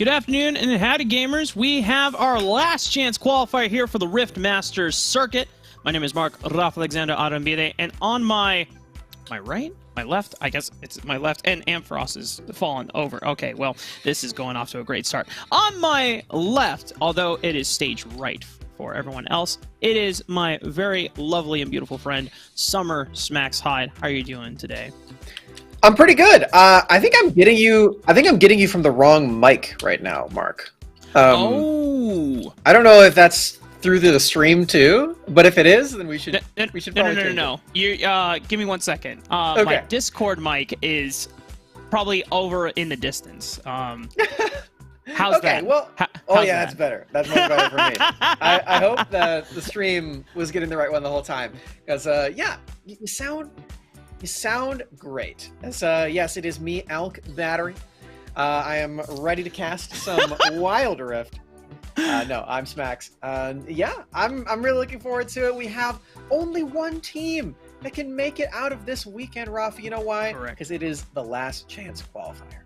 Good afternoon and howdy gamers. We have our last chance qualifier here for the RiftMSTRS circuit. My name is Mark Rafa Alexander Arambide, and on my right? My left? I guess it's my left, and Ampharos is fallen over. Okay, well, this is going off to a great start. On my left, although it is stage right for everyone else, it is my very lovely and beautiful friend, Summer Smacks Hyde. How are you doing today? I'm pretty good. I think I'm getting you from the wrong mic right now, Mark. I don't know if that's through the stream too, but if it is, then we should probably No. You give me 1 second. Okay. My Discord mic is probably over in the distance. How's okay, that? well, that's better. That's much better for me. I hope that the stream was getting the right one the whole time, because you sound great. As yes, it is me, Alk Battery. I am ready to cast some Wild Rift. No, I'm Smacks. Yeah, I'm really looking forward to it. We have only one team that can make it out of this weekend, Rafa. You know why? Correct. Because it is the last chance qualifier.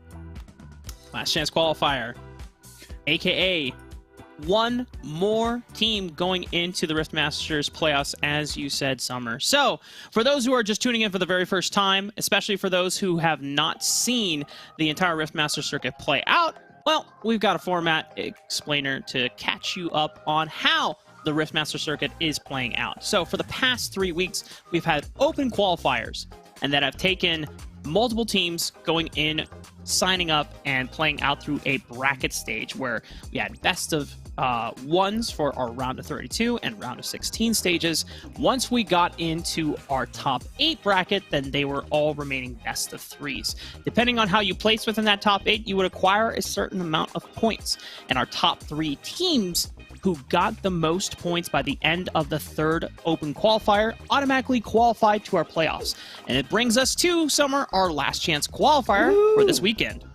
Last chance qualifier, aka one more team going into the RiftMSTRS playoffs, as you said, Summer. So, for those who are just tuning in for the very first time, especially for those who have not seen the entire RiftMSTRS circuit play out, well, we've got a format explainer to catch you up on how the RiftMSTRS circuit is playing out. So, for the past 3 weeks, we've had open qualifiers, and that have taken multiple teams going in, signing up, and playing out through a bracket stage where we had best of ones for our round of 32 and round of 16 stages. Once we got into our top 8 bracket, then they were all remaining best of 3s. Depending on how you place within that top 8, you would acquire a certain amount of points. And our top 3 teams who got the most points by the end of the third open qualifier automatically qualified to our playoffs. And it brings us to, Summer, our last chance qualifier for this weekend.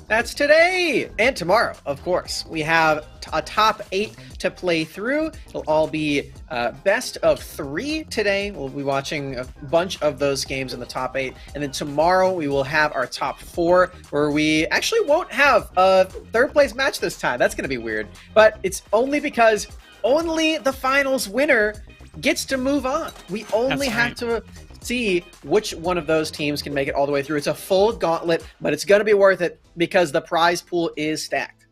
That's today and tomorrow, of course. We have a top 8 to play through. It'll all be best of 3 today. We'll be watching a bunch of those games in the top 8. And then tomorrow we will have our top 4, where we actually won't have a third place match this time. That's going to be weird. But it's only because only the finals winner gets to move on. We only have to see which one of those teams can make it all the way through. It's a full gauntlet, but it's going to be worth it because the prize pool is stacked.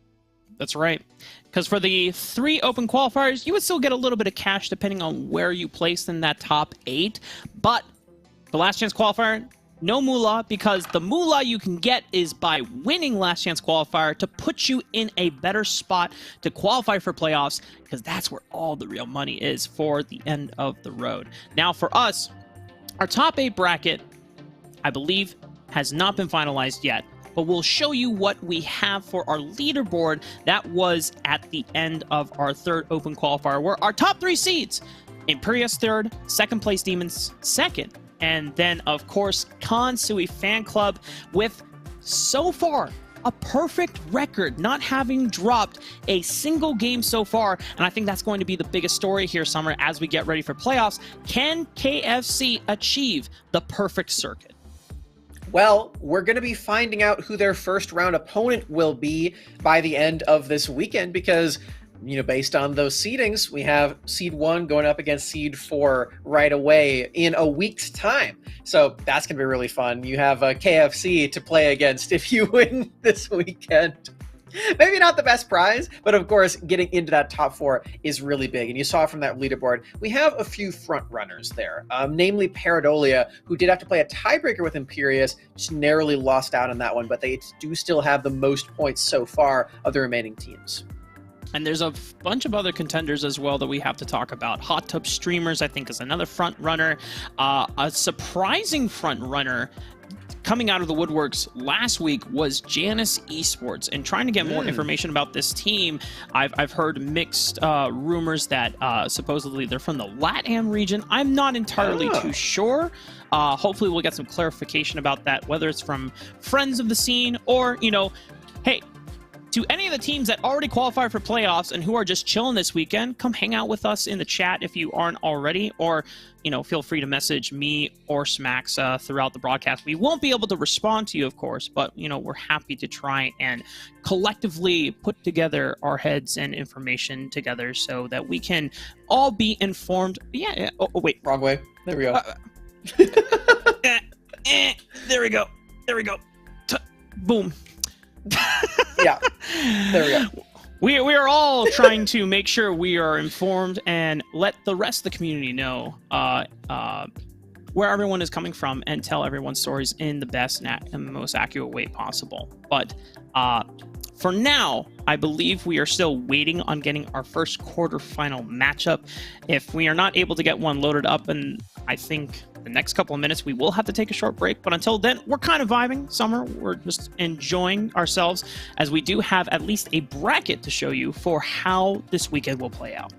That's right. Because for the 3 open qualifiers, you would still get a little bit of cash depending on where you placed in that top 8. But the last chance qualifier, no moolah, because the moolah you can get is by winning last chance qualifier to put you in a better spot to qualify for playoffs, because that's where all the real money is for the end of the road. Now for us, our top 8 bracket, I believe, has not been finalized yet, but we'll show you what we have for our leaderboard that was at the end of our third open qualifier, where our top 3 seeds, Imperius 3rd, second place Demons 2nd, and then, of course, Kansui Fan Club with, so far, a perfect record, not having dropped a single game so far. And I think that's going to be the biggest story here, Summer, as we get ready for playoffs. Can KFC achieve the perfect circuit? Well, we're going to be finding out who their first round opponent will be by the end of this weekend, because, you know, based on those seedings, we have seed 1 going up against seed 4 right away in a week's time. So that's going to be really fun. You have a KFC to play against if you win this weekend. Maybe not the best prize, but of course, getting into that top 4 is really big. And you saw from that leaderboard, we have a few front runners there, namely Paradolia, who did have to play a tiebreaker with Imperius, just narrowly lost out on that one, but they do still have the most points so far of the remaining teams. And there's a bunch of other contenders as well that we have to talk about. Hot Tub Streamers, I think, is another front runner. A surprising front runner coming out of the woodworks last week was Janus Esports. And trying to get more information about this team, I've heard mixed rumors that supposedly they're from the LATAM region. I'm not entirely too sure. Hopefully we'll get some clarification about that, whether it's from friends of the scene or, you know, hey, to any of the teams that already qualify for playoffs and who are just chilling this weekend, come hang out with us in the chat if you aren't already, or feel free to message me or Smacks throughout the broadcast. We won't be able to respond to you, of course, but we're happy to try and collectively put together our heads and information together so that we can all be informed. Yeah. Oh, wait, wrong way. There we go. There we go. There we go. Boom. Yeah. There we go. We are all trying to make sure we are informed and let the rest of the community know where everyone is coming from and tell everyone's stories in the best and most accurate way possible. But for now, I believe we are still waiting on getting our first quarterfinal matchup. If we are not able to get one loaded up, and I think the next couple of minutes we will have to take a short break, but until then we're kind of vibing. Summer, we're just enjoying ourselves, as we do have at least a bracket to show you for how this weekend will play out.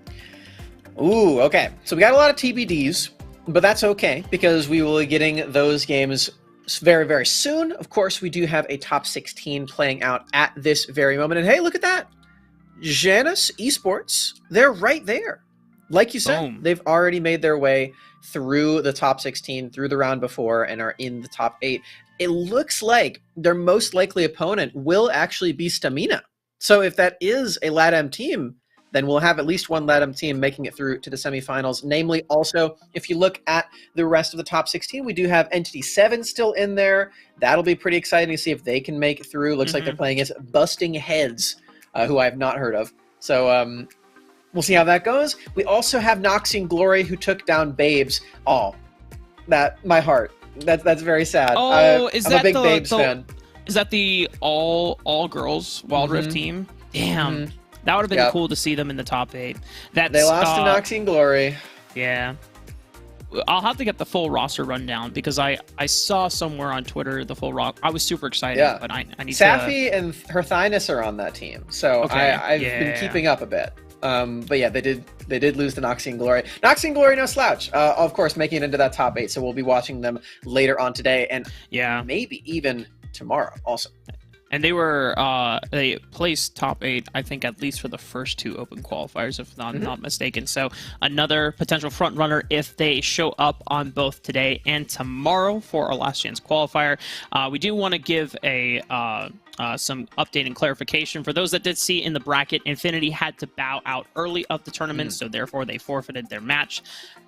Ooh, okay, so we got a lot of TBDs, but that's okay because we will be getting those games very, very soon. Of course, we do have a top 16 playing out at this very moment, and hey, look at that, Janus Esports, they're right there. Like you said, Boom. They've already made their way through the top 16, through the round before, and are in the top 8. It looks like their most likely opponent will actually be Stamina. So if that is a LATAM team, then we'll have at least one LATAM team making it through to the semifinals. Namely, also, if you look at the rest of the top 16, we do have Entity 7 still in there. That'll be pretty exciting to see if they can make it through. Looks like they're playing against Busting Heads, who I have not heard of. So, we'll see how that goes. We also have Noxian Glory, who took down Babes. Oh, my heart. That's very sad. Oh, I'm a big Babes fan. Is that the all girls Wild Rift team? Damn, that would have been cool to see them in the top 8. They lost to Noxian Glory. Yeah, I'll have to get the full roster rundown because I saw somewhere on Twitter the full rock. I was super excited, but I need Safi and her Thynus are on that team, so I've been keeping up a bit. But yeah, they did lose to Noxian Glory. Noxian Glory, no slouch. Of course, making it into that top 8. So we'll be watching them later on today, and maybe even tomorrow also. And they placed top 8, I think, at least for the first 2 open qualifiers, if not mistaken. So another potential front runner if they show up on both today and tomorrow for our last chance qualifier. We do want to give some update and clarification. For those that did see in the bracket, Infinity had to bow out early of the tournament, so therefore they forfeited their match,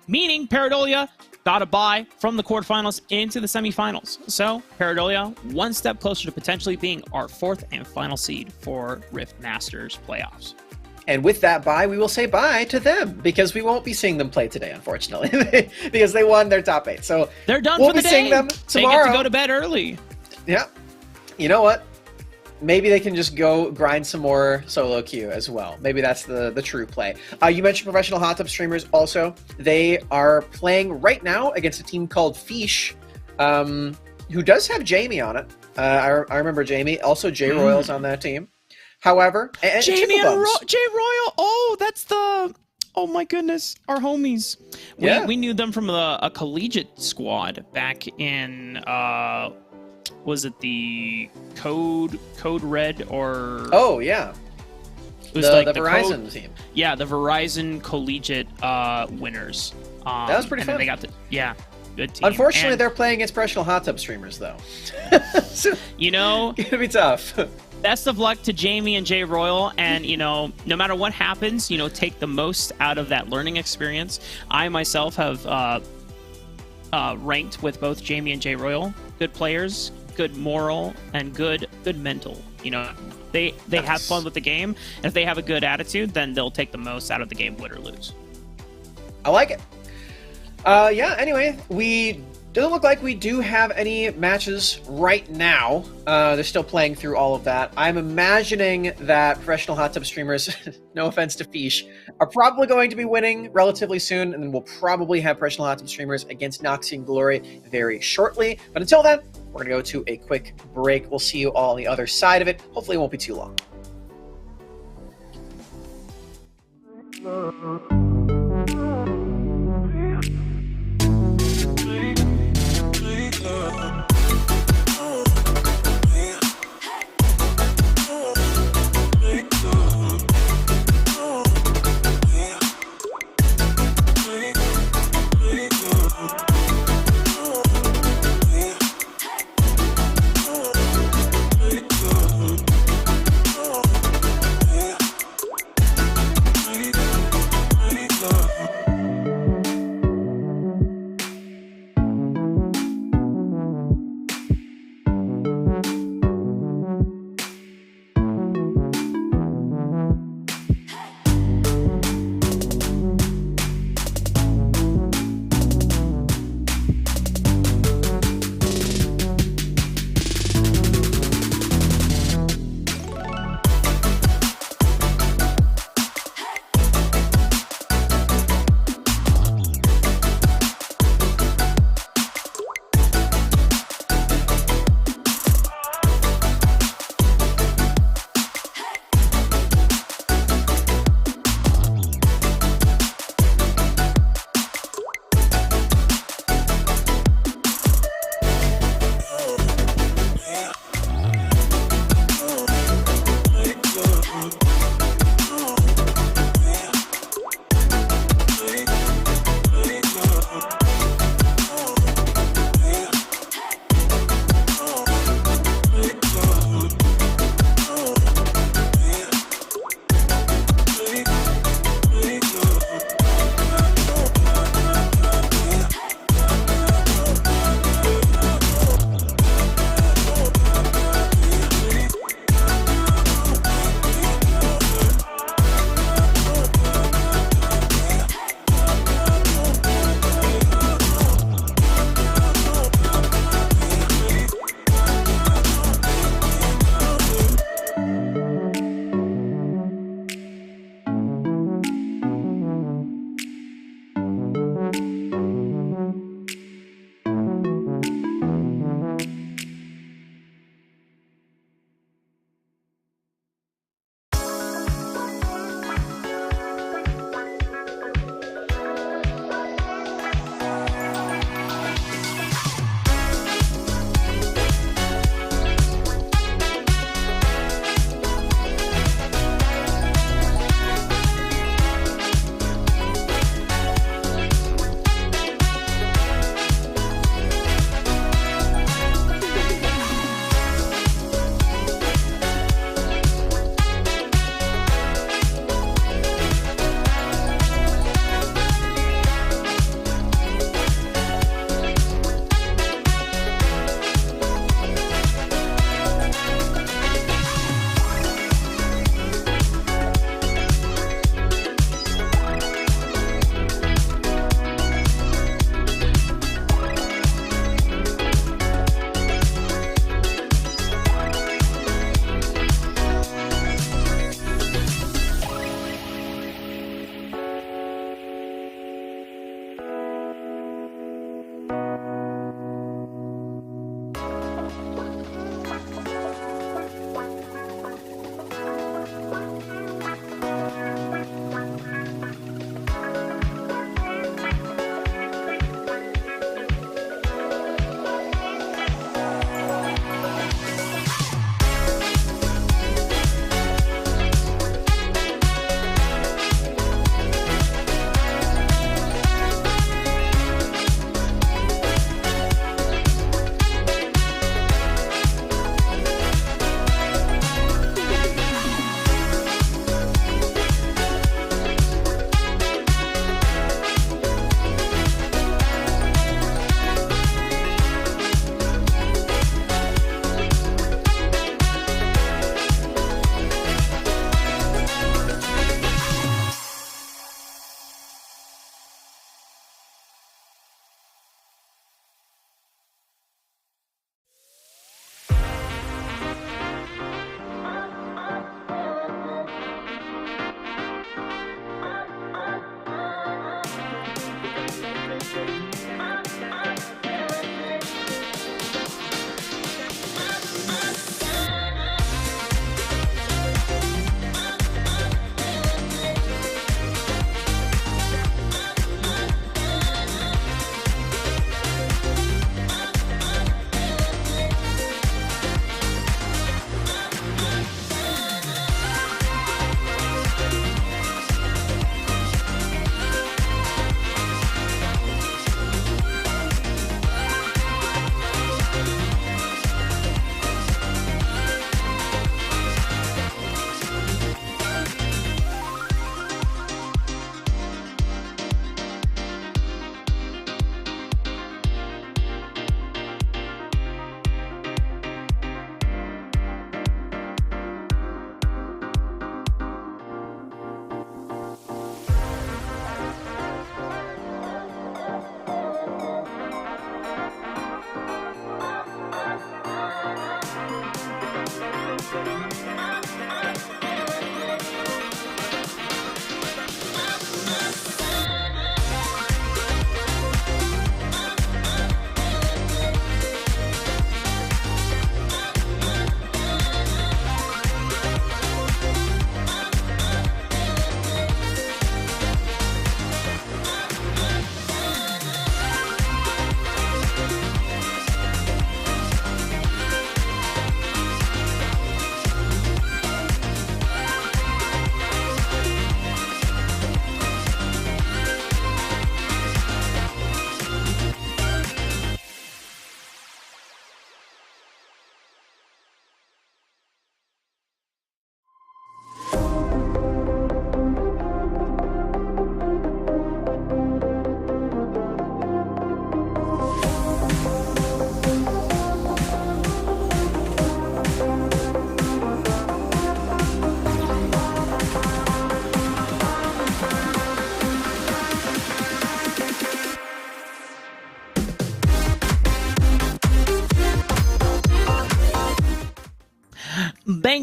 meaning Paradolia got a bye from the quarterfinals into the semifinals. So Paradolia, one step closer to potentially being our 4th and final seed for Rift Masters playoffs. And with that bye, we will say bye to them because we won't be seeing them play today, unfortunately, because they won their top 8. So they're done for the day. We'll be seeing them tomorrow. They get to go to bed early. Yeah. You know what? Maybe they can just go grind some more solo queue as well. Maybe that's the true play. You mentioned professional hot tub streamers also. They are playing right now against a team called Fish, who does have Jamie on it. I remember Jamie. Also, J Royal's on that team. However, Jamie and J Royal. Oh, that's the... Oh my goodness, our homies. We knew them from a collegiate squad back in... was it the Code Red or... Oh, yeah. It was like the Verizon team. Yeah, the Verizon collegiate winners. That was pretty fun. They got good team. Unfortunately, they're playing against professional hot tub streamers, though. So, it's gonna be tough. Best of luck to Jamie and Jay Royal, and no matter what happens, take the most out of that learning experience. I myself have ranked with both Jamie and Jay Royal. Good players, good moral, and good mental. They have fun with the game, and if they have a good attitude, then they'll take the most out of the game, win or lose. I like it. Anyway, we doesn't look like we do have any matches right now. They're still playing through all of that. I'm imagining that professional hot tub streamers, no offense to Fish, are probably going to be winning relatively soon, and then we'll probably have professional hot tub streamers against Noxian Glory very shortly. But until then, we're going to go to a quick break. We'll see you all on the other side of it. Hopefully it won't be too long.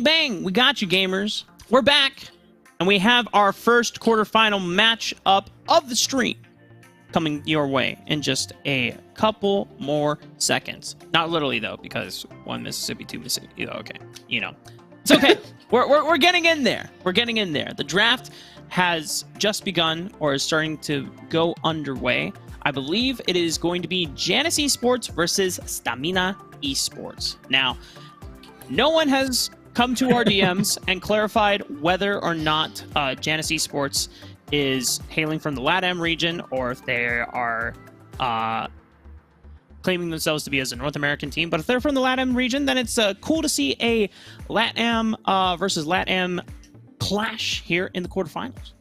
Bang, bang. We got you, gamers. We're back. And we have our first quarterfinal matchup of the stream coming your way in just a couple more seconds. Not literally, though, because 1 Mississippi, 2 Mississippi. Okay, you know. It's okay. we're getting in there. We're getting in there. The draft has just begun or is starting to go underway. I believe it is going to be Janus Esports versus Stamina Esports. Now, no one has come to our DMs and clarified whether or not Janus Esports is hailing from the LATAM region or if they are claiming themselves to be as a North American team. But if they're from the LATAM region, then it's cool to see a LATAM versus LATAM clash here in the quarterfinals.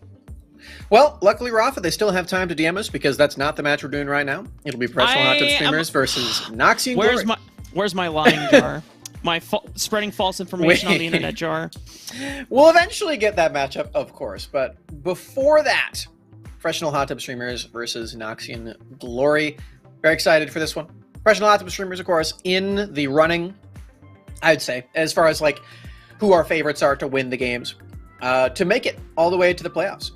Well, luckily, Rafa, they still have time to DM us because that's not the match we're doing right now. It'll be Professional Hot Tub Streamers versus Noxian Glory. Where's my lying jar? My spreading false information on the internet jar. We'll eventually get that matchup, of course. But before that, Professional Hot Tub Streamers versus Noxian Glory. Very excited for this one. Professional Hot Tub Streamers, of course, in the running, I'd say, as far as like who our favorites are to win the games. To make it all the way to the playoffs.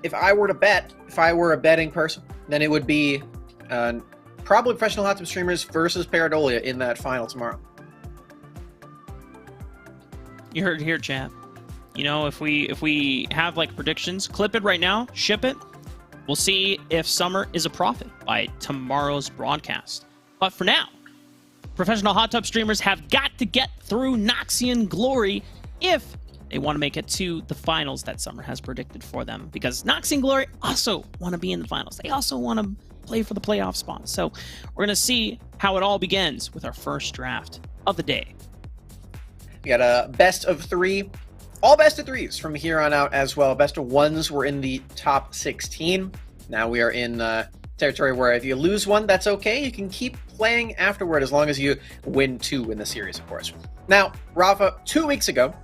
If I were to bet, if I were a betting person, then it would be probably Professional Hot Tub Streamers versus Paradolia in that final tomorrow. You heard it here, chat. You know, if we have like predictions, clip it right now, ship it. We'll see if Summer is a prophet by tomorrow's broadcast. But for now, Professional Hot Tub Streamers have got to get through Noxian Glory if they want to make it to the finals that Summer has predicted for them, because Noxian Glory also want to be in the finals. They also want to play for the playoff spot. So we're going to see how it all begins with our first draft of the day. We got a best of 3, all best of 3s from here on out as well. Best of 1s were in the top 16. Now we are in territory where if you lose one, that's okay. You can keep playing afterward as long as you win 2 in the series, of course. Now, Rafa, 2 weeks ago,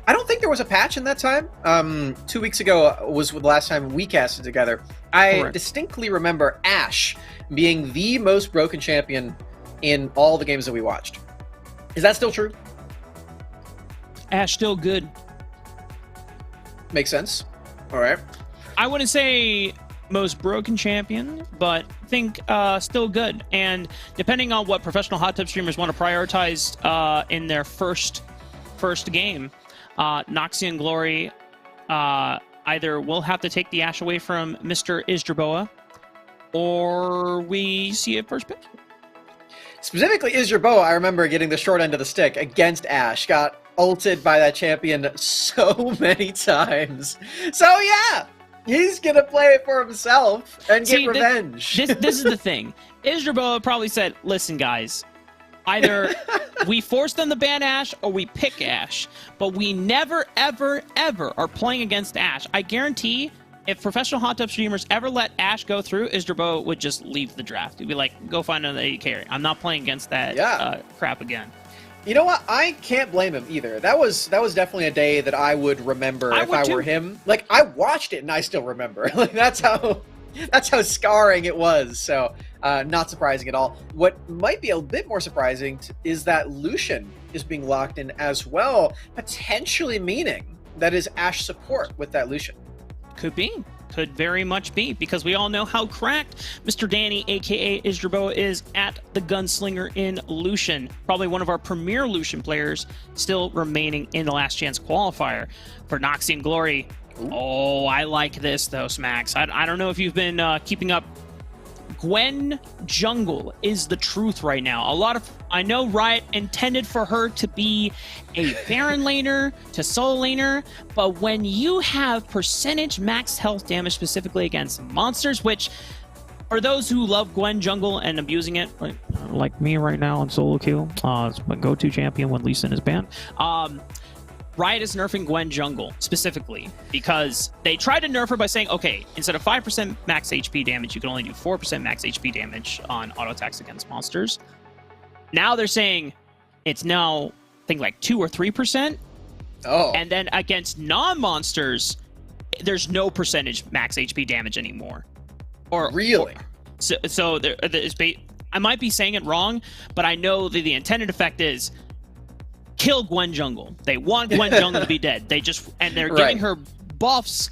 I don't think there was a patch in that time. 2 weeks ago was the last time we casted together. I distinctly remember Ashe being the most broken champion in all the games that we watched. Is that still true? Ashe still good. Makes sense. All right. I wouldn't say most broken champion, but think still good. And depending on what Professional Hot Tub Streamers want to prioritize in their first game, Noxian Glory either will have to take the Ashe away from Mr. Isdraboa, or we see it first pick. Specifically, Isdraboa, I remember getting the short end of the stick against Ashe. Got ulted by that champion so many times. So yeah, he's gonna play it for himself and get revenge. This is the thing. Isdraboa probably said, listen, guys, either we force them to ban Ashe or we pick Ashe, but we never, ever, ever are playing against Ashe. I guarantee if Professional Hot Tub Streamers ever let Ashe go through, Isdraboa would just leave the draft. He'd be like, go find another AD carry. I'm not playing against that crap again. You know what? I can't blame him either. That was definitely a day that I would remember if I were him. Like, I watched it and I still remember. Like, that's how scarring it was. So, not surprising at all. What might be a bit more surprising is that Lucian is being locked in as well, potentially meaning that is Ashe support with that Lucian. Could be. Could very much be, because we all know how cracked Mr. Danny, a.k.a. Isdraboa, is at the gunslinger in Lucian. Probably one of our premier Lucian players still remaining in the last chance qualifier for Noxian Glory. Ooh. Oh, I like this, though, Smacks. I don't know if you've been keeping up. Gwen Jungle is the truth right now. I know Riot intended for her to be a Baron laner to solo laner, but when you have percentage max health damage specifically against monsters, which for those who love Gwen Jungle and abusing it, like me right now on solo queue, it's my go-to champion when Lee Sin is banned. Riot is nerfing Gwen Jungle specifically because they tried to nerf her by saying, okay, instead of 5% max HP damage, you can only do 4% max HP damage on auto attacks against monsters. Now they're saying it's now, I think, like 2 or 3%. Oh. And then against non-monsters, there's no percentage max HP damage anymore. Or really? So I might be saying it wrong, but I know that the intended effect is kill Gwen jungle. They want Gwen jungle to be dead. They're giving her buffs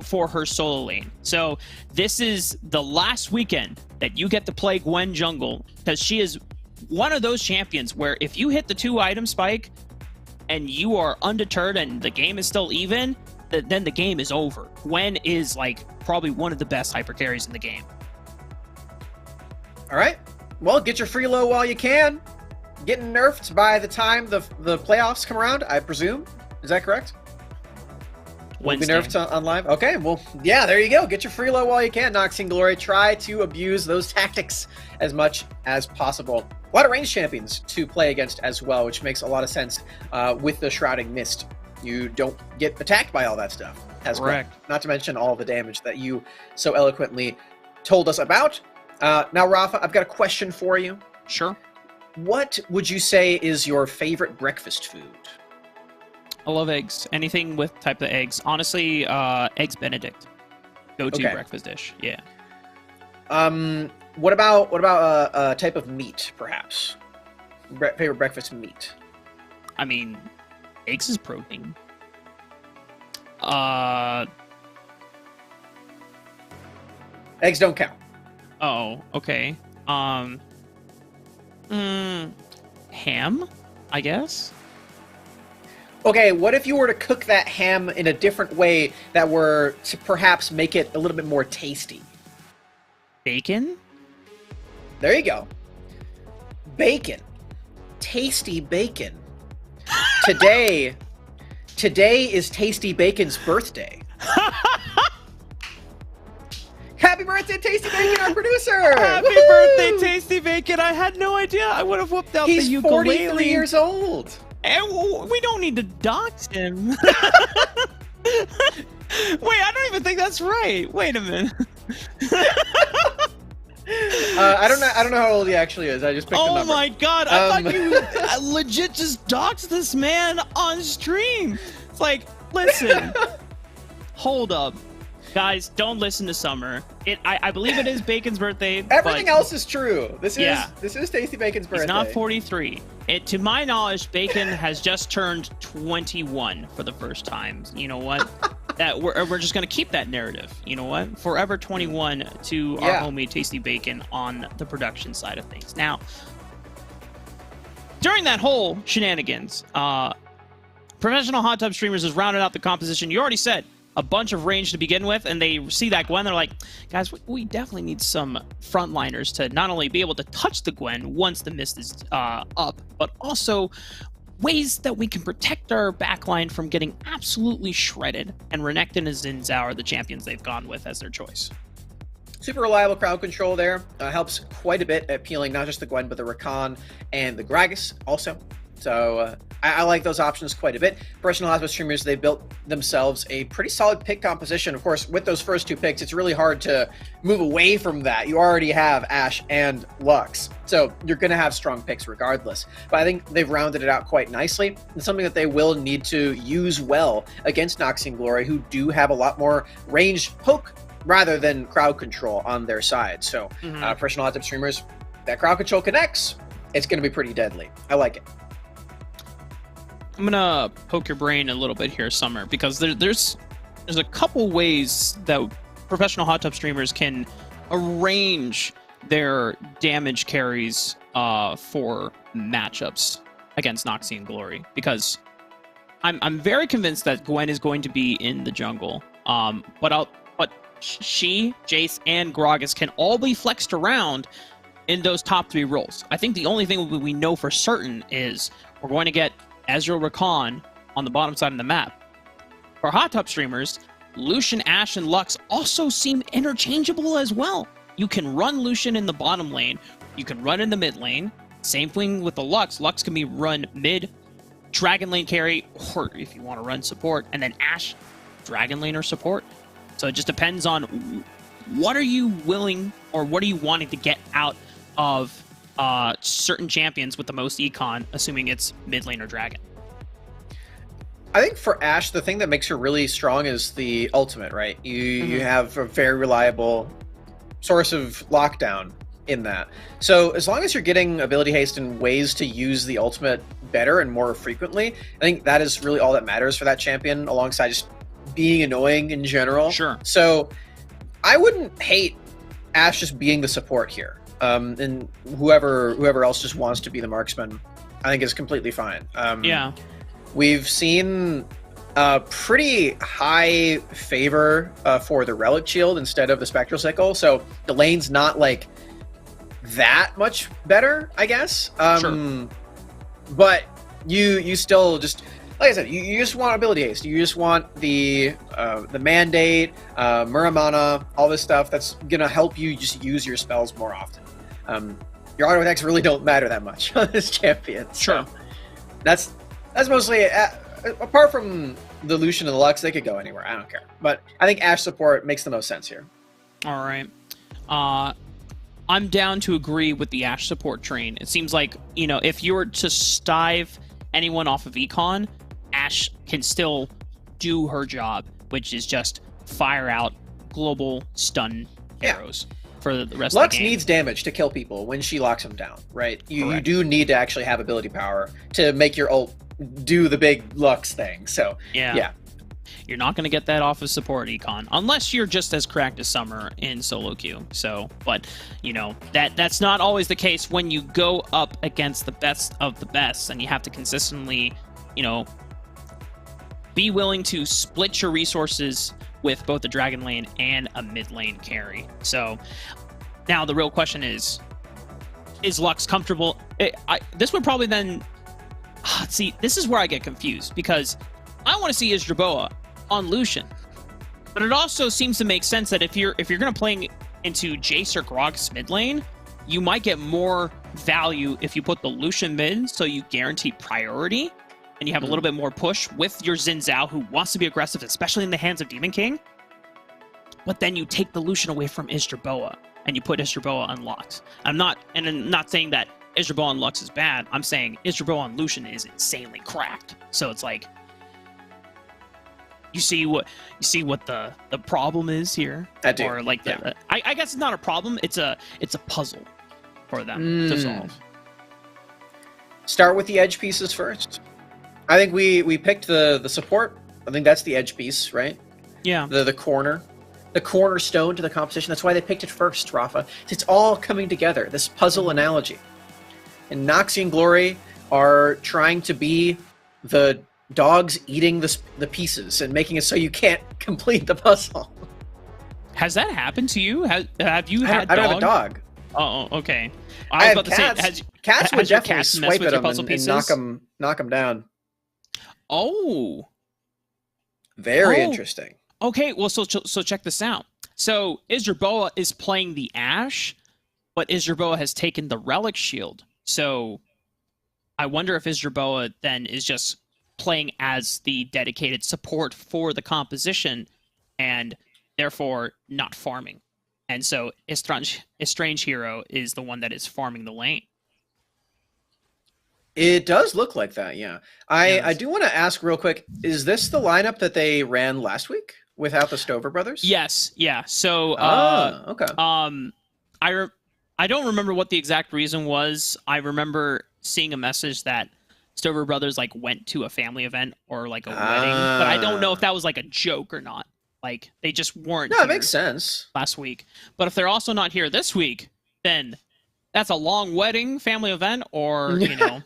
for her solo lane. So this is the last weekend that you get to play Gwen jungle, because she is one of those champions where if you hit the 2-item spike and you are undeterred and the game is still even, then the game is over. Gwen is like probably one of the best hyper carries in the game. All right. Well, get your free low while you can. Getting nerfed by the time the playoffs come around, I presume. Is that correct? Wednesday. Will be nerfed on live? Okay, well, yeah, there you go. Get your free low while you can, Noxian Glory. Try to abuse those tactics as much as possible. A lot of range champions to play against as well, which makes a lot of sense with the Shrouding Mist. You don't get attacked by all that stuff as well. Not to mention all the damage that you so eloquently told us about. Now, Rafa, I've got a question for you. Sure. What would you say is your favorite breakfast food? I love eggs. Anything with type of eggs. Honestly, eggs Benedict. Go-to breakfast dish. Yeah. What about a type of meat, perhaps? Favorite breakfast meat? I mean, eggs is protein. Eggs don't count. Oh, okay. Ham, I guess. Okay, what if you were to cook that ham in a different way that were to perhaps make it a little bit more tasty? Bacon? There you go. Bacon. Tasty bacon. Today is Tasty Bacon's birthday. Happy birthday, Tasty Bacon, our producer! Happy birthday, Tasty Bacon! I had no idea. I would have whooped out the ukulele. He's 43 years old. And we don't need to dox him. Wait, I don't even think that's right. Wait a minute. I don't know how old he actually is. I just picked the number. Oh my god! I thought you legit just doxed this man on stream. It's like, listen, hold up, guys. Don't listen to Summer. I believe it is Bacon's birthday. Everything else is true. This is Tasty Bacon's birthday. He's not 43. To my knowledge, Bacon has just turned 21 for the first time. You know what? That we're just gonna keep that narrative. You know what? Forever 21 to our homie Tasty Bacon on the production side of things. Now, during that whole shenanigans, professional hot tub streamers has rounded out the composition. You already said a bunch of range to begin with, and they see that Gwen, they're like, guys, we definitely need some frontliners to not only be able to touch the Gwen once the mist is up, but also ways that we can protect our backline from getting absolutely shredded. And Renekton and Xin Zhao are the champions they've gone with as their choice. Super reliable crowd control there. Helps quite a bit at peeling not just the Gwen, but the Rakan and the Gragas also. So I like those options quite a bit. Professional Hotspot streamers, they built themselves a pretty solid pick composition. Of course, with those first two picks, it's really hard to move away from that. You already have Ashe and Lux, so you're going to have strong picks regardless. But I think they've rounded it out quite nicely, and something that they will need to use well against Noxian Glory, who do have a lot more range poke rather than crowd control on their side. So professional Hotspot streamers, that crowd control connects, it's going to be pretty deadly. I like it. I'm gonna poke your brain a little bit here, Summer, because there's a couple ways that professional hot tub streamers can arrange their damage carries for matchups against Noxian Glory. Because I'm very convinced that Gwen is going to be in the jungle, but she, Jace, and Gragas can all be flexed around in those top 3 roles. I think the only thing we know for certain is we're going to get Ezreal Rakan on the bottom side of the map. For hot tub streamers, Lucian, Ashe, and Lux also seem interchangeable as well. You can run Lucian in the bottom lane, you can run in the mid lane. Same thing with the Lux. Lux can be run mid, dragon lane carry, or if you want to run support, and then Ashe, dragon lane or support. So it just depends on what are you willing or what are you wanting to get out of certain champions with the most econ, assuming it's mid lane or dragon. I think for Ashe, the thing that makes her really strong is the ultimate, right? You have a very reliable source of lockdown in that. So as long as you're getting ability haste and ways to use the ultimate better and more frequently, I think that is really all that matters for that champion, alongside just being annoying in general. Sure. So I wouldn't hate Ashe just being the support here. And whoever else just wants to be the marksman, I think is completely fine. Yeah. We've seen pretty high favor for the Relic Shield instead of the Spectral Sickle, so the lane's not like that much better, I guess. Sure. But you still just, like I said, you just want ability haste. You just want the mandate, Muramana, all this stuff that's gonna help you just use your spells more often. Your auto attacks really don't matter that much on this champion. Sure. So that's mostly apart from the Lucian and the Lux, they could go anywhere. I don't care. But I think Ashe support makes the most sense here. All right. I'm down to agree with the Ashe support train. It seems like, you know, if you were to stive anyone off of Econ, Ashe can still do her job, which is just fire out global stun arrows for the rest Lux of the game. needs damage to kill people when she locks them down, right? You do need to actually have ability power to make your ult do the big Lux thing. So, yeah. You're not going to get that off of support Econ, unless you're just as cracked as Summer in solo queue. So, but, you know, that's not always the case when you go up against the best of the best, and you have to consistently, you know, be willing to split your resources with both the Dragon Lane and a mid lane carry. So, now the real question is Lux comfortable? This would probably then... See, this is where I get confused, because I want to see Isdraboa on Lucian, but it also seems to make sense that if you're going to play into Jace or Grog's mid lane, you might get more value if you put the Lucian mid, so you guarantee priority, and you have a little bit more push with your Xin Zhao, who wants to be aggressive, especially in the hands of Demon King. But then you take the Lucian away from Isdraboa, and you put Isdraboa on Lux. I'm not saying that Isdraboa on Lux is bad. I'm saying Isdraboa on Lucian is insanely cracked. So it's like, you see what the problem is here? I do. Or like I guess it's not a problem. It's a puzzle for them to solve. Start with the edge pieces first. I think we picked the support. I think that's the edge piece, right? Yeah. The cornerstone to the competition. That's why they picked it first, Rafa. It's all coming together. This puzzle analogy. And Noxie and Glory are trying to be the dogs eating the pieces and making it so you can't complete the puzzle. Has that happened to you? Have you had I don't have a dog. Oh, okay. I have cats. Cats would definitely swipe at them and knock them down. Oh. Very interesting. Okay, well, so check this out. So Isdraboa is playing the Ashe, but Isdraboa has taken the Relic Shield. So I wonder if Isdraboa then is just playing as the dedicated support for the composition and therefore not farming. And so Estrange Hero is the one that is farming the lane. It does look like that, yeah. I do want to ask real quick, is this the lineup that they ran last week without the Stover brothers? Yes, yeah. So okay. I don't remember what the exact reason was. I remember seeing a message that Stover Brothers like went to a family event or like a wedding, but I don't know if that was like a joke or not. Like they just weren't. No, it makes sense. Last week, but if they're also not here this week, then that's a long wedding family event, or you know,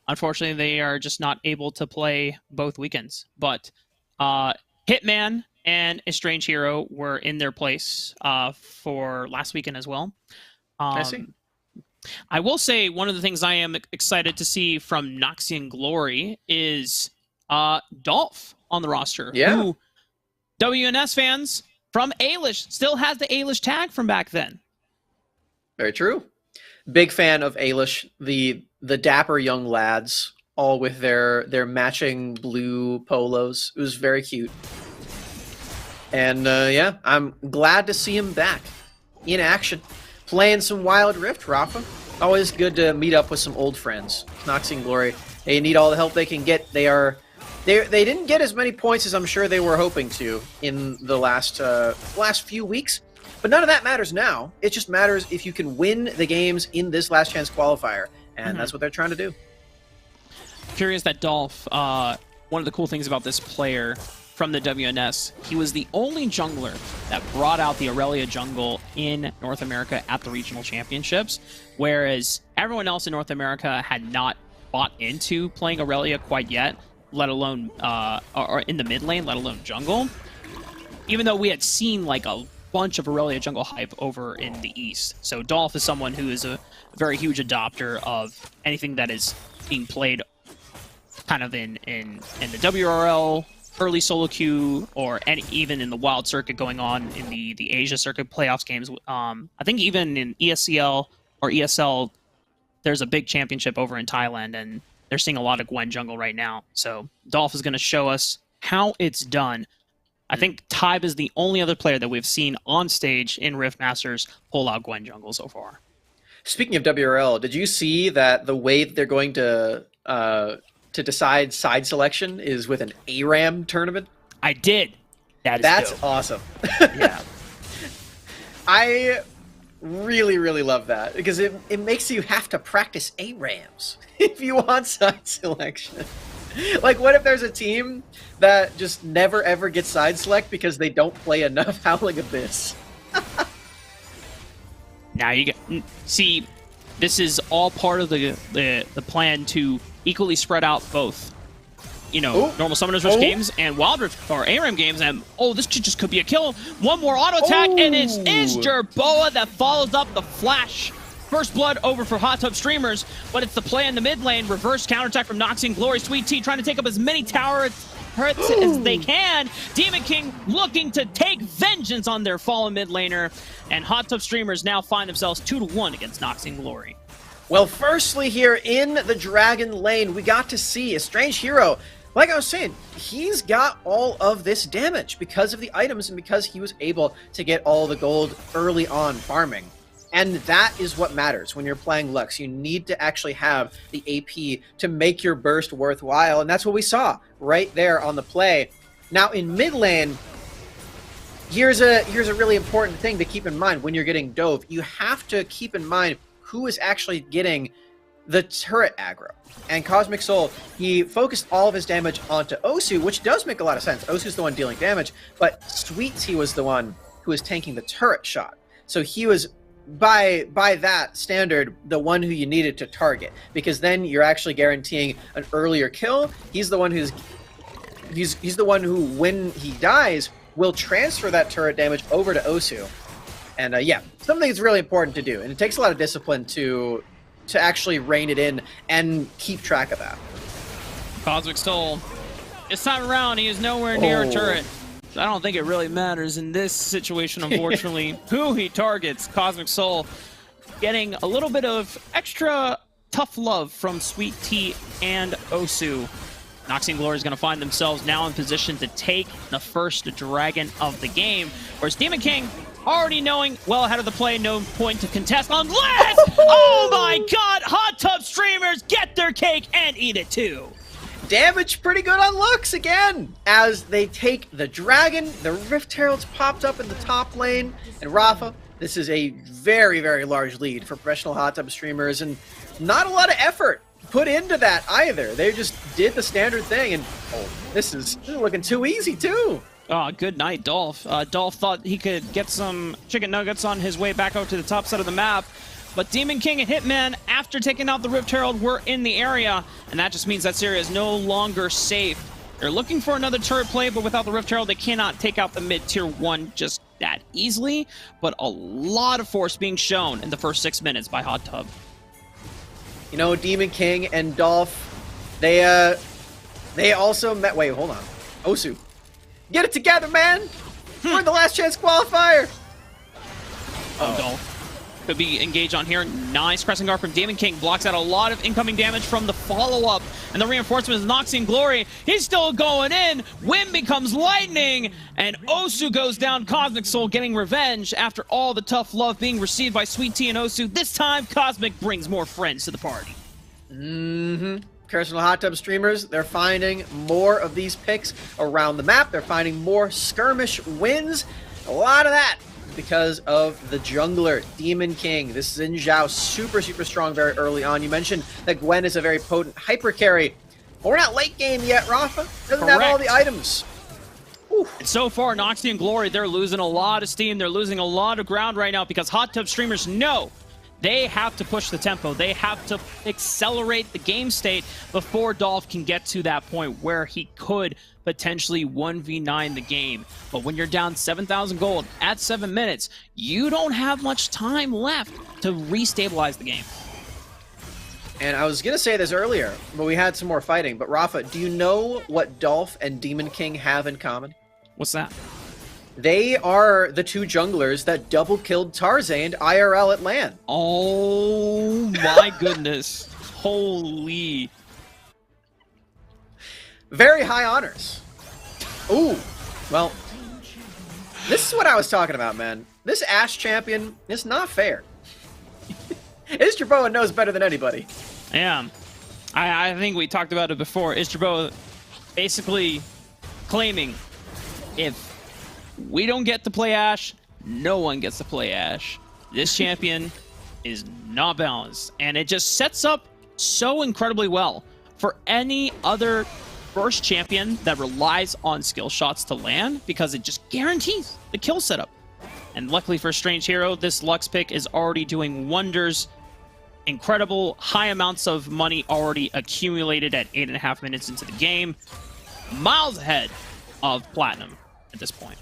unfortunately they are just not able to play both weekends. But Hitman and Estrange Hero were in their place for last weekend as well. I see. I will say one of the things I am excited to see from Noxie and Glory is Dolph on the roster. Yeah. Who WNS fans from Ailish still has the Ailish tag from back then. Very true. Big fan of Ailish, the dapper young lads, all with their matching blue polos. It was very cute. And yeah, I'm glad to see him back in action. Playing some Wild Rift, Rafa. Always good to meet up with some old friends. Noxie and Glory, they need all the help they can get. They didn't get as many points as I'm sure they were hoping to in the last few weeks, But none of that matters now. It just matters if you can win the games in this last chance qualifier, and that's what they're trying to do. Curious that Dolph, one of the cool things about this player from the WNS, he was the only jungler that brought out the Aurelia jungle in North America at the regional championships, whereas everyone else in North America had not bought into playing Aurelia quite yet, let alone or in the mid lane, let alone jungle. Even though we had seen like a bunch of Aurelia jungle hype over in the East. So Dolph is someone who is a very huge adopter of anything that is being played kind of in the WRL, early solo queue, or even in the wild circuit going on in the Asia circuit playoffs games. I think even in ESCL or ESL, there's a big championship over in Thailand, and they're seeing a lot of Gwen jungle right now. So Dolph is going to show us how it's done. I think Tybe is the only other player that we've seen on stage in Rift Masters pull out Gwen jungle so far. Speaking of WRL, did you see that the way that they're going to decide side selection is with an ARAM tournament? I did. That's dope. Awesome. Yeah. I really, really love that because it makes you have to practice ARAMs if you want side selection. Like, what if there's a team that just never ever gets side select because they don't play enough Howling Abyss? Now you see, this is all part of the plan to equally spread out both, normal Summoners Rush games and Wild Rift or ARAM games. And this just could be a kill. One more auto attack, and it is Jerboa that follows up the flash. First blood over for Hot Tub Streamers, but it's the play in the mid lane. Reverse counterattack from Noxing Glory. Sweet Tea trying to take up as many tower turrets as they can. Demon King looking to take vengeance on their fallen mid laner, and Hot Tub Streamers now find themselves 2-1 against Noxing Glory. Well, firstly here in the Dragon lane, we got to see a strange hero. Like I was saying, he's got all of this damage because of the items and because he was able to get all the gold early on farming. And that is what matters when you're playing Lux. You need to actually have the AP to make your burst worthwhile, and that's what we saw right there on the play. Now in mid lane, here's a really important thing to keep in mind when you're getting dove. You have to keep in mind who is actually getting the turret aggro. And Cosmic Soul, he focused all of his damage onto Osu, which does make a lot of sense. Osu's the one dealing damage, but Sweet Tea was the one who was tanking the turret shot. So he was, by that standard, the one who you needed to target, because then you're actually guaranteeing an earlier kill. He's the one he's the one who, when he dies, will transfer that turret damage over to Osu. And yeah, something that's really important to do, and it takes a lot of discipline to actually rein it in and keep track of that. Cosmic Soul, this time around, he is nowhere near a turret. I don't think it really matters in this situation, unfortunately, who he targets. Cosmic Soul getting a little bit of extra tough love from Sweet Tea and Osu. Noxing Glory is going to find themselves now in position to take the first dragon of the game, whereas Demon King already knowing well ahead of the play, no point to contest unless, oh my god, Hot Tub Streamers get their cake and eat it too. Damage pretty good on Lux again, as they take the dragon. The Rift Heralds popped up in the top lane, and Rafa, this is a very, very large lead for professional Hot Tub Streamers, and not a lot of effort put into that either. They just did the standard thing, and this is looking too easy too. Oh, good night, Dolph. Dolph thought he could get some chicken nuggets on his way back out to the top side of the map, but Demon King and Hitman, after taking out the Rift Herald, were in the area, and that just means that area is no longer safe. They're looking for another turret play, but without the Rift Herald, they cannot take out the mid-tier 1 just that easily, but a lot of force being shown in the first 6 minutes by Hot Tub. You know, Demon King and Dolph, they also met... Wait, hold on. Osu. Get it together, man! We're in the last chance qualifier! Dolph could be engaged on here. Nice pressing guard from Demon King. Blocks out a lot of incoming damage from the follow-up. And the reinforcement is Noxing Glory. He's still going in. Wind becomes lightning. And Osu goes down. Cosmic Soul getting revenge after all the tough love being received by Sweet Tea and Osu. This time, Cosmic brings more friends to the party. Personal Hot Tub Streamers, they're finding more of these picks around the map. They're finding more skirmish wins. A lot of that because of the jungler, Demon King. This Xin Zhao, super strong very early on. You mentioned that Gwen is a very potent hyper carry. But we're not late game yet, Rafa. Doesn't have all the items. And so far, Noxy and Glory, they're losing a lot of steam. They're losing a lot of ground right now because Hot Tub streamers know they have to push the tempo. They have to accelerate the game state before Dolph can get to that point where he could potentially 1v9 the game. But when you're down 7,000 gold at 7 minutes, you don't have much time left to restabilize the game. And I was going to say this earlier, but we had some more fighting. But Rafa, do you know what Dolph and Demon King have in common? What's that? They are the two junglers that double-killed Tarzan IRL at LAN. Oh my goodness. Holy. Very high honors. Ooh. Well, this is what I was talking about, man. This Ashe champion is not fair. Isdraboa knows better than anybody. Yeah. I think we talked about it before. Isdraboa basically claiming if we don't get to play Ashe, no one gets to play Ashe. This champion is not balanced. And it just sets up so incredibly well for any other first champion that relies on skill shots to land because it just guarantees the kill setup. And luckily for Strange Hero, this Lux pick is already doing wonders. Incredible high amounts of money already accumulated at 8.5 minutes into the game. Miles ahead of Platinum at this point.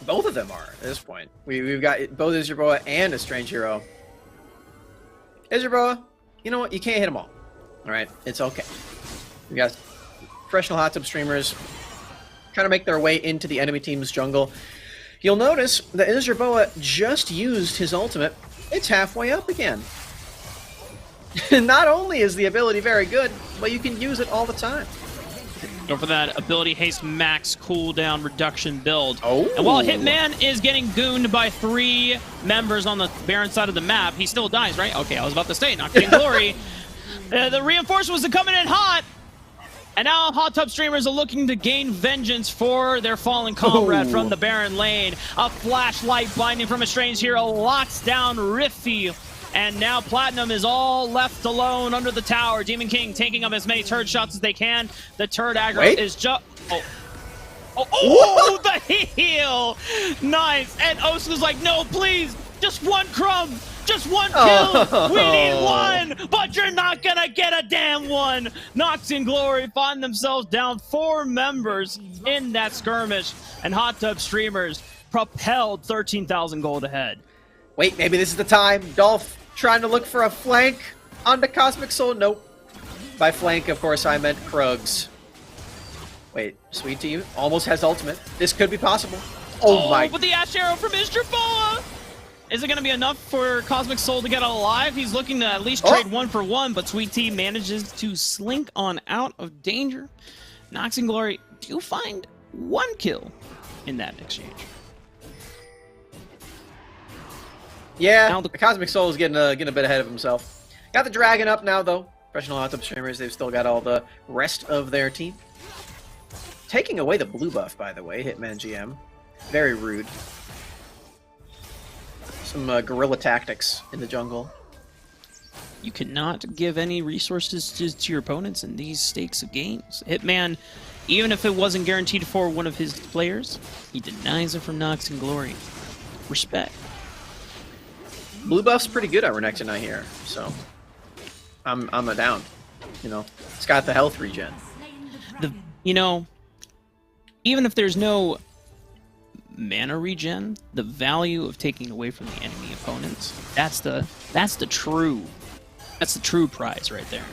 Both of them are at this point. We've got both Isdraboa and a Strange Hero. Isdraboa, you know what? You can't hit them all. All right, it's okay. We got professional hot tub streamers trying to make their way into the enemy team's jungle. You'll notice that Isdraboa just used his ultimate. It's halfway up again. Not only is the ability very good, but you can use it all the time. Go for that ability haste max cooldown reduction build. Oh. And while Hitman is getting gooned by 3 members on the Baron side of the map, he still dies, right? Okay, I was about to say, not getting glory. The reinforcements are coming in hot. And now Hot Tub streamers are looking to gain vengeance for their fallen comrade from the Baron lane. A flashlight binding from a Strange Hero locks down Riffy. And now Platinum is all left alone under the tower. Demon King taking up as many turret shots as they can. The turret aggro is just... Oh, the heal! Nice! And Osu's like, no, please! Just one crumb! Just one kill! We need one! But you're not gonna get a damn one! Nox and Glory find themselves down 4 members in that skirmish. And Hot Tub streamers propelled 13,000 gold ahead. Wait, maybe this is the time. Dolph trying to look for a flank onto Cosmic Soul. Nope. By flank, of course, I meant Krugs. Wait, Sweet Tea almost has ultimate. This could be possible. Oh my... But the Ashe Arrow from Isdraboa! Is it going to be enough for Cosmic Soul to get alive? He's looking to at least trade 1 for 1, but Sweet Tea manages to slink on out of danger. Nox and Glory do find 1 kill in that exchange. Yeah, now the Cosmic Soul is getting a bit ahead of himself. Got the Dragon up now, though. Professional Hot Tub streamers, they've still got all the rest of their team. Taking away the blue buff, by the way, Hitman GM. Very rude. Some guerrilla tactics in the jungle. You cannot give any resources to your opponents in these stakes of games. Hitman, even if it wasn't guaranteed for one of his players, he denies it from Nox and Glory. Respect. Blue buff's pretty good on Renekton, I hear, so I'm a down. You know, it's got the health regen. You know, even if there's no mana regen, the value of taking away from the enemy opponents, that's the true prize right there.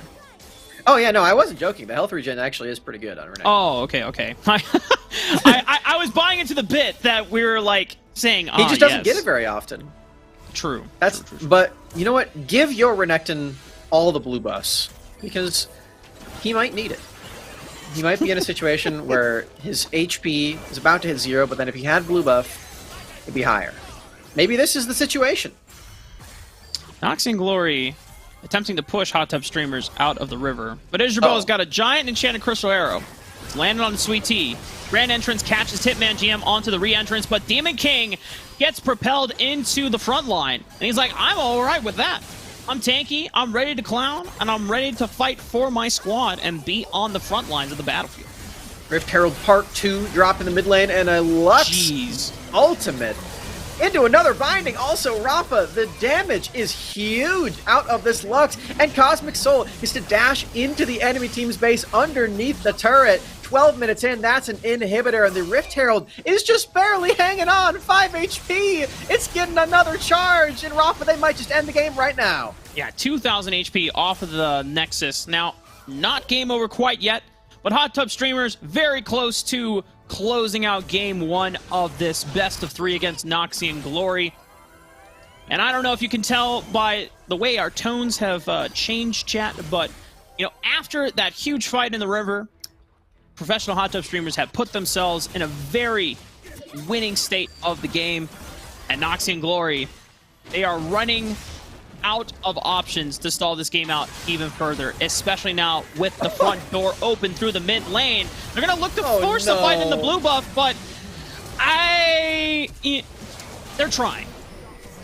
Oh yeah, no, I wasn't joking. The health regen actually is pretty good on Renekton. Oh, okay. I was buying into the bit that we were like saying, he just doesn't get it very often. True. True. But you know what? Give your Renekton all the blue buffs because he might need it. He might be in a situation where his HP is about to hit 0, but then if he had blue buff, it'd be higher. Maybe this is the situation. Nox and Glory attempting to push Hot Tub streamers out of the river, but Isdraboa's got a giant enchanted crystal arrow. It's landed on Sweet Tea. Grand Entrance catches Hitman GM onto the re-entrance, but Demon King gets propelled into the front line. And he's like, I'm all right with that. I'm tanky, I'm ready to clown, and I'm ready to fight for my squad and be on the front lines of the battlefield. Rift Herald Part 2 drop in the mid lane, and a Lux ultimate into another binding. Also, Rafa, the damage is huge out of this Lux, and Cosmic Soul is to dash into the enemy team's base underneath the turret. 12 minutes in, that's an inhibitor, and the Rift Herald is just barely hanging on. 5 HP, it's getting another charge, and Rafa, they might just end the game right now. Yeah, 2,000 HP off of the Nexus. Now, not game over quite yet, but Hot Tub Streamers very close to closing out game 1 of this best of 3 against Noxian Glory. And I don't know if you can tell by the way our tones have changed, chat, but, you know, after that huge fight in the river, professional Hot Tub Streamers have put themselves in a very winning state of the game. And Noxian Glory, they are running out of options to stall this game out even further, especially now with the front door open through the mid lane. They're going to look to force the fight in the blue buff, but they're trying.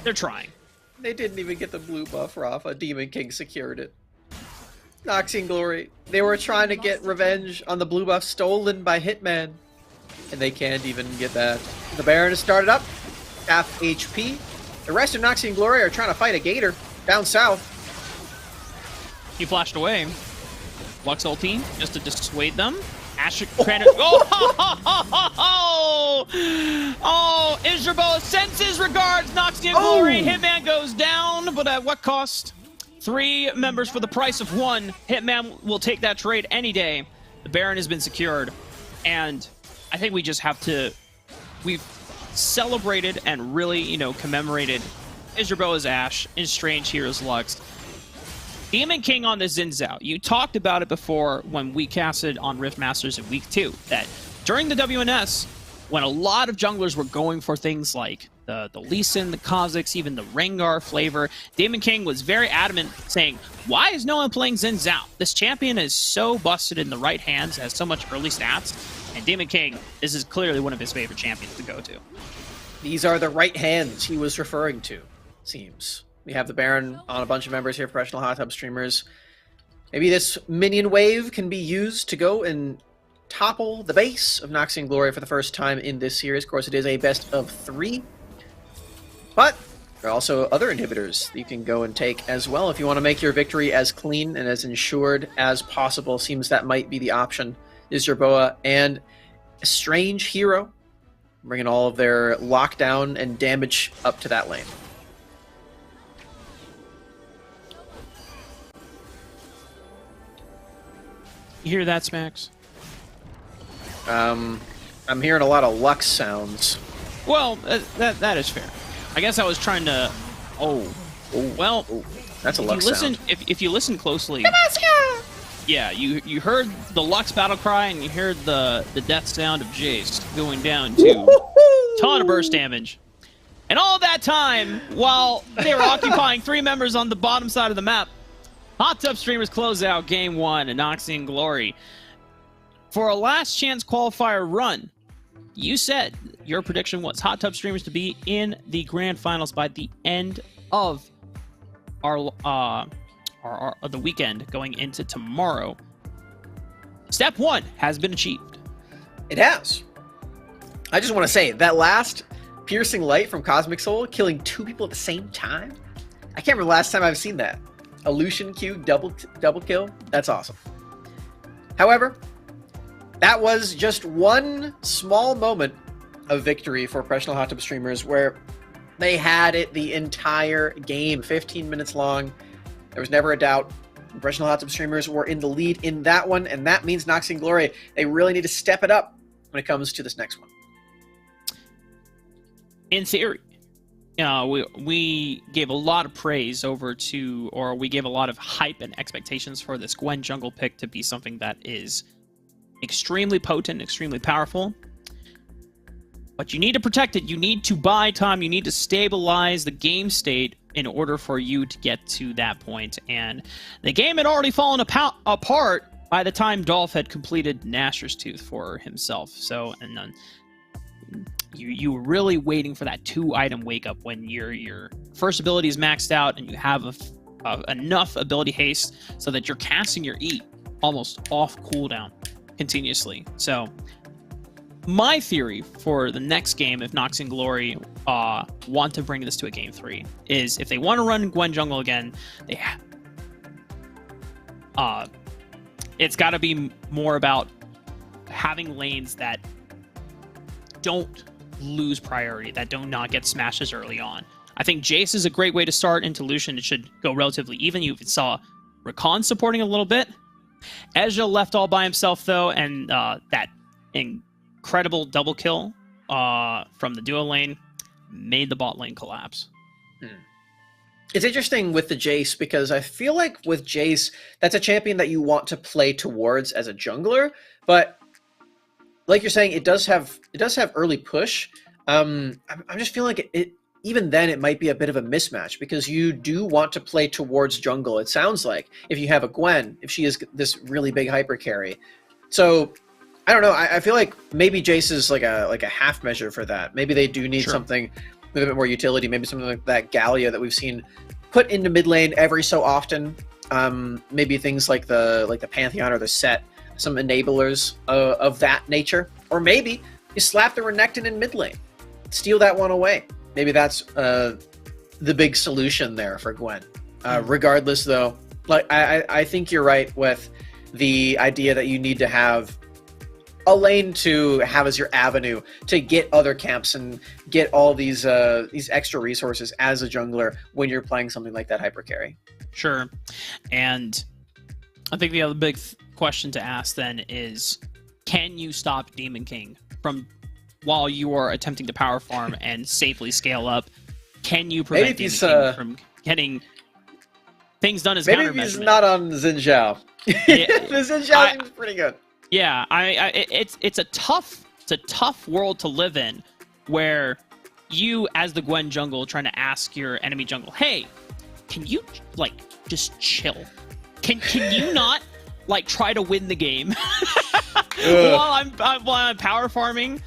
They're trying. They didn't even get the blue buff, Rafa. Demon King secured it. Noxian Glory, they were trying to get revenge on the blue buff stolen by Hitman, and they can't even get that. The Baron has started up, half HP. The rest of Noxian Glory are trying to fight a Gator down south. He flashed away. Lux ulti just to dissuade them. Asher Oh, Israel sends his regards. Noxian Glory. Hitman goes down, but at what cost? 3 members for the price of 1. Hitman will take that trade any day. The Baron has been secured, and I think we just have to. We've celebrated and really, you know, commemorated Israel's Ashe in Strange Heroes Lux. Demon King on the Xin Zhao. You talked about it before when we casted on Rift Masters in week 2, that during the WNS, when a lot of junglers were going for things like the Lee Sin, the Kha'Zix, even the Rengar flavor, Demon King was very adamant, saying, why is no one playing Xin Zhao? This champion is so busted in the right hands, has so much early stats, and Demon King, this is clearly one of his favorite champions to go to. These are the right hands he was referring to, seems. We have the Baron on a bunch of members here, professional Hot Tub Streamers. Maybe this minion wave can be used to go and topple the base of Noxian Glory for the first time in this series. Of course, it is a best of 3. But there are also other inhibitors that you can go and take as well if you want to make your victory as clean and as ensured as possible. Seems that might be the option. Izerboa and a Strange Hero, bringing all of their lockdown and damage up to that lane. You hear that, Smax? I'm hearing a lot of Lux sounds. Well, that is fair. I guess I was trying to. Well, that's a Lux sound. If you listen closely, yeah, you heard the Lux battle cry and you heard the death sound of Jace going down to ton of burst damage, and all that time while they were occupying 3 members on the bottom side of the map, Hot Tub Streamers close out game 1 and Noxian Glory for a last chance qualifier run. You said your prediction was Hot Tub Streamers to be in the grand finals by the end of the weekend going into tomorrow. Step 1 has been achieved. It has. I just want to say that last piercing light from Cosmic Soul killing 2 people at the same time. I can't remember the last time I've seen that. A Lucian Q double kill. That's awesome. However, that was just one small moment of victory for professional Hot Tub Streamers where they had it the entire game, 15 minutes long. There was never a doubt. Professional Hot Tub Streamers were in the lead in that one, and that means Noxian Glory, they really need to step it up when it comes to this next one. In theory, we gave a lot of praise we gave a lot of hype and expectations for this Gwen jungle pick to be something that is extremely potent, extremely powerful. But you need to protect it. You need to buy time. You need to stabilize the game state in order for you to get to that point. And the game had already fallen apart by the time Dolph had completed Nasher's Tooth for himself. So, and then you were really waiting for that 2-item wake up when your first ability is maxed out and you have enough ability haste so that you're casting your E almost off cooldown continuously. So my theory for the next game, if Nox and Glory want to bring this to a game 3, is if they want to run Gwen jungle again, they it's got to be more about having lanes that don't lose priority, that do not get smashes early on. I think Jace is a great way to start. Into Lucian, it should go relatively even. You saw Rakan supporting a little bit. Ezreal left all by himself, though, and that incredible double kill from the duo lane made the bot lane collapse. It's interesting with the Jace, because I feel like with Jace, that's a champion that you want to play towards as a jungler, but like you're saying, it does have early push. I'm just feeling like it even then it might be a bit of a mismatch, because you do want to play towards jungle, it sounds like, if you have a Gwen, if she is this really big hyper carry. So I don't know, I feel like maybe Jace is like a half measure for that. Maybe they do need something with a bit more utility, maybe something like that Gallia that we've seen put into mid lane every so often. Maybe things like the Pantheon or the Set, some enablers of that nature. Or maybe you slap the Renekton in mid lane, steal that one away. Maybe that's the big solution there for Gwen. Regardless, though, like I think you're right with the idea that you need to have a lane to have as your avenue to get other camps and get all these extra resources as a jungler when you're playing something like that hyper carry. Sure. And I think the other big question to ask then is, can you stop Demon King from, while you are attempting to power farm and safely scale up, can you prevent Demon King from getting things done as countermeasure? Maybe he's not on Xin Zhao. The Xin Zhao seems pretty good. Yeah, it's a tough world to live in, where you, as the Gwen jungle, trying to ask your enemy jungle, hey, can you like just chill? Can you not like try to win the game while I'm power farming?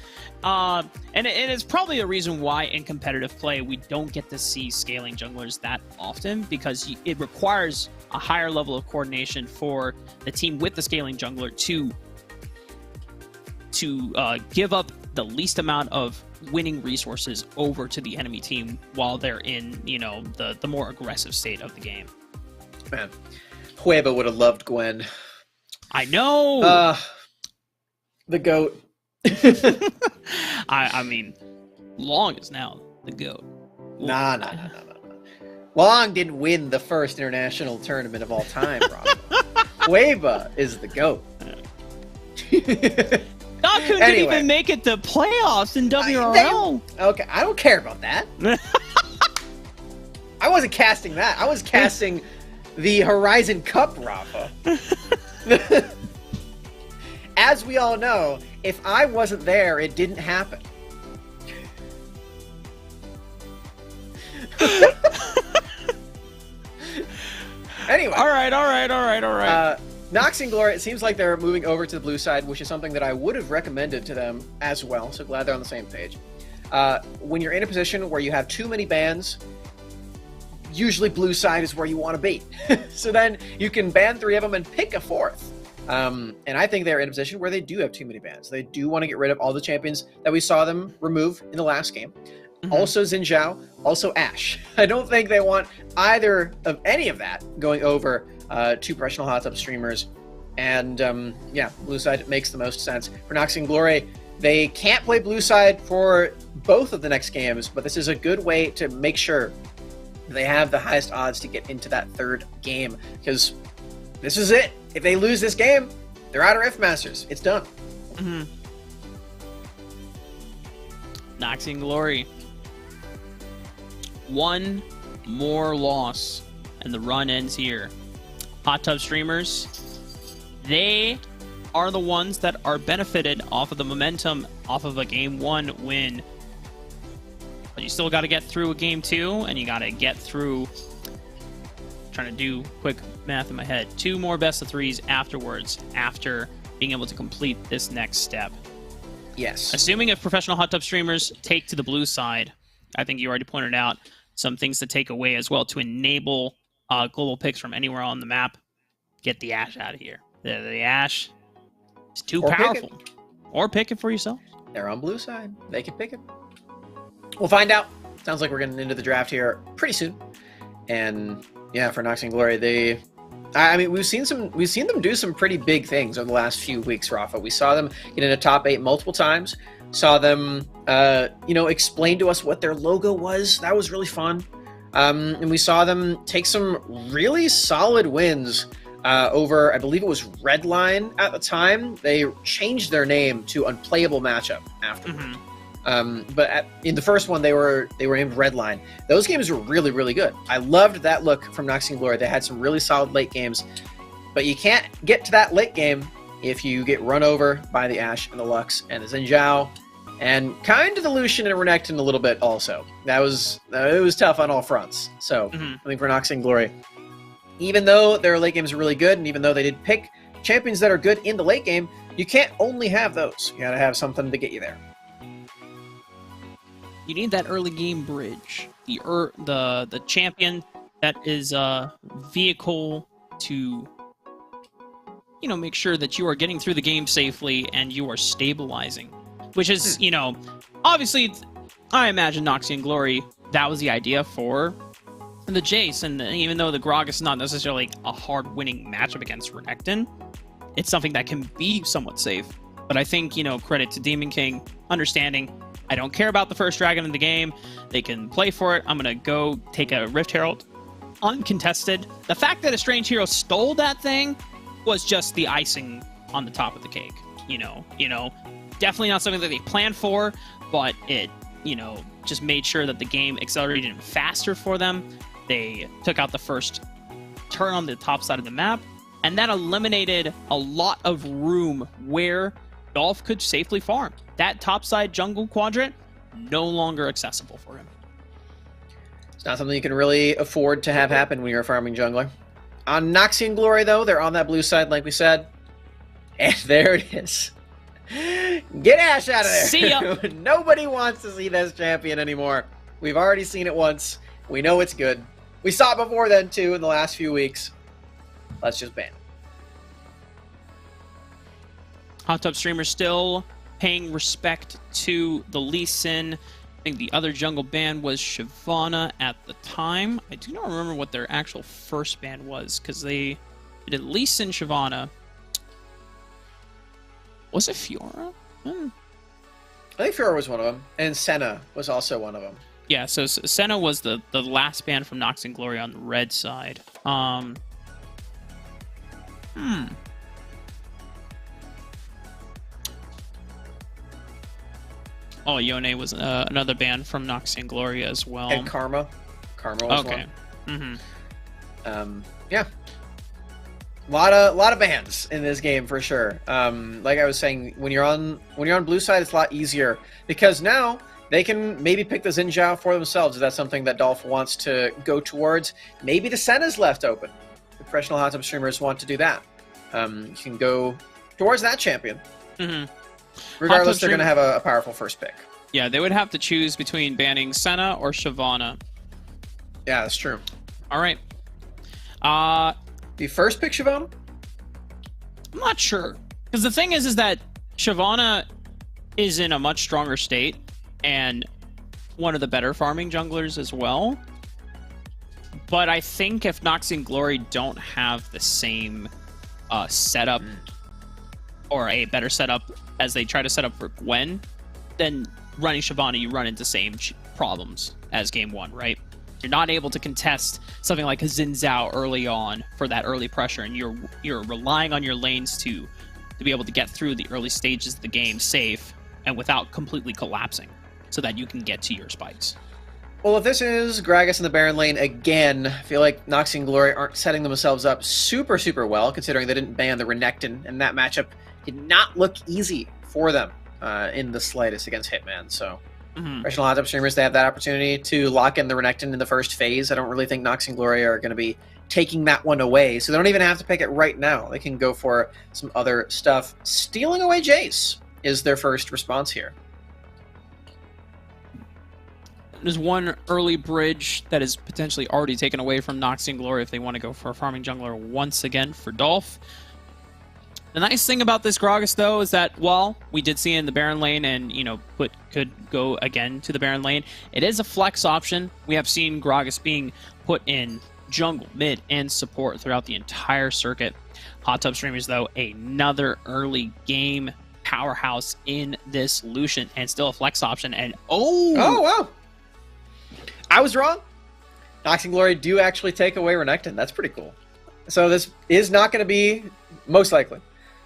And it's probably a reason why in competitive play we don't get to see scaling junglers that often, because it requires a higher level of coordination for the team with the scaling jungler to give up the least amount of winning resources over to the enemy team while they're in, the more aggressive state of the game. Man, Hueva would have loved Gwen. I know. The GOAT. I mean, Long is now the GOAT. Nah. Long didn't win the first international tournament of all time, Rob. Hueva is the GOAT. Naku didn't even make it to playoffs in WRL. Okay, I don't care about that. I wasn't casting that. I was casting the Horizon Cup, Rafa. As we all know, if I wasn't there, it didn't happen. Anyway. All right. Nox and Glory, it seems like they're moving over to the blue side, which is something that I would have recommended to them as well, so glad they're on the same page. When you're in a position where you have too many bans, usually blue side is where you want to be. So then you can ban 3 of them and pick a 4th. And I think they're in a position where they do have too many bans. They do want to get rid of all the champions that we saw them remove in the last game. Also Xin Zhao, also Ashe. I don't think they want either of any of that going over to professional hot tub streamers. And yeah, blue side makes the most sense. For Nox and Glory, they can't play blue side for both of the next games, but this is a good way to make sure they have the highest odds to get into that 3rd game, because this is it. If they lose this game, they're out of RiftMasters. It's done. Nox and Glory. 1 more loss, and the run ends here. Hot tub streamers, they are the ones that are benefited off of the momentum off of a game 1 win. But you still got to get through a game 2, and you got to get through trying to do quick math in my head. 2 more best of 3s afterwards, after being able to complete this next step. Yes. Assuming if professional hot tub streamers take to the blue side, I think you already pointed out some things to take away as well to enable global picks from anywhere on the map. Get the Ashe out of here. The Ashe is too powerful. Or pick it for yourself. They're on blue side. They can pick it. We'll find out. Sounds like we're getting into the draft here pretty soon. And yeah, for Noxian Glory, I mean, we've seen them do some pretty big things over the last few weeks, Rafa. We saw them get into top 8 multiple times. Saw them, explain to us what their logo was. That was really fun. And we saw them take some really solid wins over, I believe it was Redline at the time. They changed their name to Unplayable Matchup afterwards. But in the first one, they were named Redline. Those games were really, really good. I loved that look from Noxian Glory. They had some really solid late games, but you can't get to that late game if you get run over by the Ashe and the Lux and the Xin Zhao, and kind of the Lucian and Renekton a little bit also. It was tough on all fronts. So I think for Noxian Glory, even though their late games are really good, and even though they did pick champions that are good in the late game, you can't only have those. You gotta have something to get you there. You need that early game bridge. The champion that is a vehicle to, make sure that you are getting through the game safely and you are stabilizing. Which is, obviously, I imagine Noxian Glory, that was the idea for the Jace. And even though the Gragas is not necessarily a hard-winning matchup against Renekton, it's something that can be somewhat safe. But I think, credit to Demon King understanding, I don't care about the first dragon in the game. They can play for it. I'm going to go take a Rift Herald uncontested. The fact that a Strange Hero stole that thing was just the icing on the top of the cake. Definitely not something that they planned for, but it, just made sure that the game accelerated even faster for them. They took out the first turn on the top side of the map, and that eliminated a lot of room where Dolph could safely farm. That topside jungle quadrant, no longer accessible for him. It's not something you can really afford to have happen when you're a farming jungler. On Noxian Glory, though, they're on that blue side, like we said. And there it is. Get Ashe out of there. See ya. Nobody wants to see this champion anymore. We've already seen it once. We know it's good. We saw it before then, too, in the last few weeks. Let's just ban it. Hot Tub Streamer still paying respect to the Lee Sin. I think the other jungle ban was Shyvana at the time. I do not remember what their actual first ban was, because they did Lee Sin, Shyvana. Was it Fiora? I think Fiora was one of them, and Senna was also one of them. Yeah, so Senna was the last ban from Noxian Glory on the red side. Oh, Yone was another ban from Noxian Glory as well. And Karma. Karma was one. Yeah. A lot of bans in this game for sure. Like I was saying, when you're on blue side, it's a lot easier because now they can maybe pick the Xin Zhao for themselves if that's something that Dolph wants to go towards. Maybe the Senna's left open. The professional hot tub streamers want to do that. You can go towards that champion. Regardless, they're going to have a powerful first pick. Yeah, they would have to choose between banning Senna or Shyvana. Yeah, that's true. All right. The first pick Shyvana? I'm not sure. Because the thing is that Shyvana is in a much stronger state and one of the better farming junglers as well. But I think if Noxian Glory don't have the same setup or a better setup as they try to set up for Gwen, then running Shyvana, you run into same problems as game one, right? You're not able to contest something like a Xin Zhao early on for that early pressure, and you're relying on your lanes to be able to get through the early stages of the game safe and without completely collapsing so that you can get to your spikes. Well, if this is Gragas in the Baron lane again, I feel like Noxian Glory aren't setting themselves up super, super well, considering they didn't ban the Renekton, and that matchup did not look easy for them in the slightest against Hitman. So, professional hot tub streamers, they have that opportunity to lock in the Renekton in the first phase. I don't really think Noxian Glory are going to be taking that one away. So they don't even have to pick it right now. They can go for some other stuff. Stealing away Jace is their first response here. There's one early bridge that is potentially already taken away from Noxian Glory if they want to go for a farming jungler once again for Dolph. The nice thing about this Gragas, though, is that while we did see it in the Baron lane and, you know, could go again to the Baron lane, it is a flex option. We have seen Gragas being put in jungle, mid, and support throughout the entire circuit. Hot Tub Streamers, though, another early game powerhouse in this Lucian and still a flex option. And oh wow, I was wrong. Noxian Glory do actually take away Renekton. That's pretty cool. So this is not going to be, most likely,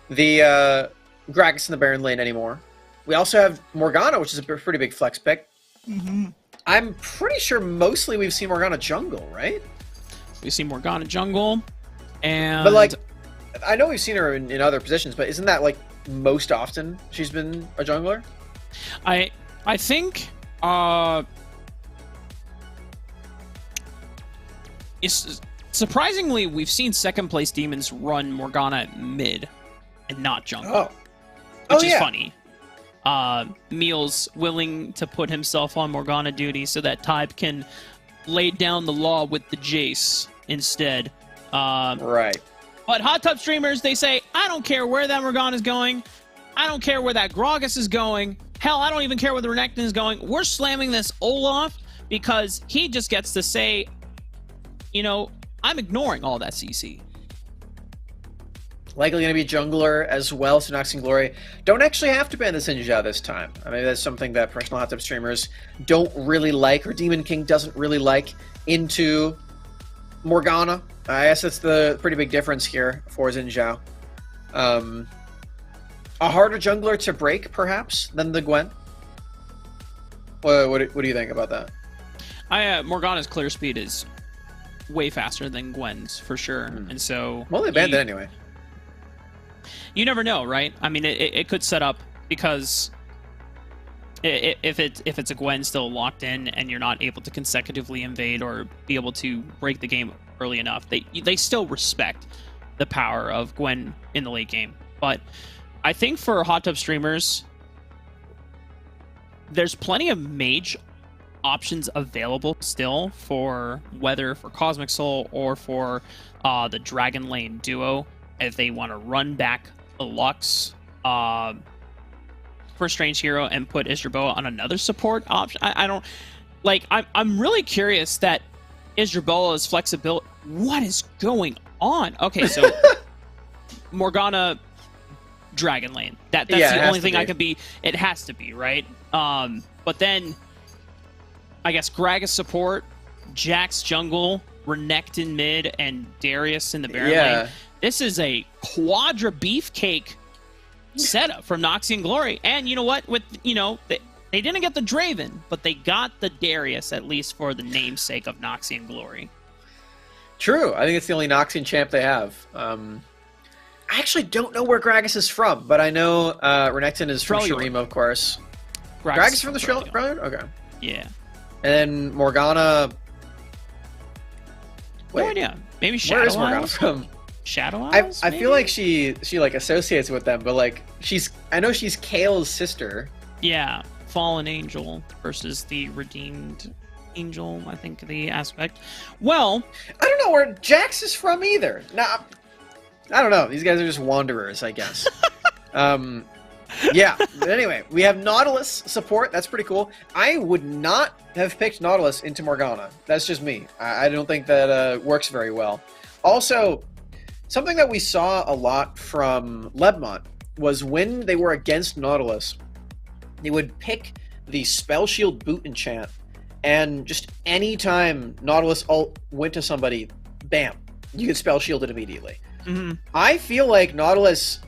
the Gragas in the Baron lane anymore. We also have Morgana, which is a pretty big flex pick. I'm pretty sure mostly we've seen Morgana jungle, right? We see Morgana jungle, and but like, I know we've seen her in other positions, but isn't that like most often she's been a jungler? I think it's surprisingly we've seen second place demons run Morgana at mid and not jungle, which is funny. Meal's willing to put himself on Morgana duty so that Tybe can lay down the law with the Jace instead. Right. But Hot Tub Streamers, they say, I don't care where that Morgana's going. I don't care where that Gragas is going. Hell, I don't even care where the Renekton is going. We're slamming this Olaf because he just gets to say, you know, I'm ignoring all that CC. Likely going to be jungler as well, so Noxian Glory don't actually have to ban the Sinja this time. I mean, that's something that professional Hot Tub streamers don't really like, or Demon King doesn't really like into Morgana. I guess that's the pretty big difference here for Xin Zhao. A harder jungler to break, perhaps, than the Gwen? What do you think about that? Morgana's clear speed is way faster than Gwen's, for sure. And so... Well, they banned it anyway. You never know, right? I mean, it could set up because if it's a Gwen still locked in and you're not able to consecutively invade or be able to break the game early enough, they still respect the power of Gwen in the late game. But I think for Hot Tub streamers, there's plenty of mage options available still for whether for Cosmic Soul or for the Dragon Lane duo if they want to run back the Lux for Strange Hero and put Isdraboa on another support option. I don't like. I'm really curious that Isdraboa's flexibility. What is going on? Okay, so Morgana Dragon Lane. That's the only thing I can be. It has to be, right? But then I guess Gragas support, Jax jungle, Renekton mid, and Darius in the Baron lane. This is a quadra beefcake setup from Noxian Glory. And you know what? With they didn't get the Draven, but they got the Darius, at least for the namesake of Noxian Glory. True. I think it's the only Noxian champ they have. I actually don't know where Gragas is from, but I know Renekton is from Shurima, of course. Gragas is from the Freljord? Okay. Yeah. And then Morgana... Wait. No idea. Maybe Shadow Where is Morgana from? Shadow Isles? I feel like she like associates with them, but like I know she's Kale's sister. Yeah, fallen angel versus the redeemed angel, I think the aspect. Well, I don't know where Jax is from either. Nah, I don't know. These guys are just wanderers, I guess. Yeah, but anyway, we have Nautilus support. That's pretty cool. I would not have picked Nautilus into Morgana. That's just me. I don't think that works very well. Also, something that we saw a lot from Lebmont was when they were against Nautilus, they would pick the Spell Shield boot enchant, and just any time Nautilus ult went to somebody, bam, you could Spell Shield it immediately. I feel like Nautilus,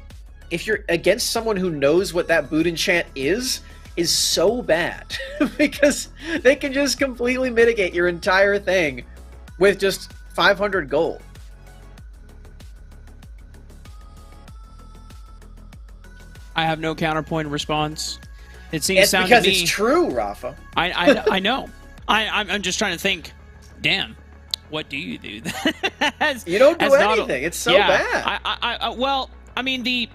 if you're against someone who knows what that boot enchant is so bad because they can just completely mitigate your entire thing with just 500 gold. I have no counterpoint response. It seems it's sound because to me, it's true, Rafa. I know. I'm just trying to think. Damn. what do you do? You don't do anything. It's so bad. Well, I mean,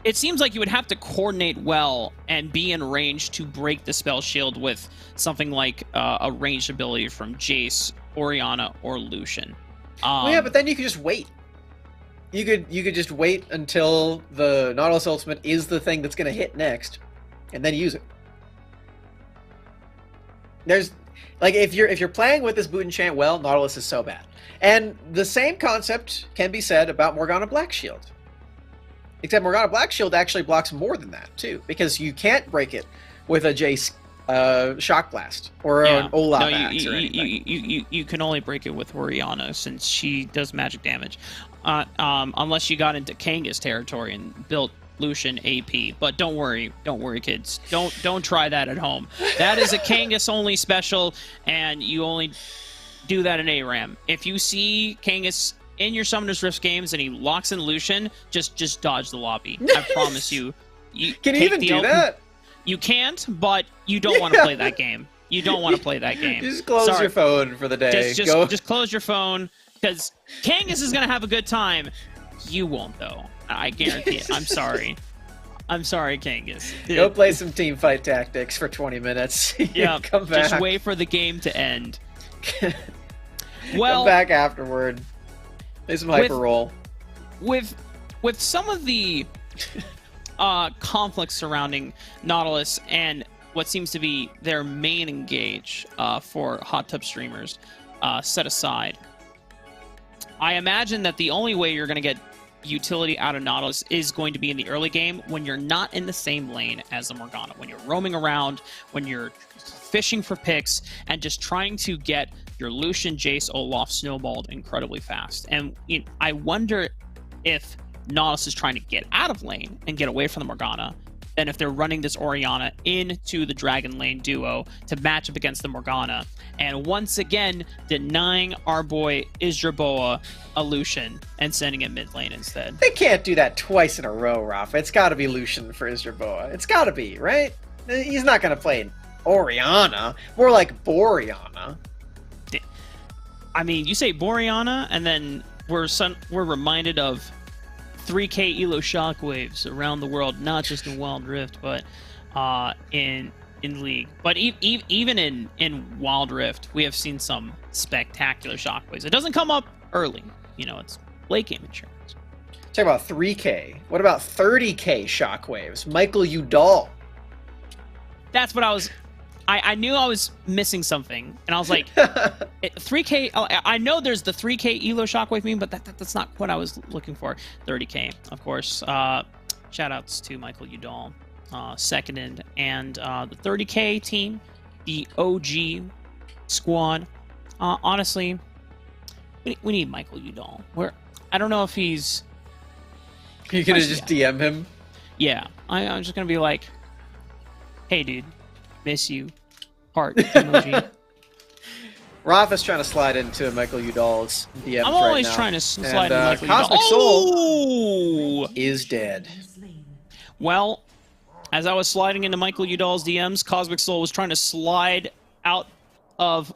it seems like you would have to coordinate well and be in range to break the spell shield with something like a ranged ability from Jace, Orianna, or Lucian. Well, yeah, but then you could just wait. You could just wait until the Nautilus Ultimate is the thing that's going to hit next, and then use it. There's like if you're playing with this boot enchant well, Nautilus is so bad. And the same concept can be said about Morgana Black Shield. Except Morgana Black Shield actually blocks more than that too, because you can't break it with a Jace Shock Blast or an Olaf Axe or anything. You can only break it with Orianna since she does magic damage. Unless you got into Kanga's territory and built Lucian AP. But don't worry, kids. Don't try that at home. That is a Kangas only special, and you only do that in ARAM. If you see Kangas in your Summoner's Rift games and he locks in Lucian, just dodge the lobby. I promise you. Can you even do that? You can't, but you don't want to play that game. You don't want to play that game. Just close your phone for the day. Just close your phone, because Kangas is going to have a good time. You won't, though. I guarantee it. I'm sorry. I'm sorry, Kangas. Go play some teamfight tactics for 20 minutes. Yeah, come back. Just wait for the game to end. Come back afterward. Play some hyper roll. With some of the conflicts surrounding Nautilus and what seems to be their main engage for hot tub streamers set aside, I imagine that the only way you're going to get utility out of Nautilus is going to be in the early game when you're not in the same lane as the Morgana, when you're roaming around, when you're fishing for picks, and just trying to get your Lucian, Jace, Olaf snowballed incredibly fast. And I wonder if Nautilus is trying to get out of lane and get away from the Morgana, than if they're running this Orianna into the Dragon Lane duo to match up against the Morgana, and once again denying our boy Isdraboa a Lucian and sending it mid lane instead. They can't do that twice in a row, Rafa. It's got to be Lucian for Isdraboa. It's got to be, right? He's not going to play Orianna. More like Boreanna. I mean, you say Boreanna, and then we're reminded of 3K Elo shockwaves around the world, not just in Wild Rift, but in League. But even in Wild Rift, we have seen some spectacular shockwaves. It doesn't come up early, it's late game insurance. Talk about 3K. What about 30K shockwaves? Michael Udall. That's what I knew I was missing something, and I was like, 3K. I know there's the 3K Elo shockwave meme, but that's not what I was looking for. 30K, of course. Shout outs to Michael Udall, seconded, and the 30K team, the OG squad. Honestly, we need Michael Udall. I don't know if he's. You gonna just DM him? Yeah, I'm just gonna be like, hey, dude. Miss you. Heart emoji. Rafa's trying to slide into Michael Udall's DMs. I'm always right now. trying to slide into Michael Cosmic Udall. Soul is dead. Well, as I was sliding into Michael Udall's DMs, Cosmic Soul was trying to slide out of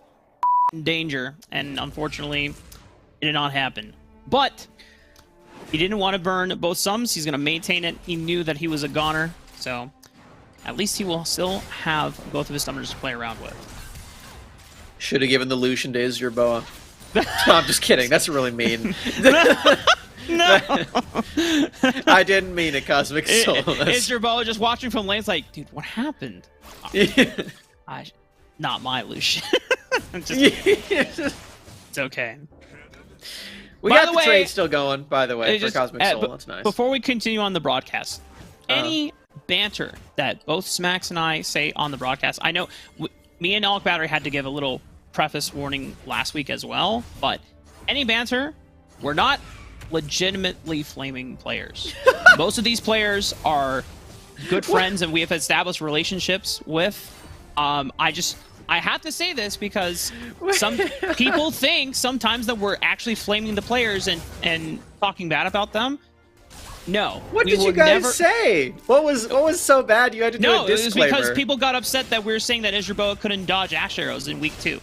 danger, and unfortunately, it did not happen. But he didn't want to burn both sums. He's going to maintain it. He knew that he was a goner, so at least he will still have both of his summoners to play around with. Should have given the Lucian to Isdraboa. No, I'm just kidding. That's really mean. No. I didn't mean it, Cosmic Soul. Isdraboa just watching from lane's like, dude, what happened? Not my Lucian. It's okay. We got the trade still going, by the way, for Cosmic Soul. That's nice. Before we continue on the broadcast, any banter that both Smacks and I say on the broadcast, I know me and Alec Battery had to give a little preface warning last week as well, but any banter, we're not legitimately flaming players. Most of these players are good friends and we have established relationships with. I have to say this because some people think sometimes that we're actually flaming the players and talking bad about them. No. What did you guys say? What was so bad you had to do a disclaimer? No, it was because people got upset that we were saying that Isdraboa couldn't dodge Ash arrows in week 2.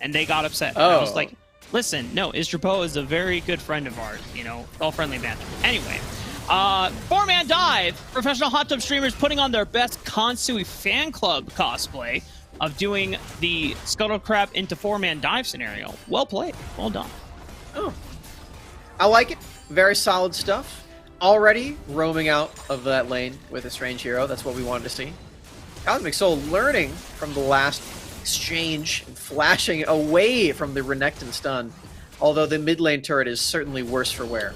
And they got upset. Oh. I was like, Listen, no, Isdrabo is a very good friend of ours, you know, all friendly banter. Anyway, 4-man dive. Professional hot tub streamers putting on their best Kansui fan club cosplay of doing the scuttle crab into 4-man dive scenario. Well played. Well done. Oh, I like it. Very solid stuff. Already roaming out of that lane with a strange hero. That's what we wanted to see. Cosmic Soul learning from the last exchange and flashing away from the Renekton stun. Although the mid lane turret is certainly worse for wear.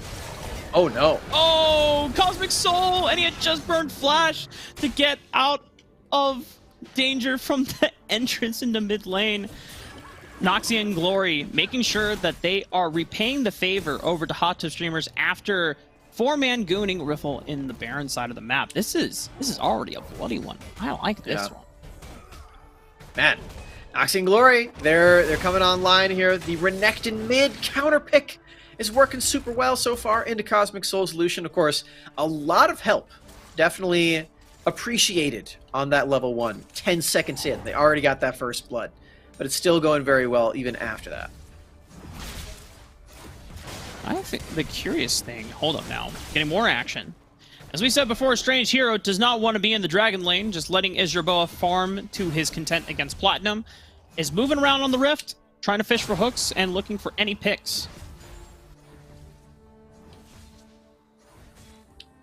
Oh no. Oh, Cosmic Soul! And he had just burned Flash to get out of danger from the entrance into mid lane. Noxia and Glory making sure that they are repaying the favor over to hot tub streamers after 4-man gooning Riffle in the Baron side of the map. This is already a bloody one. I like this one. Man, Noxia and Glory, they're coming online here. The Renekton mid counter pick is working super well so far into Cosmic Soul's Lucian. Of course, a lot of help. Definitely appreciated on that level 1. 10 seconds in. They already got that first blood. But it's still going very well even after that. I think the curious thing, hold up now, getting more action. As we said before, Strange Hero does not want to be in the Dragon lane, just letting Isdraboa farm to his content against Platinum. Is moving around on the Rift, trying to fish for hooks and looking for any picks.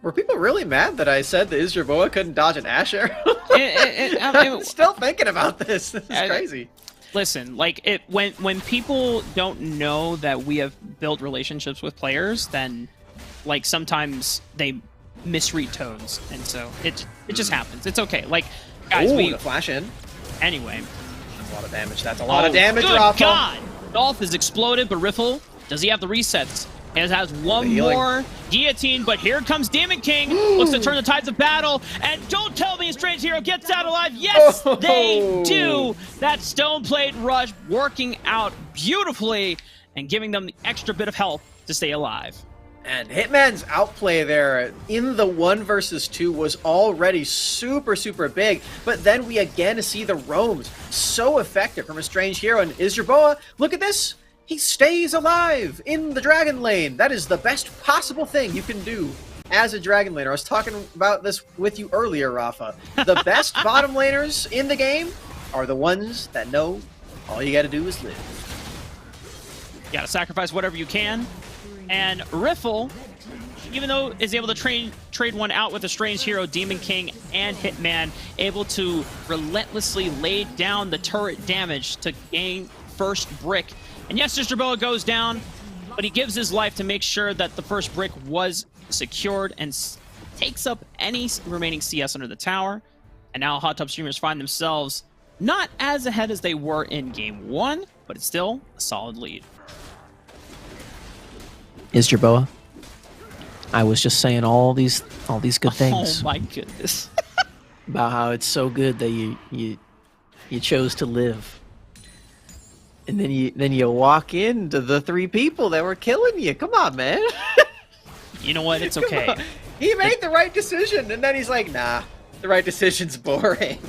Were people really mad that I said that Isdraboa couldn't dodge an Asher? I'm still thinking about this. This is crazy. Listen, like when people don't know that we have built relationships with players, then like sometimes they misread tones, and so it just happens. It's okay. Like guys, the flash in. Anyway, that's a lot of damage. That's a lot of damage. Good Rafa. God, Dolph is exploded, but Riffle, does he have the resets? It has one more guillotine, but here comes Demon King. Looks to turn the tides of battle. And don't tell me a Strange Hero gets out alive. Yes, they do. That Stone Plate Rush working out beautifully and giving them the extra bit of health to stay alive. And Hitman's outplay there in the 1 versus 2 was already super, super big. But then we again see the roams so effective from a Strange Hero. And Isdraboa, look at this. He stays alive in the Dragon lane. That is the best possible thing you can do as a Dragon laner. I was talking about this with you earlier, Rafa. The best bottom laners in the game are the ones that know all you gotta do is live. You gotta sacrifice whatever you can. And Riffle, even though is able to trade one out with a Strange Hero, Demon King, and Hitman, able to relentlessly lay down the turret damage to gain first brick. And yes, Isdraboa goes down, but he gives his life to make sure that the first brick was secured and takes up any remaining CS under the tower. And now hot tub streamers find themselves not as ahead as they were in game 1, but it's still a solid lead. Isdraboa, I was just saying all these good things. Oh my goodness. About how it's so good that you chose to live. And then you walk into the 3 people that were killing you. Come on, man. You know what? It's okay. He made the right decision, and then he's like, nah, the right decision's boring.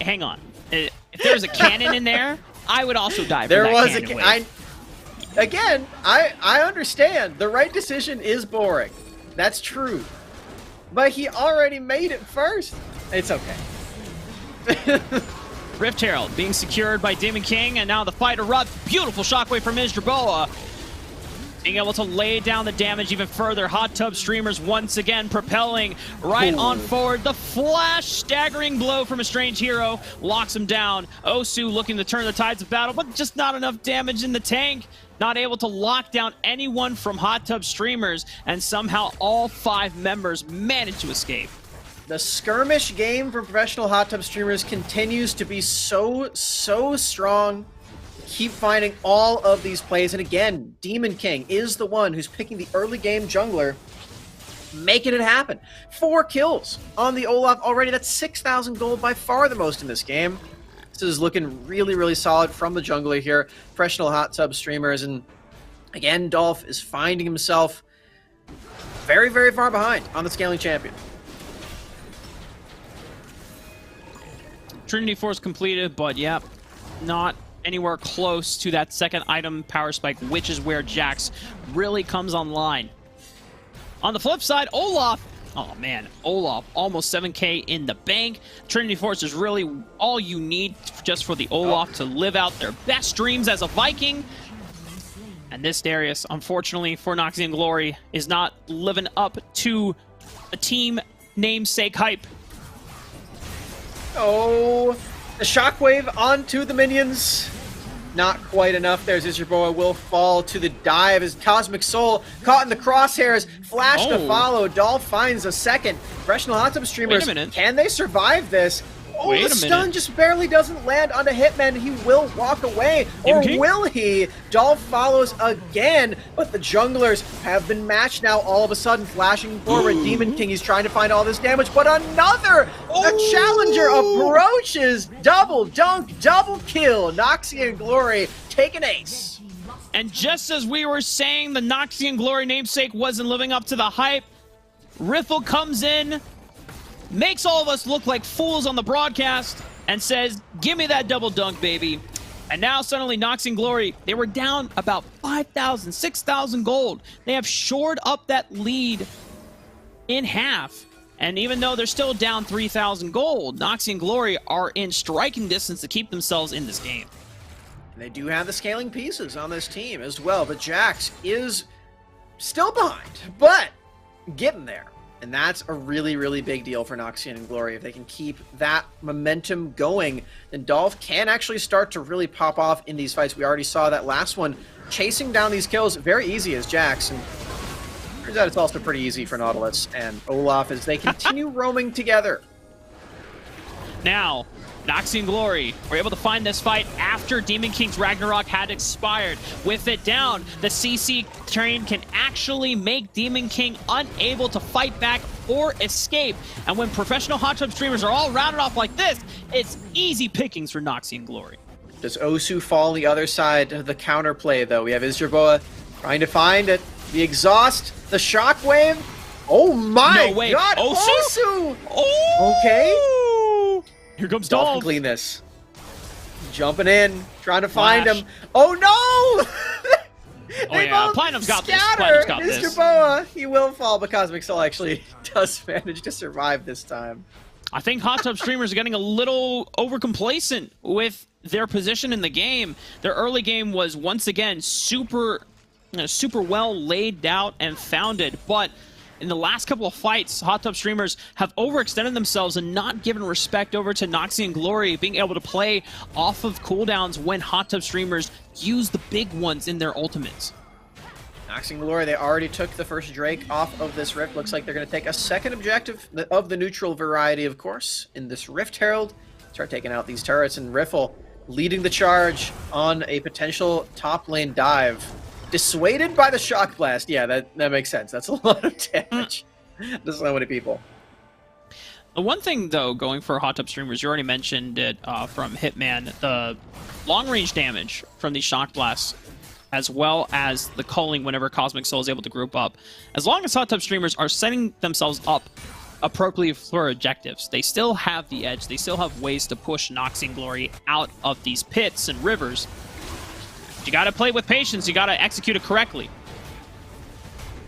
Hang on. If there was a cannon in there, I would also die for there that was cannon wave. I understand. The right decision is boring. That's true. But he already made it first. It's okay. Rift Herald being secured by Demon King, and now the fight erupts. Beautiful shockwave from Isdraboa. Being able to lay down the damage even further. Hot tub streamers once again propelling right on forward. The flash staggering blow from a Strange Hero locks him down. Osu looking to turn the tides of battle, but just not enough damage in the tank. Not able to lock down anyone from hot tub streamers, and somehow all 5 members managed to escape. The skirmish game for professional hot tub streamers continues to be so strong. Keep finding all of these plays, and again, Demon King is the one who's picking the early game jungler, making it happen. 4 kills on the Olaf already. That's 6,000 gold, by far the most in this game. This is looking really, really solid from the jungler here. Professional hot tub streamers, and again, Dolph is finding himself very, very far behind on the scaling champion. Trinity Force completed, but yeah, not anywhere close to that second item power spike, which is where Jax really comes online. On the flip side, Olaf, oh man, Olaf, almost 7k in the bank. Trinity Force is really all you need just for the Olaf to live out their best dreams as a Viking. And this Darius, unfortunately for Noxian Glory, is not living up to the team namesake hype. Oh, the shockwave onto the minions. Not quite enough. There's Izerboa will fall to the dive as Cosmic Soul caught in the crosshairs. Flash to follow. Dolph finds a second. Professional Hot Tub Streamers, can they survive this? Oh, the stun just barely doesn't land onto Hitman. He will walk away. Or will he? Dolph follows again, but the junglers have been matched now all of a sudden. Flashing forward, Demon King, he's trying to find all this damage, but another! A challenger approaches! Double dunk, double kill! Noxian Glory take an ace. And just as we were saying the Noxian Glory namesake wasn't living up to the hype, Riffle comes in, makes all of us look like fools on the broadcast, and says, give me that double dunk, baby. And now suddenly Noxian Glory, they were down about 5,000, 6,000 gold. They have shored up that lead in half. And even though they're still down 3,000 gold, Noxian Glory are in striking distance to keep themselves in this game. They do have the scaling pieces on this team as well, but Jax is still behind, but getting there. And that's a really, really big deal for Noxian and Glory. If they can keep that momentum going, then Dolph can actually start to really pop off in these fights. We already saw that last one. Chasing down these kills, very easy as Jax. And turns out it's also pretty easy for Nautilus and Olaf as they continue roaming together. Now, Noxian Glory were able to find this fight after Demon King's Ragnarok had expired. With it down, the CC train can actually make Demon King unable to fight back or escape. And when professional hot tub streamers are all rounded off like this, it's easy pickings for Noxian Glory. Does Osu fall on the other side of the counterplay, though? We have Izerboa trying to find it. The exhaust, the shockwave. Oh my god, Osu! Oh! Okay. Here comes Dolph. Dolph. Can clean this. Jumping in, trying to find him. Oh no! Oh yeah, Platinum's got this. Platinum's got this. Mr. Boa, he will fall, but Cosmic Soul actually does manage to survive this time. I think hot tub streamers are getting a little overcomplacent with their position in the game. Their early game was once again super well laid out and founded, but in the last couple of fights, hot tub streamers have overextended themselves and not given respect over to Noxian Glory being able to play off of cooldowns when hot tub streamers use the big ones in their ultimates. Noxian Glory, they already took the first Drake off of this Rift. Looks like they're going to take a second objective of the neutral variety, of course, in this Rift Herald. Start taking out these turrets, and Riffle leading the charge on a potential top lane dive. Dissuaded by the shock blast. Yeah, that makes sense. That's a lot of damage. There's so many people. The one thing, though, going for hot tub streamers, you already mentioned it from Hitman, the long-range damage from these shock blasts, as well as the culling whenever Cosmic Soul is able to group up. As long as hot tub streamers are setting themselves up appropriately for objectives, they still have the edge. They still have ways to push Noxian Glory out of these pits and rivers. You gotta play with patience, you gotta execute it correctly.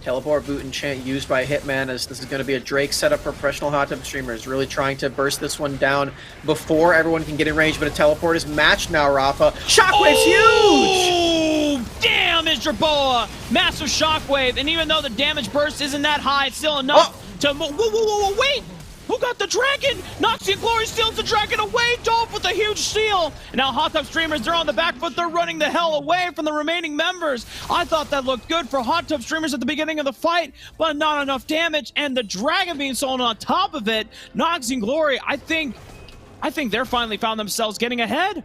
Teleport, boot, and chant used by Hitman, as this is going to be a Drake setup for professional hot tub streamers. Really trying to burst this one down before everyone can get in range, but a teleport is matched now, Rafa. Shockwave's huge! Damn, Izerboa! Massive shockwave, and even though the damage burst isn't that high, it's still enough to... Whoa, wait! Who got the dragon? Noxian Glory steals the dragon away. Dolph with a huge steal. And now hot tub streamers, they're on the back foot. They're running the hell away from the remaining members. I thought that looked good for hot tub streamers at the beginning of the fight, but not enough damage. And the dragon being sold on top of it. Noxian Glory, I think they're finally found themselves getting ahead.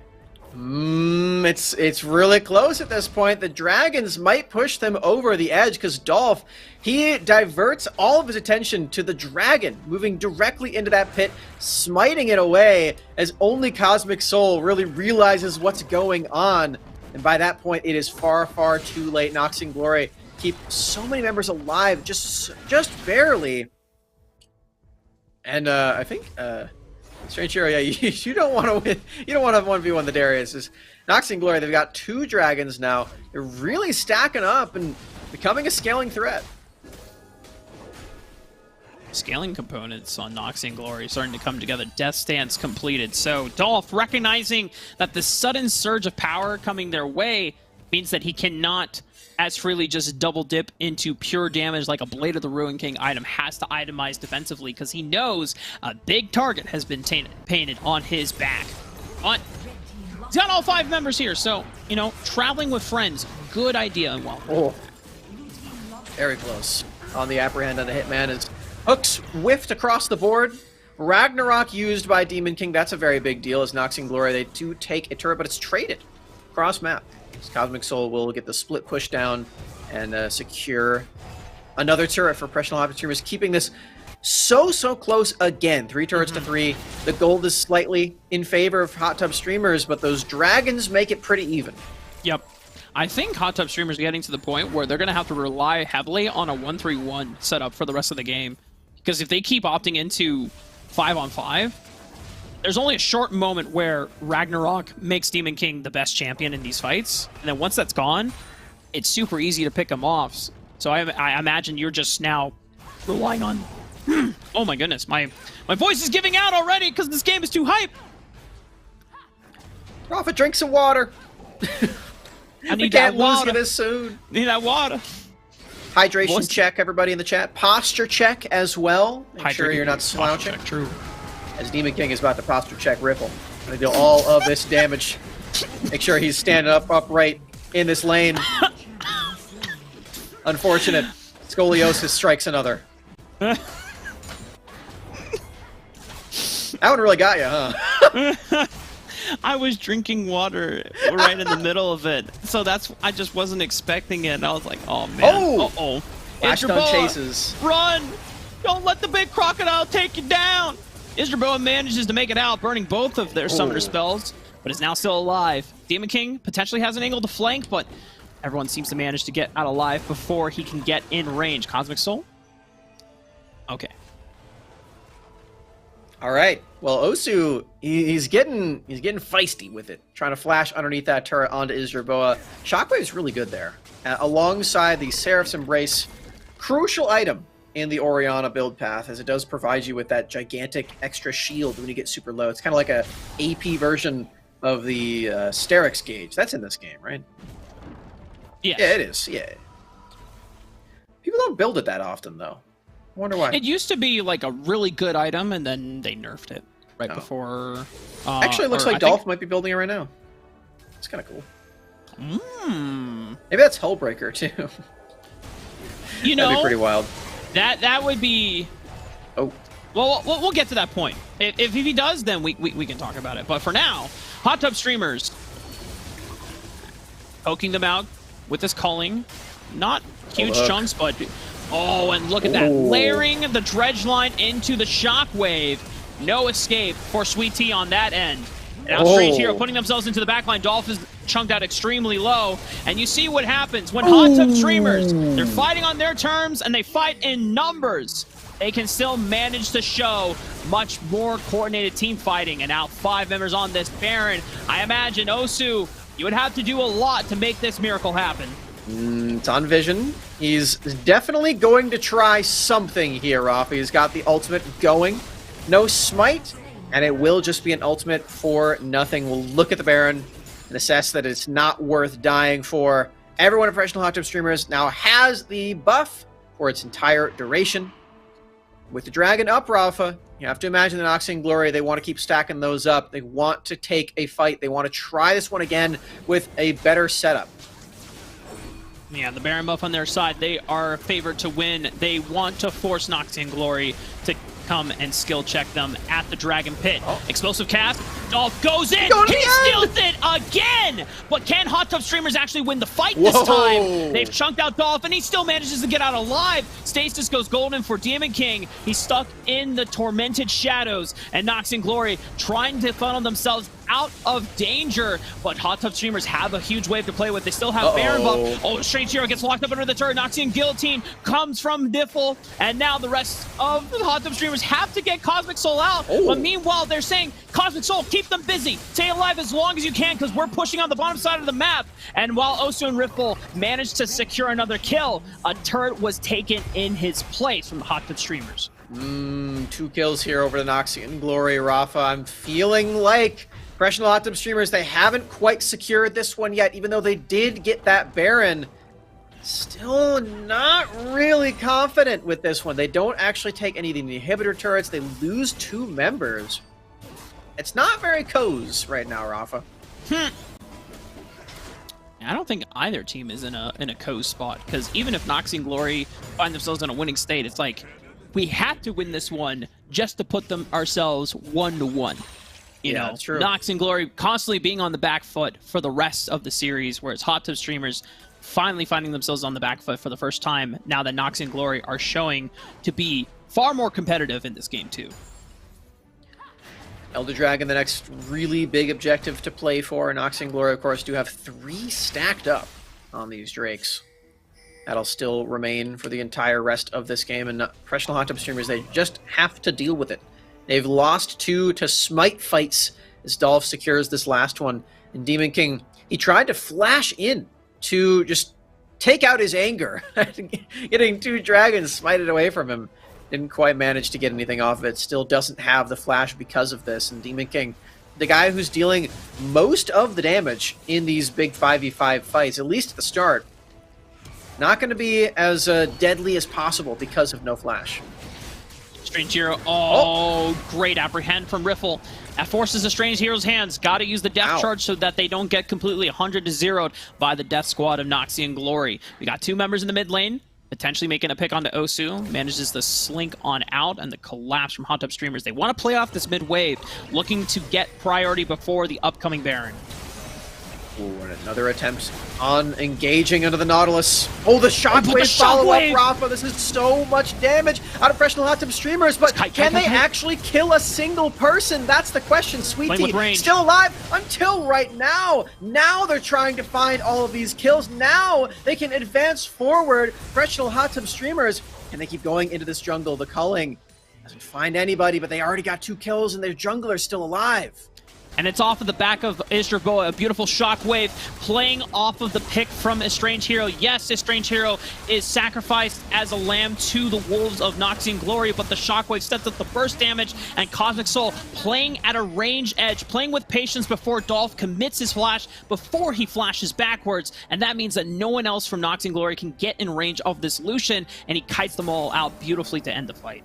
It's really close at this point. The dragons might push them over the edge because Dolph, he diverts all of his attention to the dragon, moving directly into that pit, smiting it away as only Cosmic Soul really realizes what's going on. And by that point, it is far, far too late. Noxian Glory keep so many members alive, just barely. And I think Strange Hero, yeah, you don't want to win. You don't want to 1v1 the Darius. Nox and Glory, they've got 2 dragons now. They're really stacking up and becoming a scaling threat. Scaling components on Nox and Glory starting to come together. Death Stance completed. So Dolph, recognizing that the sudden surge of power coming their way means that he cannot as freely just double dip into pure damage like a Blade of the Ruin King item, has to itemize defensively because he knows a big target has been painted on his back. But he's got all 5 members here, so, you know, traveling with friends, good idea. Well, oh, very close on the apprehend on the Hitman is hooks whiffed across the board. Ragnarok used by Demon King, that's a very big deal as Nox and Glory, they do take a turret, but it's traded cross map. Cosmic Soul will get the split push down and secure another turret for Professional Hot Tub Streamers, keeping this so close again. 3 turrets to 3. The gold is slightly in favor of Hot Tub Streamers, but those dragons make it pretty even. Yep. I think Hot Tub Streamers are getting to the point where they're going to have to rely heavily on a 1-3-1 setup for the rest of the game. Because if they keep opting into 5-on-5, there's only a short moment where Ragnarok makes Demon King the best champion in these fights. And then once that's gone, it's super easy to pick him off. So I imagine you're just now relying on... oh my goodness, my voice is giving out already because this game is too hype. Rafa, drink some water. I need we can't that water. lose this soon. Need that water. Hydration check, everybody in the chat. Posture check as well. Make sure you're not slouching. Check, true. As Demon King is about to posture check Ripple. Gonna deal all of this damage. Make sure he's standing upright in this lane. Unfortunate. Scoliosis strikes another. That one really got you, huh? I was drinking water right in the middle of it, so I just wasn't expecting it. And I was like, "Oh man, uh-oh!" Flashstone chases. Run! Don't let the big crocodile take you down. Isdraboa manages to make it out, burning both of their summoner spells, but is now still alive. Demon King potentially has an angle to flank, but everyone seems to manage to get out alive before he can get in range. Cosmic Soul. Okay. All right. Well, Osu, he's getting feisty with it, trying to flash underneath that turret onto Isdraboa. Shockwave's really good there, alongside the Seraph's Embrace, crucial item in the Orianna build path, as it does provide you with that gigantic extra shield when you get super low. It's kind of like a AP version of the Sterix gauge. That's in this game, right? Yeah. Yeah, it is. Yeah. People don't build it that often, though. I wonder why. It used to be like a really good item, and then they nerfed it right before. Actually, it looks like Dolph might be building it right now. It's kind of cool. Maybe that's Hullbreaker too. You know, that'd be pretty wild. That would be. Oh. Well, we'll get to that point. If he does, then we can talk about it. But for now, Hot Tub Streamers poking them out with this culling. Not huge chunks, but oh, and look at that, layering the dredge line into the shockwave. No escape for Sweet Tea on that end. Now Strange Hero putting themselves into the backline. Dolph is chunked out extremely low. And you see what happens when Hot Tub Streamers, they're fighting on their terms and they fight in numbers. They can still manage to show much more coordinated team fighting. And now 5 members on this Baron. I imagine, Osu, you would have to do a lot to make this miracle happen. It's on Vision. He's definitely going to try something here, Rafa. He's got the ultimate going. No smite, and it will just be an ultimate for nothing. We'll look at the Baron and assess that it's not worth dying for. Everyone at Professional Hot Tub Streamers now has the buff for its entire duration. With the Dragon up, Rafa, you have to imagine the Nox and Glory, they want to keep stacking those up. They want to take a fight. They want to try this one again with a better setup. Yeah, the Baron buff on their side, they are favored to win. They want to force Nox and Glory to come and skill check them at the Dragon Pit. Explosive cast. Dolph goes in. He steals it again. But can Hot Tub Streamers actually win the fight this time? They've chunked out Dolph, and he still manages to get out alive. Stasis goes golden for Demon King. He's stuck in the tormented shadows, and Nox and Glory trying to funnel themselves out of danger, but Hot Tub Streamers have a huge wave to play with. They still have Baron buff. Oh, Strange Hero gets locked up under the turret. Noxian Guillotine comes from Diffle, and now the rest of the Hot Tub Streamers have to get Cosmic Soul out. But meanwhile, they're saying, Cosmic Soul, keep them busy. Stay alive as long as you can, because we're pushing on the bottom side of the map. And while Osu and Riftful managed to secure another kill, a turret was taken in his place from the Hot Tub Streamers. 2 kills here over the Noxian Glory, Rafa. I'm feeling like Professional Hot Tub Streamers, they haven't quite secured this one yet, even though they did get that Baron. Still not really confident with this one. They don't actually take any of the inhibitor turrets. They lose 2 members. It's not very cozy right now, Rafa. I don't think either team is in a cozy spot, because even if Noxian Glory find themselves in a winning state, it's like, we have to win this one just to put them ourselves 1-1. You know, true. Noxian Glory constantly being on the back foot for the rest of the series, whereas Hot Tub Streamers finally finding themselves on the back foot for the first time now that Noxian Glory are showing to be far more competitive in this game too. Elder Dragon, the next really big objective to play for. Noxian Glory, of course, do have 3 stacked up on these Drakes. That'll still remain for the entire rest of this game, and Professional Hot Tub Streamers, they just have to deal with it. They've lost 2 to Smite fights as Dolph secures this last one. And Demon King, he tried to flash in to just take out his anger, getting 2 dragons smited away from him. Didn't quite manage to get anything off of it. Still doesn't have the flash because of this. And Demon King, the guy who's dealing most of the damage in these big 5v5 fights, at least at the start, not going to be as deadly as possible because of no flash. Strange Hero, great apprehend from Riffle. That forces the Strange Hero's hands. Got to use the death charge so that they don't get completely 100-0'd by the death squad of Noxian Glory. We got 2 members in the mid lane, potentially making a pick onto Osu. Manages the slink on out and the collapse from Hot Tub Streamers. They want to play off this mid wave, looking to get priority before the upcoming Baron. Ooh, and another attempt on engaging under the Nautilus. Oh, the shockwave follow-up, Rafa. This is so much damage out of Professional Hot Tub Streamers, but can they actually kill a single person? That's the question, Sweet Tea. Still alive until right now. Now they're trying to find all of these kills. Now they can advance forward. Professional Hot Tub Streamers, and they keep going into this jungle. The culling doesn't find anybody, but they already got 2 kills, and their jungler's still alive. And it's off of the back of Istraboa, a beautiful shockwave playing off of the pick from Estranged Hero. Yes, Estranged Hero is sacrificed as a lamb to the wolves of Noxian Glory, but the shockwave sets up the burst damage, and Cosmic Soul playing at a range edge, playing with patience before Dolph commits his flash, before he flashes backwards, and that means that no one else from Noxian Glory can get in range of this Lucian, and he kites them all out beautifully to end the fight.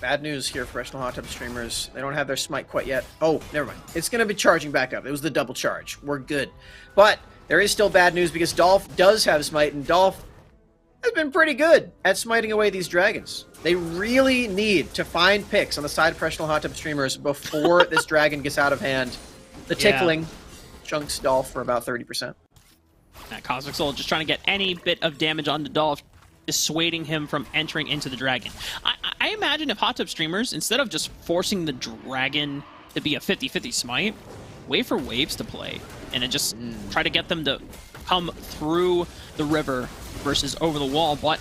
Bad news here for Professional Hot Tub Streamers. They don't have their smite quite yet. Oh, never mind. It's going to be charging back up. It was the double charge. We're good. But there is still bad news because Dolph does have smite, and Dolph has been pretty good at smiting away these dragons. They really need to find picks on the side of Professional Hot Tub Streamers before this dragon gets out of hand. The tickling chunks Dolph for about 30%. That Cosmic Soul just trying to get any bit of damage onto Dolph, dissuading him from entering into the dragon. I imagine if Hot Tub Streamers, instead of just forcing the dragon to be a 50-50 smite, wait for waves to play, and then just try to get them to come through the river versus over the wall. But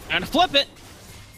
I'm gonna flip it.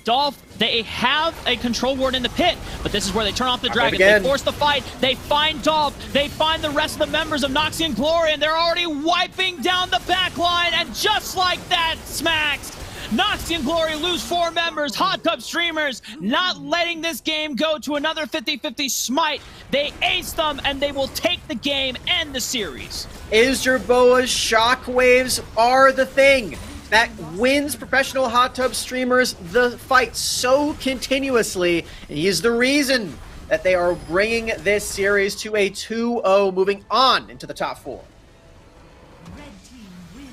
Dolph, they have a control ward in the pit, but this is where they turn off the dragon. They force the fight. They find Dolph. They find the rest of the members of Noxian Glory, and they're already wiping down the back line. And just like that, smacks. Noxian Glory lose 4 members. Hot Tub Streamers not letting this game go to another 50-50 smite. They ace them, and they will take the game and the series. Istraboa's shockwaves are the thing that wins Professional Hot Tub Streamers the fight so continuously, and he is the reason that they are bringing this series to a 2-0, moving on into the top 4. Red team wins.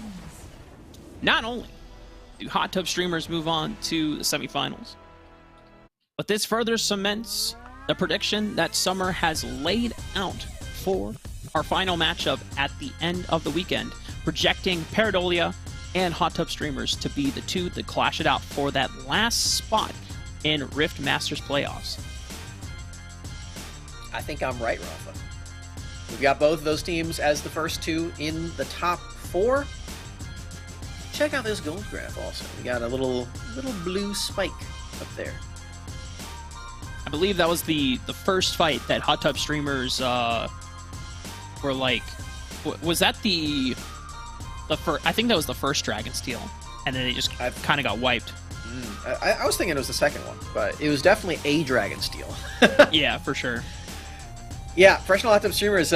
Not only do Hot Tub Streamers move on to the semifinals, but this further cements the prediction that Summer has laid out for our final matchup at the end of the weekend, projecting Paradolia and Hot Tub Streamers to be the 2 that clash it out for that last spot in Rift Masters playoffs. I think I'm right, Rafa. We've got both of those teams as the first two in the top 4. Check out this gold graph also. We got a little blue spike up there. I believe that was the first fight that Hot Tub Streamers were like. Was that the first? I think that was the first Dragon Steel, and then they just kind of got wiped. I was thinking it was the second one, but it was definitely a Dragon Steel. Yeah, for sure. Yeah, professional Hot Tub Streamers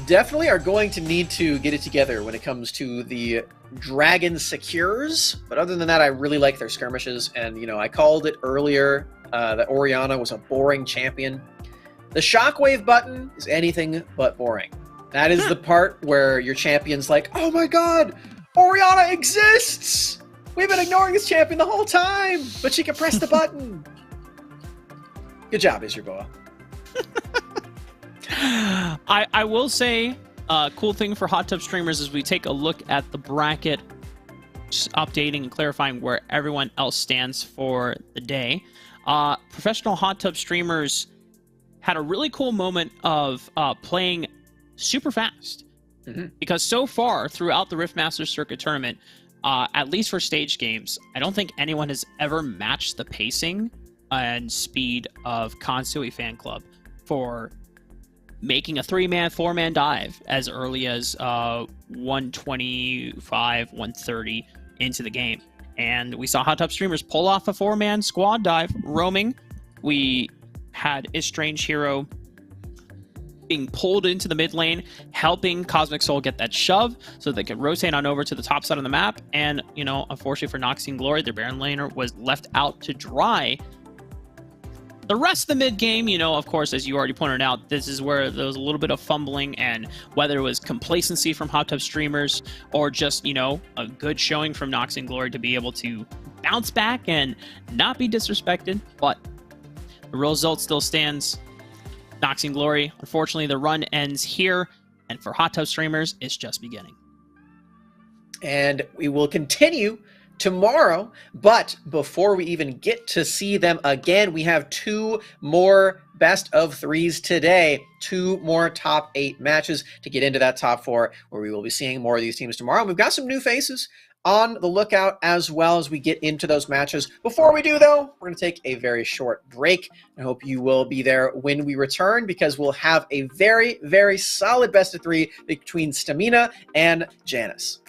definitely are going to need to get it together when it comes to the Dragon Secures. But other than that, I really like their skirmishes. And, you know, I called it earlier that Orianna was a boring champion. The Shockwave button is anything but boring. That is the part where your champion's like, oh my god, Orianna exists! We've been ignoring this champion the whole time, but she can press the button. Good job, Isherboa. I will say, cool thing for Hot Tub Streamers is we take a look at the bracket, just updating and clarifying where everyone else stands for the day. Professional Hot Tub Streamers had a really cool moment of playing super fast. Because so far, throughout the RiftMasters Circuit Tournament, at least for stage games, I don't think anyone has ever matched the pacing and speed of Kansui Fan Club for making a 3-man, 4-man dive as early as 125, 130 into the game. And we saw Hot Tub Streamers pull off a 4-man squad dive, roaming. We had Istrange Hero being pulled into the mid lane, helping Cosmic Soul get that shove so they could rotate on over to the top side of the map. And, you know, unfortunately for Noxian Glory, their Baron laner was left out to dry. The rest of the mid game, you know, of course, as you already pointed out, this is where there was a little bit of fumbling, and whether it was complacency from Hot Tub Streamers or just, you know, a good showing from Noxian Glory to be able to bounce back and not be disrespected. But the real result still stands. Noxian Glory, unfortunately, the run ends here, and for Hot Tub Streamers, it's just beginning. And we will continue tomorrow, but before we even get to see them again, we have 2 more best of 3s today, 2 more top 8 matches to get into that top 4, where we will be seeing more of these teams tomorrow. And we've got some new faces on the lookout as well as we get into those matches. Before we do, though, we're going to take a very short break. I hope you will be there when we return, because we'll have a very, very solid best of 3 between Stamina and Janice.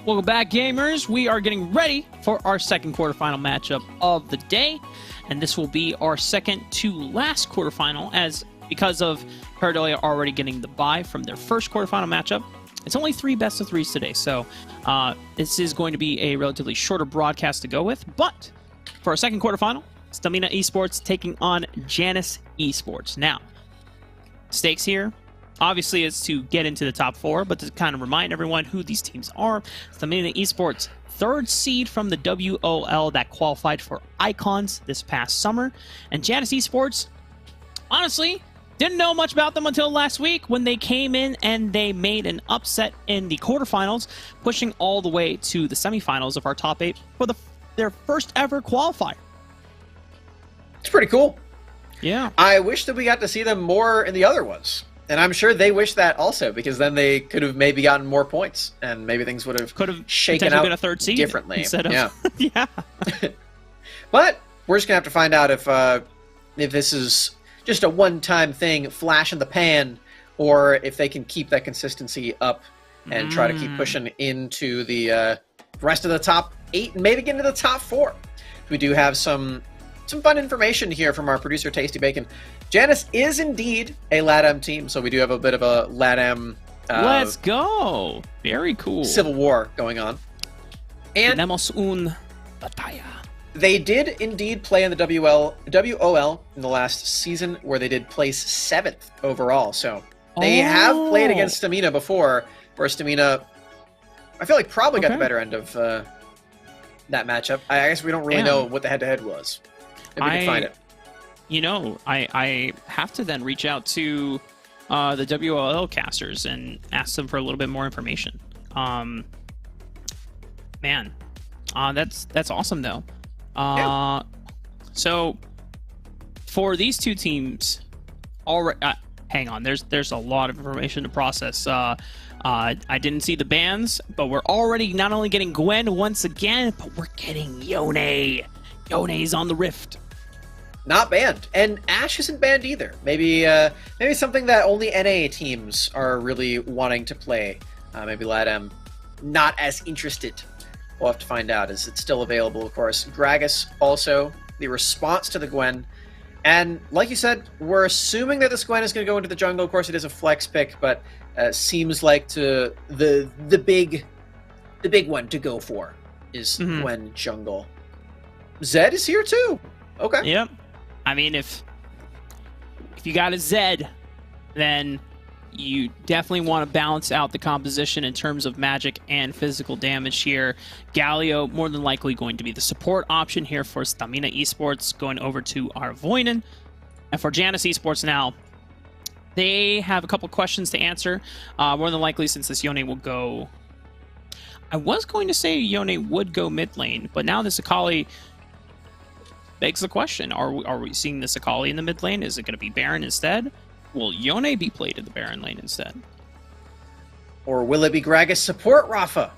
Welcome back, gamers. We are getting ready for our second quarterfinal matchup of the day, and this will be our second to last quarterfinal, as because of Paradolia already getting the bye from their first quarterfinal matchup. It's only 3 best of 3s today, so this is going to be a relatively shorter broadcast to go with. But for our second quarterfinal, Stamina Esports taking on Janus Esports. Now, stakes here. Obviously, it's to get into the top 4, but to kind of remind everyone who these teams are. Stamina Esports, 3rd seed from the WOL that qualified for Icons this past summer. And Janus Esports, honestly, didn't know much about them until last week when they came in and they made an upset in the quarterfinals, pushing all the way to the semifinals of our top 8 for their first ever qualifier. It's pretty cool. Yeah. I wish that we got to see them more in the other ones. And I'm sure they wish that also, because then they could have maybe gotten more points, and maybe things would have shaken out been a 3rd seed differently. Instead of, yeah. Yeah. But we're just gonna have to find out if this is just a one-time thing, flash in the pan, or if they can keep that consistency up and try to keep pushing into the rest of the top 8 and maybe get into the top 4. We do have some fun information here from our producer Tasty Bacon. Janus is indeed a LATAM team, so we do have a bit of a LATAM Let's go. Very cool. civil war going on. And Tenemos un batalla. they did indeed play in the WOL in the last season, where they did place 7th overall. So they have played against Stamina before, where Stamina, I feel like, probably got the better end of that matchup. I guess we don't really know what the head-to-head was. If we can find it. You know, I have to then reach out to the WOL casters and ask them for a little bit more information. Man, that's awesome though. So for these two teams, already, hang on. There's a lot of information to process. I didn't see the bans, but we're already not only getting Gwen once again, but we're getting Yone. Yone's on the Rift. Not banned, and Ashe isn't banned either. Maybe something that only NA teams are really wanting to play. Maybe LATAM not as interested. We'll have to find out, as it's still available, of course. Gragas also, the response to the Gwen. And like you said, we're assuming that this Gwen is going to go into the jungle. Of course, it is a flex pick, but seems like the big one to go for is Gwen jungle. Zed is here too. Okay. Yep. I mean, if you got a Zed, then you definitely want to balance out the composition in terms of magic and physical damage here. Galio more than likely going to be the support option here for Stamina Esports, going over to Arvoinen. And for Janus Esports now, they have a couple questions to answer. More than likely, since this Yone will go... I was going to say Yone would go mid lane, but now this Akali begs the question, are we seeing this Akali in the mid lane? Is it going to be Baron instead? Will Yone be played in the Baron lane instead? Or will it be Gragas support Rafa?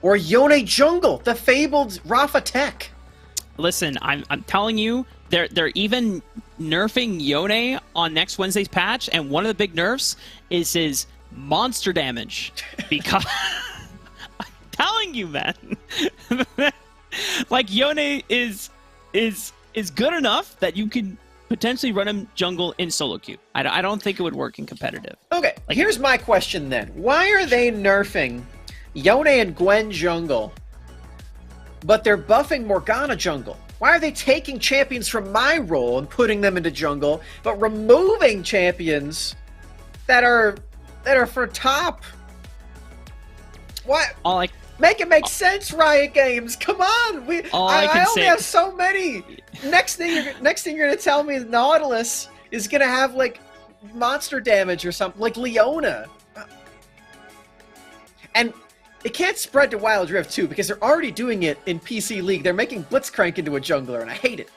Or Yone jungle, the fabled Rafa tech? Listen, I'm telling you, they're even nerfing Yone on next Wednesday's patch, and one of the big nerfs is his monster damage. Because I'm telling you, man. Like, Yone is good enough that you can potentially run him jungle in solo queue. I don't think it would work in competitive. Okay, here's my question then. Why are they nerfing Yone and Gwen jungle, but they're buffing Morgana jungle? Why are they taking champions from my role and putting them into jungle, but removing champions that are for top? What? Make it make sense, Riot Games. Come on, I only have so many. Next thing you're gonna tell me Nautilus is gonna have like monster damage or something, like Leona. And it can't spread to Wild Rift too, because they're already doing it in PC League. They're making Blitzcrank into a jungler, and I hate it.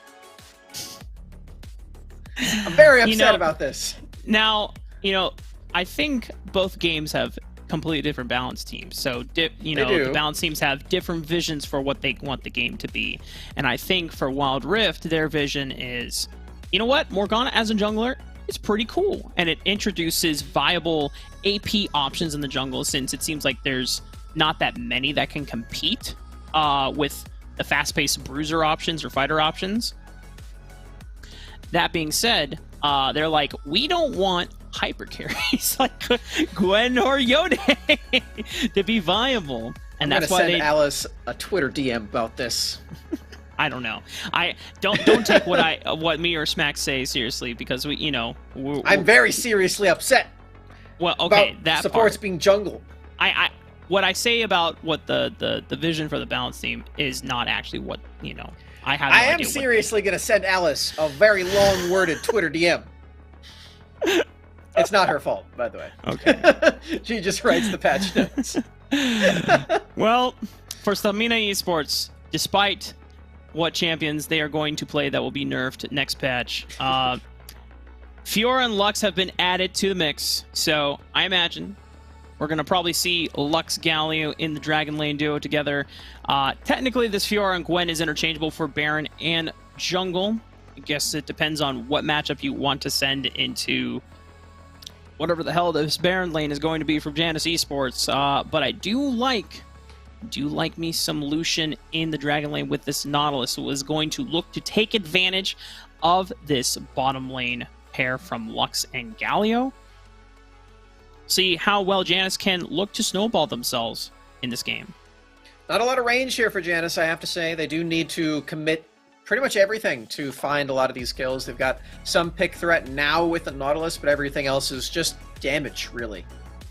I'm very upset about this. Now, I think both games have completely different balance teams. So, the balance teams have different visions for what they want the game to be. And I think for Wild Rift, their vision is, you know what? Morgana as a jungler is pretty cool. And it introduces viable AP options in the jungle, since it seems like there's not that many that can compete with the fast-paced bruiser options or fighter options. That being said, they're like, we don't want hyper carries like Gwen or Yone to be viable, and that's why send Alice a Twitter DM about this. I don't know. I don't take what me or Smack say seriously, because I'm very seriously upset. Well, okay, about that supports part. being jungle. What I say about what the vision for the balance team is not actually what I have. I am seriously going to send Alice a very long-worded Twitter DM. It's not her fault, by the way. Okay. She just writes the patch notes. Well, for Stamina Esports, despite what champions they are going to play that will be nerfed next patch, Fiora and Lux have been added to the mix. So I imagine we're going to probably see Lux Galio in the Dragon Lane duo together. Technically, this Fiora and Gwen is interchangeable for Baron and Jungle. I guess it depends on what matchup you want to send into whatever the hell this Baron lane is going to be from Janus Esports. But I do like me some Lucian in the Dragon lane with this Nautilus, who is going to look to take advantage of this bottom lane pair from Lux and Galio. See how well Janus can look to snowball themselves in this game. Not a lot of range here for Janus, I have to say. They do need to commit pretty much everything to find a lot of these kills. They've got some pick threat now with the Nautilus, but everything else is just damage, really.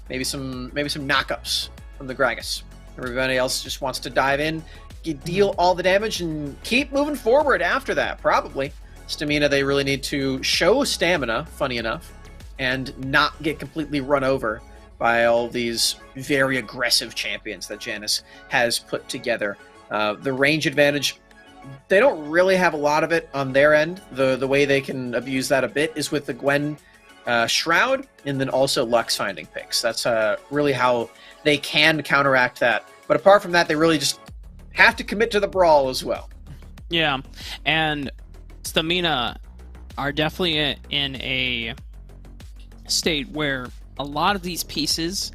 Maybe some knockups from the Gragas. Everybody else just wants to dive in, deal all the damage, and keep moving forward after that, probably. Stamina, they really need to show stamina, funny enough, and not get completely run over by all these very aggressive champions that Janus has put together. The range advantage, they don't really have a lot of it on their end. The way they can abuse that a bit is with the Gwen Shroud, and then also Lux finding picks. That's really how they can counteract that. But apart from that, they really just have to commit to the brawl as well. Yeah, and Stamina are definitely in a state where a lot of these pieces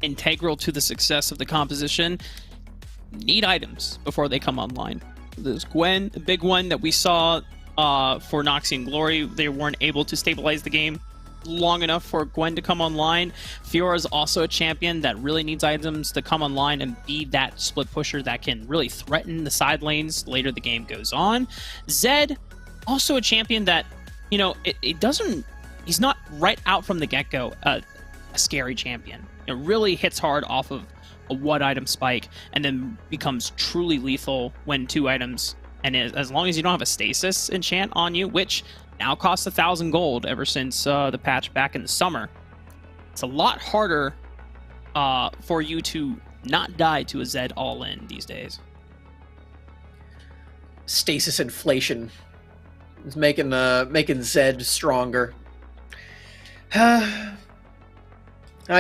integral to the success of the composition need items before they come online. There's Gwen, the big one that we saw for Noxie and Glory. They weren't able to stabilize the game long enough for Gwen to come online. Fiora is also a champion that really needs items to come online and be that split pusher that can really threaten the side lanes later the game goes on. Zed, also a champion that, it doesn't... He's not right out from the get-go a scary champion. It really hits hard off of a one item spike and then becomes truly lethal when two items, and as long as you don't have a stasis enchant on you, which now costs 1,000 gold ever since the patch back in the summer, it's a lot harder for you to not die to a Zed all-in these days. Stasis inflation is making Zed stronger. I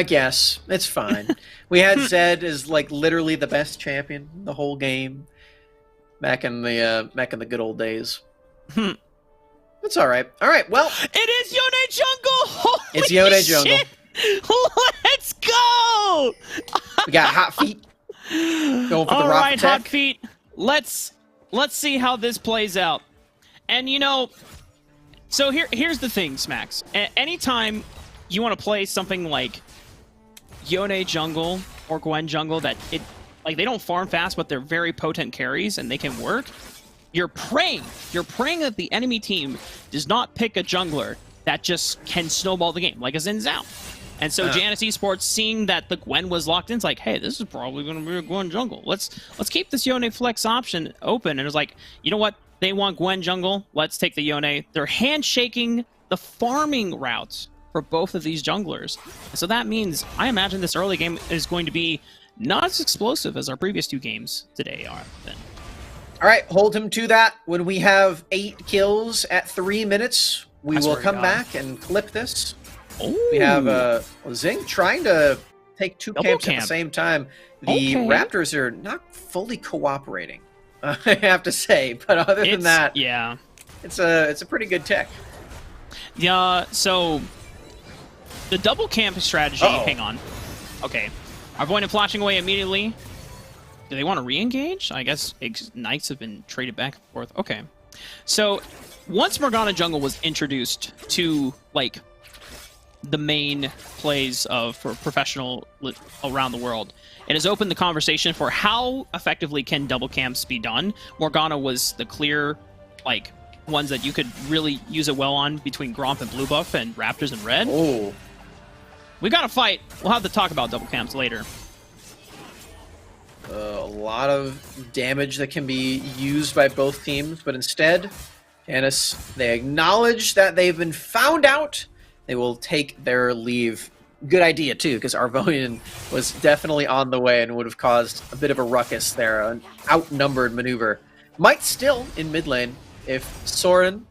guess it's fine. We had Zed as like literally the best champion the whole game back in the good old days. That's all right. All right. Well, it is Yone Jungle. Holy it's Yone Jungle. Let's go. We got Hot Feet going for the all rock right, attack. Hot Feet. Let's see how this plays out. And so here's the thing, Smacks. Anytime you want to play something like Yone Jungle or Gwen Jungle that they don't farm fast, but they're very potent carries and they can work, you're praying that the enemy team does not pick a jungler that just can snowball the game, like a Xin Zhao. And so Janus Esports, seeing that the Gwen was locked in, it's like, hey, this is probably going to be a Gwen jungle. Let's keep this Yone flex option open. And it was like, you know what? They want Gwen jungle. Let's take the Yone. They're handshaking the farming routes for both of these junglers. And so that means I imagine this early game is going to be not as explosive as our previous 2 games today are. Then. All right, hold him to that. When we have 8 kills at 3 minutes, we will come back and clip this. Ooh. We have Zing trying to take 2 camps at the same time. The Raptors are not fully cooperating, I have to say. But other than that, yeah, it's a pretty good tech. Yeah. So the double camp strategy. Hang on. Okay, Arvoinen flashing away immediately. Do they want to re-engage? I guess Knights have been traded back and forth. Okay. So once Morgana Jungle was introduced to, like, the main plays for professional around the world, it has opened the conversation for how effectively can double camps be done. Morgana was the clear, like, ones that you could really use it well on between Gromp and Blue Buff and Raptors and Red. Oh. We got to fight. We'll have to talk about double camps later. A lot of damage that can be used by both teams, but instead, Janice, they acknowledge that they've been found out. They will take their leave. Good idea, too, because Arvoinen was definitely on the way and would have caused a bit of a ruckus there. An outnumbered maneuver. Might still in mid lane if Soren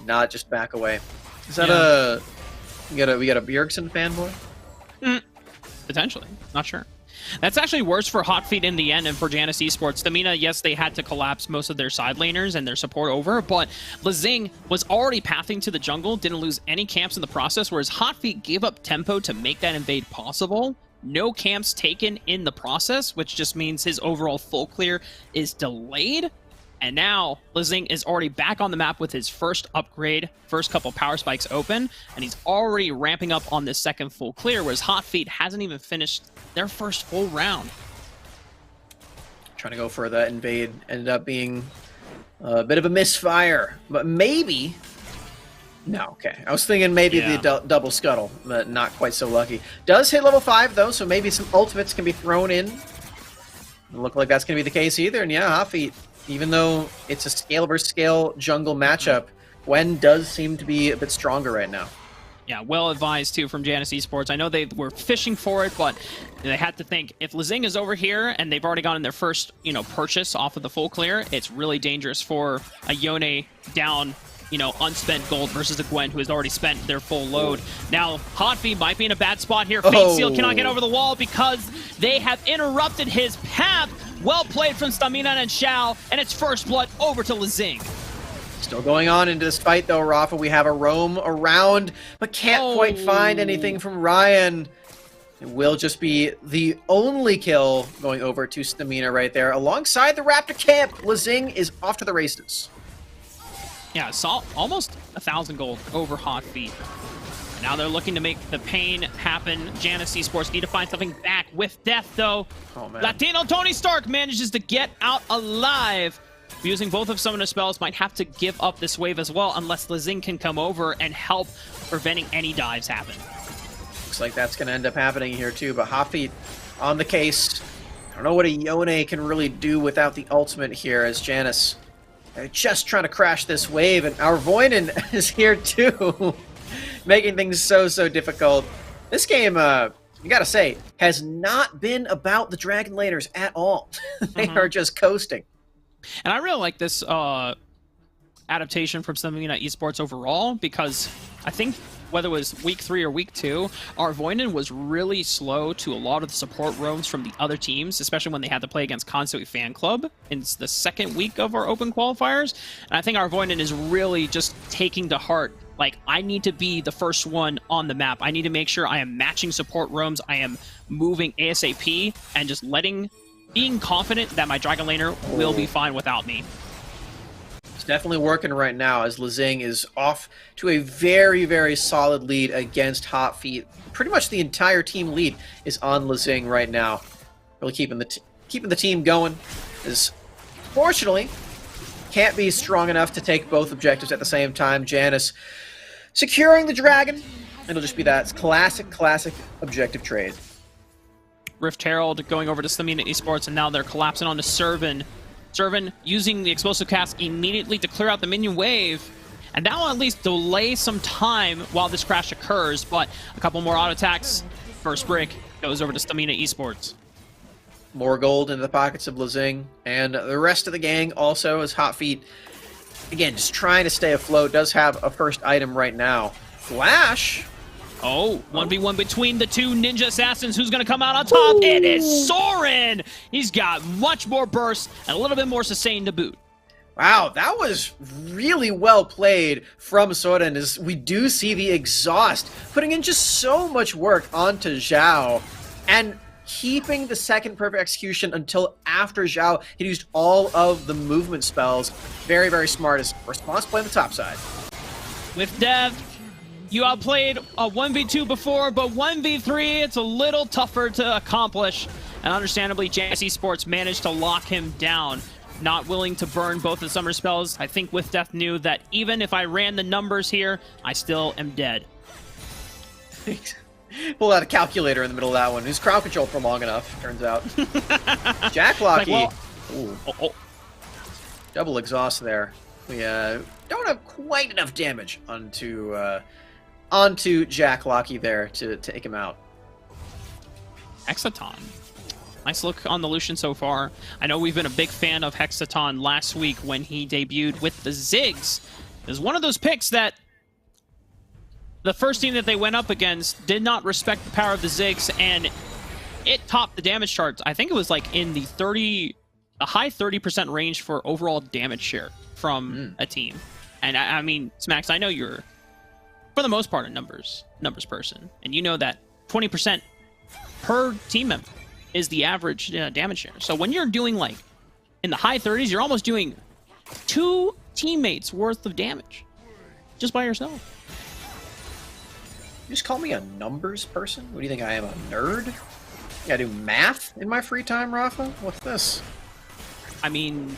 not just back away. Is that we got a Bjergsen fanboy? Potentially. Not sure. That's actually worse for Hotfeet in the end and for Janus Esports. Stamina, yes, they had to collapse most of their side laners and their support over, but Lezing was already pathing to the jungle, didn't lose any camps in the process, whereas Hotfeet gave up tempo to make that invade possible. No camps taken in the process, which just means his overall full clear is delayed. And now Lezing is already back on the map with his first upgrade, first couple power spikes open, and he's already ramping up on this second full clear, whereas Hotfeet hasn't even finished their first full round. Trying to go for that invade ended up being a bit of a misfire, but maybe... No, okay. I was thinking maybe the double scuttle, but not quite so lucky. Does hit level 5, though, so maybe some ultimates can be thrown in. Doesn't look like that's going to be the case either, and yeah, Hotfeet, even though it's a scale versus scale jungle matchup, Gwen does seem to be a bit stronger right now. Yeah, well advised, too, from Janus Esports. I know they were fishing for it, but they had to think, if Lezing is over here and they've already gotten their first, purchase off of the full clear, it's really dangerous for a Yone down, unspent gold versus a Gwen who has already spent their full load. Now, Hotfeet might be in a bad spot here. Fate Seal cannot get over the wall because they have interrupted his path. Well played from Stamina and Shao, and it's first blood over to Lezing. Still going on into this fight, though, Rafa. We have a roam around, but can't quite find anything from Ryan. It will just be the only kill going over to Stamina right there. Alongside the Raptor camp, Lezing is off to the races. Yeah, saw almost 1,000 gold over Hotfeet. Now they're looking to make the pain happen. Janus Esports need to find something back with death, though. Oh, man. Latino Tony Stark manages to get out alive. Using both of Summoner spells, might have to give up this wave as well, unless Lezing can come over and help preventing any dives happen. Looks like that's going to end up happening here, too. But Hotfeet on the case. I don't know what a Yone can really do without the ultimate here, as Janus just trying to crash this wave. And Arvoinen is here, too. Making things so difficult. This game, you gotta say, has not been about the Dragon Laners at all. They are just coasting. And I really like this adaptation from Stamina Esports overall, because I think whether it was week 3 or week 2, Arvoinen was really slow to a lot of the support roams from the other teams, especially when they had to play against Consui Fan Club in the second week of our open qualifiers. And I think Arvoinen is really just taking to heart, like, I need to be the first one on the map. I need to make sure I am matching support roams, I am moving ASAP, and just being confident that my Dragon Laner will be fine without me. It's definitely working right now, as Lezing is off to a very solid lead against Hotfeet. Pretty much the entire team lead is on Lezing right now. Really keeping the team going. As fortunately, can't be strong enough to take both objectives at the same time. Janus securing the dragon. It'll just be that classic objective trade. Rift Herald going over to Stamina Esports, and now they're collapsing onto Servan. Servan using the explosive cast immediately to clear out the minion wave. And that will at least delay some time while this crash occurs, but a couple more auto attacks. First brick goes over to Stamina Esports. More gold in the pockets of Lezing, and the rest of the gang also is Hot Feet. Again, just trying to stay afloat. Does have a first item right now. Flash. Oh, 1v1 between the two ninja assassins. Who's going to come out on top? Ooh. It is Soren. He's got much more burst and a little bit more sustain to boot. Wow, that was really well played from Soren, as we do see the exhaust putting in just so much work onto Zhao and keeping the second perfect execution until after Zhao had used all of the movement spells. Very, very smart as response play on the top side. With Dev, you outplayed a 1v2 before, but 1v3, it's a little tougher to accomplish. And understandably, JS Esports managed to lock him down. Not willing to burn both the summer spells. I think With Death knew that even if I ran the numbers here, I still am dead. Pull out a calculator in the middle of that one. Who's crowd control for long enough, turns out. Jack Locky. Like, well, Double exhaust there. We don't have quite enough damage onto Jack Locky there to take him out. Hexaton. Nice look on the Lucian so far. I know we've been a big fan of Hexaton last week when he debuted with the Ziggs. It was one of those picks that the first team that they went up against did not respect the power of the Ziggs, and it topped the damage charts. I think it was like in the high 30% range for overall damage share from a team. And I mean, Smax, I know you're, for the most part, a numbers person, and you know that 20% per team member is the average damage share. So when you're doing like in the high 30s, you're almost doing 2 teammates worth of damage just by yourself. You just call me a numbers person? What do you think, I am a nerd? Yeah, I do math in my free time, Rafa? What's this? I mean,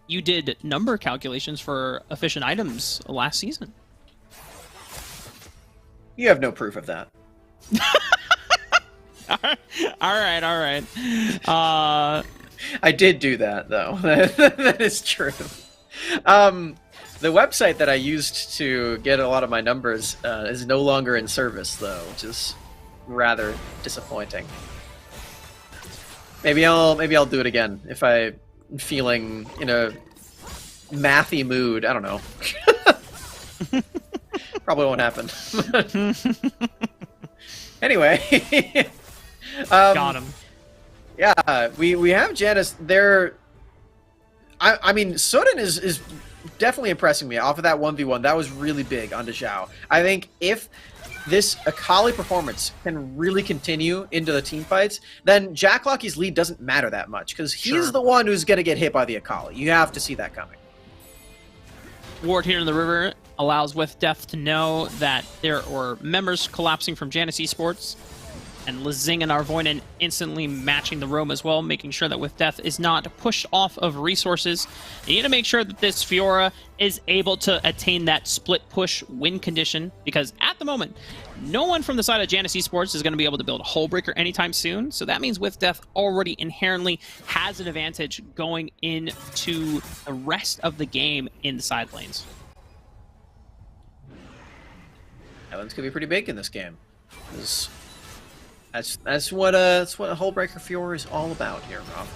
you did number calculations for efficient items last season. You have no proof of that. All right. I did do that, though. That is true. The website that I used to get a lot of my numbers is no longer in service, though, which is rather disappointing. Maybe I'll do it again if I'm feeling in a mathy mood. I don't know. Probably won't happen. Anyway. Got him. Yeah, we have Janus there. I mean, Soden is definitely impressing me off of that 1v1. That was really big onto Zhao. I think if this Akali performance can really continue into the team fights, then Jack Locky's lead doesn't matter that much, because he's the one who's going to get hit by the Akali. You have to see that coming. Ward here in the river allows With Death to know that there are members collapsing from Janus Esports. And Lezing and Arvoinen instantly matching the roam as well, making sure that With Death is not pushed off of resources. You need to make sure that this Fiora is able to attain that split push win condition, because at the moment, no one from the side of Janus Esports is going to be able to build a hull breaker anytime soon. So that means With Death already inherently has an advantage going into the rest of the game in the side lanes. Ellen's going to be pretty big in this game. That's what a Hullbreaker Fiora is all about here, Rob.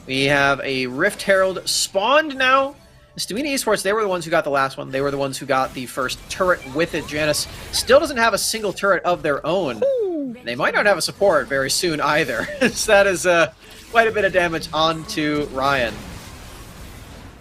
We have a Rift Herald spawned now. Stamina Esports, they were the ones who got the last one. They were the ones who got the first turret with it. Janus still doesn't have a single turret of their own. They might not have a support very soon either. So that is quite a bit of damage onto Ryan.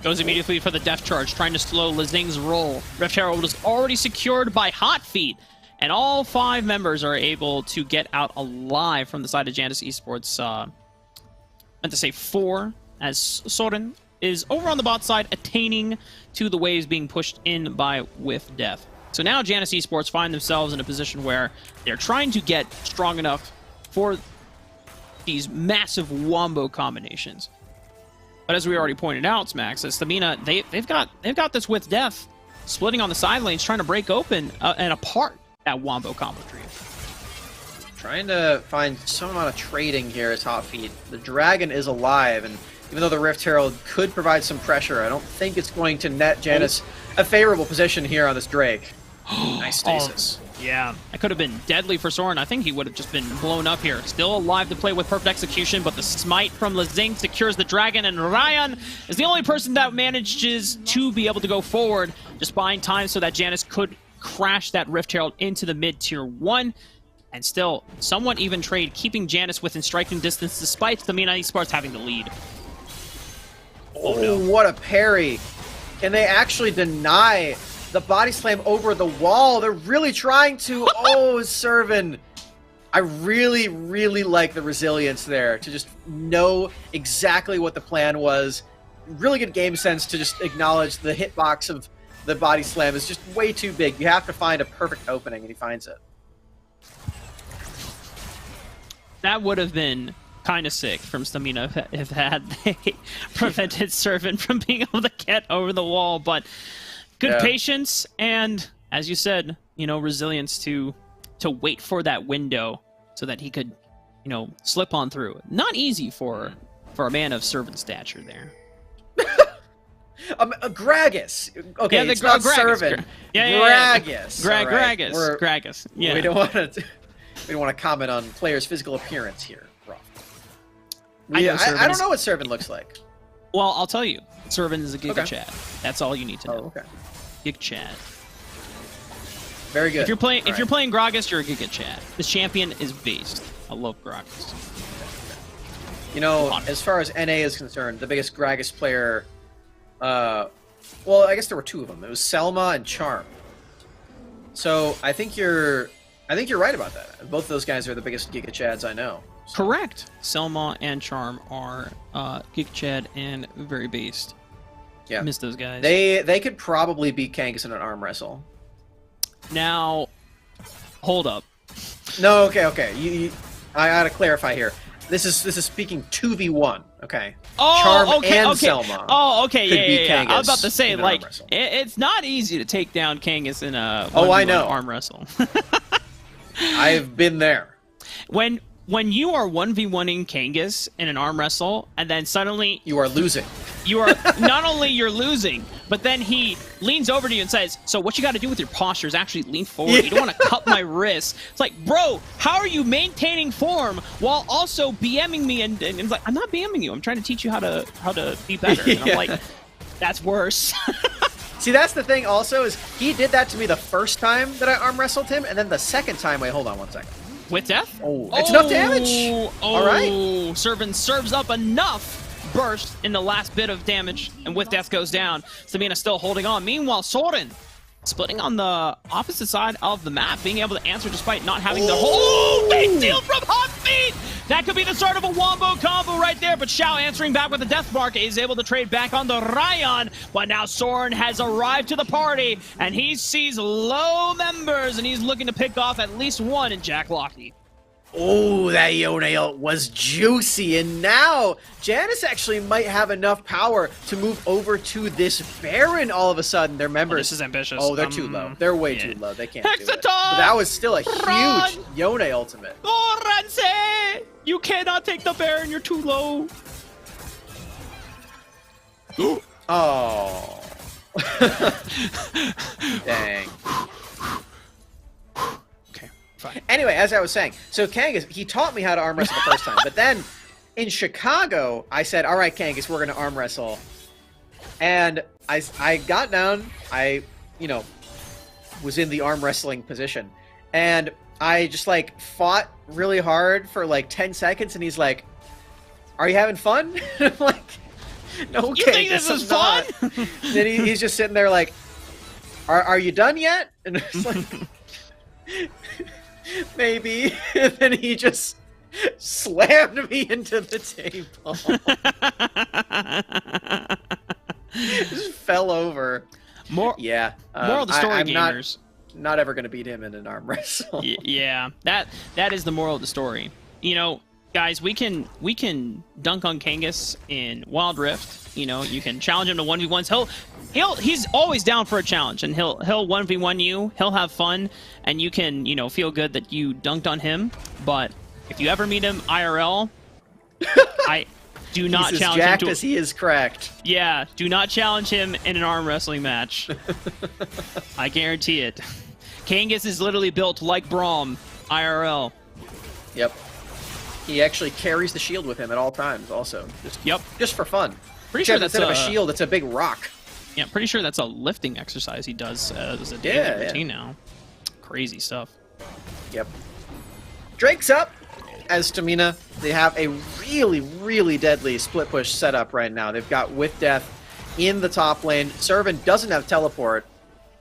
Goes immediately for the death charge, trying to slow Lezing's roll. Rift Herald is already secured by Hot Feet. And all 5 members are able to get out alive from the side of Janus Esports. Meant to say 4, as Soren is over on the bot side, attaining to the waves being pushed in by With Death. So now Janus Esports find themselves in a position where they're trying to get strong enough for these massive wombo combinations. But as we already pointed out, Smax, as Stamina, they've got this With Death splitting on the side lanes, trying to break open and apart that wombo combo tree. Trying to find some amount of trading here as Hot Feet. The Dragon is alive, and even though the Rift Herald could provide some pressure, I don't think it's going to net Janus a favorable position here on this Drake. Nice stasis. Yeah, that could have been deadly for Soren. I think he would have just been blown up here. Still alive to play with perfect execution, but the smite from Lezing secures the dragon, and Ryan is the only person that manages to be able to go forward, just buying time so that Janus could crash that Rift Herald into the mid-tier 1. And still, somewhat even trade, keeping Janus within striking distance despite Stamina Esports having the lead. Oh, no. What a parry. Can they actually deny the body slam over the wall? They're really trying to. Oh, Servan. I really, really like the resilience there to just know exactly what the plan was. Really good game sense to just acknowledge the hitbox of the body slam is just way too big. You have to find a perfect opening, and he finds it. That would have been kind of sick from Stamina if had they prevented Servant from being able to get over the wall, but good patience and, as you said, you know, resilience to wait for that window so that he could, you know, slip on through. Not easy for a man of Servant stature there. Gragas. Okay, yeah, it's not Gragas. Servant. Gragas. Right. Gragas. Yeah. We don't want to comment on players' physical appearance here, Rob. I don't know what Servant looks like. Well, I'll tell you. Servant is a Giga Chad. That's all you need to know. Oh, okay. Giga Chad. Very good. If you're playing Gragas, you're a Giga Chad. The champion is based. I love Gragas. You know, as far as NA is concerned, the biggest Gragas player, well, I guess there were two of them. It was Selma and Charm. So I think you're right about that. Both of those guys are the biggest Giga Chads I know. So. Correct. Selma and Charm are Giga Chad and very based. Yeah. Miss those guys. They could probably beat Kangas in an arm wrestle. Now, hold up. No, okay. I gotta clarify here. This is speaking 2v1. Okay. Oh, Charm okay, and okay. Selma. Oh, okay. Yeah. I was about to say, in an like, arm wrestle. it's not easy to take down Kangas in a I know. arm wrestle. I've been there. When you are 1v1ing Kangas in an arm wrestle, and then suddenly You are losing. you are not only you're losing, but then he leans over to you and says, "So what you got to do with your posture is actually lean forward. You don't want to cup my wrist." It's like, bro, how are you maintaining form while also BMing me? And it's like, I'm not BMing you. I'm trying to teach you how to be better. And I'm like, that's worse. See, that's the thing. Also, is he did that to me the first time that I arm wrestled him, and then the second time. Wait, hold on 1 second. With death? Oh, it's enough damage. All right. Servant serves up enough burst in the last bit of damage, and with death goes down. Sabina still holding on. Meanwhile, Soren splitting on the opposite side of the map, being able to answer despite not having the whole big deal from Hot Feet. That could be the start of a wombo combo right there, but Xiao answering back with the death mark is able to trade back on the Ryan, but now Soren has arrived to the party, and he sees low members, and he's looking to pick off at least one in Jack Lockheed. Oh, that Yone ult was juicy, and now Janus actually might have enough power to move over to this Baron all of a sudden. Their members... this is ambitious. Oh, they're too low. They're way too low. They can't do it. Hexaton! But that was still a Run! huge Yone ultimate. Oranse! You cannot take the Baron, you're too low. Oh. Dang. Okay, fine. Anyway, as I was saying, so Kangas, he taught me how to arm wrestle the first time, but then in Chicago, I said, all right, Kangas, we're going to arm wrestle. And I got down, was in the arm wrestling position, and I just, fought really hard for, 10 seconds, and he's like, are you having fun? And I'm like, no, You think this is fun? Then he's just sitting there like, are you done yet? And it's like, maybe. And then he just slammed me into the table. Just fell over. Moral of the story, I'm gamers. Not ever going to beat him in an arm wrestle. Yeah, that is the moral of the story. You know, guys, we can dunk on Kangas in Wild Rift. You know, you can challenge him to 1v1s. He's always down for a challenge, and he'll 1v1 you. He'll have fun, and you can, feel good that you dunked on him. But if you ever meet him IRL, Do not He's as challenge him jacked to. as he is cracked. Yeah, do not challenge him in an arm wrestling match. I guarantee it. Kangas is literally built like Braum, IRL. Yep. He actually carries the shield with him at all times, also. Just for fun. Pretty sure Except that's instead of a shield, it's a big rock. Yeah, pretty sure that's a lifting exercise he does as a daily Yeah, routine now. Crazy stuff. Yep. Drake's up as Stamina. They have a really, really deadly split push setup right now. They've got With Death in the top lane. Servant doesn't have teleport,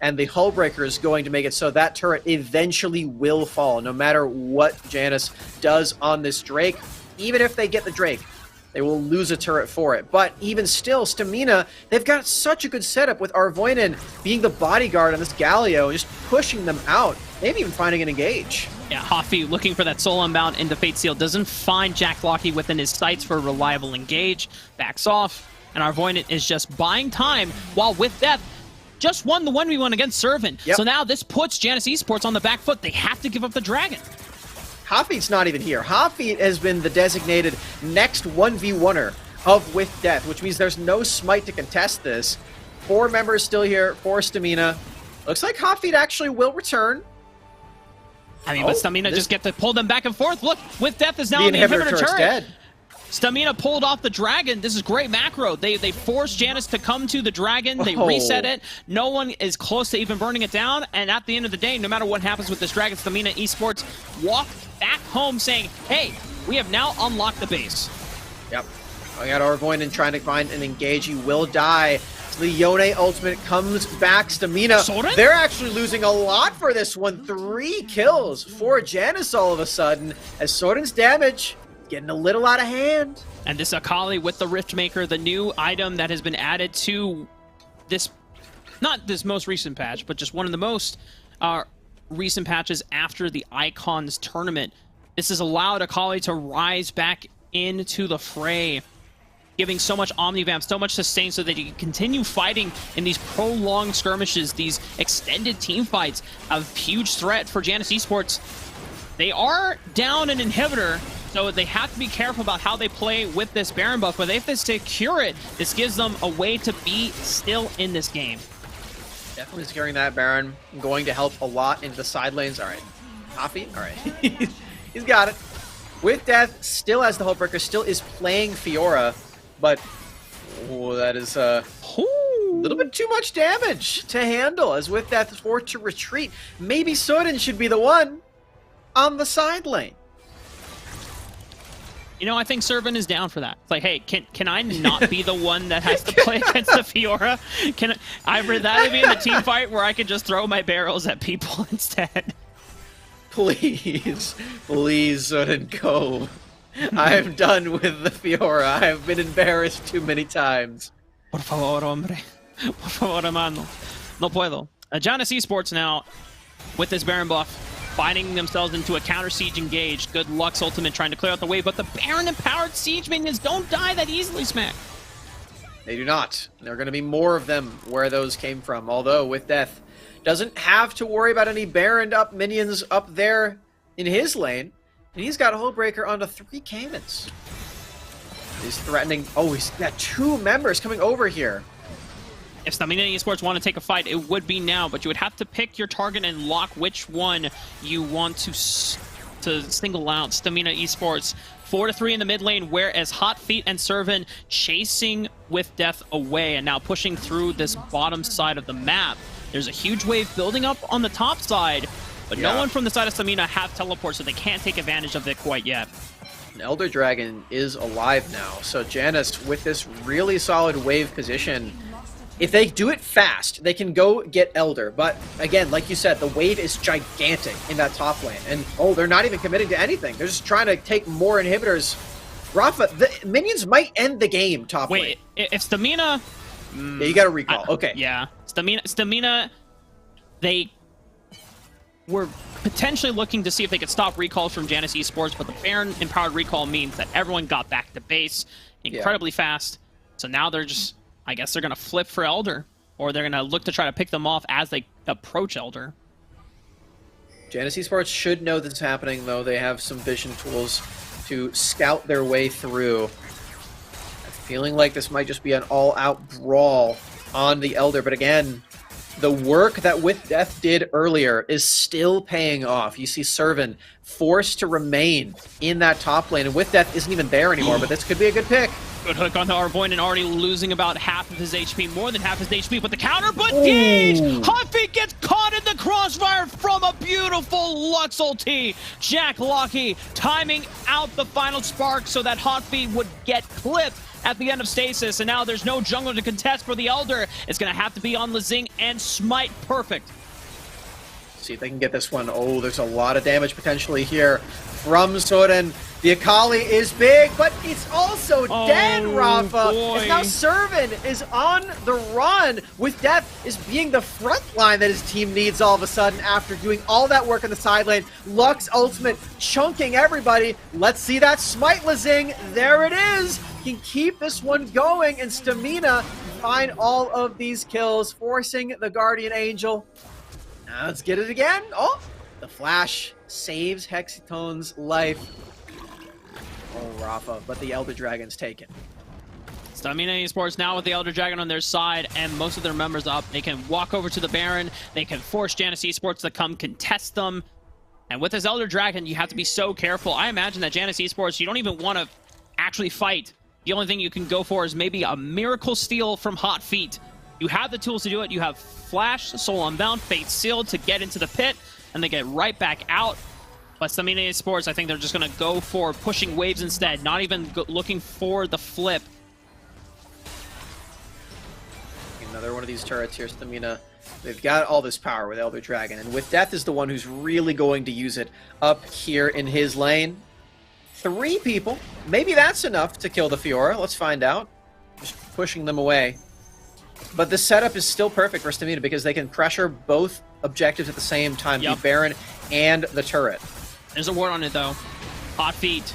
and the Hullbreaker is going to make it so that turret eventually will fall, no matter what Janus does on this Drake. Even if they get the Drake, they will lose a turret for it. But even still, Stamina, they've got such a good setup with Arvoinen being the bodyguard on this Galio, just pushing them out, maybe even finding an engage. Yeah, Hoffy looking for that soul unbound into Fate Seal. Doesn't find Jack Locky within his sights for a reliable engage. Backs off, and Arvoinen is just buying time while With Death just won the 1v1 against Servant. Yep. So now this puts Janus Esports on the back foot. They have to give up the dragon. Hafid's not even here. Hafid has been the designated next 1v1er of With Death, which means there's no smite to contest this. 4 members still here, 4 Stamina. Looks like Hafid actually will return. I mean, but Stamina just get to pull them back and forth. Look, With Death is now The in the inhibitor inhibitor turret's turret. dead. Stamina pulled off the dragon. This is great macro. They forced Janus to come to the dragon. They Oh. reset it. No one is close to even burning it down. And at the end of the day, no matter what happens with this dragon, Stamina Esports walk back home saying, hey, we have now unlocked the base. Yep. I got Arvoinen trying to find an engage. He will die. The Yone ultimate comes back. Stamina, Soren? they're actually losing a lot for this one. 3 kills for Janus all of a sudden, as Soren's damage getting a little out of hand. And this Akali with the Rift Maker, the new item that has been added to this, not this most recent patch, but just one of the most recent patches after the Icons tournament. This has allowed Akali to rise back into the fray, giving so much Omnivamp, so much sustain so that you can continue fighting in these prolonged skirmishes, these extended team fights. A huge threat for Janus Esports. They are down an inhibitor, so they have to be careful about how they play with this Baron buff, but if they secure it, this gives them a way to be still in this game. Definitely securing that Baron. Going to help a lot into the side lanes. All right. Hoffy? All right. He's got it. With Death, still has the Hullbreaker, still is playing Fiora, but that is a little bit too much damage to handle, as With Death is forced to retreat. Maybe Soden should be the one on the side lane. You know, I think Servant is down for that. It's like, hey, can I not be the one that has to play against the Fiora? I'd rather be in the team fight where I can just throw my barrels at people instead. Please, please, Soden, go. I am done with the Fiora. I have been embarrassed too many times. Por favor, hombre. Por favor, hermano. No puedo. Janus Esports now, with this Baron buff, finding themselves into a counter siege engage. Good Luck's ultimate trying to clear out the wave, but the Baron empowered siege minions don't die that easily, Smack. They do not. There are going to be more of them where those came from, although With Death doesn't have to worry about any Baroned up minions up there in his lane. And he's got a Hullbreaker onto 3 Caymans. He's threatening... Oh, he's got 2 members coming over here. If Stamina Esports want to take a fight, it would be now, but you would have to pick your target and lock which one you want to single out. Stamina Esports 4-3 in the mid lane, whereas Hot Feet and Servant chasing With Death away and now pushing through this bottom side of the map. There's a huge wave building up on the top side, but no one from the side of Stamina have teleport, so they can't take advantage of it quite yet. An Elder Dragon is alive now, so Janus, with this really solid wave position, if they do it fast, they can go get Elder. But again, like you said, the wave is gigantic in that top lane. And, they're not even committing to anything. They're just trying to take more inhibitors. Rafa, the minions might end the game top lane. Wait, if Stamina... Yeah, you got to recall. Okay. Yeah. Stamina, they were potentially looking to see if they could stop recalls from Janus Esports, but the Baron empowered recall means that everyone got back to base incredibly fast. So now they're just... I guess they're going to flip for Elder, or they're going to look to try to pick them off as they approach Elder. Janus Esports should know this is happening, though. They have some vision tools to scout their way through. Feeling like this might just be an all-out brawl on the Elder, but again, the work that With Death did earlier is still paying off. You see Servan forced to remain in that top lane, and With Death isn't even there anymore, but this could be a good pick. Good hook onto Arvoinen, already losing about half of his HP, more than half his HP, but the counter, but Gage! Hotfeet gets caught in the crossfire from a beautiful Lux ulti. Jack Lockey timing out the final spark so that Hotfeet would get clipped at the end of Stasis, and now there's no jungle to contest for the Elder. It's going to have to be on Lezing and Smite perfect. See if they can get this one. Oh, there's a lot of damage potentially here from Soren. The Akali is big, but it's also dead, Rafa. Boy. As now Servan is on the run. With Death is being the front line that his team needs all of a sudden after doing all that work in the side lane. Lux ultimate chunking everybody. Let's see that Smite Lezing. There it is. Can keep this one going, and Stamina find all of these kills, forcing the Guardian Angel. Now let's get it again. Oh, the flash saves Hexatone's life. Oh, Rafa, but the Elder Dragon's taken. Stamina Esports now with the Elder Dragon on their side and most of their members up. They can walk over to the Baron. They can force Janus Esports to come contest them. And with this Elder Dragon, you have to be so careful. I imagine that Janus Esports, you don't even want to actually fight. The only thing you can go for is maybe a miracle steal from Hotfeet. You have the tools to do it. You have Flash, Soul Unbound, Fate Sealed to get into the pit, and they get right back out. But Stamina Esports, I think they're just going to go for pushing waves instead, not even looking for the flip. Another one of these turrets here, Stamina. They've got all this power with Elder Dragon, and With Death is the one who's really going to use it up here in his lane. 3 people. Maybe that's enough to kill the Fiora. Let's find out. Just pushing them away. But the setup is still perfect for Stamina because they can pressure both objectives at the same time, the Baron and the turret. There's a ward on it, though. Hotfeet.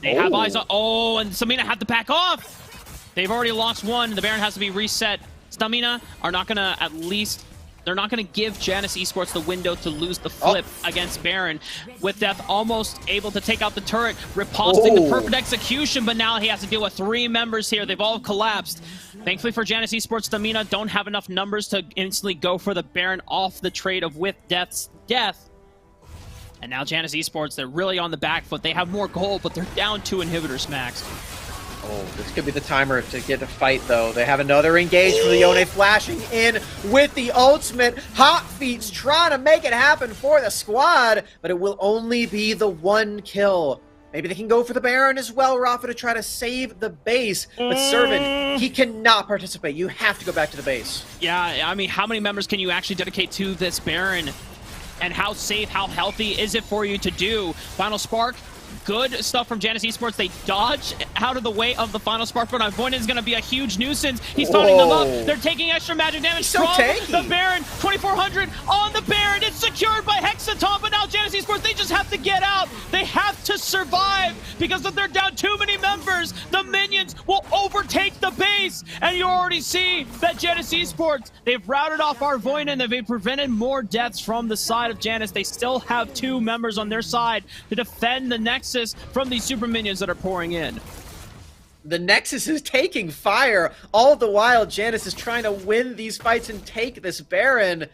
They have eyes on... Oh, and Stamina had to back off! They've already lost one. The Baron has to be reset. Stamina are not going to at least... They're not going to give Janus Esports the window to lose the flip against Baron. With Death almost able to take out the turret, riposting the perfect execution, but now he has to deal with 3 members here. They've all collapsed. Thankfully for Janus Esports, Stamina don't have enough numbers to instantly go for the Baron off the trade of With Death's death. And now Janus Esports, they're really on the back foot. They have more gold, but they're down 2 inhibitors max. Oh, this could be the timer to get a fight, though. They have another engage for the Yone flashing in with the ultimate. Hotfeet's trying to make it happen for the squad, but it will only be the 1 kill. Maybe they can go for the Baron as well, Rafa, to try to save the base. But Servan, he cannot participate. You have to go back to the base. Yeah, I mean, how many members can you actually dedicate to this Baron? And how safe, how healthy is it for you to do? Final Spark, good stuff from Janus Esports. They dodge out of the way of the Final Spark, but Arvoinen is going to be a huge nuisance. He's taunting them up. They're taking extra magic damage from the Baron. 2,400 on the Baron. It's secured by Hexaton, but now Janus Esports, they just have to get out. They have to survive because if they're down too many members, the minions will overtake the base. And you already see that Janus Esports, they've routed off Arvoinen. They've prevented more deaths from the side of Janus. They still have 2 members on their side to defend the Nexus from these super minions that are pouring in. The Nexus is taking fire. All the while, Janus is trying to win these fights and take this Baron.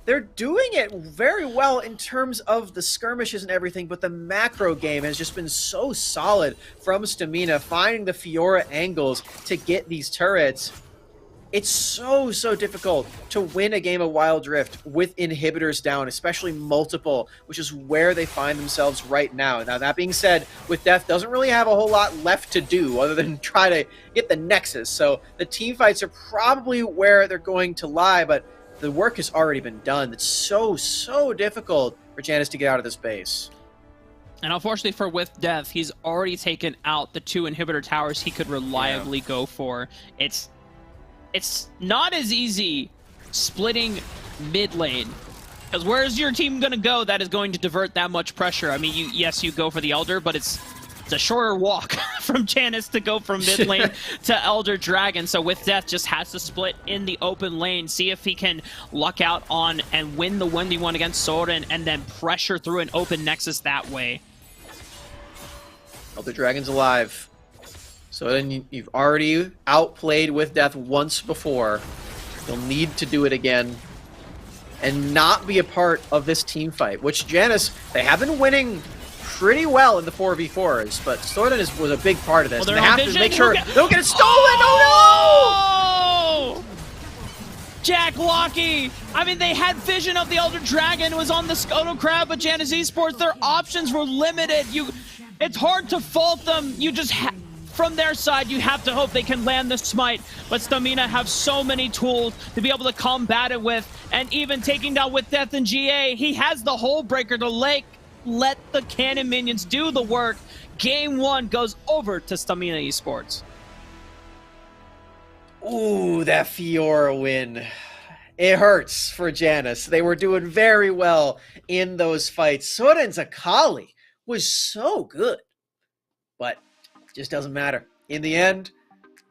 They're doing it very well in terms of the skirmishes and everything, but the macro game has just been so solid from Stamina, finding the Fiora angles to get these turrets. It's so difficult to win a game of Wild Rift with inhibitors down, especially multiple, which is where they find themselves right now. Now, that being said, With Death doesn't really have a whole lot left to do other than try to get the Nexus. So the team fights are probably where they're going to lie, but the work has already been done. It's so difficult for Janus to get out of this base. And unfortunately for With Death, he's already taken out the 2 inhibitor towers he could reliably go for. It's not as easy splitting mid lane. Because where's your team going to go that is going to divert that much pressure? I mean, yes, you go for the Elder, but it's a shorter walk from Janus to go from mid lane to Elder Dragon. So With Death just has to split in the open lane, see if he can luck out on and win the 1v1 against Soren, and then pressure through an open Nexus that way. Elder Dragon's alive. So then you've already outplayed with death once before. You'll need to do it again and not be a part of this team fight, which Janus, they have been winning pretty well in the 4v4s, but Stoyden was a big part of this. Well, and they have vision. to make sure they don't get it stolen! Oh no! Jack Lockey! I mean, they had vision of the Elder Dragon, was on the Scoto Crab, but Janus Esports, their options were limited. It's hard to fault them. You just from their side, you have to hope they can land the smite, but Stamina have so many tools to be able to combat it with, and even taking down with Death and GA, he has the Hull Breaker to let the cannon minions do the work. Game 1 goes over to Stamina Esports. Ooh, that Fiora win. It hurts for Janus. They were doing very well in those fights. Soren's Akali was so good, but just doesn't matter. In the end,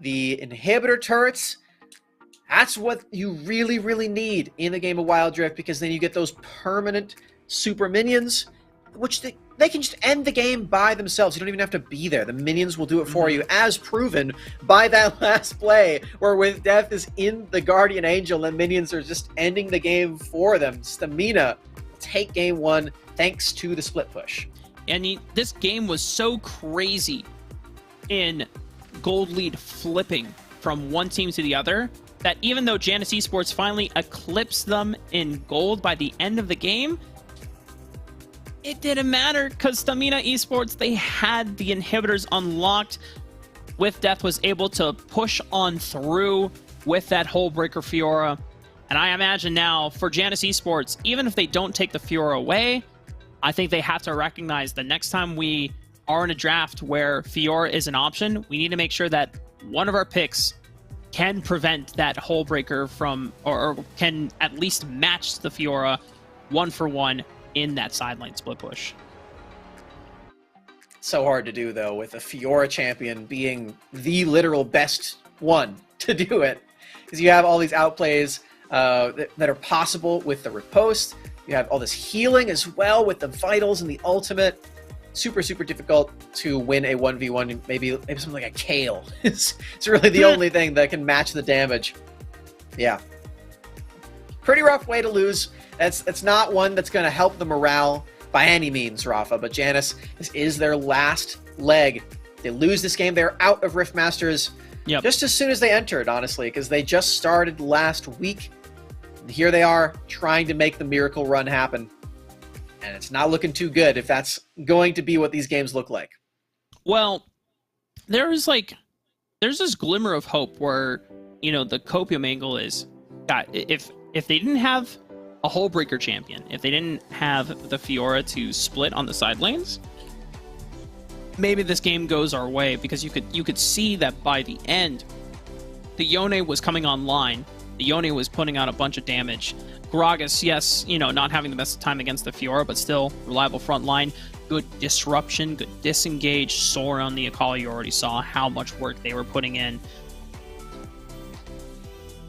the inhibitor turrets, that's what you really, really need in the game of Wild Rift, because then you get those permanent super minions, which they can just end the game by themselves. You don't even have to be there. The minions will do it for you, as proven by that last play, where with Death is in the Guardian Angel, and minions are just ending the game for them. Stamina take game 1 thanks to the split push. And this game was so crazy in gold lead flipping from one team to the other that even though Janus Esports finally eclipsed them in gold by the end of the game, it didn't matter because Stamina Esports, they had the inhibitors unlocked. With Death was able to push on through with that Hull Breaker Fiora. And I imagine now for Janus Esports, even if they don't take the Fiora away, I think they have to recognize the next time we are in a draft where Fiora is an option, we need to make sure that one of our picks can prevent that Hull Breaker from, or can at least match the Fiora 1-for-1 in that sideline split push. So hard to do, though, with a Fiora champion being the literal best one to do it, because you have all these outplays that are possible with the riposte. You have all this healing as well with the vitals and the ultimate. Super, super difficult to win a 1v1. Maybe something like a Kale. It's really the only thing that can match the damage. Yeah. Pretty rough way to lose. It's not one that's going to help the morale by any means, Rafa. But Janus, this is their last leg. They lose this game, they're out of Riftmasters just as soon as they entered, honestly, because they just started last week. And here they are trying to make the miracle run happen. And it's not looking too good if that's going to be what these games look like. Well, there's this glimmer of hope where, the copium angle is that if they didn't have a Hull Breaker champion, if they didn't have the Fiora to split on the side lanes, maybe this game goes our way, because you could see that by the end, the Yone was coming online. The Yone was putting out a bunch of damage. Gragas, yes, not having the best time against the Fiora, but still reliable front line. Good disruption, good disengage. Sora on the Akali, you already saw how much work they were putting in.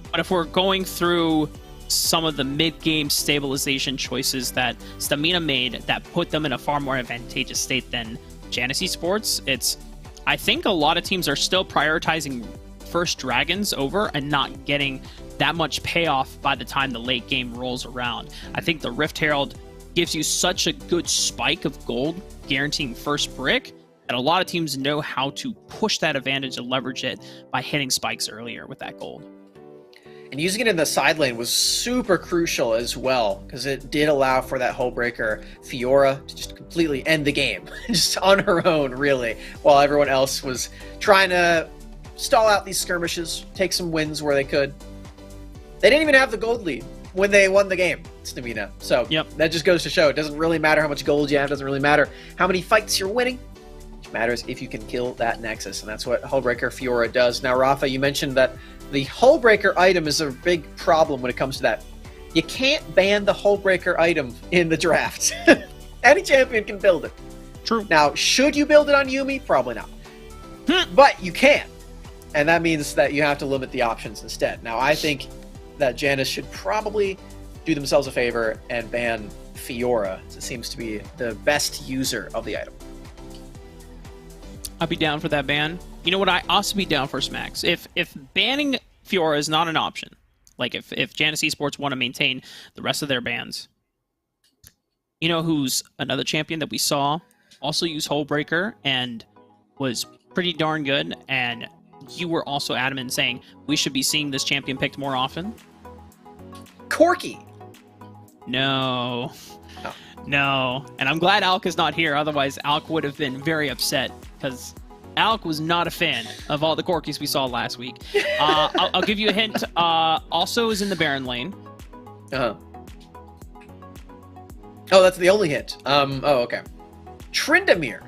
But if we're going through some of the mid-game stabilization choices that Stamina made that put them in a far more advantageous state than Janus Esports, I think a lot of teams are still prioritizing first dragons over and not getting that much payoff by the time the late game rolls around. I think the Rift Herald gives you such a good spike of gold, guaranteeing first brick, that a lot of teams know how to push that advantage and leverage it by hitting spikes earlier with that gold. And using it in the side lane was super crucial as well, because it did allow for that Hull Breaker Fiora to just completely end the game, just on her own, really, while everyone else was trying to stall out these skirmishes, take some wins where they could. They didn't even have the gold lead when they won the game, Stamina. So that just goes to show it doesn't really matter how much gold you have, doesn't really matter how many fights you're winning. It matters if you can kill that Nexus, and that's what Hullbreaker Fiora does. Now, Rafa, you mentioned that the Hullbreaker item is a big problem when it comes to that. You can't ban the Hullbreaker item in the draft. Any champion can build it. True. Now, should you build it on Yuumi? Probably not. But you can. And that means that you have to limit the options instead. Now, I think that Janus should probably do themselves a favor and ban Fiora, as it seems to be the best user of the item. I'd be down for that ban. You know what? I also be down for Smacks. If banning Fiora is not an option, like if Janus Esports want to maintain the rest of their bans, you know who's another champion that we saw also use Hullbreaker and was pretty darn good, and you were also adamant in saying we should be seeing this champion picked more often? Corky. No. Oh. No. And I'm glad Alk is not here, otherwise Alk would have been very upset, because Alk was not a fan of all the Corkies we saw last week. I'll give you a hint. Also is in the Baron lane. Uh-huh. Oh, that's the only hint. Okay. Tryndamere.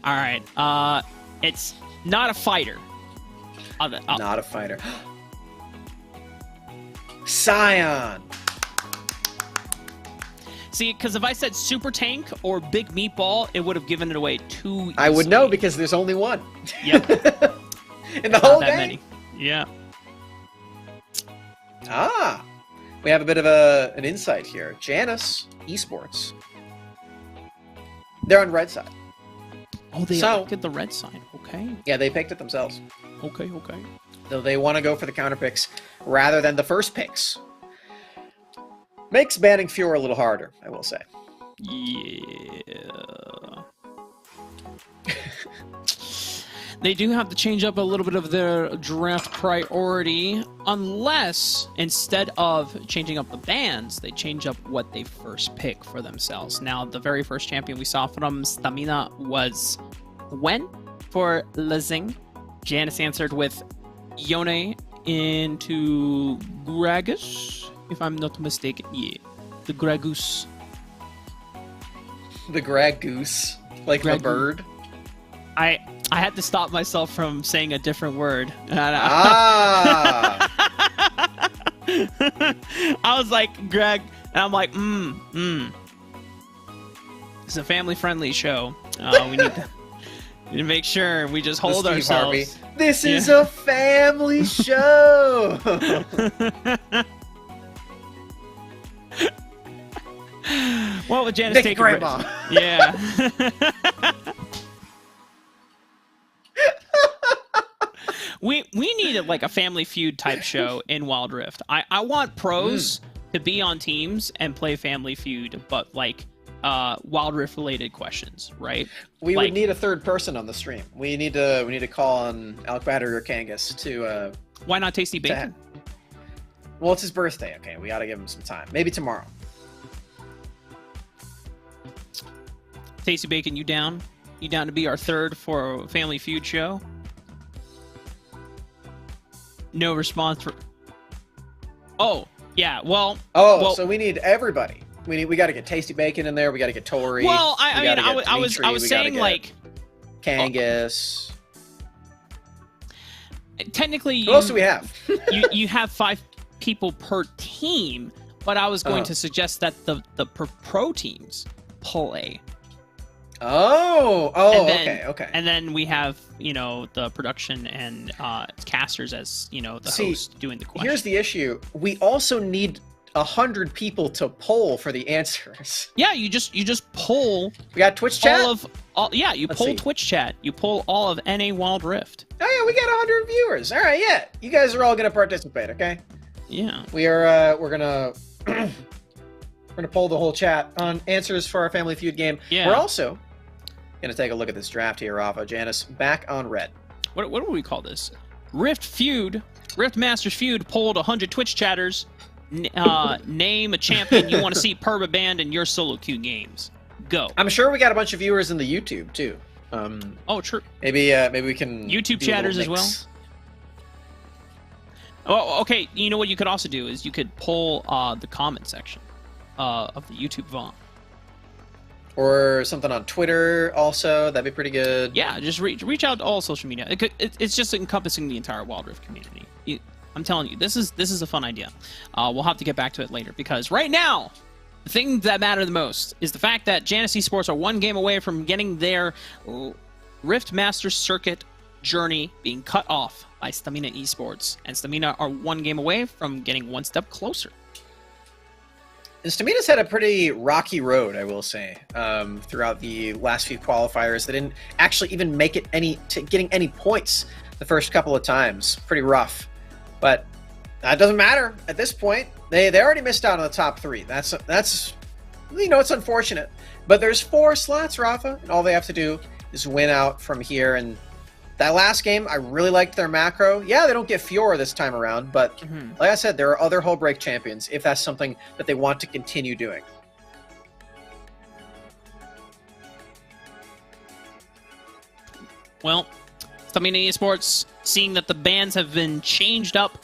All right. It's not a fighter. Not a fighter. Scion. See, because if I said Super Tank or Big Meatball, it would have given it away too easily. I would know because there's only one. Yep. In the Not whole that game? many. Yeah. Ah. We have a bit of an insight here. Janus Esports. They're on red side. Oh, they So- elected the red side. Okay. Yeah, they picked it themselves. Okay. Okay. Though they want to go for the counter picks rather than the first picks. Makes banning Fiora a little harder, I will say. Yeah. They do have to change up a little bit of their draft priority, unless instead of changing up the bans, they change up what they first pick for themselves. Now, the very first champion we saw from Stamina was Gwen for Lezing. Janice answered with Yone into Gragas, if I'm not mistaken. Yeah, the Gragus. The Gragoose. Like the bird. I had to stop myself from saying a different word. Ah! I was like, Greg, and I'm like, It's a family-friendly show. We need to make sure we just hold Steve ourselves. Harvey. This is a family show! What would Janice Nick take? Grandma. Yeah. We needed like a Family Feud type show in Wild Rift. I want pros to be on teams and play Family Feud, but like Wild Rift related questions, right? We Like- would need a third person on the stream. We need to call on Alec Battery or Kangas to Why not Tasty Bacon? well, it's his birthday, okay. We gotta give him some time. Maybe tomorrow. Tasty Bacon, you down? You down to be our third for a Family Feud show? No response for. Oh yeah, well. So we need everybody. We got to get Tasty Bacon in there. We got to get Tori. Well, we I gotta mean, get I was Dimitri, we gotta saying get like Kangas. technically Who else do we have? you have 5 people per team, but I was going to suggest that the pro teams pull a. Oh, then, okay. And then we have, the production and casters as, the host doing the question. Here's the issue. We also need 100 people to poll for the answers. Yeah, you just pull We got Twitch chat? you Let's pull see. Twitch chat. You pull all of NA Wild Rift. Oh, yeah, we got 100 viewers. All right, yeah. You guys are all going to participate, okay? Yeah. We're going to... we're going to poll the whole chat on answers for our Family Feud game. Yeah. We're also going to take a look at this draft here, Rafa. Janice, back on red. What do we call this? Rift Masters Feud polled 100 Twitch chatters. Name a champion you want to see Perba banned in your solo queue games. Go. I'm sure we got a bunch of viewers in the YouTube, too. Oh, true. Maybe we can... YouTube do a little chatters as well? mix. Oh, okay. You know what you could also do is you could poll the comment section of the YouTube VOD. Or something on Twitter also. That'd be pretty good. Yeah, just reach out to all social media. It's just encompassing the entire Wild Rift community. I'm telling you, this is a fun idea. We'll have to get back to it later, because right now, the thing that matters the most is the fact that Janus Esports are one game away from getting their Rift Masters Circuit journey being cut off by Stamina Esports, and Stamina are one game away from getting one step closer. And Stamina's had a pretty rocky road, I will say, throughout the last few qualifiers. They didn't actually even make it getting any points the first couple of times. Pretty rough. But that doesn't matter at this point. They already missed out on the top 3. That's it's unfortunate. But there's 4 slots, Rafa, and all they have to do is win out from here. And that last game, I really liked their macro. Yeah, they don't get Fiora this time around, but like I said, there are other Hull Break champions if that's something that they want to continue doing. Well, Stamina Esports, seeing that the bans have been changed up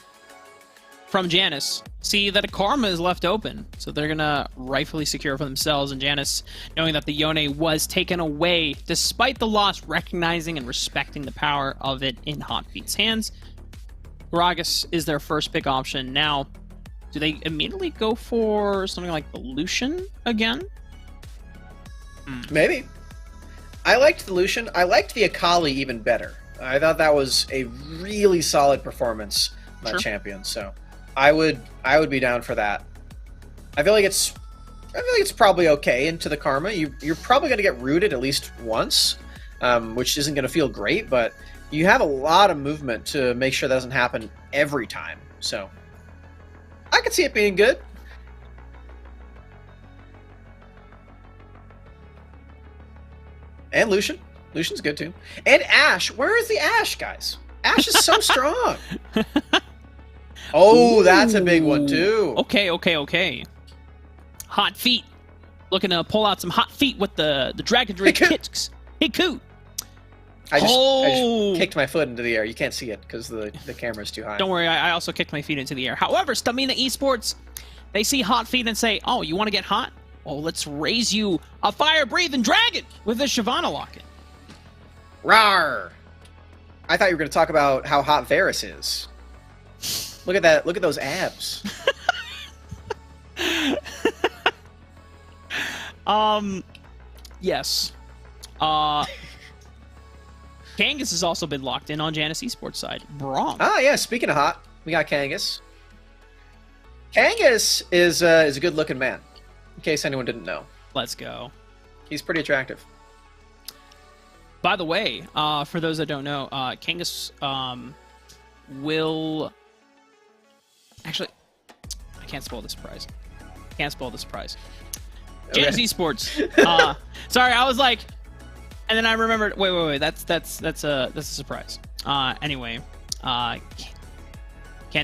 from Janus, see that a Karma is left open, so they're gonna rightfully secure for themselves. And Janus, knowing that the Yone was taken away, despite the loss, recognizing and respecting the power of it in Hot Feet's hands, Gragas is their first pick option. Now, do they immediately go for something like the Lucian again? Maybe. I liked the Lucian. I liked the Akali even better. I thought that was a really solid performance by champion. So I would be down for that. I feel like it's probably okay into the Karma. You're probably going to get rooted at least once, which isn't going to feel great, but you have a lot of movement to make sure that doesn't happen every time. So I could see it being good. And Lucian. Lucian's good too. And Ashe. Where is the Ashe, guys? Ashe is so strong. Oh, that's a big one too. Okay. Hot Feet. Looking to pull out some hot feet with the Dragon Drake kicks. Hey, Coot. I just kicked my foot into the air. You can't see it because the camera's too high. Don't worry, I also kicked my feet into the air. However, Stamina Esports, they see Hot Feet and say, oh, you want to get hot? Well, let's raise you a fire-breathing dragon with a Shyvana locket. Rawr! I thought you were going to talk about how hot Varus is. Look at that. Look at those abs. Yes. Kangas has also been locked in on Janus Esports side. Braum. Ah, yeah. Speaking of hot, we got Kangas. Kangas is a good-looking man, in case anyone didn't know. Let's go. He's pretty attractive. By the way, for those that don't know, Kangas will... Actually, I can't spoil this surprise. Janus Esports. Sorry, I was like... And then I remembered, wait, that's a surprise. Anyway, can't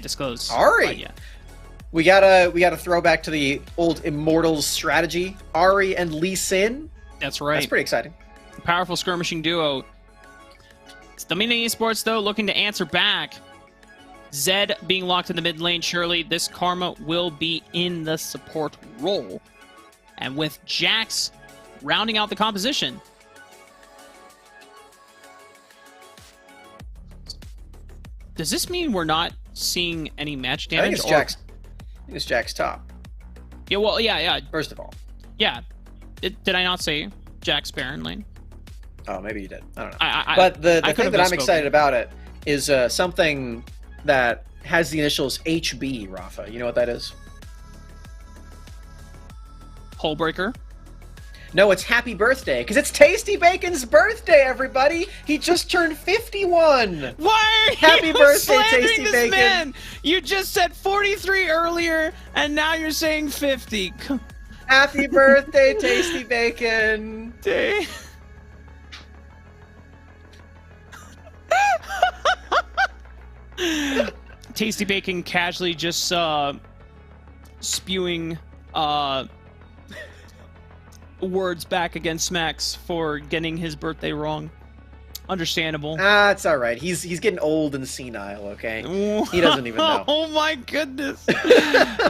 disclose. Ari. Yeah. We gotta throw back to the old Immortals strategy. Ari and Lee Sin. That's right. That's pretty exciting. Powerful skirmishing duo. Stamina Esports, though, looking to answer back. Zed being locked in the mid lane, surely this Karma will be in the support role. And with Jax rounding out the composition. Does this mean we're not seeing any match damage? I think it's Jax top. Yeah, well, yeah. First of all. Yeah. Did I not say Jax Baron lane? Oh, maybe you did. I don't know. But the thing that I'm excited about it is something that has the initials HB, Rafa. You know what that is? Hullbreaker? No, it's happy birthday, because it's Tasty Bacon's birthday, everybody! He just turned 51! Why are Happy you birthday, slandering Tasty this Bacon! Man? You just said 43 earlier, and now you're saying 50. Happy birthday, Tasty Bacon! Day. Tasty Bacon casually just spewing words back against Smacks for getting his birthday wrong. Understandable. It's all right. He's getting old and senile, okay? He doesn't even know. Oh my goodness.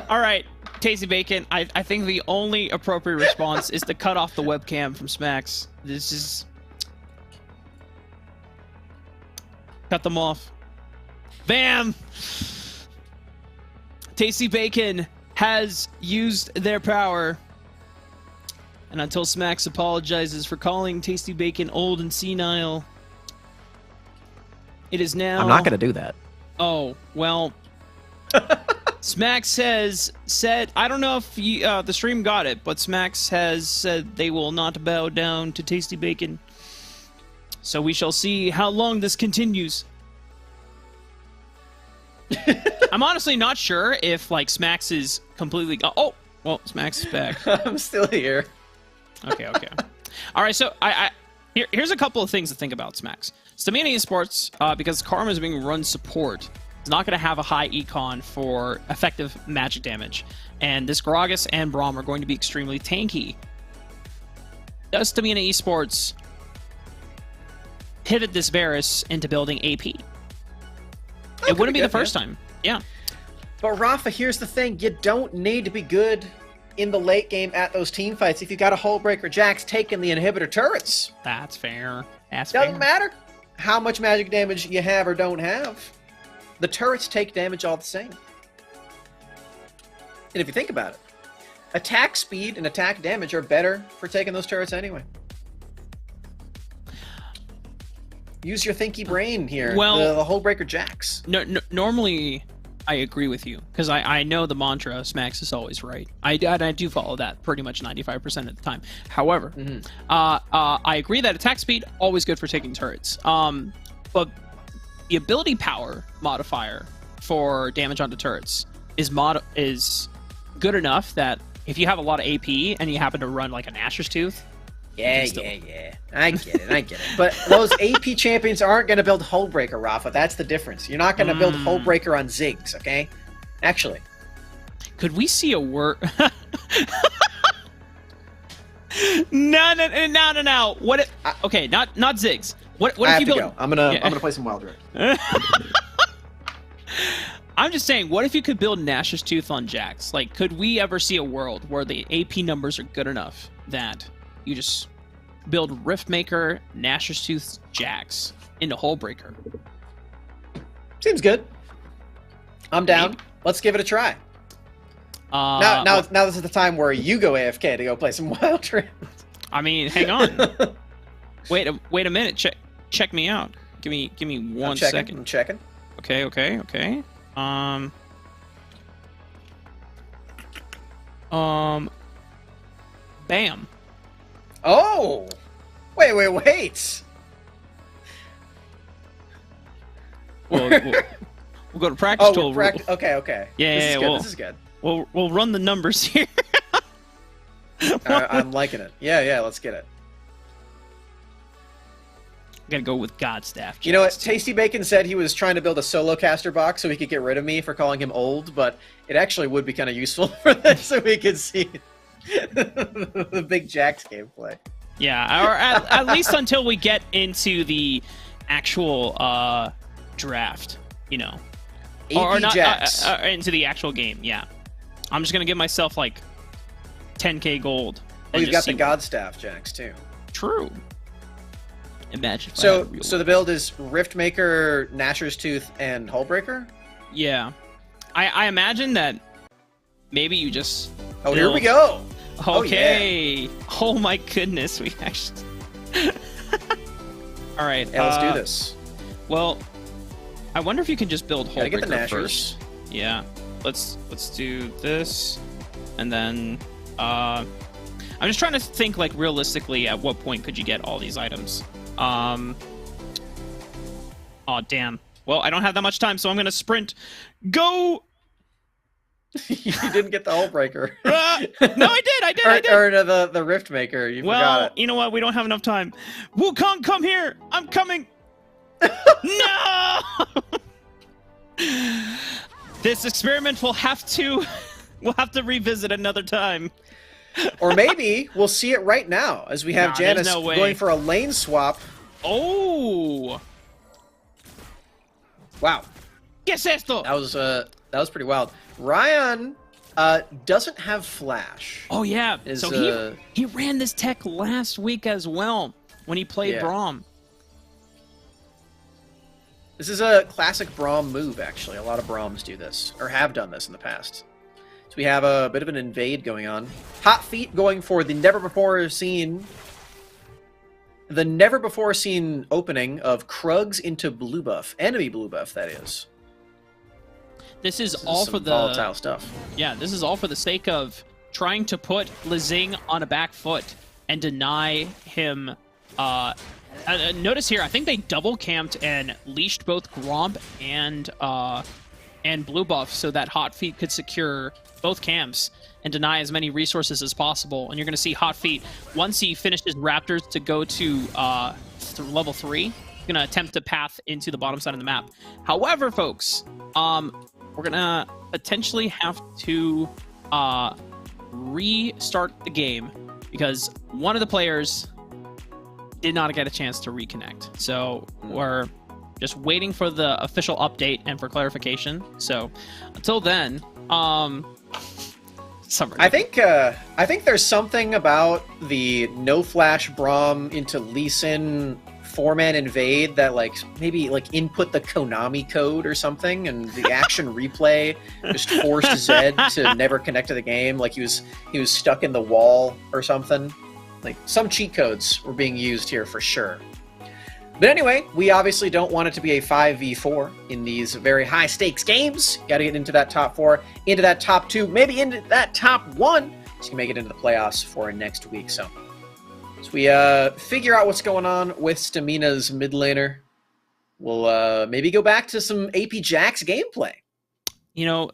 All right, Tasty Bacon, I think the only appropriate response is to cut off the webcam from Smacks. This is... Cut them off. Bam! Tasty Bacon has used their power. And until Smacks apologizes for calling Tasty Bacon old and senile, it is now... I'm not going to do that. Oh, well... Smacks has said, I don't know if the stream got it, but Smacks has said they will not bow down to Tasty Bacon. So we shall see how long this continues. I'm honestly not sure if, like, Smacks is completely... Oh! Well, Smacks is back. I'm still here. Okay. All right, so here's a couple of things to think about, Smacks. Stamina Esports, because Karma is being run support, is not going to have a high econ for effective magic damage. And this Gragas and Braum are going to be extremely tanky. Does Stamina Esports pivot this Varus into building AP? It wouldn't be the first time. Yeah. But Rafa, here's the thing. You don't need to be good in the late game at those team fights if you got a Hullbreaker Jax taking the inhibitor turrets. That's fair. Doesn't matter how much magic damage you have or don't have. The turrets take damage all the same. And if you think about it, attack speed and attack damage are better for taking those turrets anyway. Use your thinky brain here. Well, the Hullbreaker Jax. No, normally, I agree with you because I know the mantra Smacks is always right. I do follow that pretty much 95% of the time. However, I agree that attack speed always good for taking turrets. But the ability power modifier for damage onto turrets is good enough that if you have a lot of AP and you happen to run like a Nashor's Tooth. Yeah. I get it. But those AP champions aren't going to build Hullbreaker, Rafa. That's the difference. You're not going to build Hullbreaker on Ziggs, okay? Actually. Could we see a word? No. What if... Okay, not Ziggs. What if you build... Go. I'm gonna play some Wild Rift. I'm just saying, what if you could build Nash's Tooth on Jax? Like, could we ever see a world where the AP numbers are good enough that you just build Riftmaker, Nash's Tooth, Jax into Hullbreaker? Seems good. I'm down. Maybe. Let's give it a try. Now this is the time where you go AFK to go play some Wild Rift. I mean, hang on. Wait a minute. Check me out. Give me 1 second. I'm checking. Okay. Bam. Oh! Wait. We'll go to practice tool. Okay. Yeah, this is good. We'll run the numbers here. I'm liking it. Yeah, let's get it. I'm gonna go with Godstaff. You know what? Tasty Bacon said he was trying to build a solo caster box so he could get rid of me for calling him old, but it actually would be kind of useful for this so we could see the big Jax gameplay. Yeah, or at least until we get into the actual draft, you know. Or not into the actual game, yeah. I'm just gonna give myself like 10k gold. Oh, you've got the Godstaff Jax too. True. Imagine. So the build is Riftmaker, Nashor's Tooth, and Hullbreaker? Yeah. I imagine that maybe you just build... here we go! Okay. Oh my goodness, we actually... Alright. Yeah, let's do this. Well, I wonder if you can just build Hullbreaker get the Nashors first. Yeah. Let's do this. And then... I'm just trying to think, like, realistically, at what point could you get all these items? Oh, damn. Well, I don't have that much time, so I'm gonna sprint. Go! You didn't get the Hullbreaker. No, I did. Or the Riftmaker. You forgot it. You know what? We don't have enough time. Wukong, come here! I'm coming! No! This experiment will have to revisit another time. Or maybe we'll see it right now as we have Janice going for a lane swap. Oh! Wow. ¿Qué es esto? That was pretty wild. Ryan doesn't have flash. Oh yeah. So he ran this tech last week as well when he played Braum. This is a classic Braum move, actually. A lot of Braums do this, or have done this in the past. So we have a bit of an invade going on. Hot Feet going for the never before seen opening of Krugs into blue buff. Enemy blue buff, that is. this is This is all some for the volatile stuff. Yeah, this is all for the sake of trying to put Lizing on a back foot and deny him. Notice here, I think they double camped and leashed both Gromp and Blue Buff so that Hot Feet could secure both camps and deny as many resources as possible. And you're going to see Hot Feet, once he finishes Raptors to go to level 3, going to attempt to path into the bottom side of the map. However, folks, we're going to potentially have to restart the game because one of the players did not get a chance to reconnect. So we're just waiting for the official update and for clarification. So until then, I think there's something about the no flash Braum into Lee Sin 4-man invade that like maybe like input the Konami code or something, and the action replay just forced Zed to never connect to the game. Like he was stuck in the wall or something. Like some cheat codes were being used here for sure. But anyway, we obviously don't want it to be a 5v4 in these very high-stakes games. Got to get into that top 4, into that top 2, maybe into that top 1, so you can make it into the playoffs for next week. So we figure out what's going on with Stamina's mid laner, we'll maybe go back to some AP Jax gameplay. You know,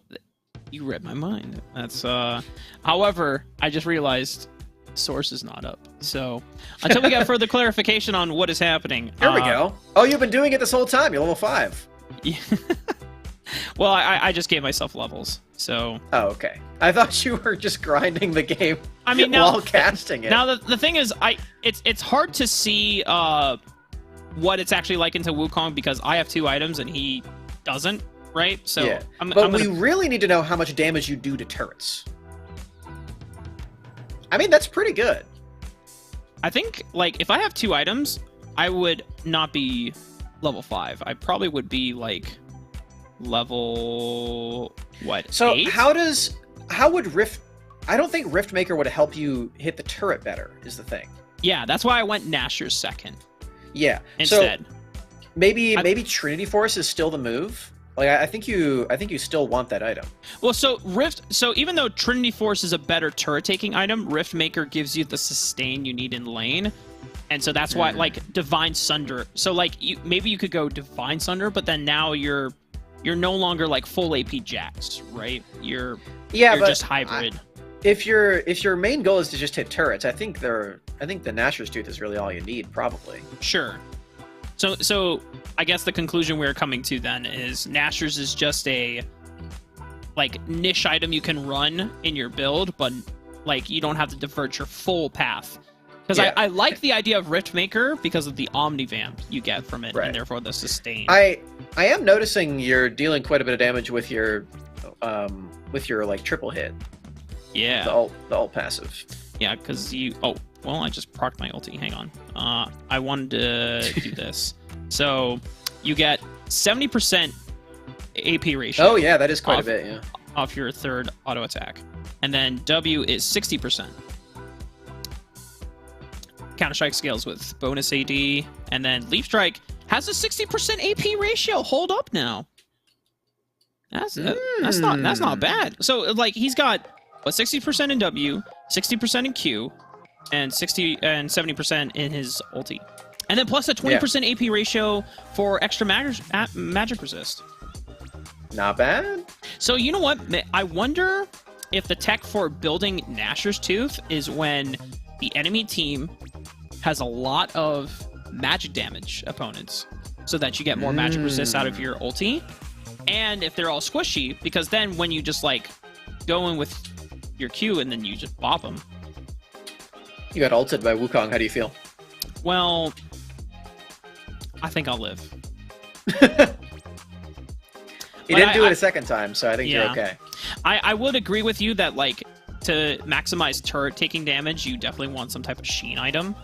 you read my mind. That's however, I just realized source is not up. So until we get further clarification on what is happening. Here we go. Oh, you've been doing it this whole time. You're level 5. Yeah. Well, I just gave myself levels. So. Oh, okay. I thought you were just grinding the game. I mean, now, while casting it. Now the thing is, it's hard to see what it's actually like into Wukong because I have 2 items and he doesn't. Right. So. Yeah. We really need to know how much damage you do to turrets. I mean, that's pretty good. I think, like, if I have 2 items, I would not be level 5. I probably would be, like, level, what, So 8? how would Rift... I don't think Riftmaker would help you hit the turret better, is the thing. Yeah, that's why I went Nashor's second. Yeah. Instead. So maybe Trinity Force is still the move. Like, I think you still want that item. Well, so even though Trinity Force is a better turret taking item, Riftmaker gives you the sustain you need in lane. And so that's why, like, Divine Sunder. So, like, maybe you could go Divine Sunder, but then now you're no longer, like, full AP Jax, right? You're just hybrid. If your main goal is to just hit turrets, I think the Nashor's Tooth is really all you need, probably. Sure. So I guess the conclusion we're coming to then is Nashor's is just a like niche item you can run in your build, but like you don't have to divert your full path. Because I like the idea of Riftmaker because of the Omnivamp you get from it, and therefore the sustain. I am noticing you're dealing quite a bit of damage with your like triple hit. Yeah. The ult passive. Yeah, because you... Oh, well, I just procced my ulti. Hang on. I wanted to do this. So, you get 70% AP ratio. Oh, yeah, that is quite a bit, yeah. Off your third auto attack. And then W is 60%. Counter-Strike scales with bonus AD. And then Leaf Strike has a 60% AP ratio. Hold up now. That's not bad. So, like, he's got... 60% in W, 60% in Q, and 70% in his ulti. And then plus a 20% AP ratio for extra magic resist. Not bad. So you know what? I wonder if the tech for building Nashor's Tooth is when the enemy team has a lot of magic damage opponents, so that you get more magic resist out of your ulti. And if they're all squishy, because then when you just like go in with your Q and then you just bop them. You got ulted by Wukong. How do you feel? Well, I think I'll live. You didn't do it a second time, so I think you're okay. I would agree with you that, like, to maximize turret taking damage, you definitely want some type of Sheen item.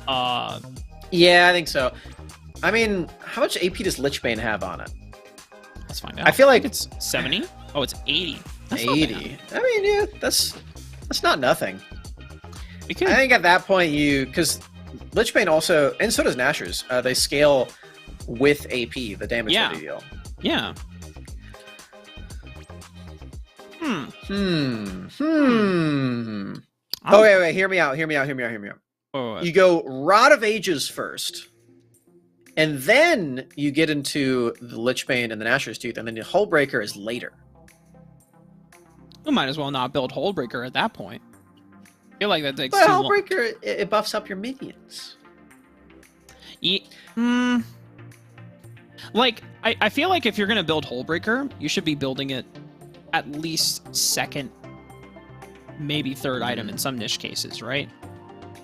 Yeah, I think so. I mean, how much AP does Lichbane have on it? Let's find out. I feel like it's 70. Oh, it's 80. That's 80. I mean, yeah, that's not nothing. I think at that point because Lichbane also, and so does Nashor's, they scale with AP, the damage that they deal. Yeah. Oh, wait, hear me out. Wait. You go Rod of Ages first, and then you get into the Lichbane and the Nashor's Tooth, and then the Hullbreaker is later. We might as well not build Hullbreaker at that point. I feel like that takes But too long. Hullbreaker, it buffs up your minions. Like, I feel like if you're going to build Hullbreaker, you should be building it at least second, maybe third item in some niche cases, right?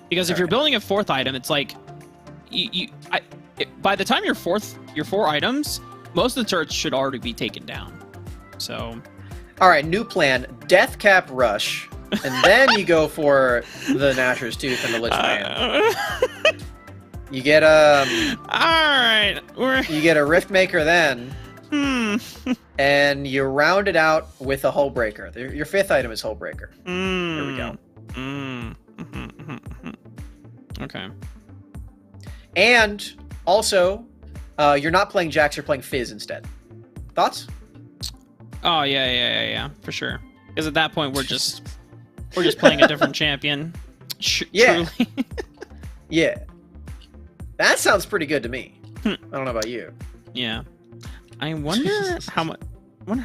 Because if you're building a fourth item, it's like, by the time you're four items, most of the turrets should already be taken down. So, all right, new plan: Death Cap Rush, and then you go for the Nashor's Tooth and the Lichbane. You get all right, you get a Riftmaker then, and you round it out with a Hullbreaker. Your fifth item is Hullbreaker. Here we go. Okay. And also, you're not playing Jax, you're playing Fizz instead. Thoughts? Oh yeah, for sure. Because at that point we're just playing a different champion. Yeah. Truly. Yeah. That sounds pretty good to me. I don't know about you. Yeah. I wonder how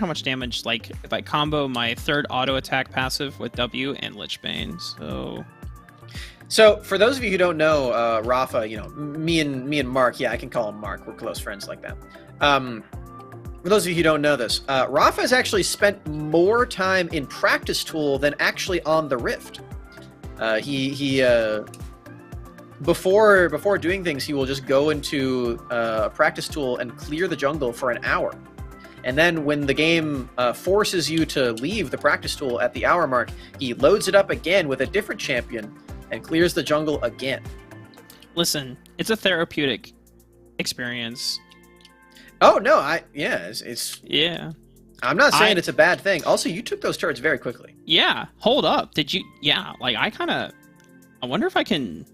much damage, like, if I combo my third auto attack passive with W and Lichbane. So for those of you who don't know, Rafa, you know, me and Mark, yeah, I can call him Mark. We're close friends like that. For those of you who don't know this, Rafa has actually spent more time in practice tool than actually on the Rift. Before doing things, he will just go into a practice tool and clear the jungle for an hour. And then when the game forces you to leave the practice tool at the hour mark, he loads it up again with a different champion and clears the jungle again. Listen, it's a therapeutic experience. Oh no, it's Yeah. I'm not saying it's a bad thing. Also, you took those turrets very quickly. Yeah. Hold up. Did you? Yeah. Like, I wonder if I can.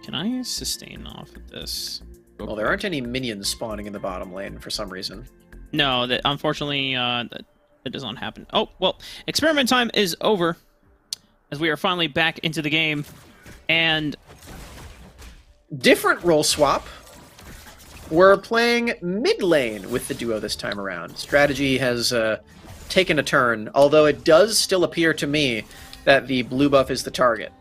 Can I sustain off of this? Well, there aren't any minions spawning in the bottom lane for some reason. No, that unfortunately that does not happen. Oh well, experiment time is over, as we are finally back into the game, and different role swap. We're playing mid lane with the duo this time around. Strategy has taken a turn, although it does still appear to me that the blue buff is the target.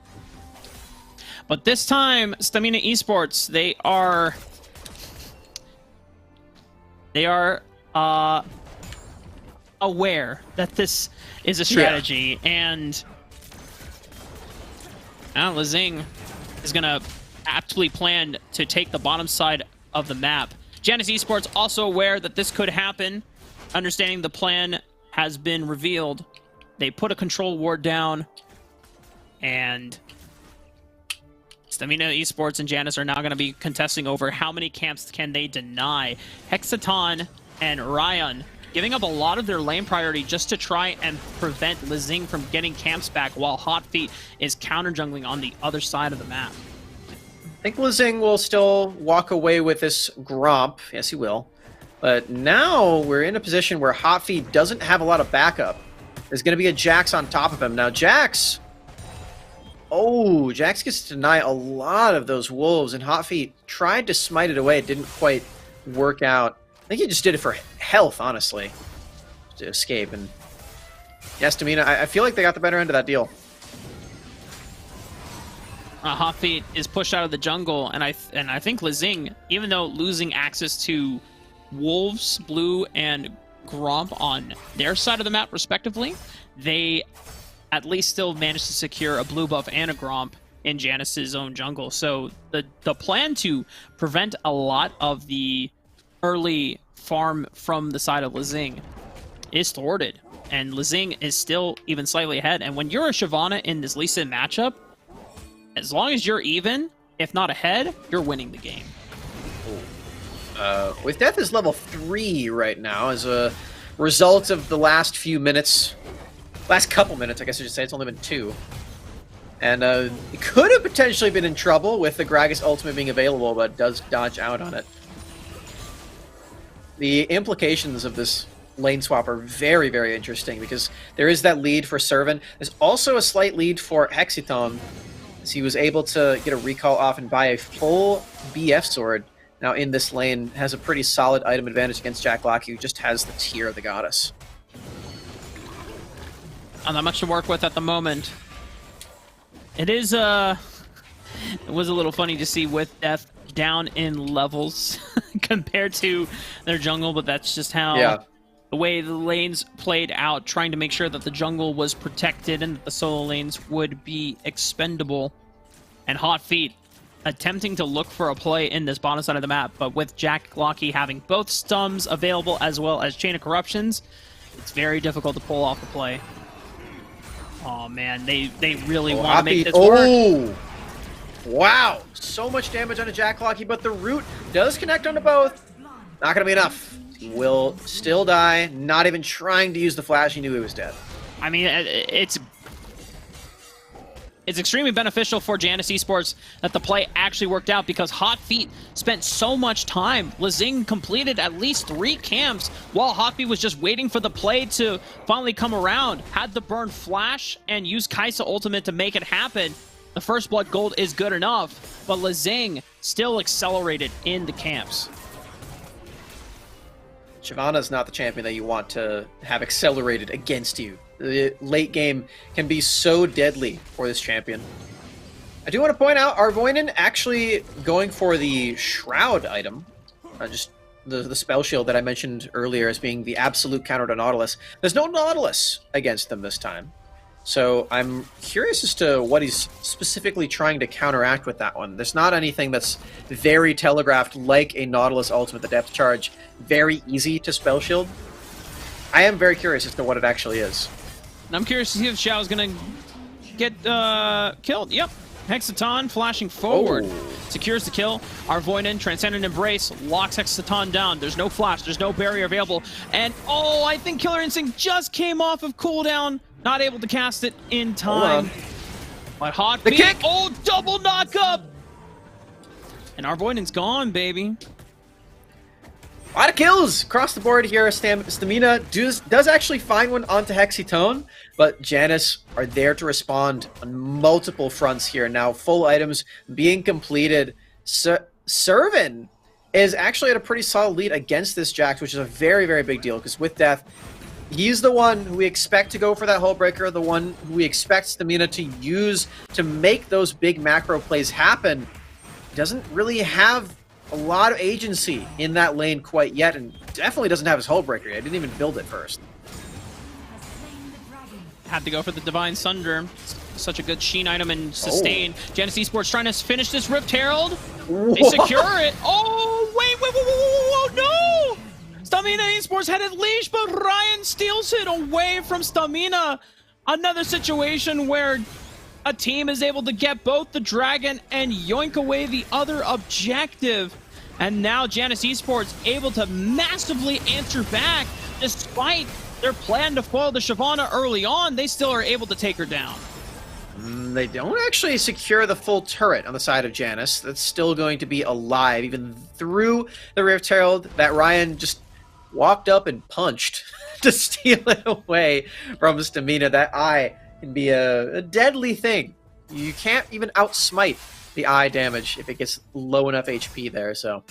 But this time, Stamina Esports, they are aware that this is a strategy, and Lizing is gonna aptly plan to take the bottom side of the map. Janus Esports also aware that this could happen, understanding the plan has been revealed. They put a control ward down, and Stamina Esports and Janus are now going to be contesting over how many camps can they deny. Hexaton and Ryan giving up a lot of their lane priority just to try and prevent Lizing from getting camps back, while Hot Feet is counter jungling on the other side of the map. I think Lizing will still walk away with this Gromp. Yes, he will. But now we're in a position where Hot Feet doesn't have a lot of backup. There's going to be a Jax on top of him. Now, Jax gets to deny a lot of those wolves, and Hot Feet tried to smite it away. It didn't quite work out. I think he just did it for health, honestly, to escape. And yes, Tamina, I feel like they got the better end of that deal. Hot Feet is pushed out of the jungle, and I think Lizing, even though losing access to Wolves, Blue, and Gromp on their side of the map, respectively, they at least still managed to secure a blue buff and a Gromp in Janus's own jungle. So the plan to prevent a lot of the early farm from the side of Lizing is thwarted, and Lizing is still even slightly ahead. And when you're a Shyvana in this Lee Sin matchup, as long as you're even, if not ahead, you're winning the game. With Death is level 3 right now as a result of the last few minutes. Last couple minutes, I guess I should say. It's only been 2. And it could have potentially been in trouble with the Gragas ultimate being available, but does dodge out on it. The implications of this lane swap are very, very interesting because there is that lead for Servan. There's also a slight lead for Hexiton, as he was able to get a recall off and buy a full BF sword. Now in this lane, has a pretty solid item advantage against Jack Locky, who just has the tier of the goddess. Not much to work with at the moment. It is, it was a little funny to see with Death down in levels compared to their jungle, but that's just how the way the lanes played out, trying to make sure that the jungle was protected and that the solo lanes would be expendable. And Hot Feet attempting to look for a play in this bottom side of the map, but with Jack Locky having both stums available as well as Chain of Corruptions, it's very difficult to pull off the play. Oh man, they really want to make this work. Wow, so much damage on a Jack Locky, but the root does connect onto both. Not gonna be enough. He will still die, not even trying to use the flash. He knew he was dead. I mean, it's extremely beneficial for Janus Esports that the play actually worked out because Hot Feet spent so much time. Lezing completed at least 3 camps while Hot Feet was just waiting for the play to finally come around. Had the burn flash and use Kaisa ultimate to make it happen. The first blood gold is good enough, but Lezing still accelerated in the camps. Shyvana is not the champion that you want to have accelerated against you. The late game can be so deadly for this champion. I do want to point out Arvoinen actually going for the Shroud item. Just the spell shield that I mentioned earlier as being the absolute counter to Nautilus. There's no Nautilus against them this time. So I'm curious as to what he's specifically trying to counteract with that one. There's not anything that's very telegraphed like a Nautilus ultimate, the depth charge. Very easy to spell shield. I am very curious as to what it actually is. And I'm curious to see if Xiao's gonna get killed. Yep. Hexiton flashing forward. Secures the kill. Arvoinen, Transcendent Embrace, locks Hexiton down. There's no flash, there's no barrier available. And I think Killer Instinct just came off of cooldown. Not able to cast it in time. But Hot Feet, kick! Double knock up! And Arvoinen's gone, baby. A lot of kills across the board here. Stamina does actually find one onto Hexiton, but Janus are there to respond on multiple fronts here. Now, full items being completed. Servan is actually at a pretty solid lead against this Jax, which is a very, very big deal, because with Death, he's the one who we expect to go for that hull breaker, the one who we expect Stamina to use to make those big macro plays happen. He doesn't really have a lot of agency in that lane quite yet, and definitely doesn't have his hull breaker yet. I didn't even build it first. Had to go for the Divine Sunder. Such a good Sheen item and sustain. Janus Esports trying to finish this Rift Herald. They secure it. Wait, no! Stamina Esports had it leashed, but Ryan steals it away from Stamina. Another situation where a team is able to get both the dragon and yoink away the other objective. And now Janus Esports able to massively answer back despite their plan to foil the Shyvana early on. They still are able to take her down. They don't actually secure the full turret on the side of Janus. That's still going to be alive even through the Rift Herald that Ryan just walked up and punched to steal it away from Stamina. That eye can be a deadly thing. You can't even outsmite the eye damage if it gets low enough HP there, so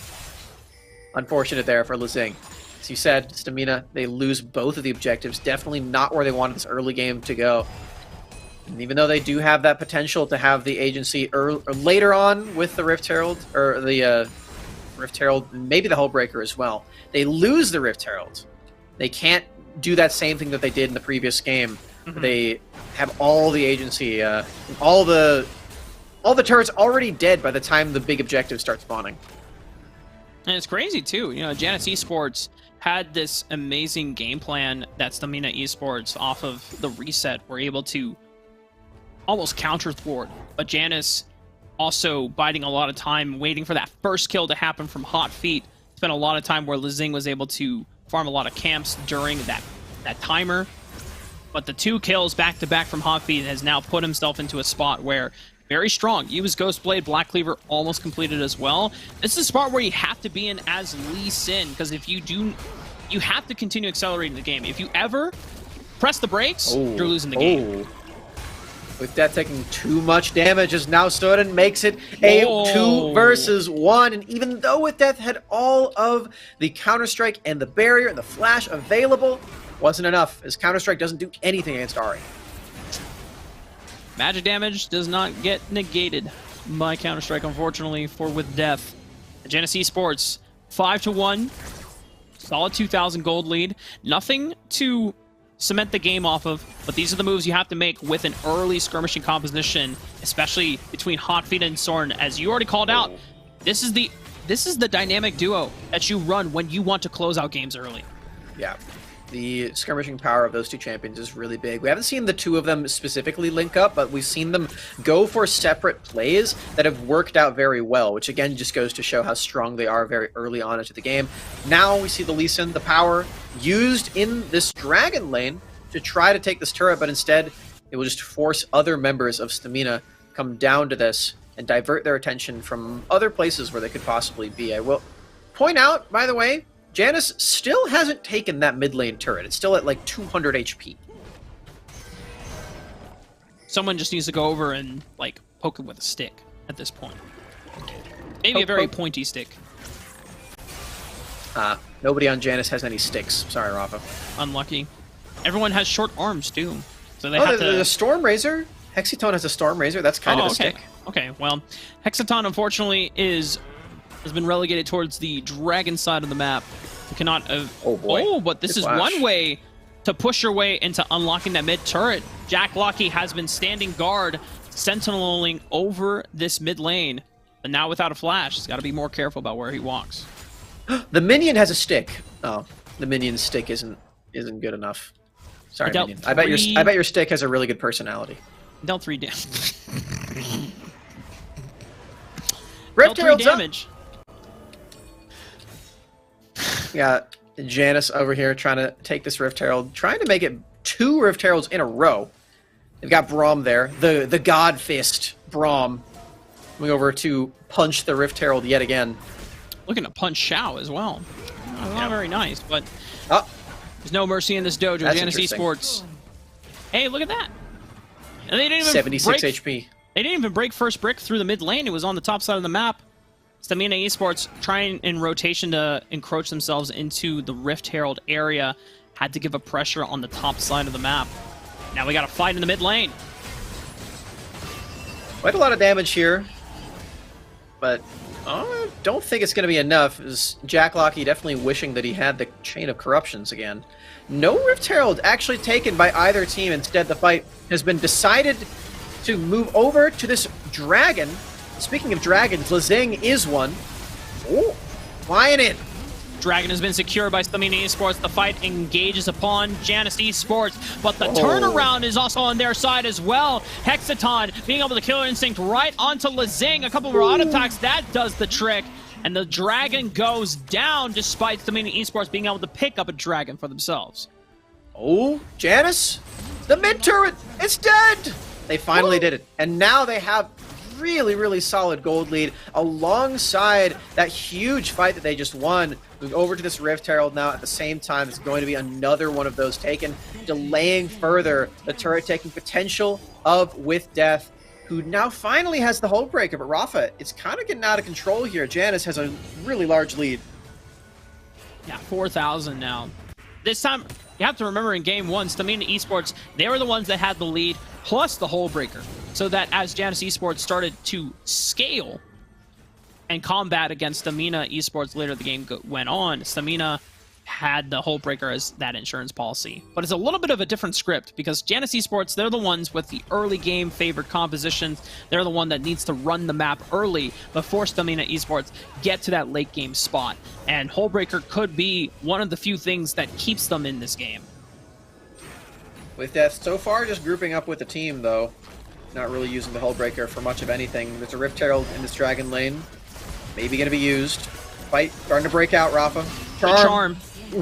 unfortunate there for Lezing. As you said, Stamina, they lose both of the objectives. Definitely not where they wanted this early game to go. And even though they do have that potential to have the agency later on with the Rift Herald, or the Rift Herald, maybe the Hullbreaker as well, they lose the Rift Herald. They can't do that same thing that they did in the previous game. They have all the agency, all the turrets already dead by the time the big objectives start spawning. And it's crazy too. You know, Janus Esports had this amazing game plan that Stamina Esports off of the reset were able to almost counter thwart. But Janus also biding a lot of time, waiting for that first kill to happen from Hot Feet. Spent a lot of time where Lezing was able to farm a lot of camps during that timer. But the 2 kills back-to-back from Hot Feet has now put himself into a spot where very strong. Use Ghostblade, Black Cleaver almost completed as well. This is a spot where you have to be in as Lee Sin, because if you you have to continue accelerating the game. If you ever press the brakes, you're losing the game. With Death taking too much damage, as now Snowden makes it a 2 versus 1. And even though With Death had all of the Counter-Strike and the barrier and the flash available, wasn't enough, as Counter-Strike doesn't do anything against Ahri. Magic damage does not get negated by Counter-Strike, unfortunately, for With Death. Janus Esports, 5-1. Solid 2,000 gold lead. Nothing to cement the game off of, but these are the moves you have to make with an early skirmishing composition, especially between Hotfeet and Soren. As you already called out, this is the dynamic duo that you run when you want to close out games early. Yeah. The skirmishing power of those two champions is really big. We haven't seen the two of them specifically link up, but we've seen them go for separate plays that have worked out very well, which again just goes to show how strong they are very early on into the game. Now we see the Lee Sin, the power, used in this dragon lane to try to take this turret, but instead it will just force other members of Stamina come down to this and divert their attention from other places where they could possibly be. I will point out, by the way, Janus still hasn't taken that mid lane turret. It's still at like 200 HP. Someone just needs to go over and like poke it with a stick at this point. Maybe a very pointy stick. Nobody on Janus has any sticks. Sorry, Rafa. Unlucky. Everyone has short arms too, so they have to. The Storm Razor. Hexaton has a Storm Razor. That's kind of a stick. Okay, well, Hexaton unfortunately has been relegated towards the dragon side of the map. You cannot. Oh boy! But this is one way to push your way into unlocking that mid turret. Jack Locky has been standing guard, sentineling over this mid lane, but now without a flash, he's got to be more careful about where he walks. The minion has a stick. Oh, the minion's stick isn't good enough. Sorry, minion. I bet your stick has a really good personality. Dealt 3 damage. Rift Dealt 3 damage. Yeah, Janus over here trying to take this Rift Herald, trying to make it 2 Rift Heralds in a row. They've got Braum there, the God Fist Braum, coming over to punch the Rift Herald yet again. Looking to punch Shao as well. Not very nice, but there's no mercy in this dojo. Janus Esports. Hey, look at that. And they didn't even 76 HP. They didn't even break first brick through the mid lane. It was on the top side of the map. Stamina Esports trying in rotation to encroach themselves into the Rift Herald area. Had to give a pressure on the top side of the map. Now we got a fight in the mid lane. Quite a lot of damage here, but I don't think it's going to be enough. Is Jack Locky definitely wishing that he had the Chain of Corruptions again. No Rift Herald actually taken by either team. Instead, the fight has been decided to move over to this dragon. Speaking of dragons, Lezing is one. Oh, flying in. Dragon has been secured by Stamina Esports. The fight engages upon Janus Esports, but the turnaround is also on their side as well. Hexaton being able to kill Instinct right onto Lezing. A couple of auto attacks, that does the trick. And the dragon goes down despite Stamina Esports being able to pick up a dragon for themselves. Oh, Janus, the mid turret, it's dead. They finally did it. And now they have really, really solid gold lead alongside that huge fight that they just won. Moving over to this Rift Herald now at the same time. It's going to be another one of those taken, delaying further the turret taking potential of With Death, who now finally has the Hold Breaker. But Rafa, it's kind of getting out of control here. Janus has a really large lead. Yeah, 4,000 now. This time, you have to remember in game 1, Stamina Esports, they were the ones that had the lead, plus the Hold Breaker. So that as Janus Esports started to scale and combat against Stamina Esports later the game went on, Stamina had the Hold Breaker as that insurance policy. But it's a little bit of a different script because Janus Esports, they're the ones with the early game favored compositions. They're the one that needs to run the map early before Stamina Esports get to that late game spot. And Hold Breaker could be one of the few things that keeps them in this game. With Death so far just grouping up with the team though. Not really using the Hold Breaker for much of anything. There's a Rift Herald in this dragon lane. Maybe going to be used. Fight starting to break out, Rafa. Charm.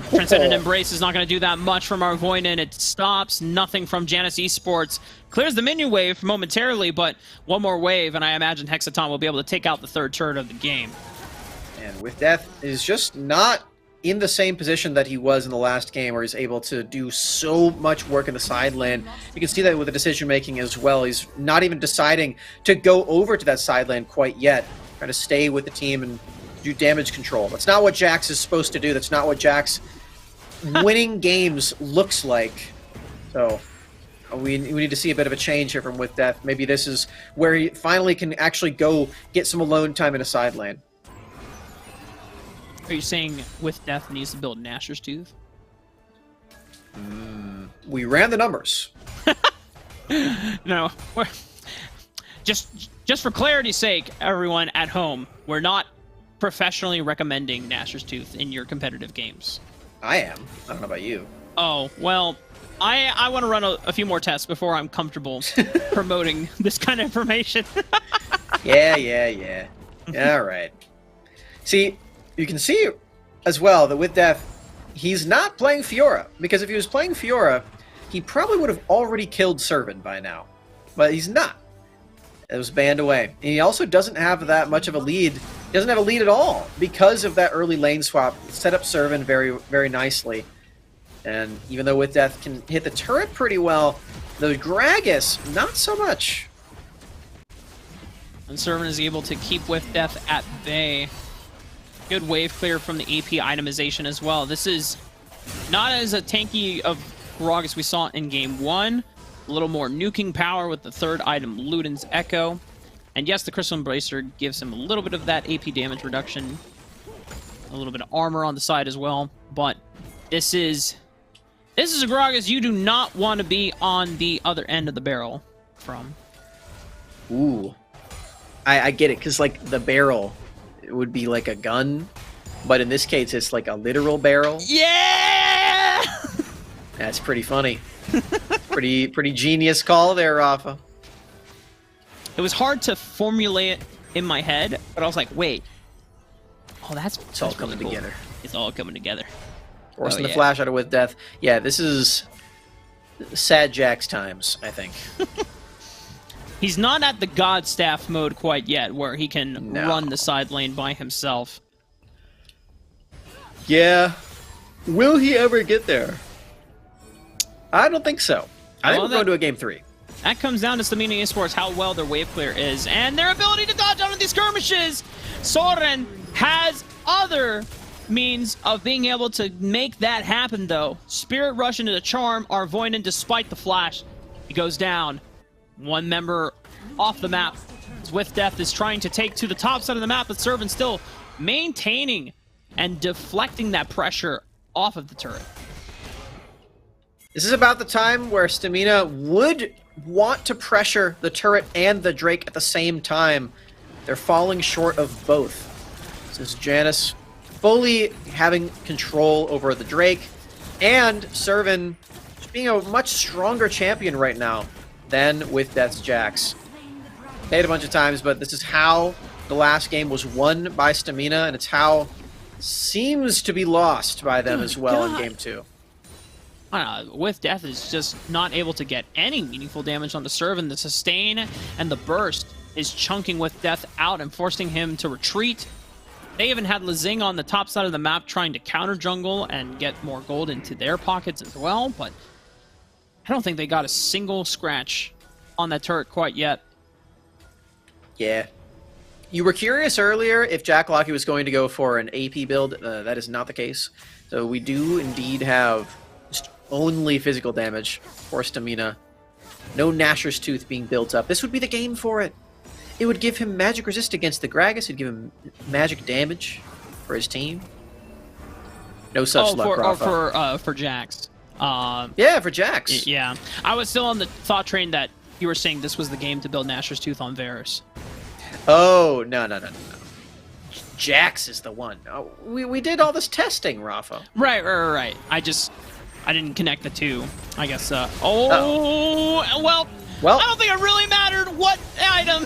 Transcendent Embrace is not going to do that much from Arvoinen. It stops nothing from Janus Esports. Clears the minion wave momentarily, but one more wave, and I imagine Hexaton will be able to take out the third turret of the game. And With Death is just not in the same position that he was in the last game, where he's able to do so much work in the side lane. You can see that with the decision making as well. He's not even deciding to go over to that side lane quite yet, trying to stay with the team and do damage control. That's not what Jax is supposed to do. That's not what Jax winning games looks like. So we need to see a bit of a change here from With Death. Maybe this is where he finally can actually go get some alone time in a side lane. Are you saying With Death needs to build Nashor's Tooth? We ran the numbers. No. Just for clarity's sake, everyone at home, we're not professionally recommending Nashor's Tooth in your competitive games. I am. I don't know about you. Oh, well, I want to run a few more tests before I'm comfortable promoting this kind of information. Yeah. All right. See, you can see as well that With Death, he's not playing Fiora, because if he was playing Fiora, he probably would have already killed Servant by now. But he's not. It was banned away. And he also doesn't have that much of a lead. He doesn't have a lead at all because of that early lane swap. Set up Servant very, very nicely. And even though With Death can hit the turret pretty well, the Gragas, not so much. And Servant is able to keep With Death at bay. Good wave clear from the AP itemization as well. This is not as a tanky of Grog as we saw in game 1. A little more nuking power with the third item, Luden's Echo. And yes, the Crystal Embracer gives him a little bit of that AP damage reduction. A little bit of armor on the side as well. But this is a Gragas you do not want to be on the other end of the barrel from. Ooh. I get it, because like the barrel, it would be like a gun, but in this case it's like a literal barrel. Yeah! That's pretty funny. pretty genius call there, Rafa. It was hard to formulate it in my head, but I was like, wait. Oh, that's all really coming cool. together. It's all coming together. Forcing the flash out of With Death. Yeah, this is sad Jax times, I think. He's not at the God Staff mode quite yet, where he can run the side lane by himself. Yeah. Will he ever get there? I don't think so. I think we're going to a game 3. That comes down to Stamina Esports, how well their wave clear is, and their ability to dodge out of these skirmishes. Soren has other means of being able to make that happen, though. Spirit Rush into the Charm, Arvoinen, despite the flash, he goes down. One member off the map. With Death is trying to take to the top side of the map, but Servant still maintaining and deflecting that pressure off of the turret. This is about the time where Stamina would want to pressure the turret and the Drake at the same time. They're falling short of both. This is Janus fully having control over the Drake, and Servant just being a much stronger champion right now than With Death's Jax. Played a bunch of times, but this is how the last game was won by Stamina, and it's how seems to be lost by them as well in game 2. With Death is just not able to get any meaningful damage on the Servant. The sustain and the burst is chunking With Death out and forcing him to retreat. They even had Lezing on the top side of the map trying to counter jungle and get more gold into their pockets as well, but I don't think they got a single scratch on that turret quite yet. Yeah. You were curious earlier if Jack Lockey was going to go for an AP build. That is not the case. So we do indeed have just only physical damage for Stamina. No Nashor's Tooth being built up. This would be the game for it. It would give him magic resist against the Gragas. It'd give him magic damage for his team. No such luck, Rafa. For Jax. Yeah, for Jax. Yeah. I was still on the thought train that you were saying this was the game to build Nashor's Tooth on Varus. Oh, no. Jax is the one. Oh, we did all this testing, Rafa. Right. I didn't connect the two. I guess. Well, I don't think it really mattered what item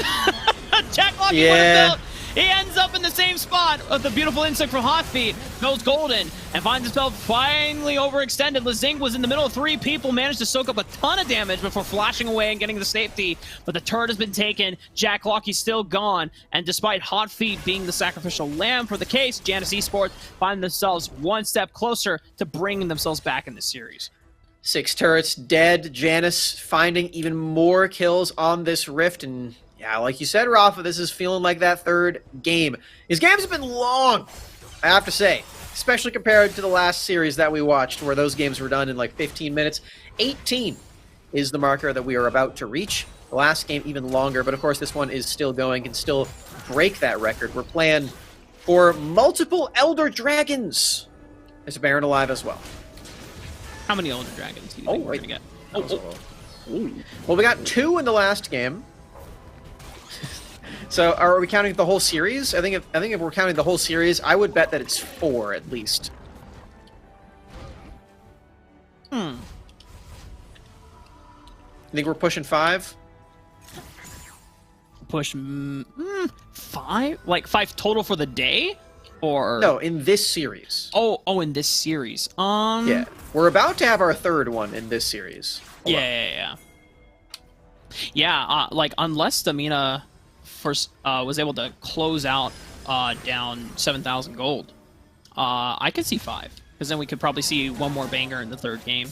Jack Lockey would have built. He ends up in the same spot with the beautiful insect from Hotfeet. Goes golden and finds himself finally overextended. Lezing was in the middle of 3 people, managed to soak up a ton of damage before flashing away and getting the safety. But the turret has been taken. Jack Lockie's still gone. And despite Hotfeet being the sacrificial lamb for the case, Janus Esports find themselves one step closer to bringing themselves back in the series. 6 turrets dead. Janus finding even more kills on this Rift. And yeah, like you said, Rafa, this is feeling like that 3rd game. These games have been long, I have to say, especially compared to the last series that we watched, where those games were done in like 15 minutes. 18 is the marker that we are about to reach. The last game even longer, but of course this one is still going, can still break that record. We're playing for multiple Elder Dragons. There's a Baron alive as well. How many Elder Dragons do you think we're going to get? Well, we got 2 in the last game. So, are we counting the whole series? I think if we're counting the whole series, I would bet that it's 4 at least. You think we're pushing 5? Push 5? Like 5 total for the day? Or no, in this series. Oh, in this series. Yeah, we're about to have our 3rd one in this series. Yeah. Like unless Stamina first was able to close out down 7,000 gold, I could see 5, because then we could probably see one more banger in the 3rd game.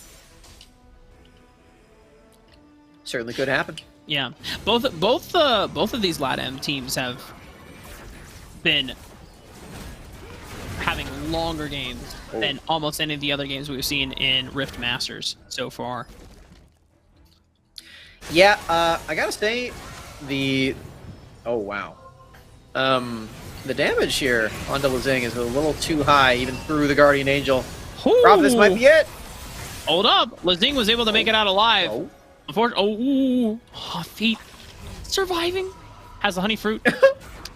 Certainly could happen. Yeah, both of these LATAM teams have been having longer games than almost any of the other games we've seen in Rift Masters so far. Yeah, I gotta say, oh wow, the damage here onto Lezing is a little too high, even through the Guardian Angel. Rob, this might be it. Hold up, Lezing was able to make it out alive. Oh. Unfortunately, feet surviving. Has the honey fruit.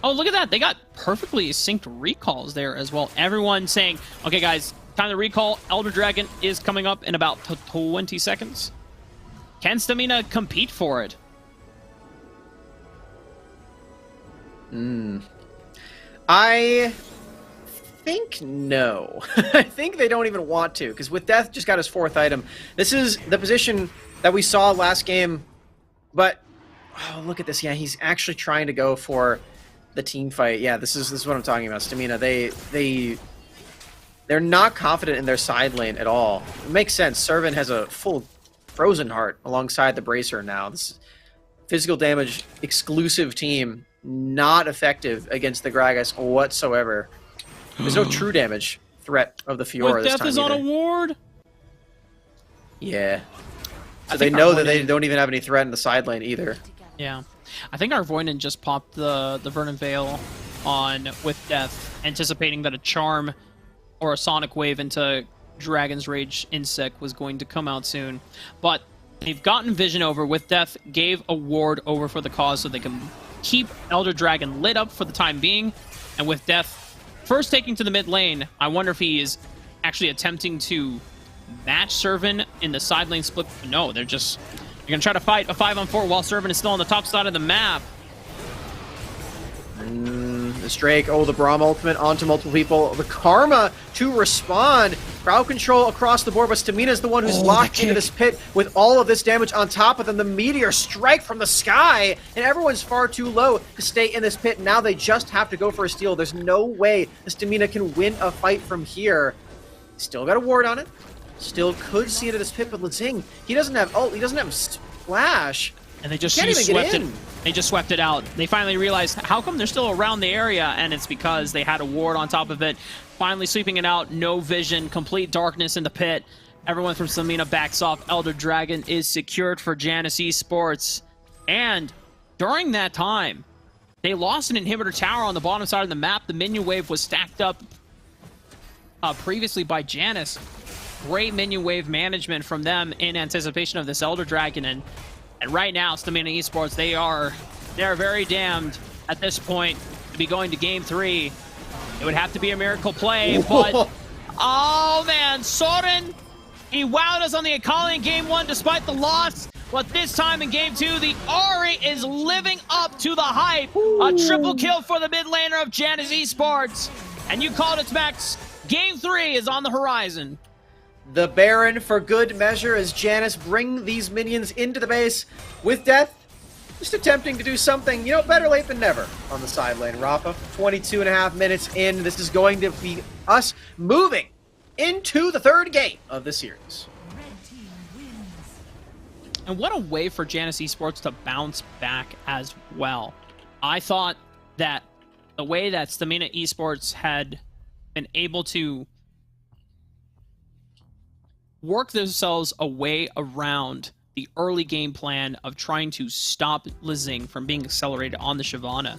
Oh, look at that. They got perfectly synced recalls there as well. Everyone saying, okay, guys, time to recall. Elder Dragon is coming up in about 20 seconds. Can Stamina compete for it? I think no. I think they don't even want to, because with Death just got his 4th item. This is the position that we saw last game, but oh, look at this. Yeah, he's actually trying to go for the team fight. Yeah, this is what I'm talking about. Stamina, they're not confident in their side lane at all. It makes sense. Servant has a full Frozen Heart alongside the Bracer now. This is physical damage exclusive team, not effective against the Gragas whatsoever. There's no true damage threat of the Fiora this time. Death is on a ward. Yeah. So they know that they don't even have any threat in the side lane either. Yeah. I think our Voidin just popped the Vernon Veil on with Death, anticipating that a Charm or a Sonic Wave into Dragon's Rage Insect was going to come out soon. But they've gotten Vision over with Death, gave a ward over for the cause so they can keep Elder Dragon lit up for the time being. And with Death first taking to the mid lane, I wonder if he is actually attempting to match Servant in the side lane split. No, they're going to try to fight a 5-on-4 while Servant is still on the top side of the map. This Drake, the Braum ultimate onto multiple people. The Karma to respond. Crowd control across the board, but Stamina's the one who's locked into this pit with all of this damage on top of them. The meteor strike from the sky, and everyone's far too low to stay in this pit. Now they just have to go for a steal. There's no way the Stamina can win a fight from here. Still got a ward on it. Still could see into this pit, but Lezing, he doesn't have ult, he doesn't have splash. And they just swept it. They just swept it out. They finally realized, how come they're still around the area? And it's because they had a ward on top of it. Finally sweeping it out. No vision. Complete darkness in the pit. Everyone from Stamina backs off. Elder Dragon is secured for Janus Esports. And during that time, they lost an inhibitor tower on the bottom side of the map. The minion wave was stacked up previously by Janus. Great minion wave management from them in anticipation of this Elder Dragon. And right now, Stamina Esports, they're very damned at this point to be going to Game 3. It would have to be a miracle play, but... Oh, man, Soren, he wowed us on the Akali in Game 1 despite the loss. But this time in game 2, the Ari is living up to the hype. A triple kill for the mid laner of Janus Esports. And you called it, Max. Game 3 is on the horizon. The Baron for good measure as Janus bring these minions into the base with death. Just attempting to do something, better late than never on the side lane. Rafa, 22.5 minutes in. This is going to be us moving into the third game of the series. Red team wins. And what a way for Janus Esports to bounce back as well. I thought that the way that Stamina Esports had been able to work themselves away around the early game plan of trying to stop Lizing from being accelerated on the Shyvana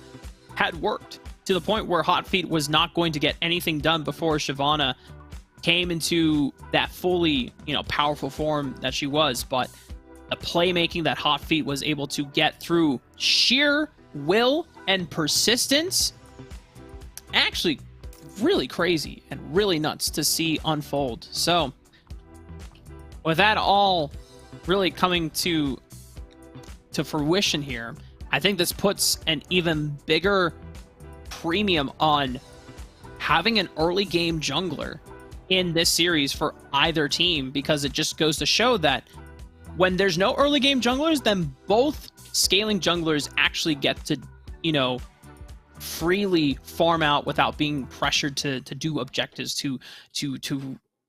had worked to the point where Hot Feet was not going to get anything done before Shyvana came into that fully, powerful form that she was. But the playmaking that Hot Feet was able to get through sheer will and persistence, actually really crazy and really nuts to see unfold. So with that all really coming to fruition here, I think this puts an even bigger premium on having an early game jungler in this series for either team, because it just goes to show that when there's no early game junglers, then both scaling junglers actually get to, freely farm out without being pressured to do objectives, to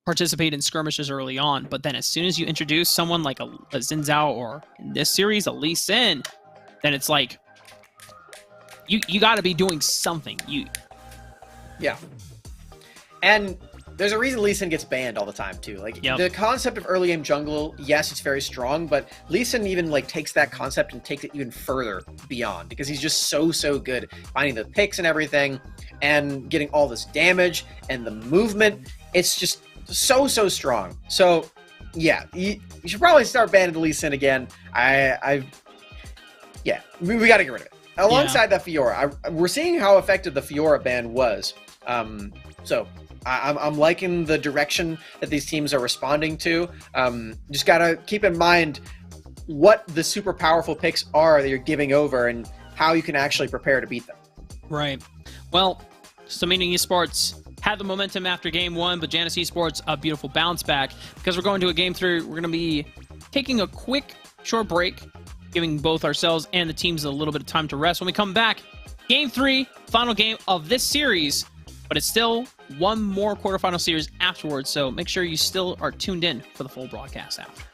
participate in skirmishes early on. But then as soon as you introduce someone like a Xin Zhao, or in this series, a Lee Sin, then it's like, you got to be doing something. Yeah. And there's a reason Lee Sin gets banned all the time, too. Like, Yep. The concept of early game jungle, yes, it's very strong, but Lee Sin even, takes that concept and takes it even further beyond, because he's just so good finding the picks and everything, and getting all this damage, and the movement. It's just so strong. So, yeah, you should probably start banning Lee Sin again. Yeah, we got to get rid of it. Alongside that Fiora, we're seeing how effective the Fiora ban was. So I'm liking the direction that these teams are responding to. Just got to keep in mind what the super powerful picks are that you're giving over and how you can actually prepare to beat them. Right. Well, Stamina Esports had the momentum after game 1, but Janus Esports, a beautiful bounce back, because we're going to a game 3. We're going to be taking a quick, short break, giving both ourselves and the teams a little bit of time to rest. When we come back, game 3, final game of this series, but it's still one more quarterfinal series afterwards, so make sure you still are tuned in for the full broadcast after.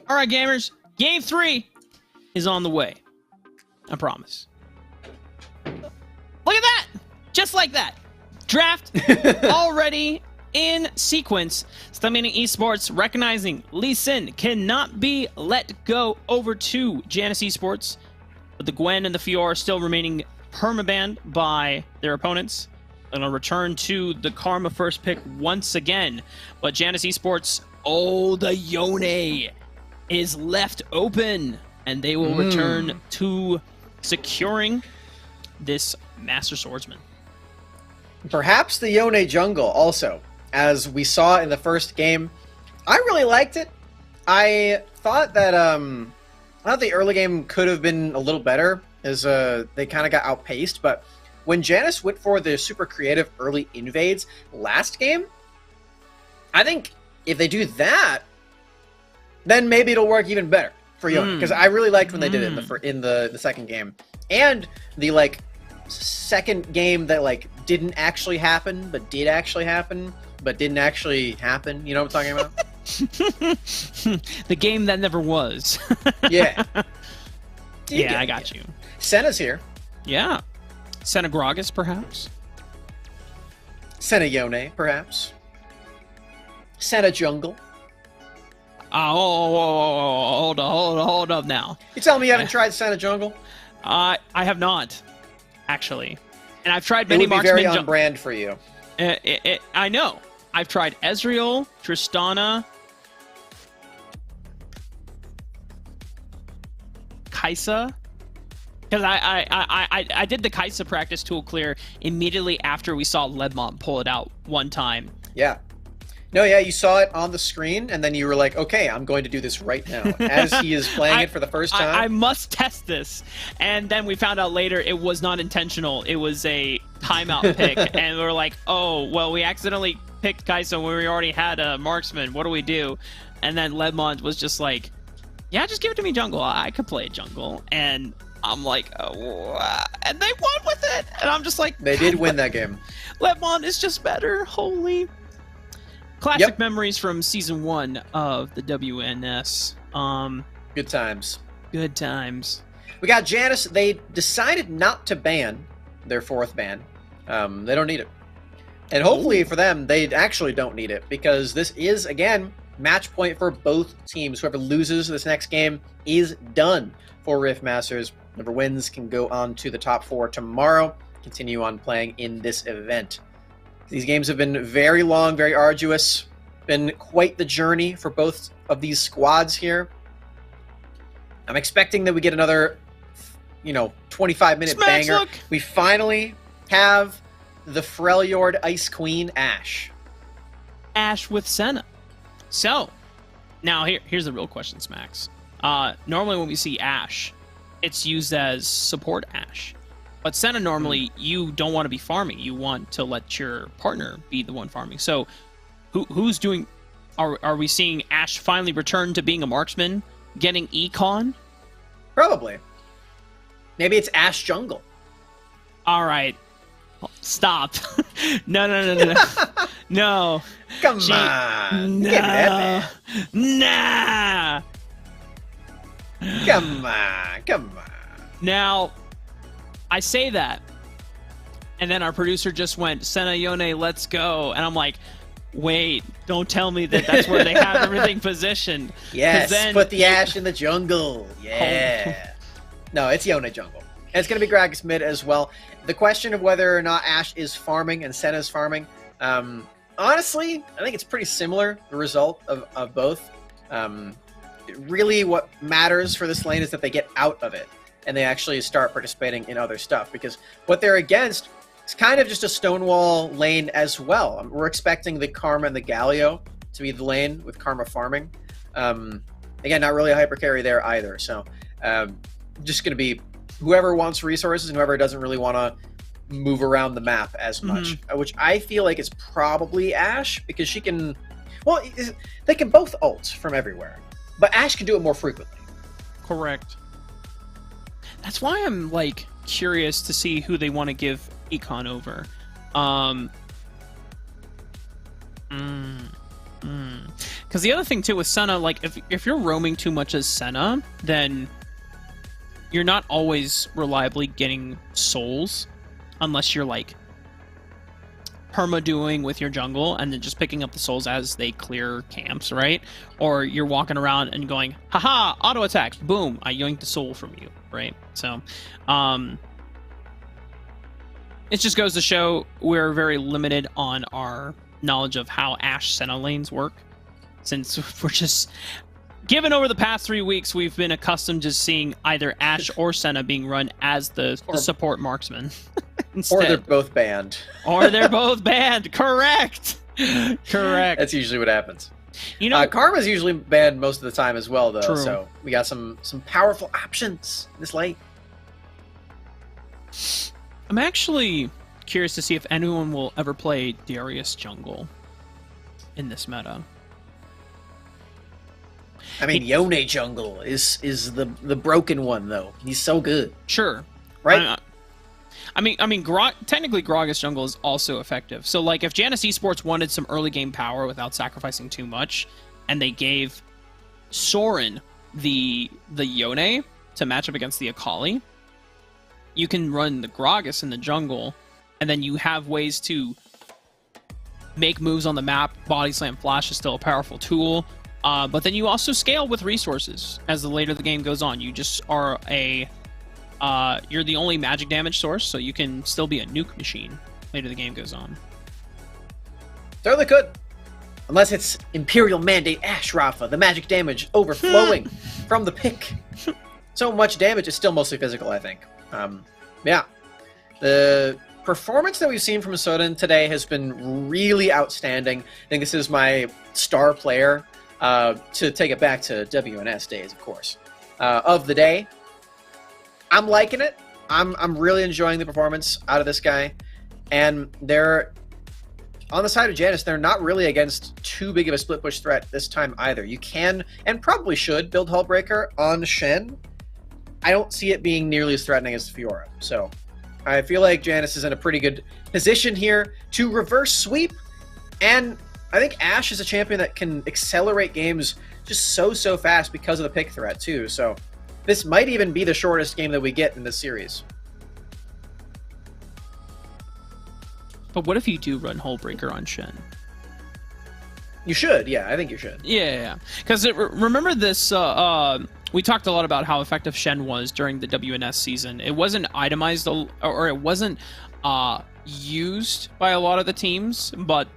All right, gamers. Game 3 is on the way. I promise. Look at that! Just like that. Draft already in sequence. Stunning Esports recognizing Lee Sin cannot be let go over to Janus Esports, but the Gwen and the Fiora still remaining permabanned by their opponents. And I'll return to the Karma first pick once again. But Janus Esports, the Yone is left open, and they will return to securing this Master Swordsman. Perhaps the Yone jungle also, as we saw in the first game. I really liked it. I thought that the early game could have been a little better, as they kind of got outpaced, but when Janus went for the super creative early invades last game, I think if they do that, then maybe it'll work even better for Yone, because I really liked when they did it in the second game. And the like second game that like didn't actually happen, but did actually happen, but didn't actually happen. You know what I'm talking about? The game that never was. Yeah. Yeah, I got you. Senna's here. Yeah. Senna Gragas, perhaps? Senna Yone, perhaps. Senna Jungle. Hold up now. You telling me you haven't tried Senna Jungle? I have not, actually. And I've tried It many would be marksman. very on brand for you. I know. I've tried Ezreal, Tristana, Kaisa. Because I did the Kaisa practice tool clear immediately after we saw Ledmont pull it out one time. Yeah. No, yeah, you saw it on the screen, and then you were like, okay, I'm going to do this right now. As he is playing it for the first time. I must test this. And then we found out later it was not intentional. It was a timeout pick. And we were like, oh, well, we accidentally picked Kaisa when we already had a marksman. What do we do? And then Ledmont was just like, yeah, just give it to me jungle. I could play jungle. And I'm like, oh, and they won with it. And I'm just like, they did win that game. Ledmont is just better. Holy. Classic memories from season 1 of the WNS. Good times. Good times. We got Janus. They decided not to ban their 4th ban. They don't need it. And hopefully for them, they actually don't need it, because this is, again, match point for both teams. Whoever loses this next game is done for Rift Masters. Whoever wins can go on to the top 4 tomorrow, continue on playing in this event. These games have been very long, very arduous. Been quite the journey for both of these squads here. I'm expecting that we get another, 25-minute banger. Look. We finally have the Freljord Ice Queen Ashe. Ashe with Senna. So, now here's the real question, Smacks. Normally when we see Ashe, it's used as support Ashe. But Senna, normally, you don't want to be farming. You want to let your partner be the one farming. So, who's doing... Are we seeing Ashe finally return to being a marksman, getting econ? Probably. Maybe it's Ashe Jungle. All right. Stop. No. No. Come on. No. Give me that, Nah. man. Come on. Now, I say that, and then our producer just went, Senna Yone, let's go. And I'm like, wait, don't tell me that that's where they have everything positioned. Yes, then put the Ashe in the jungle. Yeah. No, it's Yone jungle. And it's going to be Gragas mid as well. The question of whether or not Ashe is farming and Senna's farming, honestly, I think it's pretty similar, the result of both. Really what matters for this lane is that they get out of it and they actually start participating in other stuff, because what they're against is kind of just a Stonewall lane as well. We're expecting the Karma and the Galio to be the lane with Karma farming. Again, not really a hyper carry there either. So just going to be whoever wants resources and whoever doesn't really want to move around the map as much, which I feel like is probably Ashe, because she can, well, they can both ult from everywhere, but Ashe can do it more frequently. Correct. That's why I'm like curious to see who they want to give econ over. Because the other thing too with Senna, like if you're roaming too much as Senna, then you're not always reliably getting souls, unless you're like perma-doing with your jungle and then just picking up the souls as they clear camps, right? Or you're walking around and going, haha, auto attack, boom, I yoinked the soul from you, right? So, it just goes to show we're very limited on our knowledge of how Ashe Senna lanes work, since we're just given over the past 3 weeks, we've been accustomed to seeing either Ashe or Senna being run as the support marksman. Or they're both banned. Or they're both banned. Correct. Correct. That's usually what happens. You know, Karma's usually banned most of the time as well, though. True. So we got some powerful options this late. I'm actually curious to see if anyone will ever play Darius jungle in this meta. I mean, Yone jungle is the broken one, though. He's so good. Sure. Right? I mean, technically Gragas jungle is also effective. So, like, if Janus Esports wanted some early game power without sacrificing too much, and they gave Soren the Yone to match up against the Akali, you can run the Gragas in the jungle, and then you have ways to make moves on the map. Body Slam Flash is still a powerful tool, but then you also scale with resources as the later the game goes on. You just are you're the only magic damage source, so you can still be a nuke machine later the game goes on. Certainly could. Unless it's Imperial Mandate Ashe, Rafa, the magic damage overflowing from the pick. So much damage is still mostly physical, I think. Yeah. The performance that we've seen from Soden today has been really outstanding. I think this is my star player, to take it back to WNS days, of course, of the day. I'm liking it. I'm really enjoying the performance out of this guy. And they're, on the side of Janus, they're not really against too big of a split push threat this time either. You can, and probably should, build Hullbreaker on Shen. I don't see it being nearly as threatening as Fiora. So I feel like Janus is in a pretty good position here to reverse sweep. And I think Ashe is a champion that can accelerate games just so fast because of the pick threat too. So this might even be the shortest game that we get in this series. But what if you do run Hullbreaker on Shen? You should, yeah. I think you should. Yeah. Because remember this, we talked a lot about how effective Shen was during the WNS season. It wasn't itemized, or it wasn't used by a lot of the teams, but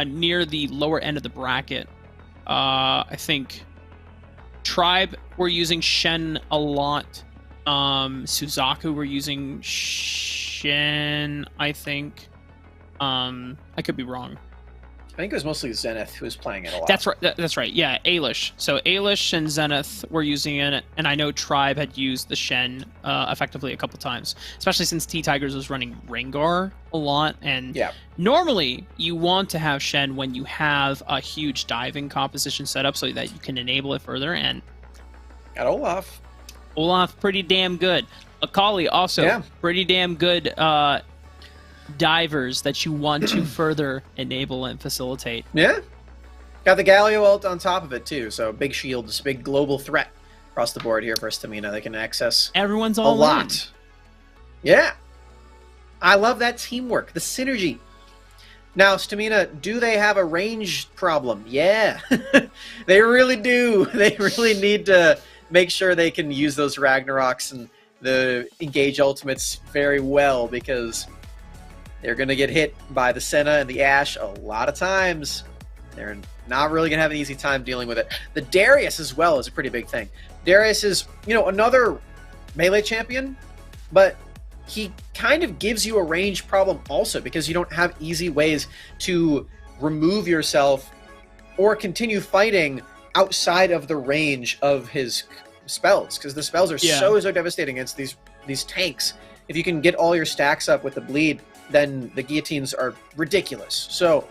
near the lower end of the bracket, I think Tribe were using Shen a lot. Suzaku were using Shen, I think. I could be wrong. I think it was mostly Zenith who was playing it a lot. That's right. That's right. Yeah, Ailish. So Ailish and Zenith were using it, and I know Tribe had used the Shen effectively a couple times, especially since T-Tigers was running Rengar a lot. And yeah, normally you want to have Shen when you have a huge diving composition set up so that you can enable it further. And got Olaf. Olaf, pretty damn good. Akali also pretty damn good. Divers that you want to further enable and facilitate. Yeah. Got the Galio ult on top of it too, so big shields, big global threat across the board here for Stamina. They can access everyone's all a lot. Yeah. I love that teamwork, the synergy. Now, Stamina, do they have a range problem? Yeah. They really do. They really need to make sure they can use those Ragnaroks and the engage ultimates very well, because they're going to get hit by the Senna and the Ashe a lot of times. They're not really going to have an easy time dealing with it. The Darius as well is a pretty big thing. Darius is, another melee champion, but he kind of gives you a range problem also, because you don't have easy ways to remove yourself or continue fighting outside of the range of his spells, because the spells are so devastating against these tanks. If you can get all your stacks up with the bleed, then the guillotines are ridiculous. So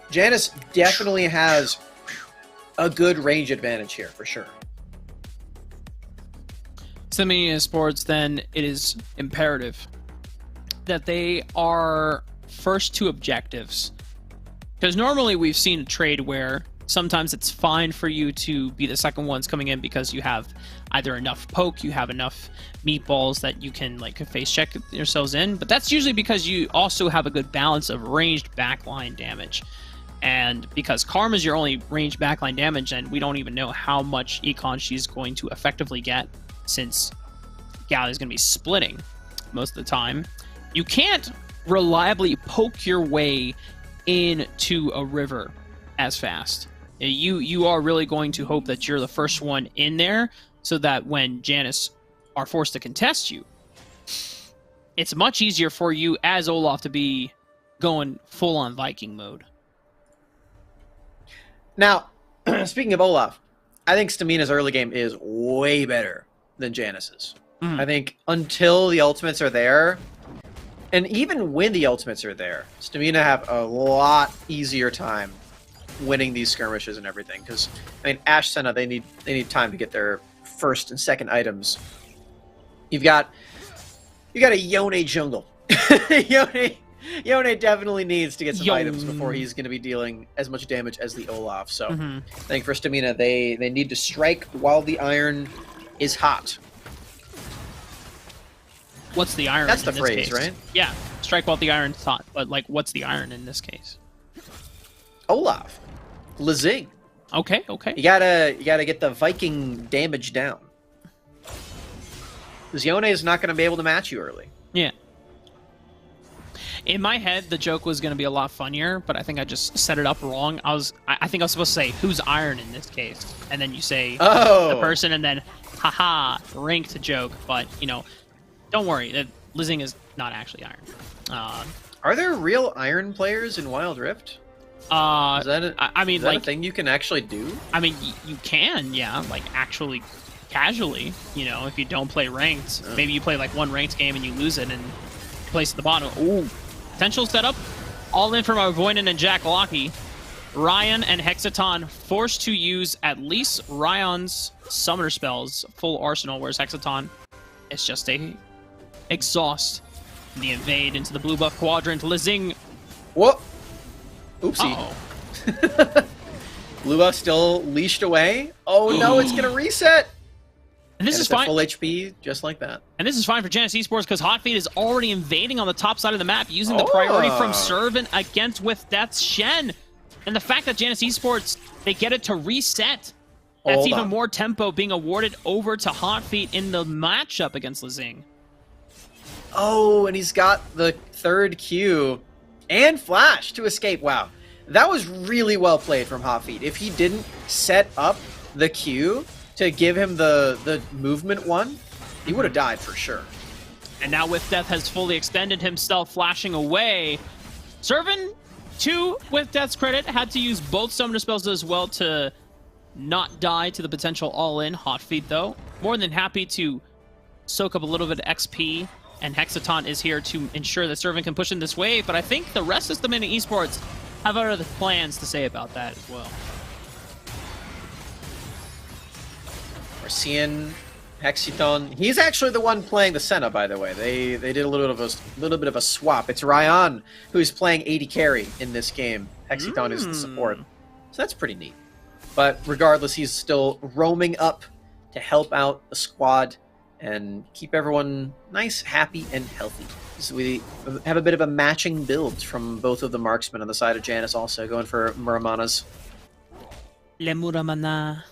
Janus definitely has a good range advantage here for sure. Semi Esports, then, it is imperative that they are first to objectives, because normally we've seen a trade where sometimes it's fine for you to be the second ones coming in because you have either enough poke, you have enough meatballs that you can like face check yourselves in, but that's usually because you also have a good balance of ranged backline damage. And because Karma's your only ranged backline damage, and we don't even know how much econ she's going to effectively get since Galli's going to be splitting most of the time, you can't reliably poke your way into a river as fast. You are really going to hope that you're the first one in there so that when Janus are forced to contest you, it's much easier for you as Olaf to be going full on Viking mode. Now, speaking of Olaf, I think Stamina's early game is way better than Janus's. I think until the ultimates are there, and even when the ultimates are there, Stamina have a lot easier time winning these skirmishes and everything. Because I mean, Ashe Senna, they need time to get their first and second items. You got a Yone jungle. Yone definitely needs to get some items before he's going to be dealing as much damage as the Olaf. So I think for Stamina, they need to strike while the iron is hot. What's the iron? That's the in this phrase, case? right? Yeah, strike while the iron's hot. But like, what's the iron in this case? Olaf, Lezing. Okay. You gotta get the Viking damage down. Because Yone is not going to be able to match you early. Yeah. In my head, the joke was going to be a lot funnier, but I think I just set it up wrong. I think I was supposed to say, who's iron in this case? And then you say the person, and then, haha, ranked joke. But, you know, don't worry. Lezing is not actually iron. Are there real iron players in Wild Rift? Is that a thing you can actually do? I mean, you can, yeah. Like, actually, casually, you know, if you don't play ranked. Maybe you play, like, one ranked game and you lose it and place at the bottom. Ooh. Potential setup. All in from Avoidant and Jack Locky. Ryan and Hexaton forced to use at least Ryan's summoner spells, full arsenal, whereas Hexaton is just a exhaust. The invade into the blue buff quadrant. Lezing. Whoop. Oopsie. Blue buff still leashed away. Oh no, it's gonna reset. And this is fine. Full HP, just like that. And this is fine for Janus Esports because Hotfeet is already invading on the top side of the map using the priority from Servant against With Death's Shen. And the fact that Janus Esports, they get it to reset. That's even more tempo being awarded over to Hotfeet in the matchup against Lezing. Oh, and he's got the third Q and Flash to escape. Wow. That was really well played from Hotfeet. If he didn't set up the Q to give him the movement one, he would have died for sure. And now With Death has fully extended himself, flashing away. Servant, to With Death's credit, had to use both summoner spells as well to not die to the potential all-in. Hotfeet, though, more than happy to soak up a little bit of XP, and Hexaton is here to ensure that Servant can push in this wave, but I think the rest of Stamina Esports have other plans to say about that as well. We're seeing Hexaton. He's actually the one playing the Senna, by the way. They did a little bit of a swap. It's Ryan who's playing AD carry in this game. Hexaton is the support. So that's pretty neat. But regardless, he's still roaming up to help out the squad and keep everyone nice, happy, and healthy. So we have a bit of a matching build from both of the marksmen on the side of Janus, also going for Muramanas. Le Muramana.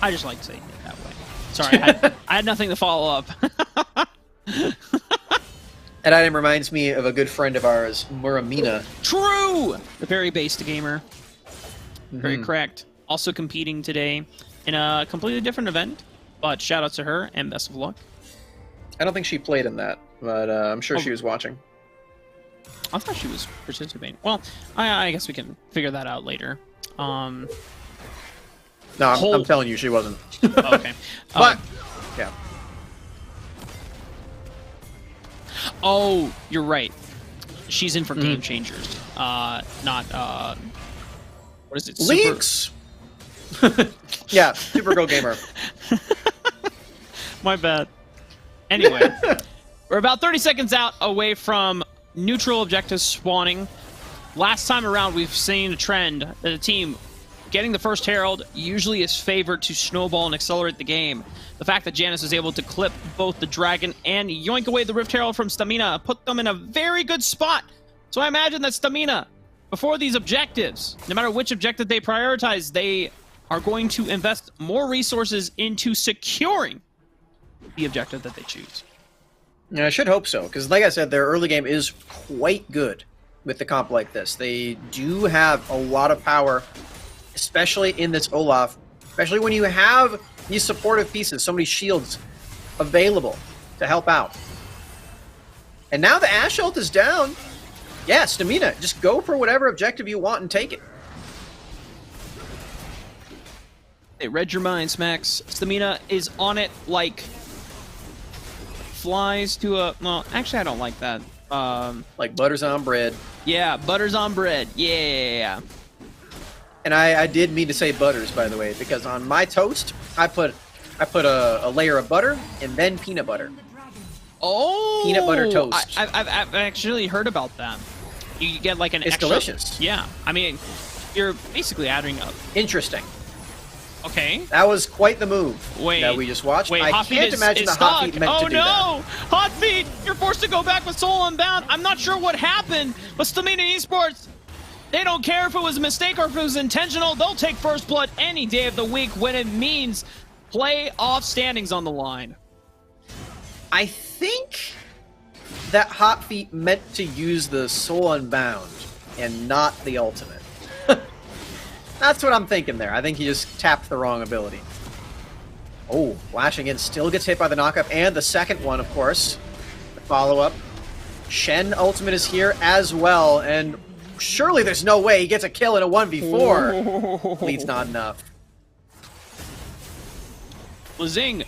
I just like saying it that way. Sorry, I had nothing to follow up. That item reminds me of a good friend of ours, Muramina. True! The very based gamer. Very correct. Also competing today in a completely different event, but shout out to her and best of luck. I don't think she played in that, but I'm sure she was watching. I thought she was participating. Well, I guess we can figure that out later. No, I'm telling you, she wasn't. Okay. But, yeah. Oh, you're right. She's in for Game Changers. Not, what is it? Leaks! Yeah, Supergirl Gamer. My bad. Anyway, we're about 30 seconds out away from neutral objectives spawning. Last time around, we've seen a trend that the team getting the first Herald usually is favored to snowball and accelerate the game. The fact that Janus was able to clip both the Dragon and yoink away the Rift Herald from Stamina put them in a very good spot. So I imagine that Stamina, before these objectives, no matter which objective they prioritize, they are going to invest more resources into securing the objective that they choose. Yeah, I should hope so, because like I said, their early game is quite good with the comp like this. They do have a lot of power, especially in this Olaf, especially when you have these supportive pieces, so many shields available to help out. And now the Ashe ult is down. Yeah, Stamina, just go for whatever objective you want and take it. They read your minds, Max. Stamina is on it like flies to a... Well, actually, I don't like that. Like butters on bread. Yeah, butters on bread. Yeah. And I did mean to say butters, by the way, because on my toast, I put a layer of butter and then peanut butter. Oh! Peanut butter toast. I've actually heard about that. You get like an It's extra... delicious. Yeah. I mean, you're basically adding up. Interesting. Okay. That was quite the move Wait. that we just watched. Wait, I Hot Feet can't is imagine the Hot stuck. Feet meant to do Oh no! Hot Feet! You're forced to go back with Soul Unbound. I'm not sure what happened, but Stamina Esports, they don't care if it was a mistake or if it was intentional. They'll take first blood any day of the week when it means playoff standings on the line. I think that Hot Feet meant to use the Soul Unbound and not the ultimate. That's what I'm thinking there. I think he just tapped the wrong ability. Oh, flashing in, still gets hit by the knockup, and the second one, of course. The follow-up. Shen ultimate is here as well, and surely there's no way he gets a kill in a 1v4. Lead's not enough. Lazing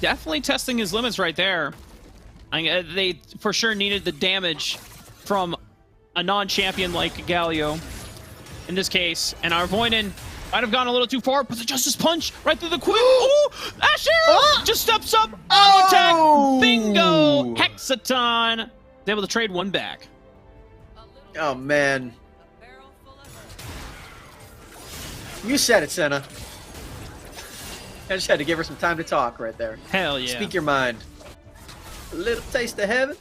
definitely testing his limits right there. They for sure needed the damage from a non-champion like Galio in this case, and Arvoinen might have gone a little too far, but the Justice Punch right through the quick. Oh! Ashe Arrow just steps up, auto attack, bingo! Hexaton is able to trade one back. Oh, man. You said it, Senna. I just had to give her some time to talk right there. Hell yeah. Speak your mind. A little taste of heaven,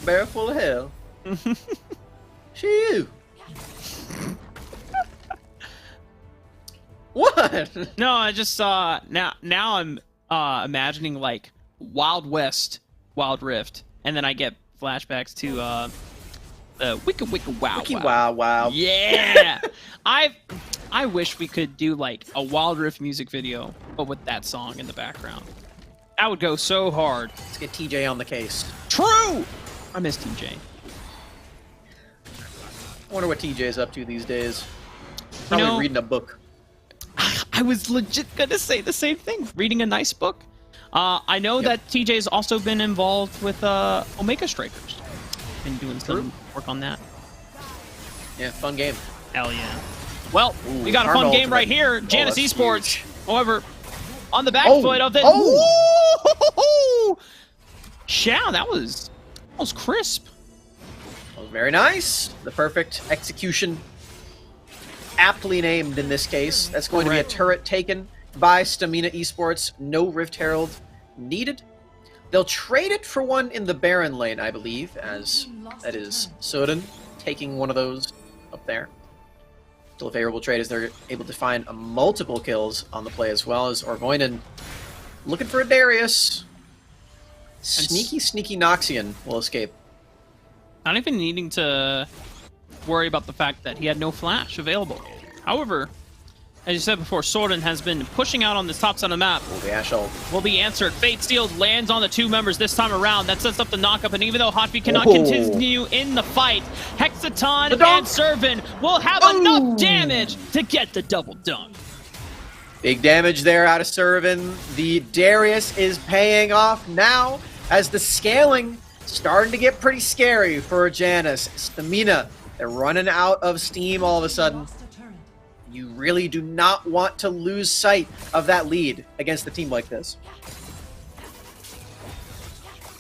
barrel full of hell. Shoo! What? No, I just saw now I'm imagining like Wild West, Wild Rift, and then I get flashbacks to the Wicca Wow Wiki Wow. wow wow. Yeah. I wish we could do like a Wild Rift music video, but with that song in the background. That would go so hard. Let's get TJ on the case. True! I miss TJ. I wonder what TJ's up to these days. Probably know- reading a book. I was legit gonna say the same thing. Reading a nice book. I know that TJ's also been involved with Omega Strikers. Been doing some work on that. Yeah, fun game. Hell yeah. Well, Ooh, we got a Karma fun game Ultimate. right here. Janus that's Esports. huge. However, on the back Oh, foot of it. oh. Woo! Yeah, that was crisp. Well, very nice. The perfect execution. Aptly named in this case. That's going to be a turret taken by Stamina Esports. No Rift Herald needed. They'll trade it for one in the Baron lane, I believe, as that is Soden taking one of those up there. Still a favorable trade as they're able to find multiple kills on the play as well as Orvoinen looking for a Darius. Sneaky Noxian will escape. Not even needing to worry about the fact that he had no flash available. However, as you said before, Soden has been pushing out on this top side of the map. Oh, the Ashe ult. Will be answered. Fate Steel lands on the two members this time around. That sets up the knockup, and even though Hotfeet cannot Oh. continue in the fight, Hexaton The dunk. and Servin will have Oh. enough damage to get the double dunk. Big damage there out of Servin. The Darius is paying off now as the scaling starting to get pretty scary for Janus. Stamina, they're running out of steam all of a sudden. Lost a turret. You really do not want to lose sight of that lead against a team like this.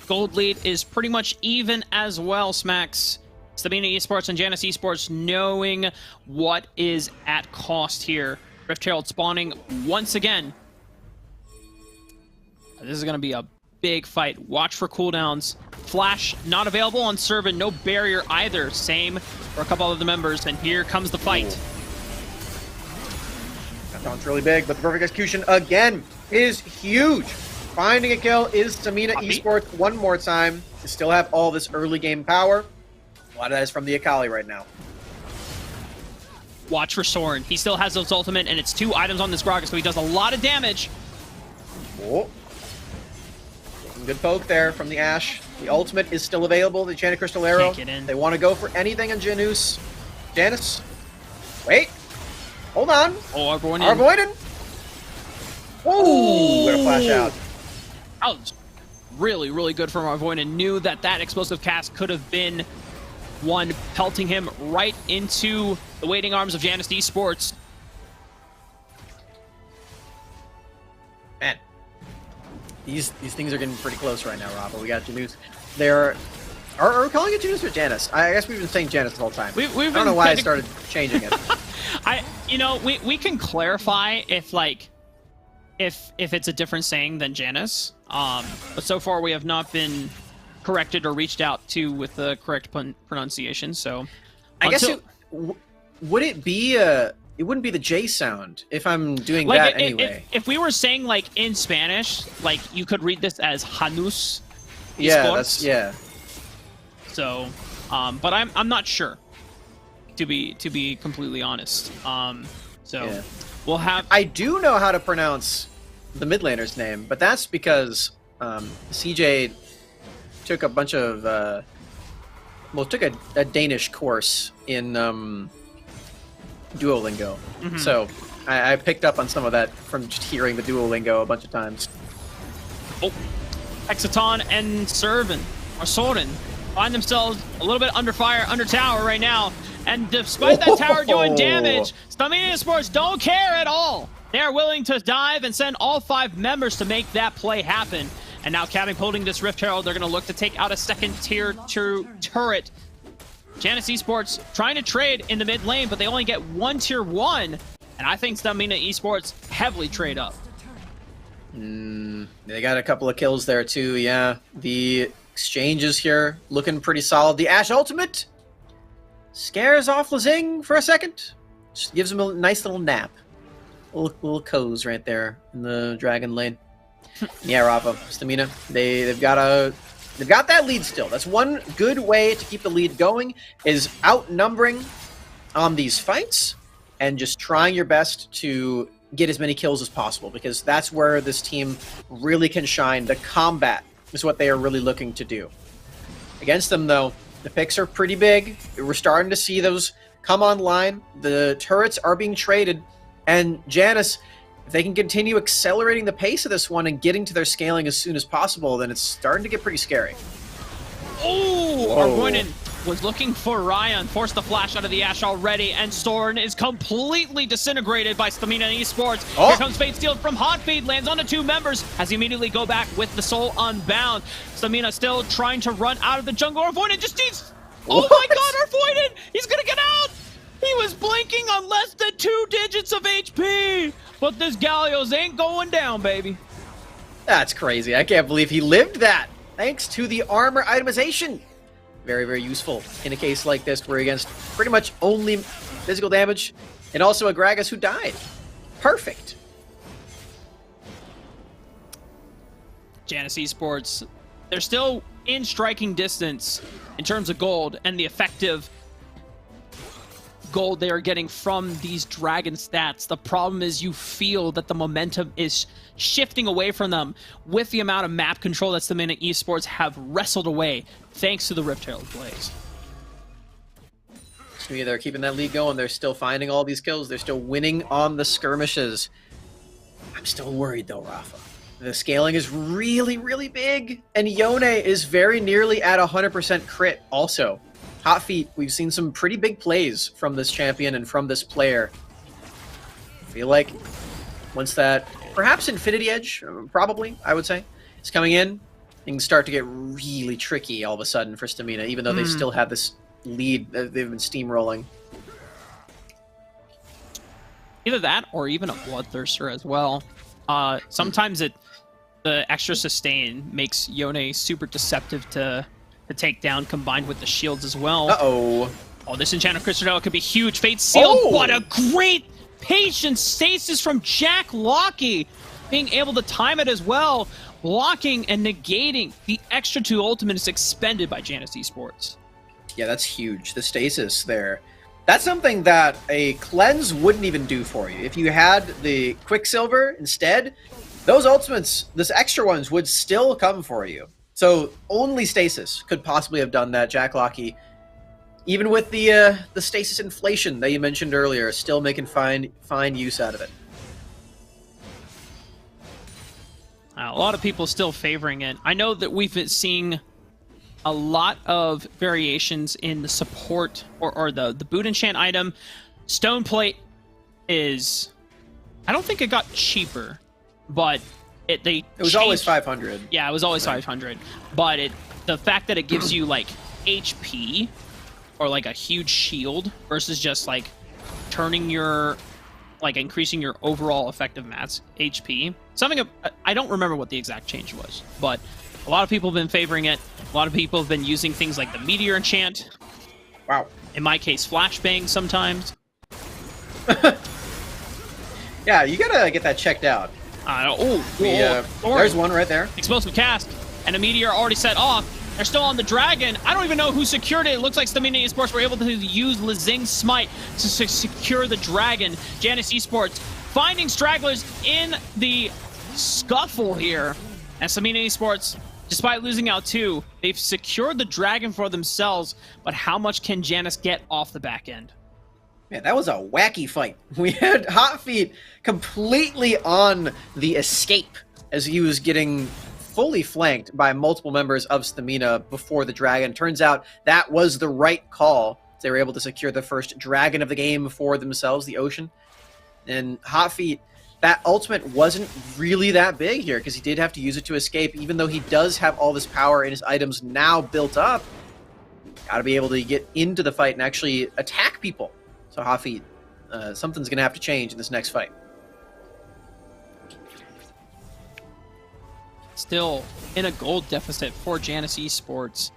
gold lead is pretty much even as well, Smacks. Stamina Esports and Janus Esports knowing what is at cost here. Rift Herald spawning once again. This is going to be a big fight. Watch for cooldowns. Flash not available on Servant. No barrier either. Same for a couple of the members. And here comes the fight. That sounds really big, but the perfect execution again is huge. Finding a kill is Stamina Esports one more time. They still have all this early game power. A lot of that is from the Akali right now. Watch for Soren. He still has those ultimate, and it's 2 items on this Gragas, so he does a lot of damage. Oh. Some good poke there from the Ashe. The ultimate is still available, the Enchanted Crystal Arrow. Can't get in. They want to go for anything on Janus. Janus. Wait. Hold on. Oh, Arvoinen. Arvoinen. Oh, gonna flash out. That was really, really good from Arvoinen. Knew that that explosive cast could have been one pelting him right into the waiting arms of Janus Esports. Man, these things are getting pretty close right now, Rafa. We got Janus. Are we calling it Janus or Janus? I guess we've been saying Janus the whole time. We've I don't know why I started changing it. We can clarify if it's a different saying than Janus. But so far we have not been corrected or reached out to with the correct pronunciation. So I guess would it be it wouldn't be the J sound if I'm doing that anyway. If we were saying like in Spanish, like you could read this as Janus. Yeah, Esports. yeah. So, but I'm not sure. To be completely honest. Yeah. We'll have. I do know how to pronounce the mid laner's name, but that's because CJ took a bunch of took a Danish course in Duolingo. Mm-hmm. So I picked up on some of that from just hearing the Duolingo a bunch of times. Oh, Hexaton and Soren find themselves a little bit under fire, under tower right now. And despite that tower doing damage, Stamina Esports don't care at all. They're willing to dive and send all 5 members to make that play happen. And now Cabin holding this Rift Herald, they're going to look to take out a second tier 2 turret. Janus Esports trying to trade in the mid lane, but they only get 1 tier 1. And I think Stamina Esports heavily trade up. They got a couple of kills there too, yeah. The exchanges here looking pretty solid. The Ashe ultimate scares off Lazing for a second. Just gives him a nice little nap. Little cozy right there in the dragon lane. Yeah, Rafa, Stamina, they've got that lead still. That's one good way to keep the lead going, is outnumbering on these fights and just trying your best to get as many kills as possible, because that's where this team really can shine. The combat is what they are really looking to do. Against them, though, the picks are pretty big. We're starting to see those come online. The turrets are being traded, and Janus, if they can continue accelerating the pace of this one and getting to their scaling as soon as possible, then it's starting to get pretty scary. Oh, Arvoinen was looking for Ryan, forced the flash out of the Ashe already, and Soren is completely disintegrated by Stamina Esports. Here comes Fate Steel from Hot Feed, lands onto 2 members as he immediately go back with the Soul Unbound. Stamina still trying to run out of the jungle. Arvoinen just needs... Oh my god, Arvoinen! He's gonna get out! He was blinking on less than 2 digits of HP! But this Gallios ain't going down, baby. That's crazy. I can't believe he lived that. Thanks to the armor itemization. Very, very useful in a case like this. We're against pretty much only physical damage, and also a Gragas who died. Perfect. Janus Esports, they're still in striking distance in terms of gold and the effective gold they are getting from these dragon stats. The problem is you feel that the momentum is shifting away from them with the amount of map control that Stamina Esports have wrestled away thanks to the Rift Herald plays. So they're keeping that lead going. They're still finding all these kills. They're still winning on the skirmishes. I'm still worried though, Rafa. The scaling is really, really big, and Yone is very nearly at 100% crit also. Hot Feet, we've seen some pretty big plays from this champion and from this player. I feel like once that, perhaps Infinity Edge, probably, I would say, is coming in, things start to get really tricky all of a sudden for Stamina, even though they still have this lead that they've been steamrolling. Either that or even a Bloodthirster as well. Sometimes the extra sustain makes Yone super deceptive to take down, combined with the shields as well. Uh-oh. Oh, this Enchanted Crystadel could be huge. Fate sealed. Oh! What a great patient stasis from Jack Locky. Being able to time it as well. Blocking and negating the extra 2 ultimate is expended by Janus Esports. Yeah, that's huge. The stasis there. That's something that a cleanse wouldn't even do for you. If you had the Quicksilver instead, those ultimates, this extra ones, would still come for you. So only stasis could possibly have done that. Jack Locky, even with the stasis inflation that you mentioned earlier, still making fine use out of it. A lot of people still favoring it. I know that we've been seeing a lot of variations in the support or the boot enchant item. Stone plate is, I don't think it got cheaper, but it was always 500. Yeah, it was always 500. But the fact that it gives you like HP or like a huge shield versus just like turning your, like increasing your overall effective mass HP. Something I don't remember what the exact change was, but a lot of people have been favoring it. A lot of people have been using things like the Meteor Enchant. Wow. In my case, Flashbang sometimes. Yeah, you gotta get that checked out. There's one right there. Explosive cast, and a Meteor already set off. They're still on the Dragon. I don't even know who secured it. It looks like Stamina Esports were able to use Lezing's Smite to secure the Dragon. Janus Esports finding stragglers in the scuffle here. And Stamina Esports, despite losing out 2, they've secured the Dragon for themselves, but how much can Janus get off the back end? Man, that was a wacky fight. We had Hot Feet completely on the escape as he was getting fully flanked by multiple members of Stamina before the Dragon. Turns out that was the right call. They were able to secure the first Dragon of the game for themselves, the Ocean. And Hot Feet, that ultimate wasn't really that big here because he did have to use it to escape, even though he does have all this power in his items now built up. Got to be able to get into the fight and actually attack people. So Hot Feet, something's going to have to change in this next fight. Still in a gold deficit for Janus Esports.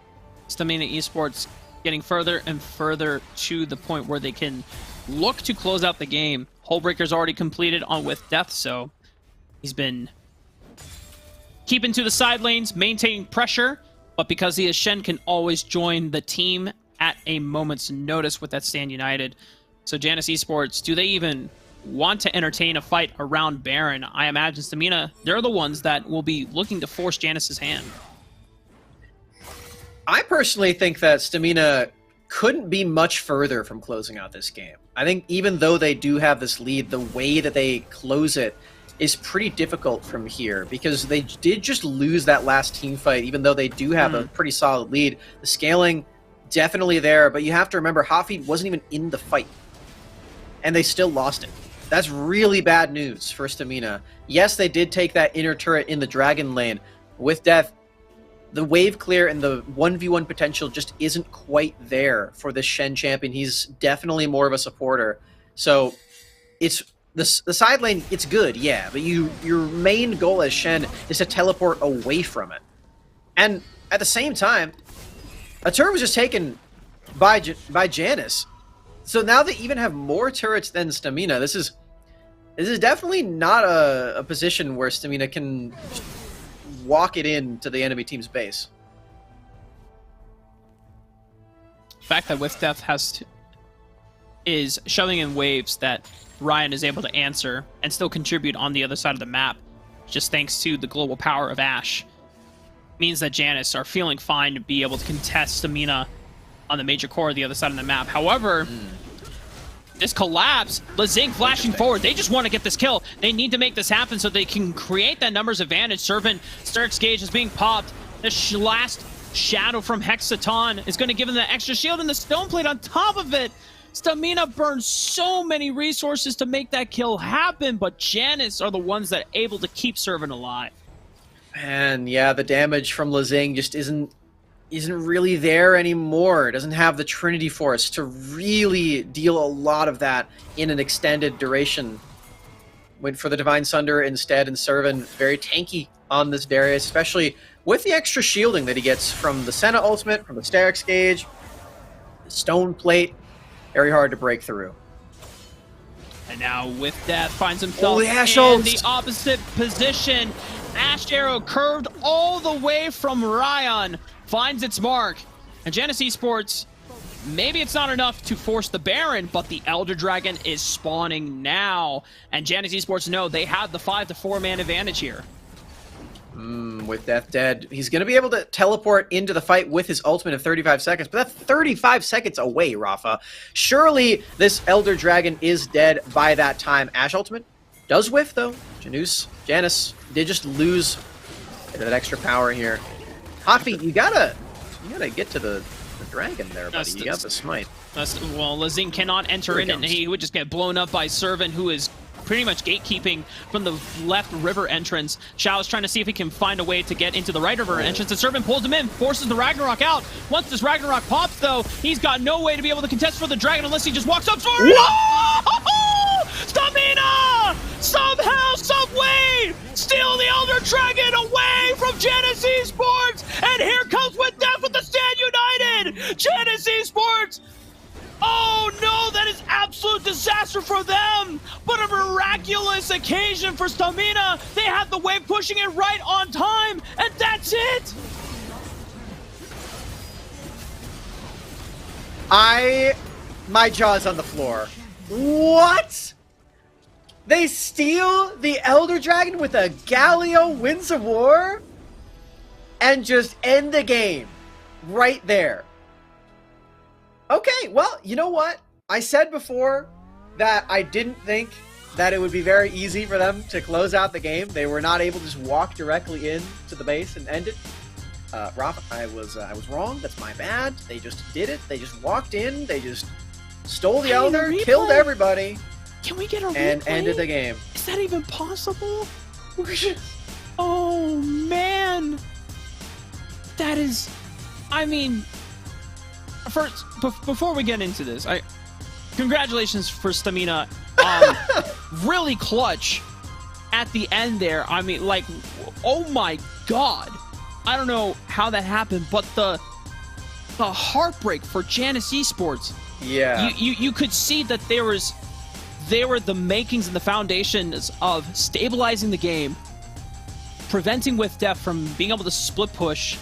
Stamina Esports getting further and further to the point where they can look to close out the game. Hullbreaker's already completed on with Death, so he's been keeping to the side lanes, maintaining pressure, but because he is Shen, can always join the team at a moment's notice with that Stand United. So Janus Esports, do they even want to entertain a fight around Baron? I imagine Stamina, they're the ones that will be looking to force Janus's hand. I personally think that Stamina couldn't be much further from closing out this game. I think even though they do have this lead, the way that they close it is pretty difficult from here because they did just lose that last team fight, even though they do have a pretty solid lead. The scaling, definitely there, but you have to remember Hot Feet wasn't even in the fight, and they still lost it. That's really bad news for Stamina. Yes, they did take that inner turret in the Dragon lane. With Death, the wave clear and the 1v1 potential just isn't quite there for this Shen champion. He's definitely more of a supporter. So it's the side lane, it's good, yeah, but your main goal as Shen is to teleport away from it. And at the same time, a turret was just taken by Janus. So now they even have more turrets than Stamina. This is definitely not a position where Stamina can walk it into the enemy team's base. The fact that With Death is shoving in waves that Ryan is able to answer and still contribute on the other side of the map, just thanks to the global power of Ashe, means that Janus are feeling fine to be able to contest Stamina on the major core of the other side of the map. However, this collapse, Lezing flashing forward. They just want to get this kill. They need to make this happen so they can create that numbers advantage. Servant Stark's Gauge is being popped. The last shadow from Hexaton is going to give him the extra shield and the stone plate on top of it. Stamina burns so many resources to make that kill happen, but Janus are the ones that are able to keep Servant alive. And yeah, the damage from Lezing just isn't really there anymore. It doesn't have the Trinity Force to really deal a lot of that in an extended duration. Went for the Divine Sunder instead, and Servan very tanky on this Darius, especially with the extra shielding that he gets from the Senna ultimate, from the Sterix Gauge, the Stone Plate. Very hard to break through. And now with that, finds himself Holy Ash in ults. the opposite position. Ash Arrow curved all the way from Ryan, finds its mark. And Janus Esports, maybe it's not enough to force the Baron, but the Elder Dragon is spawning now. And Janus Esports know they have the 5 to 4 man advantage here. With Death Dead, he's going to be able to teleport into the fight with his ultimate in 35 seconds, but that's 35 seconds away, Rafa. Surely this Elder Dragon is dead by that time. Ash ultimate does whiff, though. Janus did just lose that extra power here. Hafi, you gotta get to the dragon there, buddy. You got the smite. Well, Lezing cannot enter in, and he would just get blown up by Servan, who is pretty much gatekeeping from the left river entrance. Xiao is trying to see if he can find a way to get into the right river entrance, and Servan pulls him in, forces the Ragnarok out. Once this Ragnarok pops, though, he's got no way to be able to contest for the dragon unless he just walks up for it. Stamina! Somehow, some way, steal the Elder Dragon away from Janus Esports, and here comes with death with the Stand United! Janus Esports! Oh no, that is absolute disaster for them! But a miraculous occasion for Stamina. They have the wave pushing it right on time, and that's it! My jaw's on the floor. What? They steal the Elder Dragon with a Galio Winds of War? And just end the game right there. Okay, well, you know what? I said before that I didn't think that it would be very easy for them to close out the game. They were not able to just walk directly in to the base and end it. Rafa, I was wrong. That's my bad. They just did it. They just walked in. They just stole the Elder, killed everybody. Can we get a replay? And ended the game. Is that even possible? Oh, man. That is... I mean... First, before we get into this, congratulations for Stamina. Really clutch at the end there. I mean, like, oh my god. I don't know how that happened, but the heartbreak for Janus Esports. Yeah. You could see that they were the makings and the foundations of stabilizing the game, preventing with death from being able to split push.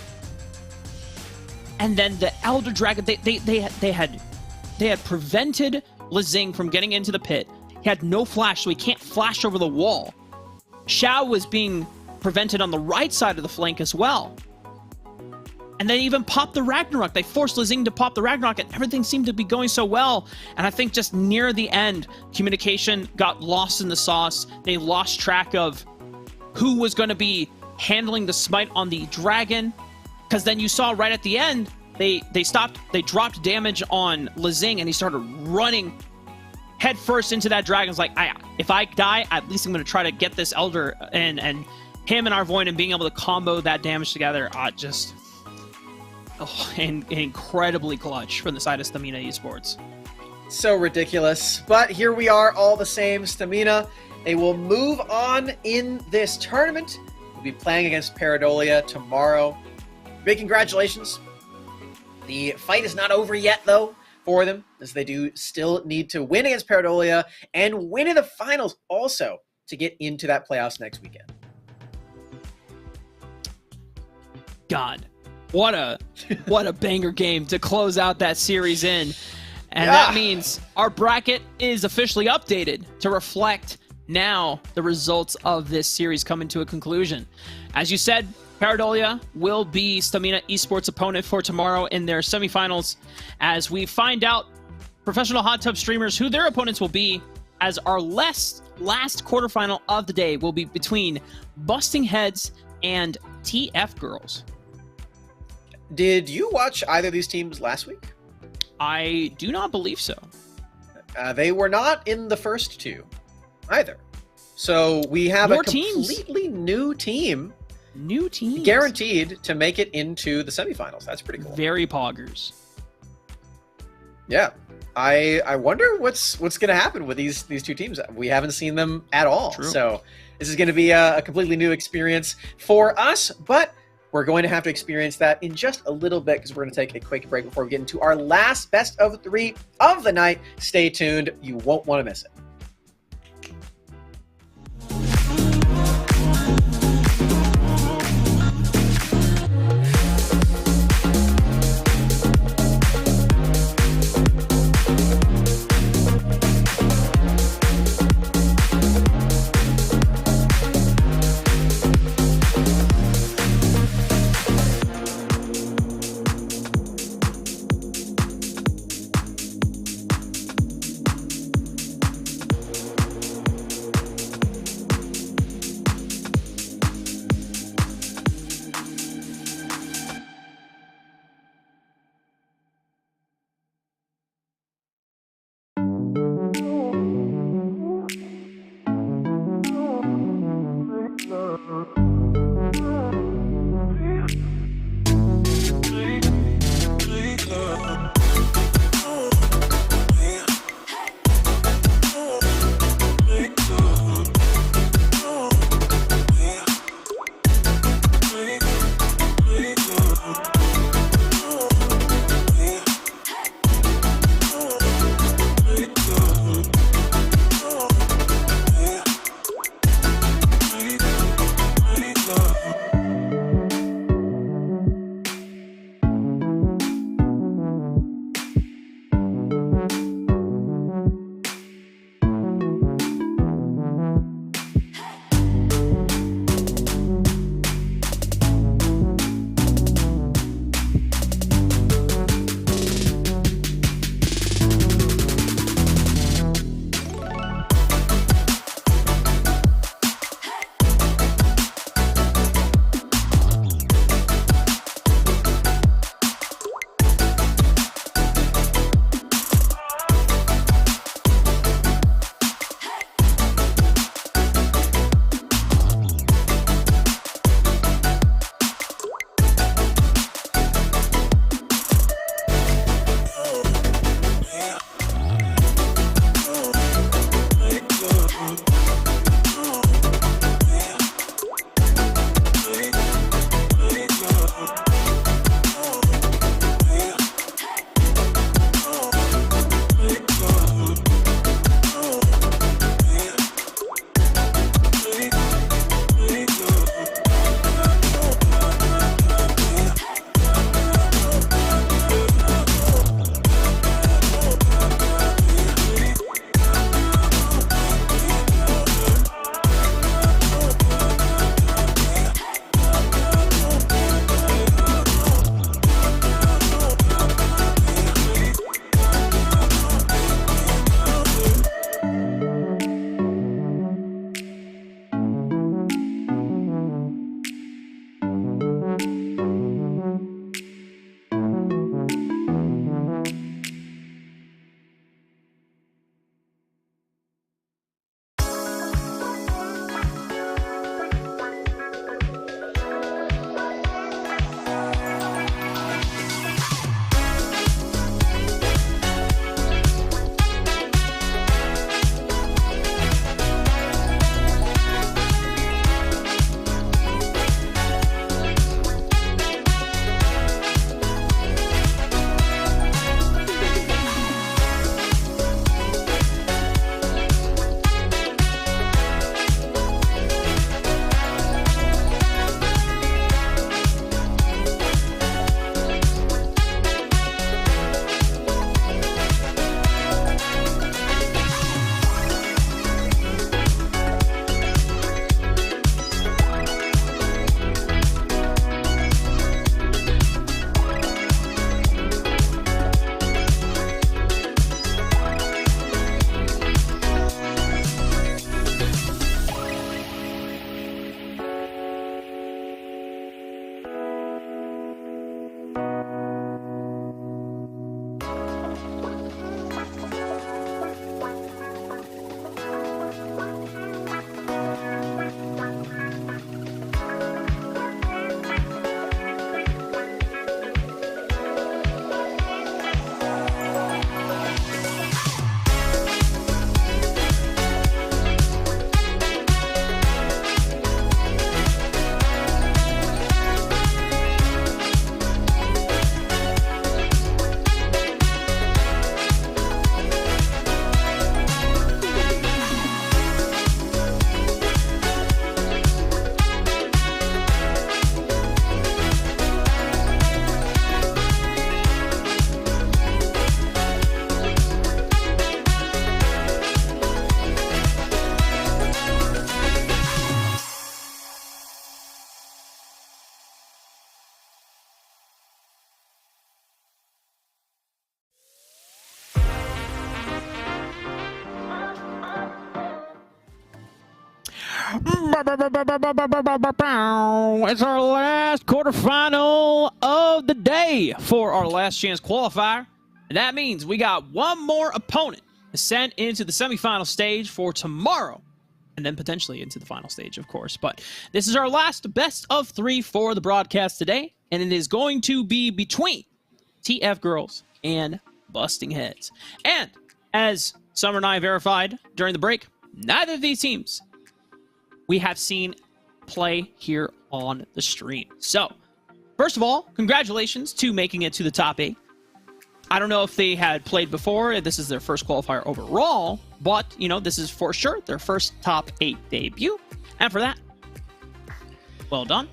And then the Elder Dragon, they had prevented Lezing from getting into the pit. He had no flash, so he can't flash over the wall. Xiao was being prevented on the right side of the flank as well. And they even popped the Ragnarok. They forced Lezing to pop the Ragnarok, and everything seemed to be going so well. And I think just near the end, communication got lost in the sauce. They lost track of who was going to be handling the smite on the dragon. Because then you saw right at the end, they dropped damage on Lezing, and he started running head first into that dragon. It's like, if I die, at least I'm going to try to get this Elder, and him and Arvoin, and being able to combo that damage together, incredibly clutch from the side of Stamina Esports. So ridiculous. But here we are all the same. Stamina, they will move on in this tournament. We'll be playing against Paradolia tomorrow. Big congratulations. The fight is not over yet, though, for them, as they do still need to win against Paradolia and win in the finals also to get into that playoffs next weekend. God, what a banger game to close out that series in. And that means our bracket is officially updated to reflect now the results of this series coming to a conclusion. As you said, Paradolia will be Stamina Esports' opponent for tomorrow in their semifinals, as we find out professional hot tub streamers who their opponents will be, as our last quarterfinal of the day will be between Busting Heads and TF Girls. Did you watch either of these teams last week? I do not believe so. They were not in the first two either. So we have More a completely new team New teams. Guaranteed to make it into the semifinals. That's pretty cool. Very poggers. Yeah. I wonder what's going to happen with these two teams. We haven't seen them at all. True. So this is going to be a completely new experience for us, but we're going to have to experience that in just a little bit because we're going to take a quick break before we get into our last best of 3 of the night. Stay tuned. You won't want to miss it. It's our last quarterfinal of the day for our last chance qualifier. And that means we got one more opponent to send into the semifinal stage for tomorrow. And then potentially into the final stage, of course. But this is our last best of 3 for the broadcast today. And it is going to be between TF Girls and Busting Heads. And as Summer and I verified during the break, neither of these teams we have seen play here on the stream. So, first of all, congratulations to making it to the top 8. I don't know if they had played before. This is their first qualifier overall, but, you know, this is for sure their first top 8 debut. And for that, well done.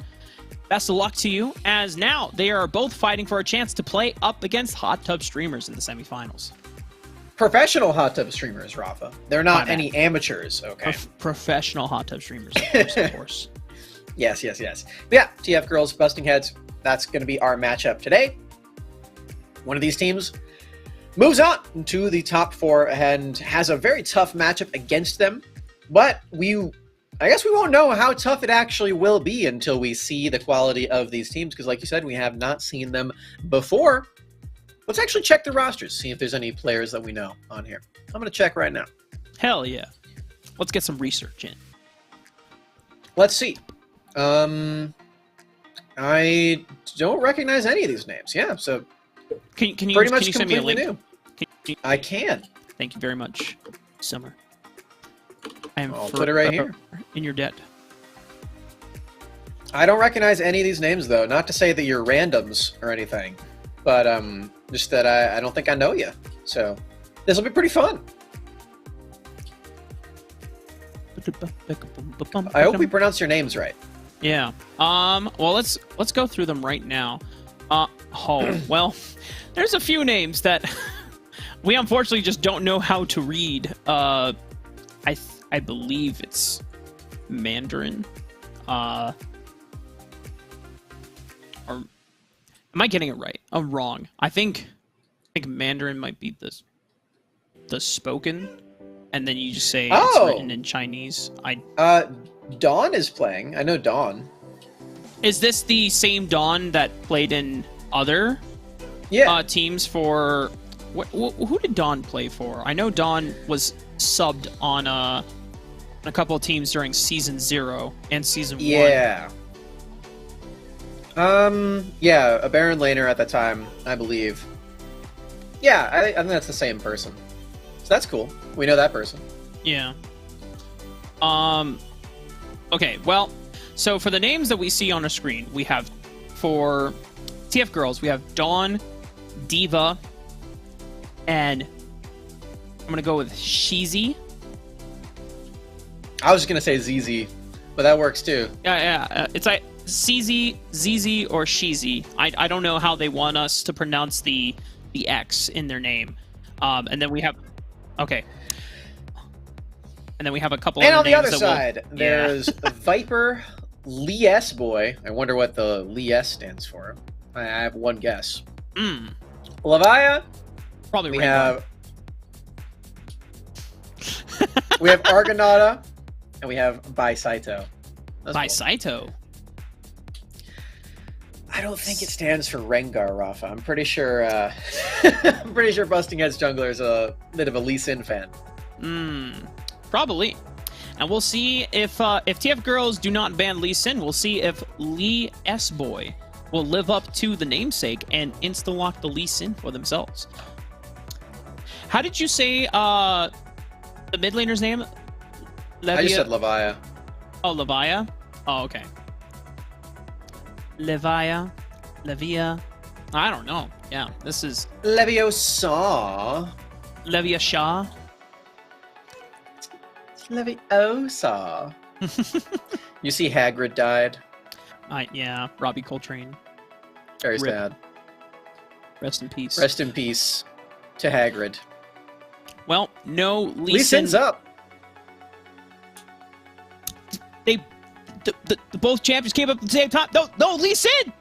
Best of luck to you, as now they are both fighting for a chance to play up against Hot Tub Streamers in the semifinals. Professional hot tub streamers, Rafa. They're not any amateurs, okay? Professional Hot Tub Streamers, of course, of course. Yes. But yeah, TF Girls, Busting Heads, that's going to be our matchup today. One of these teams moves on to the top 4 and has a very tough matchup against them. But I guess we won't know how tough it actually will be until we see the quality of these teams, because like you said, we have not seen them before. Let's actually check the rosters, see if there's any players that we know on here. I'm going to check right now. Hell yeah. Let's get some research in. Let's see. I don't recognize any of these names. Yeah, so can you pretty much send me a link? new. I can. Thank you very much, Summer. I'll put it right here. In your debt. I don't recognize any of these names, though. Not to say that you're randoms or anything, but just that I don't think I know you. So this will be pretty fun. I hope we pronounce your names right. Yeah. Well, let's go through them right now. Well, there's a few names that we unfortunately just don't know how to read. I believe it's Mandarin. Or am I getting it right? I'm wrong. I think Mandarin might be the spoken, and then you just say it's written in Chinese. Dawn is playing. I know Dawn. Is this the same Dawn that played in other teams for... Who did Dawn play for? I know Dawn was subbed on a couple of teams during Season 0 and Season 1. Yeah. Yeah, a Baron laner at the time, I believe. Yeah, I think that's the same person. So that's cool. We know that person. Yeah. Okay, well, so for the names that we see on the screen, we have, for TF Girls, we have Dawn, Diva, and I'm going to go with Sheezy. I was just going to say ZZ, but that works too. Yeah. It's like CZ, ZZ, or Sheezy. I don't know how they want us to pronounce the X in their name. And then we have... Okay. And then we have a couple and other on the names other side, there's Viper, Lee S Boy. I wonder what the Lee S stands for. I have one guess. Lavaya. Probably we Rainbow. have we have Argonauta, and we have Saito. Saito. I don't think it stands for Rengar, Rafa. I'm pretty sure. I'm pretty sure Busting Heads Jungler is a bit of a Lee Sin fan. Probably. And we'll see if TF Girls do not ban Lee Sin, we'll see if Lee S Boy will live up to the namesake and insta-lock the Lee Sin for themselves. How did you say the mid laner's name? I just said Lavaya. Oh, Lavaya? Oh, okay. Levia. I don't know. Yeah, this is... Leviosa. Levia Shah. Leviosa. You see Hagrid died? Yeah, Robbie Coltrane. Very Rip. sad. Rest in peace. Rest in peace to Hagrid. Well, no Lee Sin's up. The both champions came up at the same time. No, Lee Sin!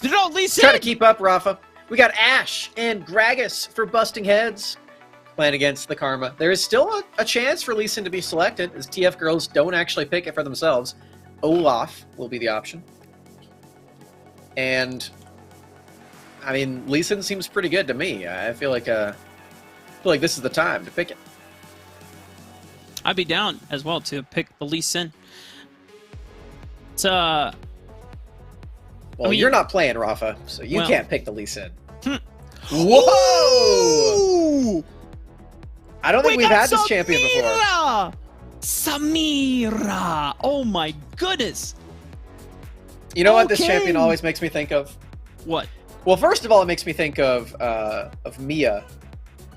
No, Lee Sin! Try to keep up, Rafa. We got Ash and Gragas for Busting Heads. playing against the Karma. There is still a chance for Lee Sin to be selected, as TF Girls don't actually pick it for themselves. Olaf will be the option. And, I mean, Lee Sin seems pretty good to me. I feel like this is the time to pick it. I'd be down as well to pick the Lee Sin. It's well, I mean, you're not playing, Rafa, so you can't pick the Lee Sin. Whoa! Ooh! I don't think we've had this champion before. Samira! Oh my goodness! You know what this champion always makes me think of? What? Well, first of all, it makes me think of Mia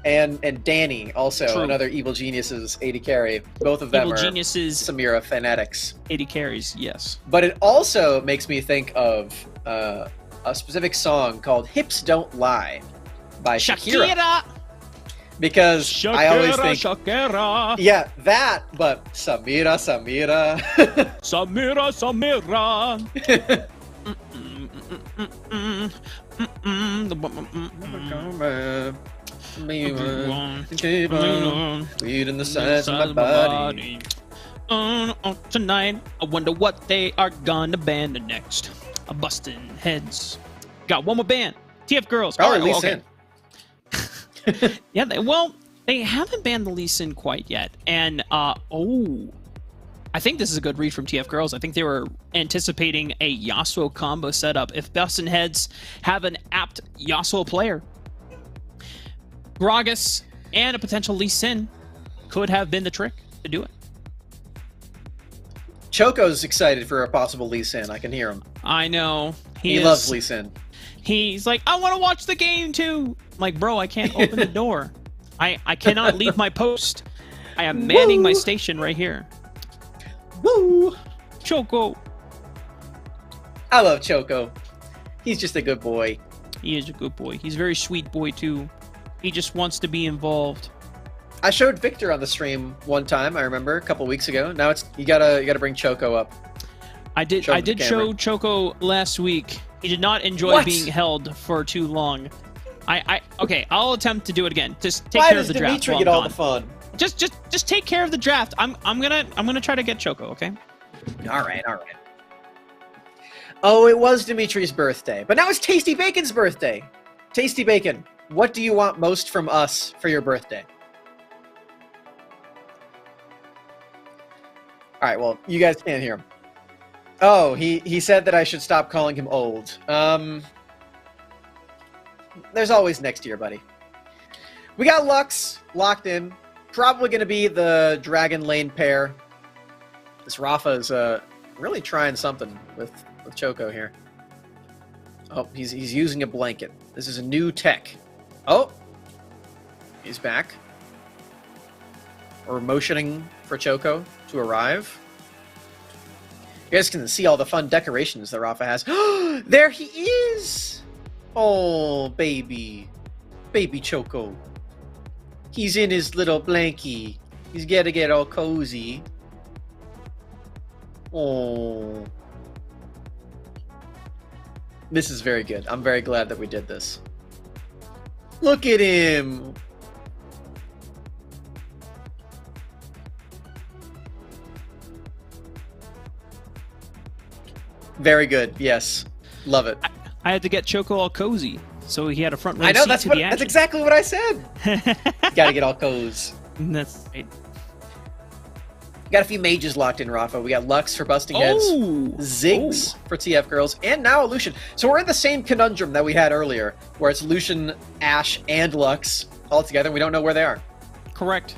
and Danny, also True. another Evil Geniuses 80 carry. Both of them Evil are Geniuses Samira fanatics. 80 carries, yes. But it also makes me think of a specific song called "Hips Don't Lie" by Shakira. Because I always think, Shakira. yeah, that, but Samira. Samira. Bleeding the sides of my body. Tonight, I wonder what they are gonna ban the next. A busting heads. Got one more band. TF Girls. Probably Oh, Lee okay. Sin. Yeah, they haven't banned the Lee Sin quite yet. And, I think this is a good read from TF Girls. I think they were anticipating a Yasuo combo setup. If Bustin' Heads have an apt Yasuo player, Gragas and a potential Lee Sin could have been the trick to do it. Choco's excited for a possible Lee Sin. I can hear him. I know. He loves Lee Sin. He's like, I want to watch the game too. I'm like, bro, I can't open the door. I cannot leave my post. I am manning my station right here. Woo! Choco. I love Choco. He's just a good boy. He is a good boy. He's a very sweet boy too. He just wants to be involved. I showed Victor on the stream one time, I remember, a couple weeks ago. Now it's you gotta bring Choco up. I did show Choco last week. He did not enjoy being held for too long. Okay, I'll attempt to do it again. Just take care of the draft. Why does Dimitri get all the fun? Just take care of the draft. I'm gonna try to get Choco, okay? All right. Oh, it was Dimitri's birthday, but now it's Tasty Bacon's birthday. Tasty Bacon, what do you want most from us for your birthday? All right, well, you guys can't hear him. Oh, he said that I should stop calling him old. There's always next year, buddy. We got Lux locked in. Probably going to be the Dragon Lane pair. This Rafa is really trying something with Choco here. Oh, he's using a blanket. This is a new tech. Oh, he's back. We're motioning for Choco to arrive. You guys can see all the fun decorations that Rafa has. There he is! Oh, baby. Baby Choco. He's in his little blankie. He's got to get all cozy. Oh. This is very good. I'm very glad that we did this. Look at him! Very good. Yes. Love it. I had to get Choco all cozy, so he had a front row I know, seat that's to what the action. that's exactly what I said. Gotta get all cozy. That's right. Got a few mages locked in, Rafa. We got Lux for busting heads, Ziggs for TF Girls, and now a Lucian. So we're in the same conundrum that we had earlier, where it's Lucian, Ashe, and Lux all together. We don't know where they are. Correct.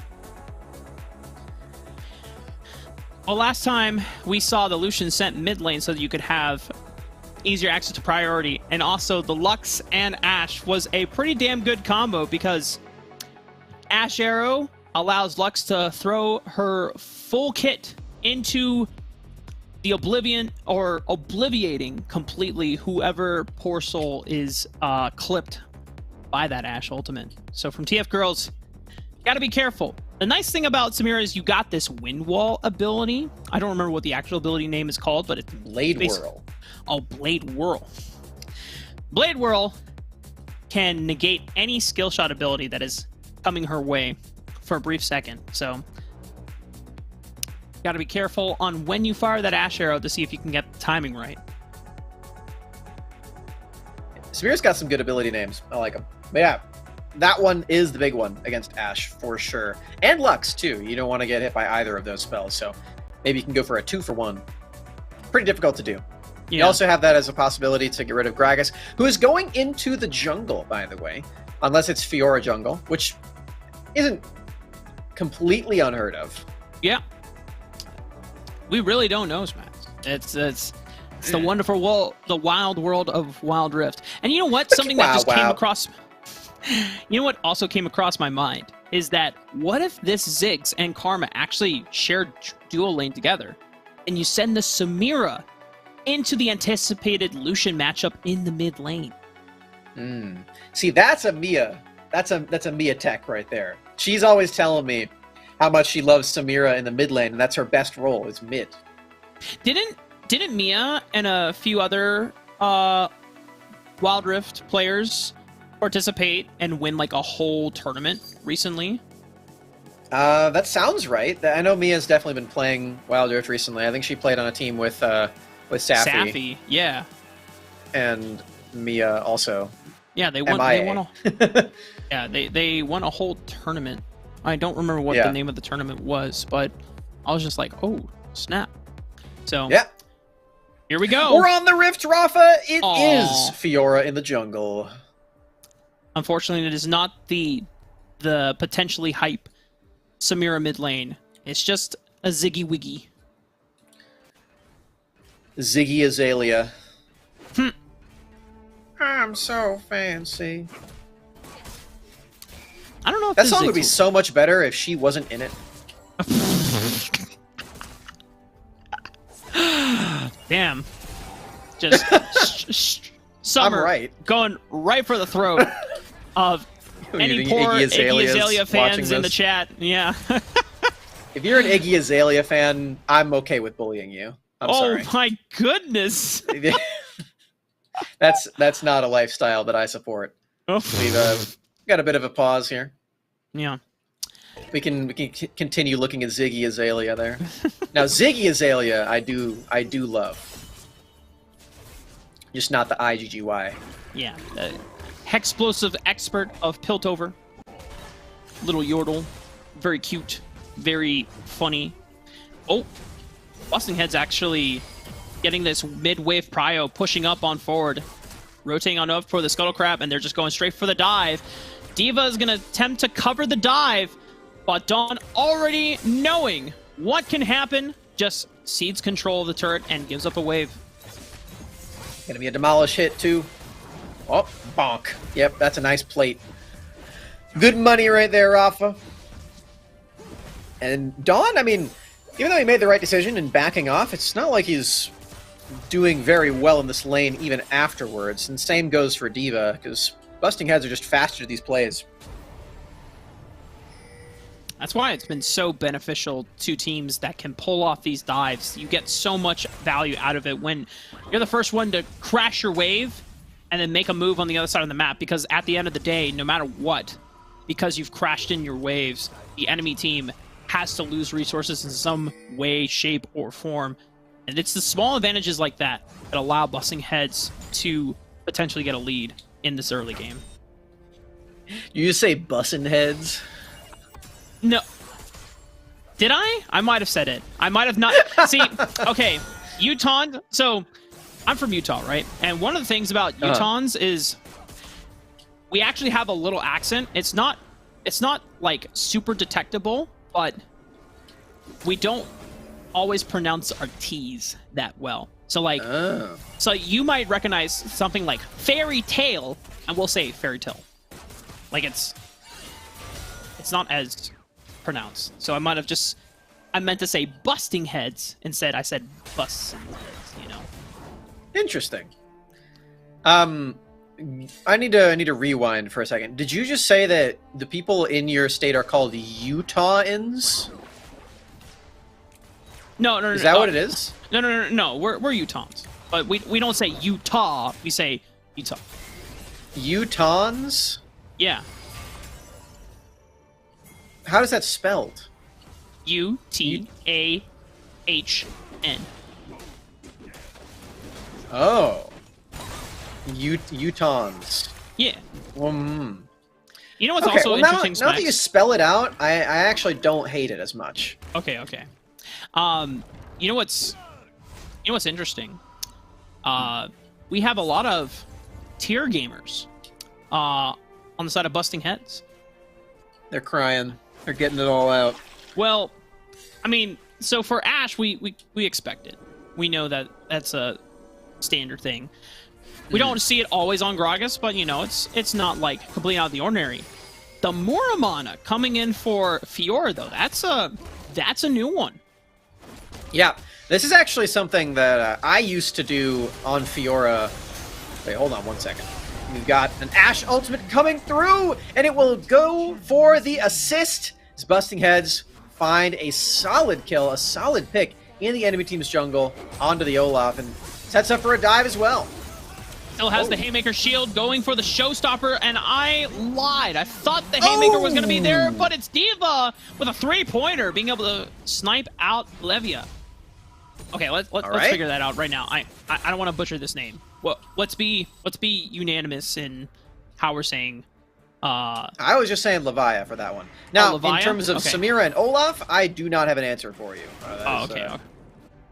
Well, last time we saw the Lucian sent mid lane so that you could have easier access to priority, and also the Lux and Ashe was a pretty damn good combo because Ashe Arrow allows Lux to throw her full kit into the Oblivion, or obliviating completely whoever poor soul is clipped by that Ashe ultimate. So from TF Girls, gotta be careful. The nice thing about Samira is you got this wind wall ability. I don't remember what the actual ability name is called, but it's Blade Whirl. Oh, Blade Whirl. Blade Whirl can negate any skill shot ability that is coming her way for a brief second. So, got to be careful on when you fire that Ashe arrow to see if you can get the timing right. Samir's got some good ability names. I like them. But yeah, that one is the big one against Ashe for sure. And Lux, too. You don't want to get hit by either of those spells, so maybe you can go for a 2-for-1. Pretty difficult to do. Yeah. You also have that as a possibility to get rid of Gragas, who is going into the jungle, by the way. Unless it's Fiora jungle, which isn't completely unheard of. Yeah. We really don't know, Smax. It's the wonderful world, the wild world of Wild Rift. And you know what? Something that just came across... You know what also came across my mind is that what if this Ziggs and Karma actually shared duo lane together, and you send the Samira into the anticipated Lucian matchup in the mid lane? See, that's a Mia. That's a Mia tech right there. She's always telling me how much she loves Samira in the mid lane, and that's her best role is mid. Didn't Mia and a few other Wild Rift players participate and win like a whole tournament recently? That sounds right. I know Mia's definitely been playing Wild Rift recently. I think she played on a team with Safi. Safi, yeah. And Mia also. Yeah, they won. MIA. They won a, yeah, they won a whole tournament. I don't remember what the name of the tournament was, but I was just like, oh snap! So yeah, here we go. We're on the Rift, Rafa. It is Fiora in the jungle. Unfortunately, it is not the potentially hype Samira mid lane. It's just a Ziggy Wiggy. Ziggy Azalea. I'm so fancy. I don't know if that song would be so much better if she wasn't in it. Damn. Just Summer I'm right. going right for the throat of any poor Iggy Azalea fans in the chat. Yeah. If you're an Iggy Azalea fan, I'm okay with bullying you. I'm sorry. Oh my goodness. That's not a lifestyle that I support. We've got a bit of a pause here. Yeah. We can continue looking at Ziggy Azalea there. Now Ziggy Azalea, I do love. Just not the IGGY. Yeah. Hexplosive expert of Piltover. Little Yordle. Very cute. Very funny. Oh. Busting Head's actually getting this mid-wave prio, pushing up on forward. Rotating on up for the Scuttle Crab, and they're just going straight for the dive. D.Va is going to attempt to cover the dive, but Dawn already knowing what can happen, just cedes control of the turret and gives up a wave. Gonna be a demolish hit too. Oh, bonk. Yep, that's a nice plate. Good money right there, Rafa. And Dawn, I mean, even though he made the right decision in backing off, it's not like he's doing very well in this lane even afterwards. And same goes for D.Va, because Busting Heads are just faster to these plays. That's why it's been so beneficial to teams that can pull off these dives. You get so much value out of it when you're the first one to crash your wave and then make a move on the other side of the map, because at the end of the day, no matter what, because you've crashed in your waves, the enemy team has to lose resources in some way, shape, or form. And it's the small advantages like that that allow Busting Heads to potentially get a lead in this early game. You say bussin' heads? No. Did I? I might have said it. I might have not. See, okay, Utahn. So, I'm from Utah, right? And one of the things about Utahns is we actually have a little accent. It's not like super detectable, but we don't always pronounce our T's that well. So like, so you might recognize something like fairy tale, and we'll say fairy tale. Like it's not as pronounced. So I might have I meant to say busting heads. Instead, I said busting heads, you know. Interesting. I need to rewind for a second. Did you just say that the people in your state are called Utahns? No. Is that what it is? No. We're Utahns, but we don't say Utah. We say Utah. Utahns? Yeah. How is that spelled? UTAHN. Oh. Utahns. Yeah. Mm. You know what's Okay, also well, interesting, now that Smax? you spell it out, I actually don't hate it as much. Okay. You know what's interesting? We have a lot of tier gamers on the side of Busting Heads. They're crying. They're getting it all out. Well, I mean, so for Ashe, we expect it. We know that that's a standard thing. We don't see it always on Gragas, but you know, it's not like completely out of the ordinary. The Muramana coming in for Fiora, though, that's a new one. Yeah, this is actually something that I used to do on Fiora. Wait, hold on 1 second. We've got an Ashe ultimate coming through, and it will go for the assist as Busting Heads find a solid kill, a solid pick in the enemy team's jungle onto the Olaf, and sets up for a dive as well. Still has the Haymaker shield going for the Showstopper, and I lied. I thought the Haymaker was going to be there, but it's D.Va with a 3-pointer being able to snipe out Levia. Okay, let's figure that out right now. I don't want to butcher this name. Well, let's be unanimous in how we're saying. I was just saying Levia for that one. Now, in terms of Samira and Olaf, I do not have an answer for you.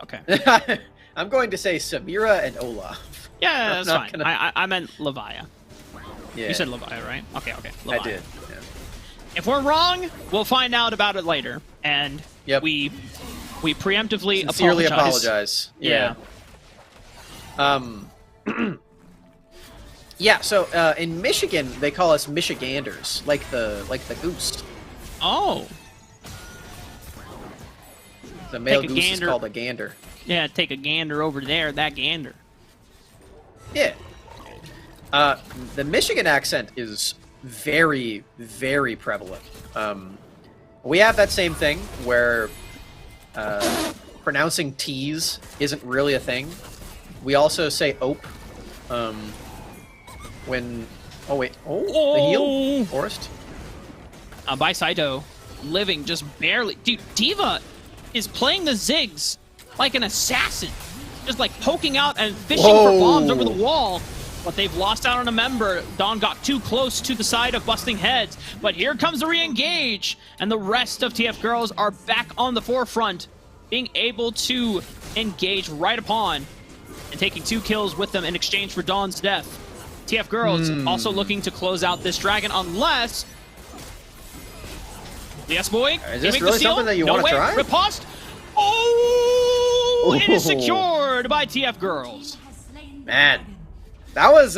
Okay. I'm going to say Samira and Olaf. Yeah, that's fine. I meant Levia. Yeah. You said Levia, right? Okay. Levia. I did. Yeah. If we're wrong, we'll find out about it later, and we preemptively sincerely apologize. Yeah. Yeah. So in Michigan, they call us Michiganders, like the goose. Oh. The male goose is called a gander. Yeah, take a gander over there. That gander. Yeah. The Michigan accent is very, very prevalent. We have that same thing where pronouncing T's isn't really a thing. We also say ope when... Oh, wait. Oh, the heal? Forest? By Saito, living just barely... Dude, D.Va is playing the Ziggs like an assassin. Just like poking out and fishing for bombs over the wall. But they've lost out on a member. Dawn got too close to the side of Busting Heads. But here comes the re-engage. And the rest of TF Girls are back on the forefront, being able to engage right upon and taking 2 kills with them in exchange for Dawn's death. TF Girls also looking to close out this dragon unless... Yes, boy. Is this really something that you want to try? Riposte. Oh! It is secured by TF Girls. Man, that was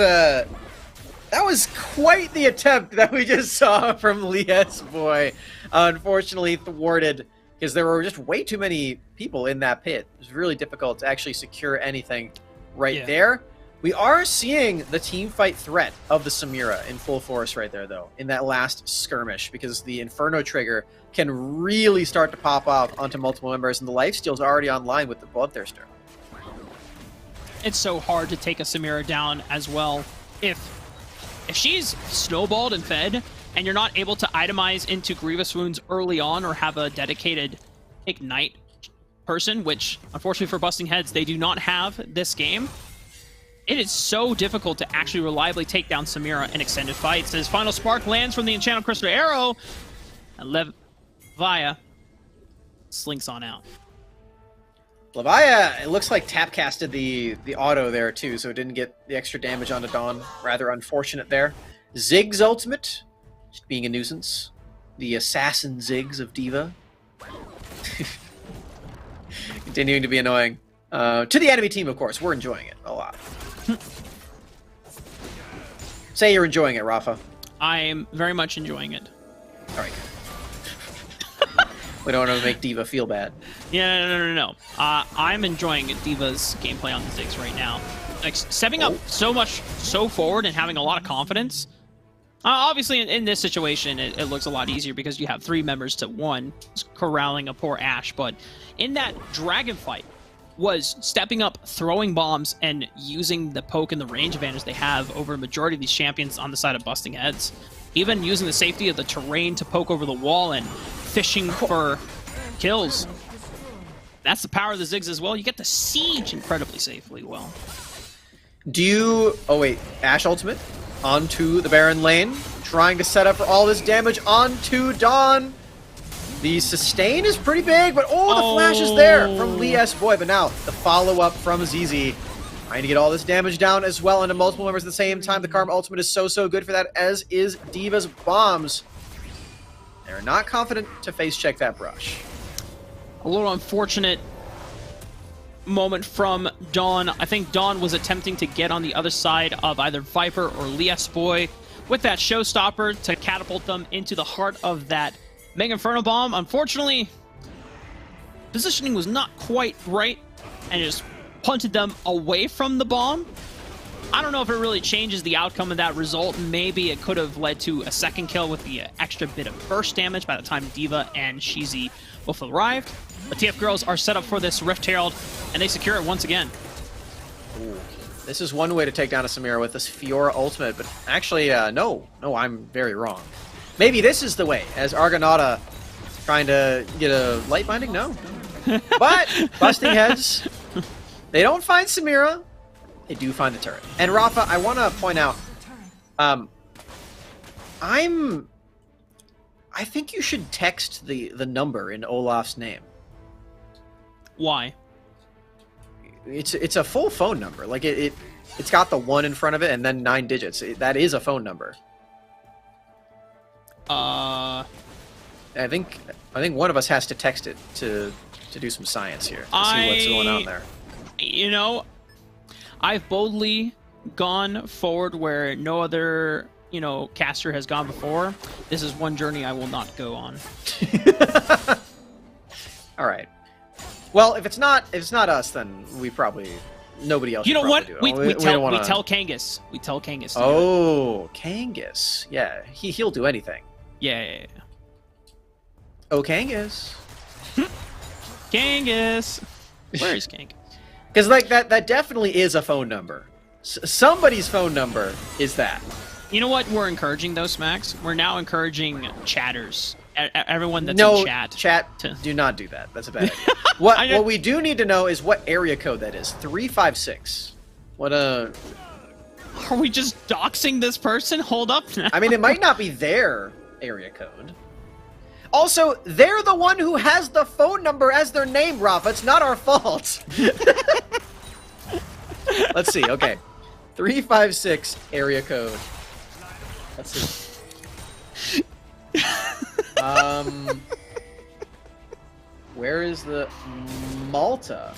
quite the attempt that we just saw from Lies Boy. Unfortunately thwarted because there were just way too many people in that pit. It was really difficult to actually secure anything there. We are seeing the team fight threat of the Samira in full force right there, though, in that last skirmish, because the Inferno trigger can really start to pop off onto multiple members, and the lifesteal's already online with the Bloodthirster. It's so hard to take a Samira down as well. If she's snowballed and fed, and you're not able to itemize into Grievous Wounds early on or have a dedicated Ignite person, which, unfortunately for Busting Heads, they do not have this game, it is so difficult to actually reliably take down Samira in extended fights. His final spark lands from the Enchanted Crystal Arrow, and Levia slinks on out. Levia, it looks like tap casted the auto there too, so it didn't get the extra damage onto Dawn. Rather unfortunate there. Ziggs ultimate, just being a nuisance. The assassin Ziggs of D.Va. Continuing to be annoying. To the enemy team, of course. We're enjoying it a lot. Say you're enjoying it, Rafa. I'm very much enjoying it. All right. We don't want to make D.Va feel bad. Yeah, no. I'm enjoying D.Va's gameplay on the Ziggs right now. Like, stepping up so forward and having a lot of confidence. Obviously, in this situation, it looks a lot easier because you have 3 members to 1 corralling a poor Ashe. But in that dragon fight, was stepping up, throwing bombs, and using the poke and the range advantage they have over a majority of these champions on the side of Busting Heads. even using the safety of the terrain to poke over the wall and fishing for kills. That's the power of the Ziggs as well. You get the siege incredibly safely well. Do you... Oh, wait. Ashe ultimate onto the Baron lane. Trying to set up for all this damage onto Dawn. The sustain is pretty big, but oh, the flash is there from Lee S. Boy. But now, the follow-up from ZZ. Trying to get all this damage down as well into multiple members at the same time. The Karma ultimate is so good for that, as is D.Va's bombs. They're not confident to face check that brush. A little unfortunate moment from Dawn. I think Dawn was attempting to get on the other side of either Viper or Lee S. Boy with that showstopper to catapult them into the heart of that Mega Inferno Bomb. Unfortunately, positioning was not quite right and just punted them away from the bomb. I don't know if it really changes the outcome of that result. Maybe it could have led to a second kill with the extra bit of burst damage by the time D.Va and Sheezy both arrived. The TF Girls are set up for this Rift Herald, and they secure it once again. Ooh. This is one way to take down a Samira with this Fiora ultimate, but actually, no, I'm very wrong. Maybe this is the way, as Argonauta trying to get a light binding? No. But, busting heads, they don't find Samira, they do find the turret. And Rafa, I want to point out, I think you should text the number in Olaf's name. Why? It's a full phone number. Like it's got the 1 in front of it and then 9 digits. That is a phone number. I think one of us has to text it to do some science here to see what's going on there. You know, I've boldly gone forward where no other, caster has gone before. This is one journey I will not go on. All right. Well, if it's not us, then nobody else. You know what? Do it. We tell Kangas. We tell Kangas. Oh, Kangas. Yeah, he'll do anything. Yeah. Oh, Kangas. Kangas. Where is Kangas? Because like that definitely is a phone number. Somebody's phone number is that. You know what we're encouraging though, Smacks? We're now encouraging chatters. Everyone that's in chat. Do not do that. That's a bad idea. What we do need to know is what area code that is. 356. Are we just doxing this person? Hold up now. I mean, it might not be their area code. Also, they're the one who has the phone number as their name, Rafa. It's not our fault. Let's see. Okay. 356 area code. Let's see. Where is the Malta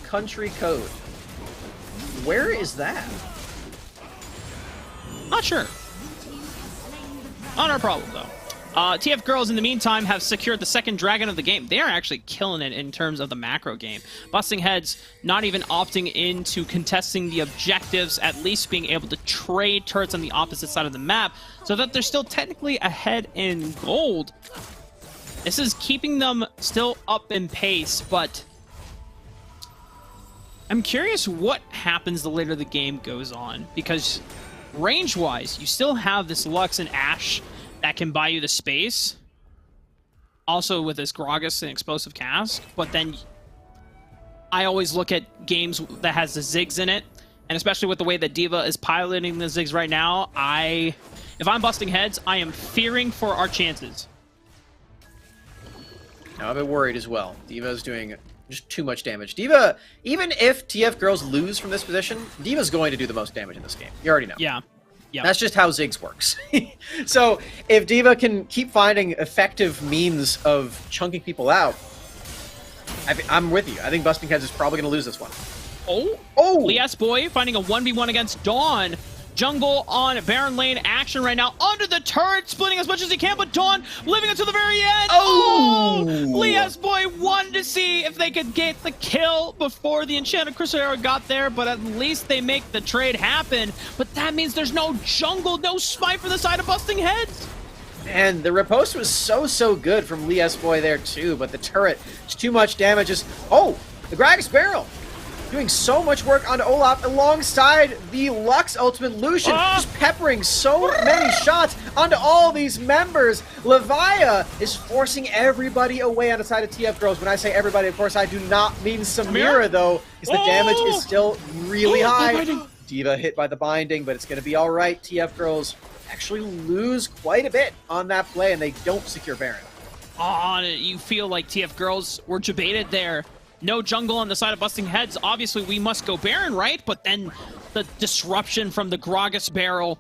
country code? Where is that? Not sure. Not our problem though. TF Girls, in the meantime, have secured the second dragon of the game. They are actually killing it in terms of the macro game. Busting Heads not even opting into contesting the objectives, at least being able to trade turrets on the opposite side of the map, so that they're still technically ahead in gold. This is keeping them still up in pace, but I'm curious what happens the later the game goes on, because range-wise, you still have this Lux and Ashe that can buy you the space. Also with this Gragas and Explosive Cask. But then I always look at games that has the Ziggs in it. And especially with the way that D.Va is piloting the Ziggs right now, if I'm busting heads, I am fearing for our chances. I'm a bit worried as well. D.Va's doing just too much damage. D.Va, even if TF Girls lose from this position, D.Va's going to do the most damage in this game. You already know. Yeah. Yep. That's just how Ziggs works. So if D.Va can keep finding effective means of chunking people out, I'm with you. I think Busting Heads is probably going to lose this one. Oh! Lias Boy finding a 1v1 against Dawn. Jungle on Baron lane action right now. Under the turret, splitting as much as he can, but Dawn living until the very end. Oh! Lias Boy wanted to see if they could get the kill before the Enchanted Crusader got there, but at least they make the trade happen. But that means there's no jungle, no smite for the side of Busting Heads. And the riposte was so good from Lias Boy there too, but the turret is too much damage. The Gragas barrel. doing so much work on Olaf alongside the Lux ultimate Lucian, just peppering so many shots onto all these members. Levia is forcing everybody away on the side of TF Girls. When I say everybody, of course, I do not mean Samira, though, because the damage is still really high. D.Va hit by the binding, but it's going to be all right. TF Girls actually lose quite a bit on that play, and they don't secure Baron. You feel like TF Girls were debated there. No jungle on the side of Busting Heads. Obviously, we must go Baron, right? But then the disruption from the Gragas barrel,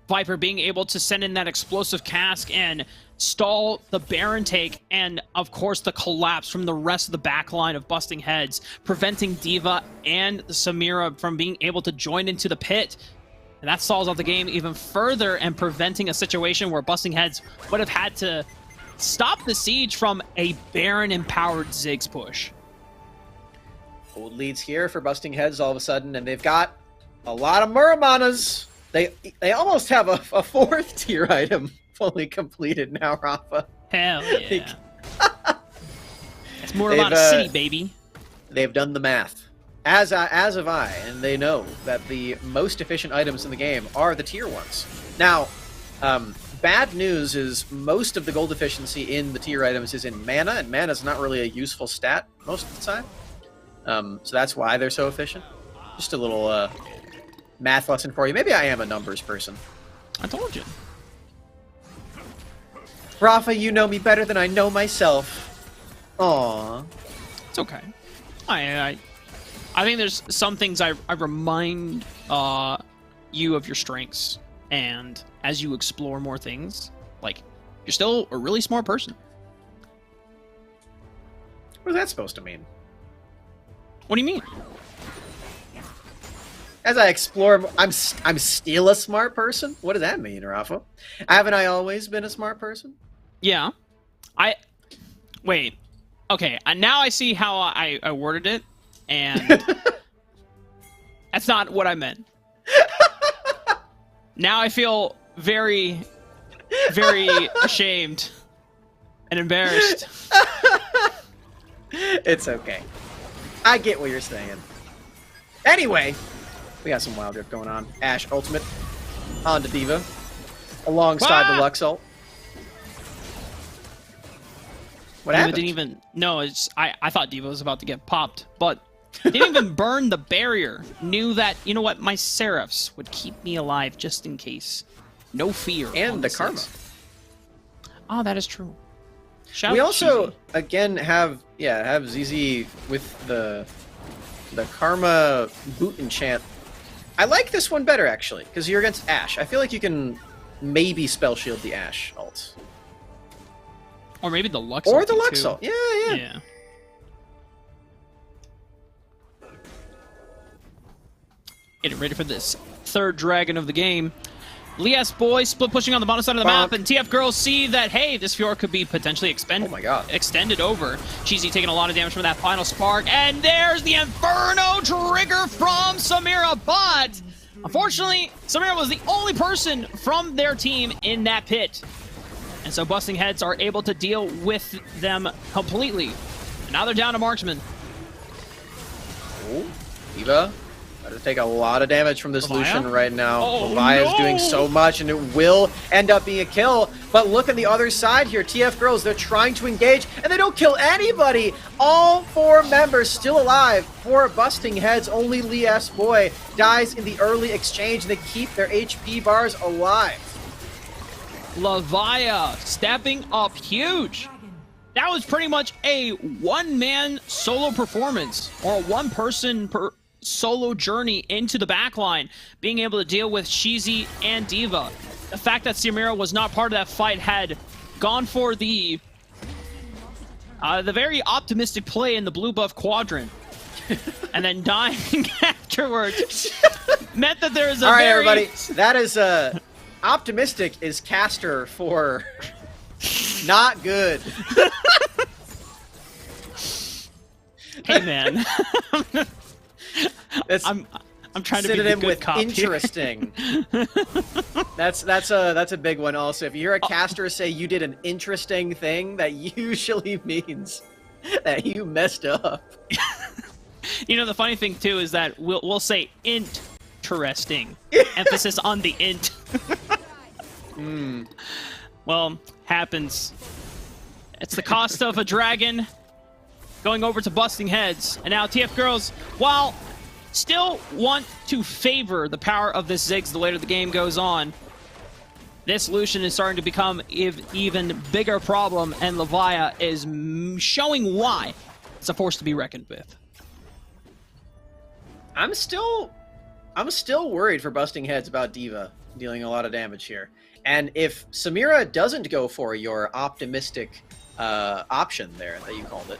Viper being able to send in that explosive cask and stall the Baron take, and of course the collapse from the rest of the backline of Busting Heads, preventing D.Va and Samira from being able to join into the pit. And that stalls out the game even further and preventing a situation where Busting Heads would have had to stop the siege from a Baron-empowered Ziggs push. Old leads here for Busting Heads all of a sudden, and they've got a lot of Muramanas. They almost have a fourth tier item fully completed now, Rafa. Hell yeah. It's Muramana City, baby. They've done the math. As have I, and they know that the most efficient items in the game are the tier ones. Now, bad news is most of the gold efficiency in the tier items is in mana, and mana is not really a useful stat most of the time. So that's why they're so efficient. Just a little math lesson for you. Maybe I am a numbers person. I told you. Rafa, you know me better than I know myself. Aww. It's okay. I think there's some things I remind you of your strengths, and as you explore more things, like, you're still a really smart person. What is that supposed to mean? What do you mean? As I explore, I'm still a smart person? What does that mean, Rafa? Haven't I always been a smart person? Yeah. Wait. Okay, now I see how I worded it, and that's not what I meant. Now I feel very, very ashamed and embarrassed. It's okay. I get what you're saying. Anyway, we got some Wild Rift going on. Ashe ultimate onto D.Va alongside the Lux ult. What happened? Didn't even... No, I thought D.Va was about to get popped, but didn't even burn the barrier. Knew that, you know what, my Seraphs would keep me alive just in case. No fear. And the karma. Oh, that is true. We also, again, have ZZ with the karma boot enchant. I like this one better, actually, because you're against Ashe. I feel like you can maybe spell shield the Ashe ult. Or maybe the Lux ult. Or the Lux ult. Yeah. Getting ready for this third dragon of the game. Lias boy split pushing on the bottom side of the map, and TF Girls see that, hey, this Fjord could be potentially extended over. Cheesy taking a lot of damage from that final spark, and there's the Inferno trigger from Samira, but unfortunately, Samira was the only person from their team in that pit. And so Busting Heads are able to deal with them completely. And now they're down to Marksman. Oh, D.Va. Got to take a lot of damage from this Levia? Lucian right now. Oh, Levia is doing so much, and it will end up being a kill. But look on the other side here. TF Girls, they're trying to engage, and they don't kill anybody. All 4 members still alive for Busting Heads. Only Lias Boy dies in the early exchange, and they keep their HP bars alive. Levia stepping up huge. That was pretty much a one-man solo performance, or a one-person solo journey into the backline, being able to deal with Cheesy and D.Va. The fact that Samira was not part of that fight had gone for the very optimistic play in the blue buff quadrant, and then dying afterwards meant that there is a everybody, that is optimistic is caster for not good. Hey man. I'm trying to be the good with cop interesting. That's a big one also. If you hear a caster say you did an interesting thing, that usually means that you messed up. You know, the funny thing too is that we'll say interesting. Emphasis on the int. Well, happens. It's the cost of a dragon going over to busting heads. And now TF Girls, while still want to favor the power of this Ziggs the later the game goes on, this Lucian is starting to become even bigger problem, and Levia is showing why it's a force to be reckoned with. I'm still worried for busting heads about D.Va dealing a lot of damage here. And if Samira doesn't go for your optimistic option there that you called it,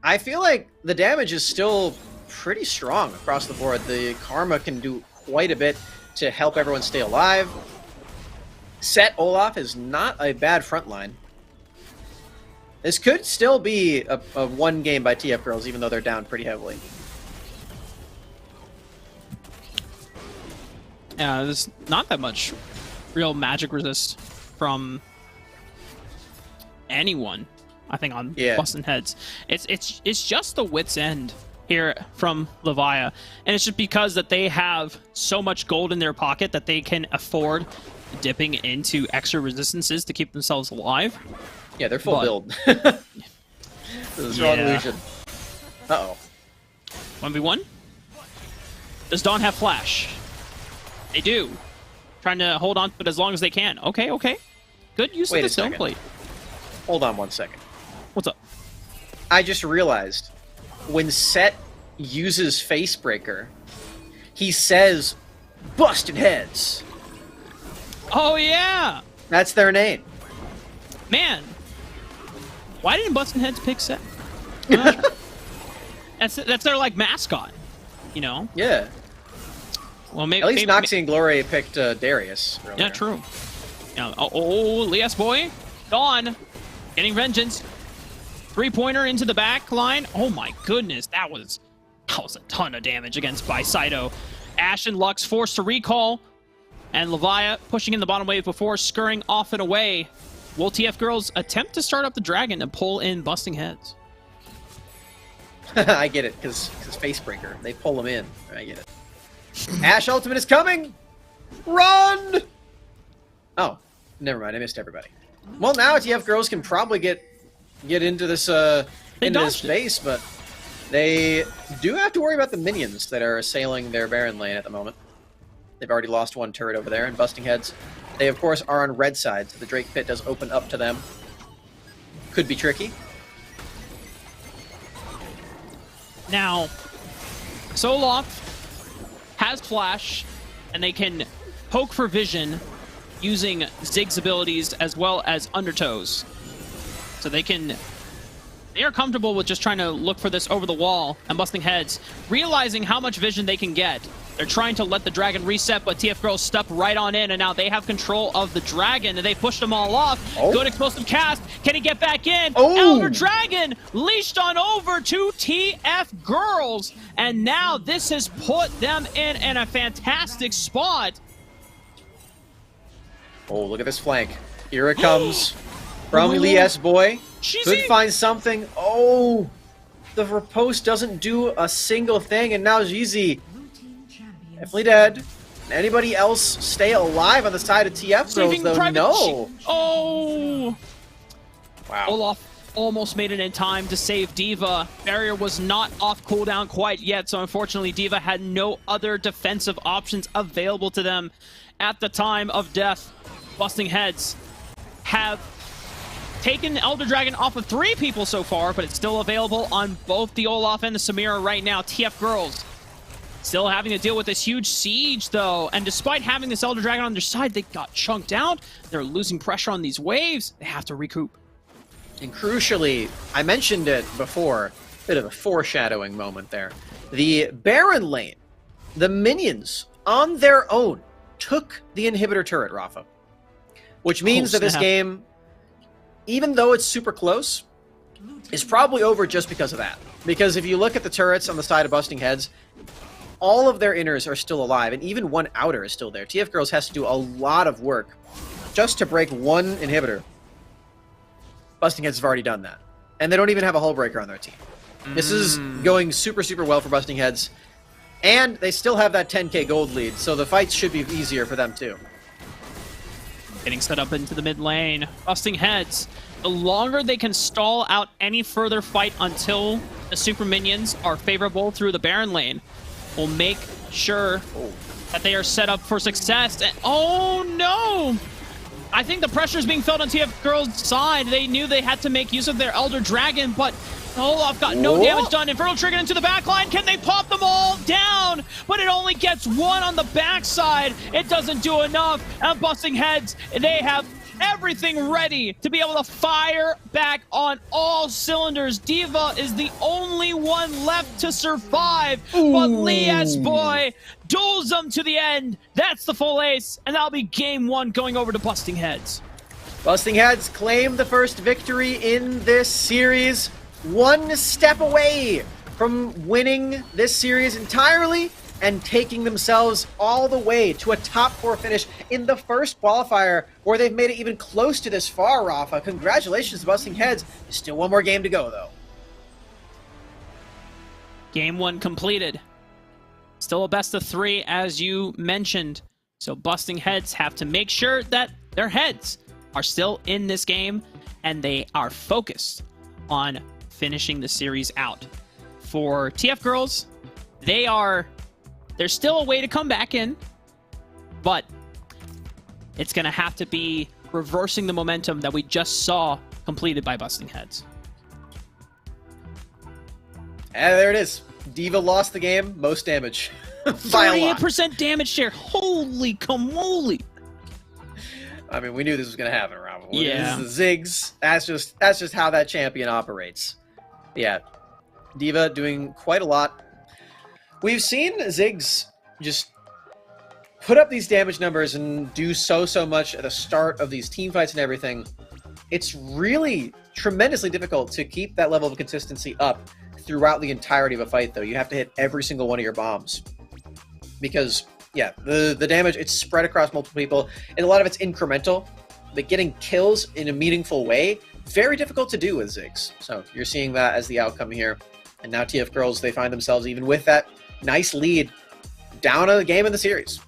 I feel like the damage is still pretty strong across the board. The Karma can do quite a bit to help everyone stay alive. Set Olaf is not a bad front line. This could still be a one game by TF Girls, even though they're down pretty heavily. Yeah, there's not that much real magic resist from anyone, I think, on busting heads. It's just the wit's end here from Levia, and it's just because that they have so much gold in their pocket that they can afford dipping into extra resistances to keep themselves alive. Yeah, they're full build. This is wrong illusion. Uh-oh. 1v1? Does Dawn have flash? They do. Trying to hold on to it as long as they can. Okay, okay. Good use of the stone plate. Hold on 1 second. What's up? I just realized when Set uses Facebreaker, he says busted heads. Oh, yeah! That's their name. Man. Why didn't Bustin' Heads pick Set? That's their, like, mascot, you know? Yeah. Well, maybe, at least Noxie and Glory picked Darius earlier. Yeah, true. Yeah, Lias boy. Dawn. Getting vengeance. Three-pointer into the back line. Oh, my goodness. That was a ton of damage against Bicydo. Ashe and Lux forced to recall. And Levia pushing in the bottom wave before scurrying off and away. Will TF Girls attempt to start up the dragon and pull in busting heads? I get it, because Facebreaker. They pull him in. I get it. Ashe ultimate is coming! Run! Oh, never mind. I missed everybody. Well, now TF Girls can probably get into this base, but they do have to worry about the minions that are assailing their Baron lane at the moment. They've already lost one turret over there, and busting heads. They, of course, are on red side, so the Drake Pit does open up to them. Could be tricky. Now, Solok has flash, and they can poke for vision using Ziggs abilities as well as Undertows. So they are comfortable with just trying to look for this over the wall and busting heads, realizing how much vision they can get. They're trying to let the dragon reset, but TF Girls step right on in, and now they have control of the dragon, and they pushed them all off. Oh. Good explosive cast. Can he get back in? Oh. Elder Dragon leashed on over to TF Girls, and now this has put them in a fantastic spot. Oh, look at this flank. Here it comes from Lias boy. Could find something. Oh, the riposte doesn't do a single thing, and now Zizi definitely dead. Anybody else stay alive on the side of TF Girls, though? No. Oh! Wow. Olaf almost made it in time to save D.Va. Barrier was not off cooldown quite yet, so unfortunately D.Va had no other defensive options available to them at the time of death. Busting heads have taken Elder Dragon off of 3 people so far, but it's still available on both the Olaf and the Samira right now. TF Girls still having to deal with this huge siege, though. And despite having this Elder Dragon on their side, they got chunked out. They're losing pressure on these waves. They have to recoup. And crucially, I mentioned it before, bit of a foreshadowing moment there. The Baron lane, the minions on their own took the inhibitor turret, Rafa. Which means that this game, even though it's super close, is probably over just because of that. Because if you look at the turrets on the side of busting heads, all of their inners are still alive, and even one outer is still there. TF Girls has to do a lot of work just to break one inhibitor. Busting Heads have already done that. And they don't even have a hull breaker on their team. This is going super, super well for Busting Heads. And they still have that 10k gold lead, so the fights should be easier for them too. Getting set up into the mid lane. Busting Heads. The longer they can stall out any further fight until the super minions are favorable through the Baron lane will make sure that they are set up for success. And, oh no! I think the pressure is being felt on TF Girls' side. They knew they had to make use of their Elder Dragon, but Olaf got no damage done. Infernal Trigger into the backline. Can they pop them all down? But it only gets one on the backside. It doesn't do enough. And Busting Heads, they have everything ready to be able to fire back on all cylinders. D.Va is the only one left to survive. But Lias boy duels them to the end. That's the full ace. And that'll be game one going over to Busting Heads. Busting Heads claim the first victory in this series. One step away from winning this series entirely and taking themselves all the way to a top 4 finish in the first qualifier, where they've made it even close to this far, Rafa. Congratulations to Busting Heads. Still one more game to go, though. Game 1 completed. Still a best of 3, as you mentioned. So Busting Heads have to make sure that their heads are still in this game, and they are focused on finishing the series out. For TF Girls, there's still a way to come back in, but it's going to have to be reversing the momentum that we just saw completed by Busting Heads. And there it is. D.Va lost the game, most damage. By a lot. 38% damage share. Holy camole. I mean, we knew this was going to happen, Rafa. Yeah. This is the Ziggs. That's just how that champion operates. Yeah. D.Va doing quite a lot. We've seen Ziggs just put up these damage numbers and do so much at the start of these team fights and everything. It's really tremendously difficult to keep that level of consistency up throughout the entirety of a fight, though. You have to hit every single one of your bombs. Because, yeah, the damage, it's spread across multiple people, and a lot of it's incremental. But getting kills in a meaningful way, very difficult to do with Ziggs. So you're seeing that as the outcome here. And now TF Girls, they find themselves, even with that nice lead, down a game in the series.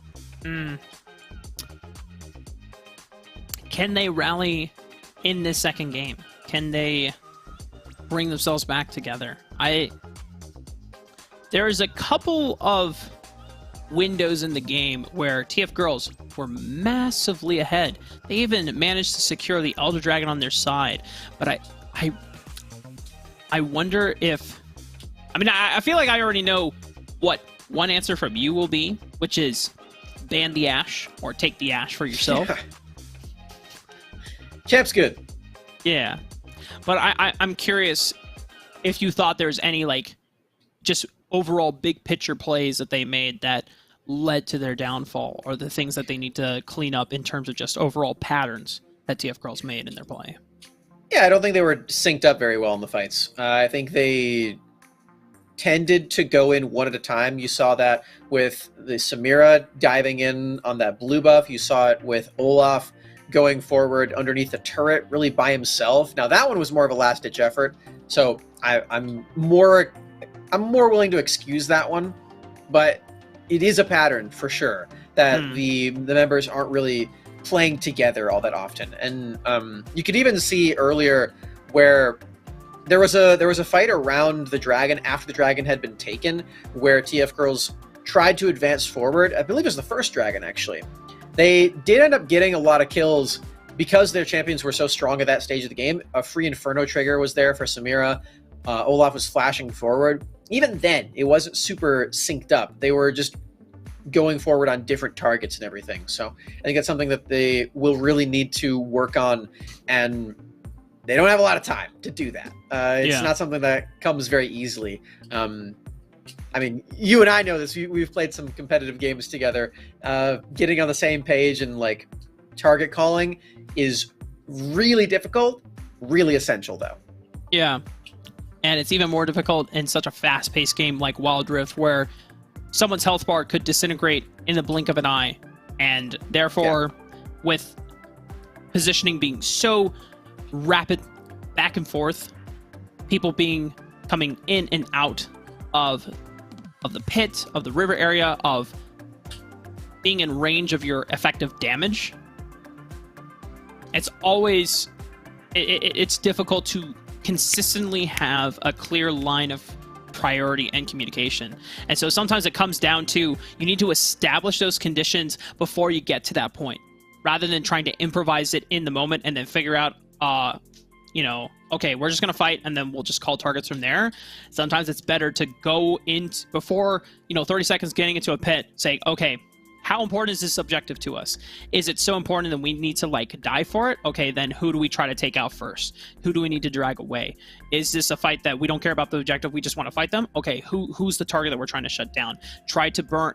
Can they rally in this second game? Can they bring themselves back together? There's a couple of windows in the game where TF Girls were massively ahead. They even managed to secure the Elder Dragon on their side. But I wonder if... I mean, I feel like I already know what one answer from you will be, which is ban the Ashe or take the Ashe for yourself. Champ's good. Yeah. But I'm curious if you thought there's any, like, just overall big picture plays that they made that led to their downfall, or the things that they need to clean up in terms of just overall patterns that TF Girls made in their play. Yeah, I don't think they were synced up very well in the fights. I think they tended to go in one at a time. You saw that with the Samira diving in on that blue buff. You saw it with Olaf going forward underneath the turret, really by himself. Now that one was more of a last-ditch effort, so I'm more willing to excuse that one, but it is a pattern for sure that the members aren't really playing together all that often. And you could even see earlier where there was a fight around the dragon after the dragon had been taken, where TF Girls tried to advance forward. I believe it was the first dragon, actually. They did end up getting a lot of kills because their champions were so strong at that stage of the game. A free Inferno trigger was there for Samira. Olaf was flashing forward. Even then, it wasn't super synced up. They were just going forward on different targets and everything. So I think that's something that they will really need to work on, and they don't have a lot of time to do that. It's not something that comes very easily. I mean, you and I know this. We've played some competitive games together. Getting on the same page and like target calling is really difficult, really essential though. Yeah. And it's even more difficult in such a fast-paced game like Wild Rift, where someone's health bar could disintegrate in the blink of an eye. And therefore, with positioning being so rapid back and forth, people being coming in and out of the pit, of the river area, of being in range of your effective damage, it's always it's difficult to consistently have a clear line of priority and communication. And so sometimes it comes down to you need to establish those conditions before you get to that point, rather than trying to improvise it in the moment and then figure out okay, we're just going to fight and then we'll just call targets from there. Sometimes it's better to go in before 30 seconds getting into a pit, say, okay, how important is this objective to us? Is it so important that we need to die for it? Okay, then who do we try to take out first? Who do we need to drag away? Is this a fight that we don't care about the objective, we just want to fight them? Okay, who's the target that we're trying to shut down? Try to burn,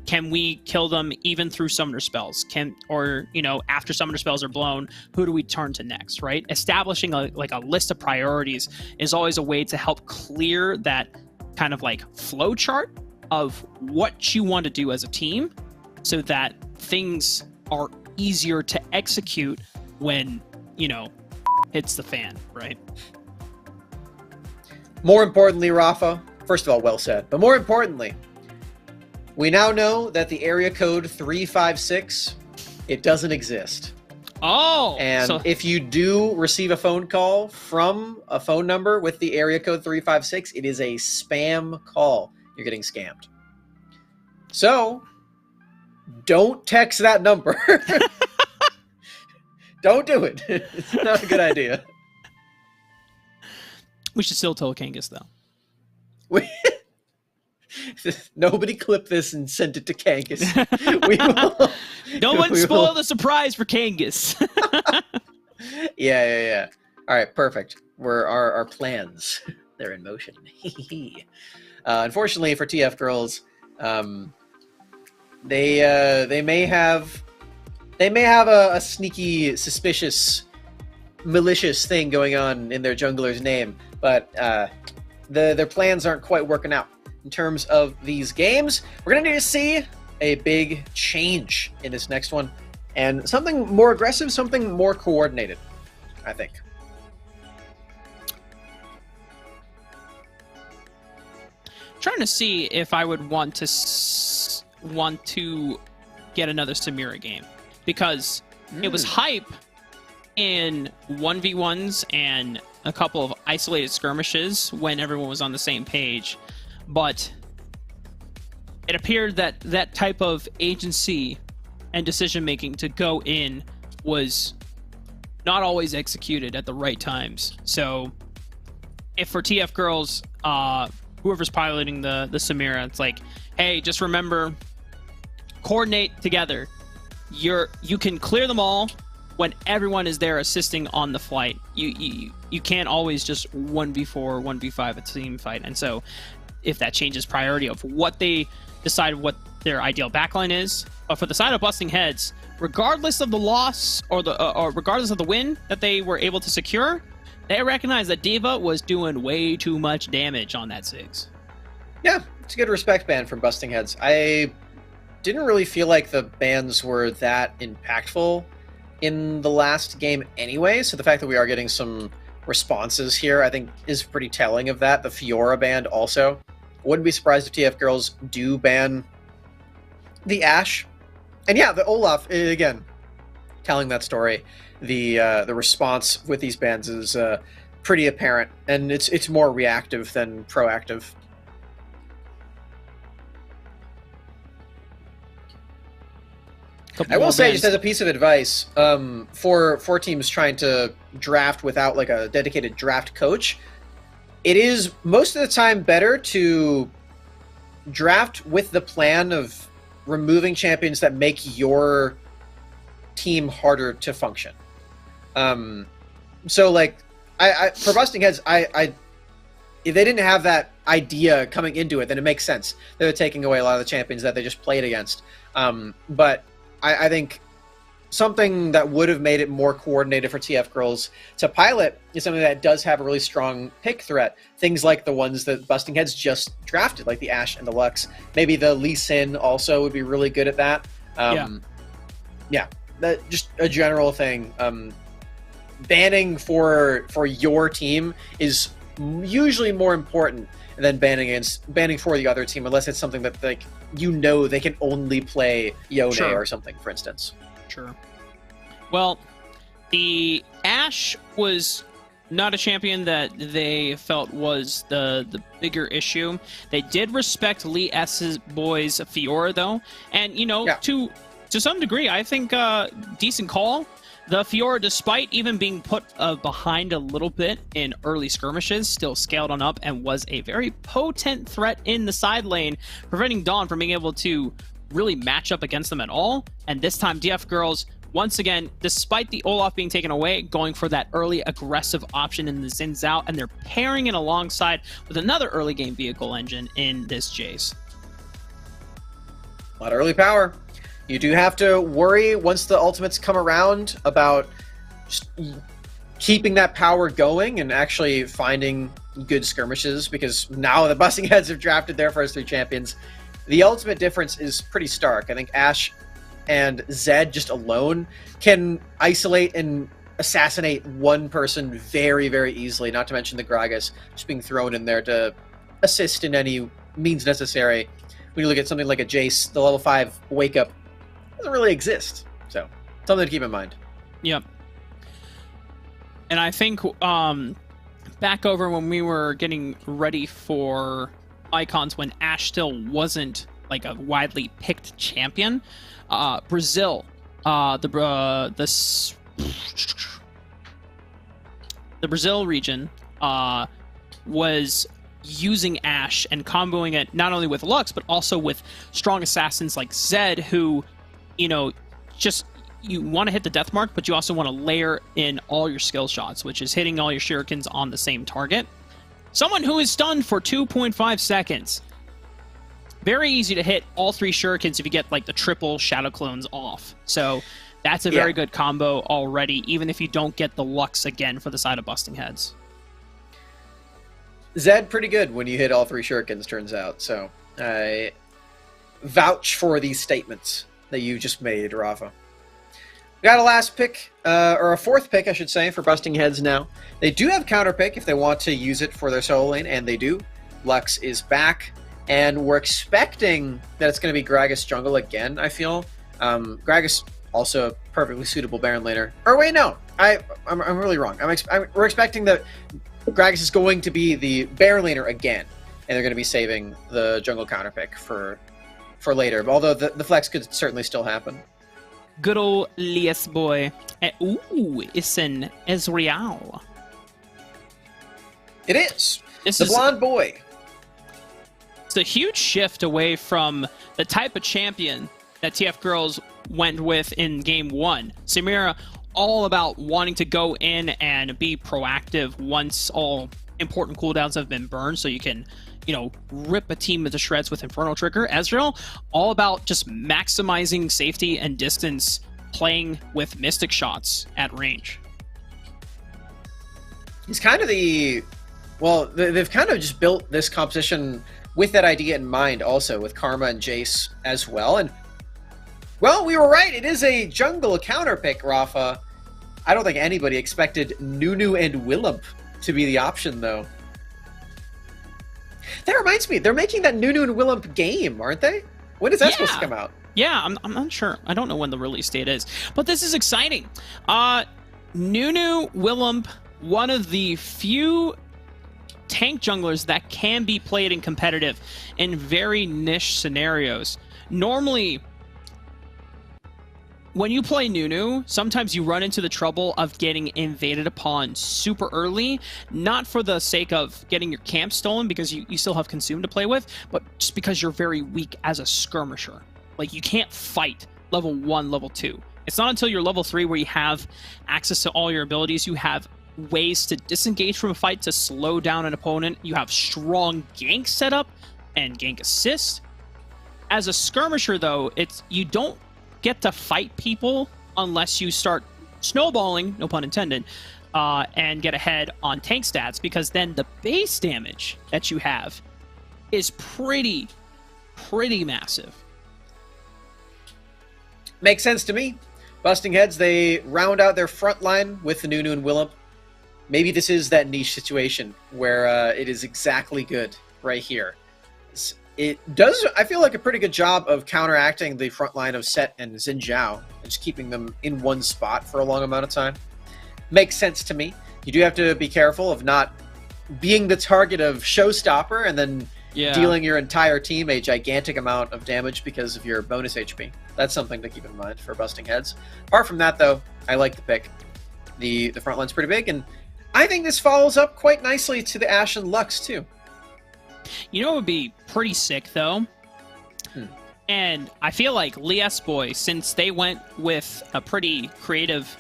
can we kill them even through summoner spells? After summoner spells are blown, who do we turn to next, right? Establishing a list of priorities is always a way to help clear that kind of flow chart of what you want to do as a team, so that things are easier to execute when, hits the fan, right? More importantly, Rafa, first of all, well said, but more importantly, we now know that the area code 356, it doesn't exist. Oh! And if you do receive a phone call from a phone number with the area code 356, it is a spam call. You're getting scammed. So, don't text that number. Don't do it. It's not a good idea. We should still tell Kangas, though. Nobody clip this and send it to Kangas. No one spoil the surprise for Kangas. Yeah. All right, perfect. Our plans, they're in motion. Unfortunately for TF Girls, they may have a sneaky, suspicious, malicious thing going on in their jungler's name, but their plans aren't quite working out. In terms of these games, we're going to need to see a big change in this next one, and something more aggressive, something more coordinated, I think. Trying to see if I would want to get another Samira game, because it was hype in 1v1s and a couple of isolated skirmishes when everyone was on the same page. But it appeared that that type of agency and decision-making to go in was not always executed at the right times. So if for TF Girls, whoever's piloting the Samira, it's hey, just remember, coordinate together. You can clear them all when everyone is there assisting on the flight. You can't always just 1v4, 1v5 a team fight. And so if that changes priority of what they decide what their ideal backline is. But for the side of Busting Heads, regardless of the loss or regardless of the win that they were able to secure, they recognize that D.Va was doing way too much damage on that Ziggs. Yeah, it's a good respect ban from Busting Heads. I didn't really feel like the bans were that impactful in the last game anyway, so the fact that we are getting some responses here, I think, is pretty telling of that. The Fiora ban also. Wouldn't be surprised if TF Girls do ban the Ashe. And yeah, the Olaf, again, telling that story. The response with these bans is pretty apparent, and it's more reactive than proactive. I will say, just as a piece of advice, for teams trying to draft without a dedicated draft coach, it is most of the time better to draft with the plan of removing champions that make your team harder to function. So for Busting Heads, if they didn't have that idea coming into it, then it makes sense. They're taking away a lot of the champions that they just played against. But I think something that would have made it more coordinated for TF Girls to pilot is something that does have a really strong pick threat. Things like the ones that Busting Heads just drafted, like the Ashe and the Lux. Maybe the Lee Sin also would be really good at that. Just a general thing. Banning for your team is usually more important than banning for the other team, unless it's something that like they can only play Yone Sure. or something, for instance. Sure. Well, the Ashe was not a champion that they felt was the bigger issue. They did respect Lee S's boys Fiora though, and Yeah. to some degree, I think decent call. The Fiora, despite even being put behind a little bit in early skirmishes, still scaled on up and was a very potent threat in the side lane, preventing Dawn from being able to really match up against them at all. And this time, DF Girls, once again, despite the Olaf being taken away, going for that early aggressive option in the Xin Zhao, and they're pairing it alongside with another early game vehicle engine in this Jace. A lot of early power. You do have to worry once the ultimates come around about just keeping that power going and actually finding good skirmishes, because now the Busting Heads have drafted their first 3 champions. The ultimate difference is pretty stark. I think Ashe and Zed just alone can isolate and assassinate one person very, very easily, not to mention the Gragas just being thrown in there to assist in any means necessary. When you look at something like a Jace, the level 5 wake up doesn't really exist. So, something to keep in mind. Yep. And I think back over when we were getting ready for Icons, when Ashe still wasn't like a widely picked champion, Brazil, the Brazil region was using Ashe and comboing it not only with Lux, but also with strong assassins like Zed, who, just you want to hit the death mark, but you also want to layer in all your skill shots, which is hitting all your shurikens on the same target. Someone who is stunned for 2.5 seconds. Very easy to hit all 3 shurikens if you get like the triple shadow clones off. So that's a very good combo already, even if you don't get the Lux again for the side of Busting Heads. Zed pretty good when you hit all 3 shurikens, turns out. So I vouch for these statements that you just made, Rafa. We got a last pick, or a 4th pick, I should say, for Busting Heads now. They do have counter pick if they want to use it for their solo lane, and they do. Lux is back, and we're expecting that it's going to be Gragas jungle again, I feel. Gragas, also a perfectly suitable Baron laner. Or wait, no. I'm really wrong. We're expecting that Gragas is going to be the Baron laner again, and they're going to be saving the jungle counter pick for later. Although the flex could certainly still happen. Good old Lias boy. Ooh, it's an Ezreal. It is. This the is blonde boy. It's a huge shift away from the type of champion that TF Girls went with in game 1. Samira, all about wanting to go in and be proactive once all important cooldowns have been burned, so you can, rip a team into shreds with Infernal Trigger. Ezreal, all about just maximizing safety and distance, playing with Mystic shots at range. He's kind of they've kind of just built this composition with that idea in mind also, with Karma and Jace as well. And, well, we were right. It is a jungle counter pick, Rafa. I don't think anybody expected Nunu and Willump to be the option, though. That reminds me, they're making that Nunu and Willump game, aren't they? When is that supposed to come out? Yeah, I'm not sure. I don't know when the release date is, but this is exciting. Nunu, Willump, one of the few tank junglers that can be played in competitive in very niche scenarios. Normally, when you play Nunu, sometimes you run into the trouble of getting invaded upon super early, not for the sake of getting your camp stolen, because you still have Consume to play with, but just because you're very weak as a skirmisher. Like, you can't fight level 1, level 2. It's not until you're level 3 where you have access to all your abilities, you have ways to disengage from a fight to slow down an opponent, you have strong gank setup and gank assist. As a skirmisher, though, you don't get to fight people unless you start snowballing, no pun intended, and get ahead on tank stats, because then the base damage that you have is pretty massive. Makes sense to me. Busting Heads, they round out their front line with the Nunu and Willump. maybe this is that niche situation where it is exactly good right here. It does, I feel like, a pretty good job of counteracting the front line of Set and Xin Zhao, and just keeping them in one spot for a long amount of time. Makes sense to me. You do have to be careful of not being the target of Showstopper and then dealing your entire team a gigantic amount of damage because of your bonus HP. That's something to keep in mind for busting heads. Apart from that, though, I like the pick. The front line's pretty big, and I think this follows up quite nicely to the Ashe and Lux, too. You know what would be pretty sick, though? And I feel like Liesboy, since they went with a pretty creative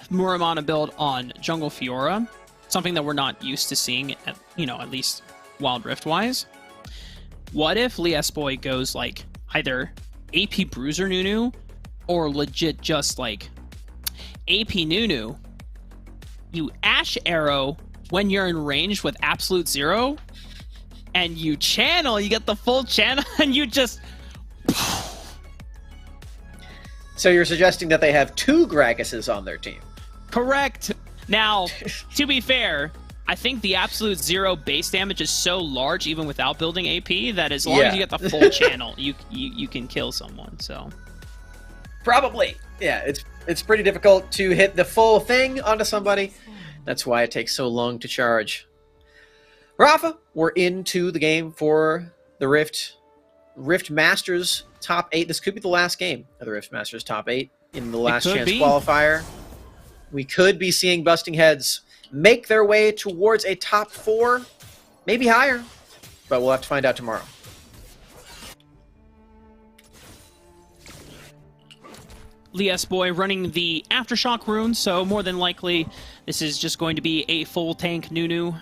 Muramana build on Jungle Fiora, something that we're not used to seeing, at least Wild Rift-wise. What if Liesboy goes, like, either AP Bruiser Nunu, or legit just, like, AP Nunu, you Ashe Arrow when you're in range with Absolute Zero, and you channel, you get the full channel, and you just... So you're suggesting that they have 2 Graguses on their team? Correct! Now, to be fair, I think the Absolute Zero base damage is so large, even without building AP, that as long as you get the full channel, you can kill someone, so... Probably. Yeah, it's pretty difficult to hit the full thing onto somebody. That's why it takes so long to charge. Rafa, we're into the game for the Rift Masters top 8. This could be the last game of the Rift Masters top 8 in the last chance qualifier. We could be seeing busting heads make their way towards a top 4, maybe higher, but we'll have to find out tomorrow. Liesboy running the Aftershock rune, so more than likely this is just going to be a full tank Nunu.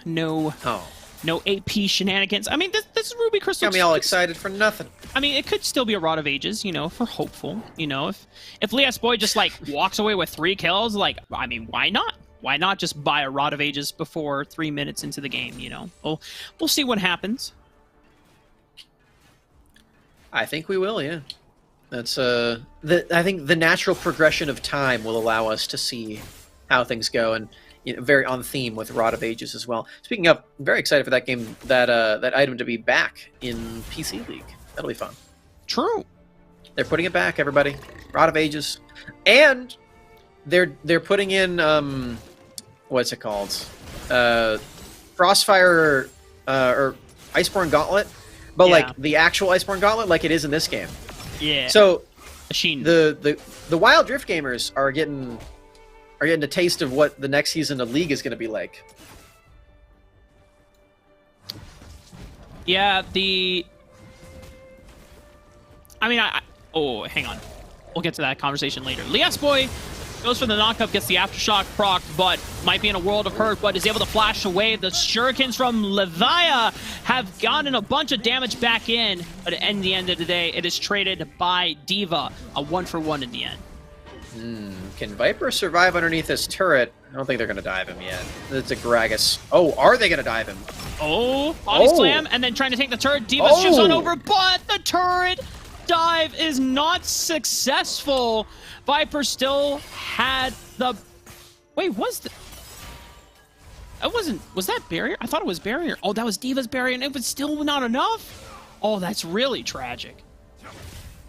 No AP shenanigans. I mean, this Ruby Crystal... Got me all excited for nothing. I mean, it could still be a Rod of Ages, if we're hopeful. If Liesboy just, like, walks away with 3 kills, like, I mean, why not? Why not just buy a Rod of Ages before 3 minutes into the game, We'll see what happens. I think we will, yeah. That's, I think the natural progression of time will allow us to see how things go, and very on theme with Rod of Ages as well. Speaking of, I'm very excited for that game, that item to be back in PC League. That'll be fun. True. They're putting it back, everybody. Rod of Ages. And they're putting in, what's it called? Crossfire, or Iceborne Gauntlet. But, like, the actual Iceborne Gauntlet, like it is in this game. Yeah. So, Machine. the Wild Rift gamers are getting a taste of what the next season of League is going to be like. Yeah, oh, hang on. We'll get to that conversation later. Liesboy goes for the knockup, gets the Aftershock proc, but might be in a world of hurt, but is able to flash away. The shurikens from Levia have gotten a bunch of damage back in, but in the end of the day, it is traded by D.Va. A 1-for-1 in the end. Can Viper survive underneath this turret? I don't think they're going to dive him yet. It's a Gragas. Oh, are they going to dive him? Oh, body slam, and then trying to take the turret. D.Va shifts on over, but the turret dive is not successful. Viper still had the... Wait, was that barrier? I thought it was barrier. Oh, that was D.Va's barrier, and it was still not enough? Oh, that's really tragic.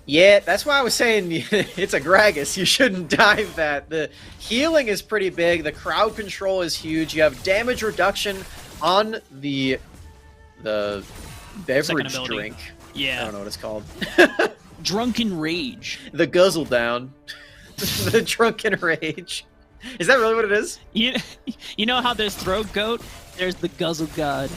Yeah, that's why I was saying it's a Gragas. You shouldn't dive that. The healing is pretty big. The crowd control is huge. You have damage reduction on the beverage drink. Yeah. I don't know what it's called. Drunken Rage. The guzzle down. The drunken rage. Is that really what it is? You know how there's Throat Goat? There's the Guzzle God.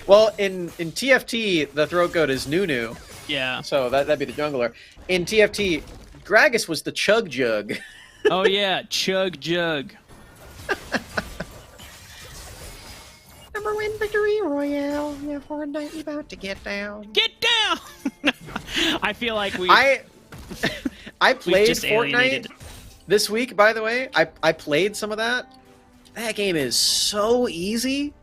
Well, in TFT, the Throat Goat is Nunu. Yeah. So that'd be the jungler. In TFT, Gragas was the Chug Jug. Oh yeah, Chug Jug. Number 1 victory royale. Yeah, Fortnite about to get down. Get down! I feel like I played just Fortnite alienated. this week, by the way. I played some of that. That game is so easy.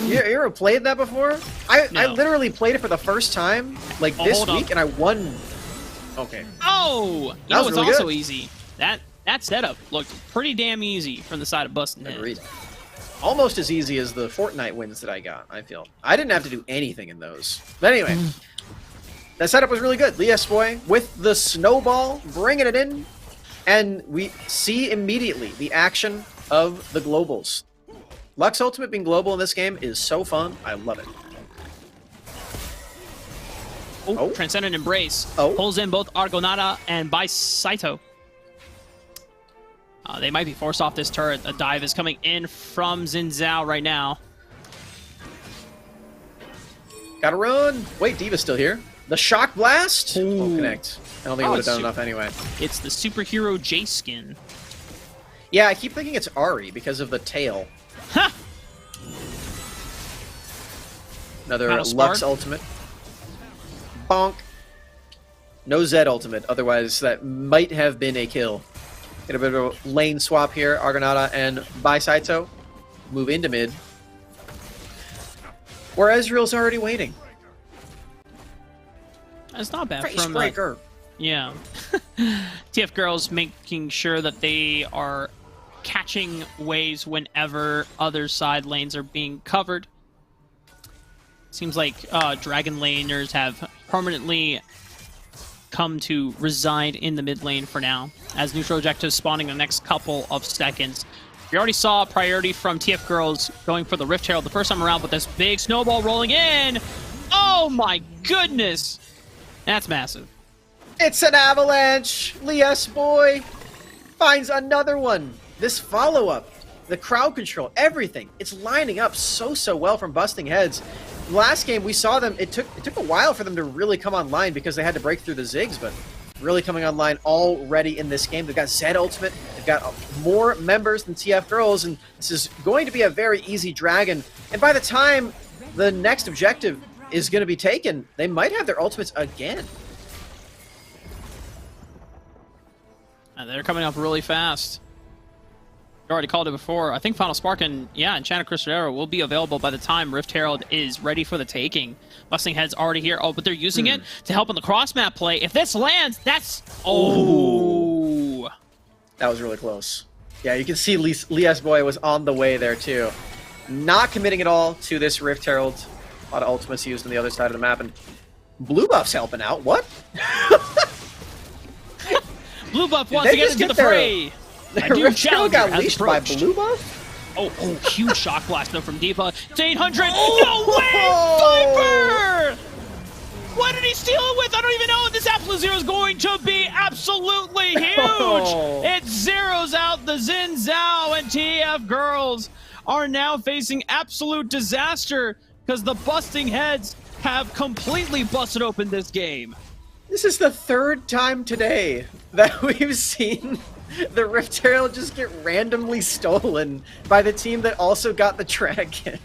You ever played that before? I literally played it for the first time, like this week, and I won. Okay. Oh! You know what's really also good. easy? That that setup looked pretty damn easy from the side of Bustin' Heads. Agreed. Almost as easy as the Fortnite wins that I got, I feel. I didn't have to do anything in those. But anyway, that setup was really good. Liesboy with the snowball, bringing it in. And we see immediately the action of the globals. Lux Ultimate being global in this game is so fun. I love it. Oh, Transcendent Embrace. Oh. Pulls in both Argonauta and by Saito. They might be forced off this turret. A dive is coming in from Xin Zhao right now. Gotta run. Wait, Diva's still here. The Shock Blast. Won't connect. I don't think it would have done enough anyway. It's the superhero J skin. Yeah, I keep thinking it's Ari because of the tail. Ha! Another Battle Lux Spark. Ultimate. Bonk. No Zed Ultimate, otherwise that might have been a kill. Get a bit of a lane swap here. Argonauta and Saito move into mid. Where Ezreal's already waiting. That's not bad Face from breaker. yeah. TF Girls making sure that they are catching waves whenever other side lanes are being covered. Seems like Dragon laners have permanently come to reside in the mid lane for now, as neutral objectives spawning the next couple of seconds. We already saw a priority from TF Girls going for the Rift Herald the first time around, but this big snowball rolling in. Oh my goodness! That's massive. It's an avalanche! Liesboy finds another one. This follow-up, the crowd control, everything. It's lining up so well from Busting Heads. Last game we saw them, it took a while for them to really come online because they had to break through the Ziggs, but really coming online already in this game. They've got Zed Ultimate, they've got more members than TF Girls, and this is going to be a very easy dragon. And by the time the next objective is going to be taken, they might have their ultimates again. And they're coming up really fast. You already called it before. I think Final Spark and, yeah, Enchanted Crusadero will be available by the time Rift Herald is ready for the taking. Busting Head's already here. Oh, but they're using it to help in the cross-map play. If this lands, that's... Oh! That was really close. Yeah, you can see Liesboy was on the way there, too. Not committing at all to this Rift Herald. A lot of ultimates used on the other side of the map, and Blue Buff's helping out. What? Blue Buff wants to get into the fray. Their Rift Herald got leashed by Blue Buff? Oh, huge shock blast though from Diva. It's 800. No way, Viper! What did he steal it with? I don't even know. This Absolute Zero is going to be absolutely huge. It zeroes out the Xin Zhao, and TF Girls are now facing absolute disaster because the Busting Heads have completely busted open this game. This is the third time today that we've seen the Rift Herald just get randomly stolen by the team that also got the dragon.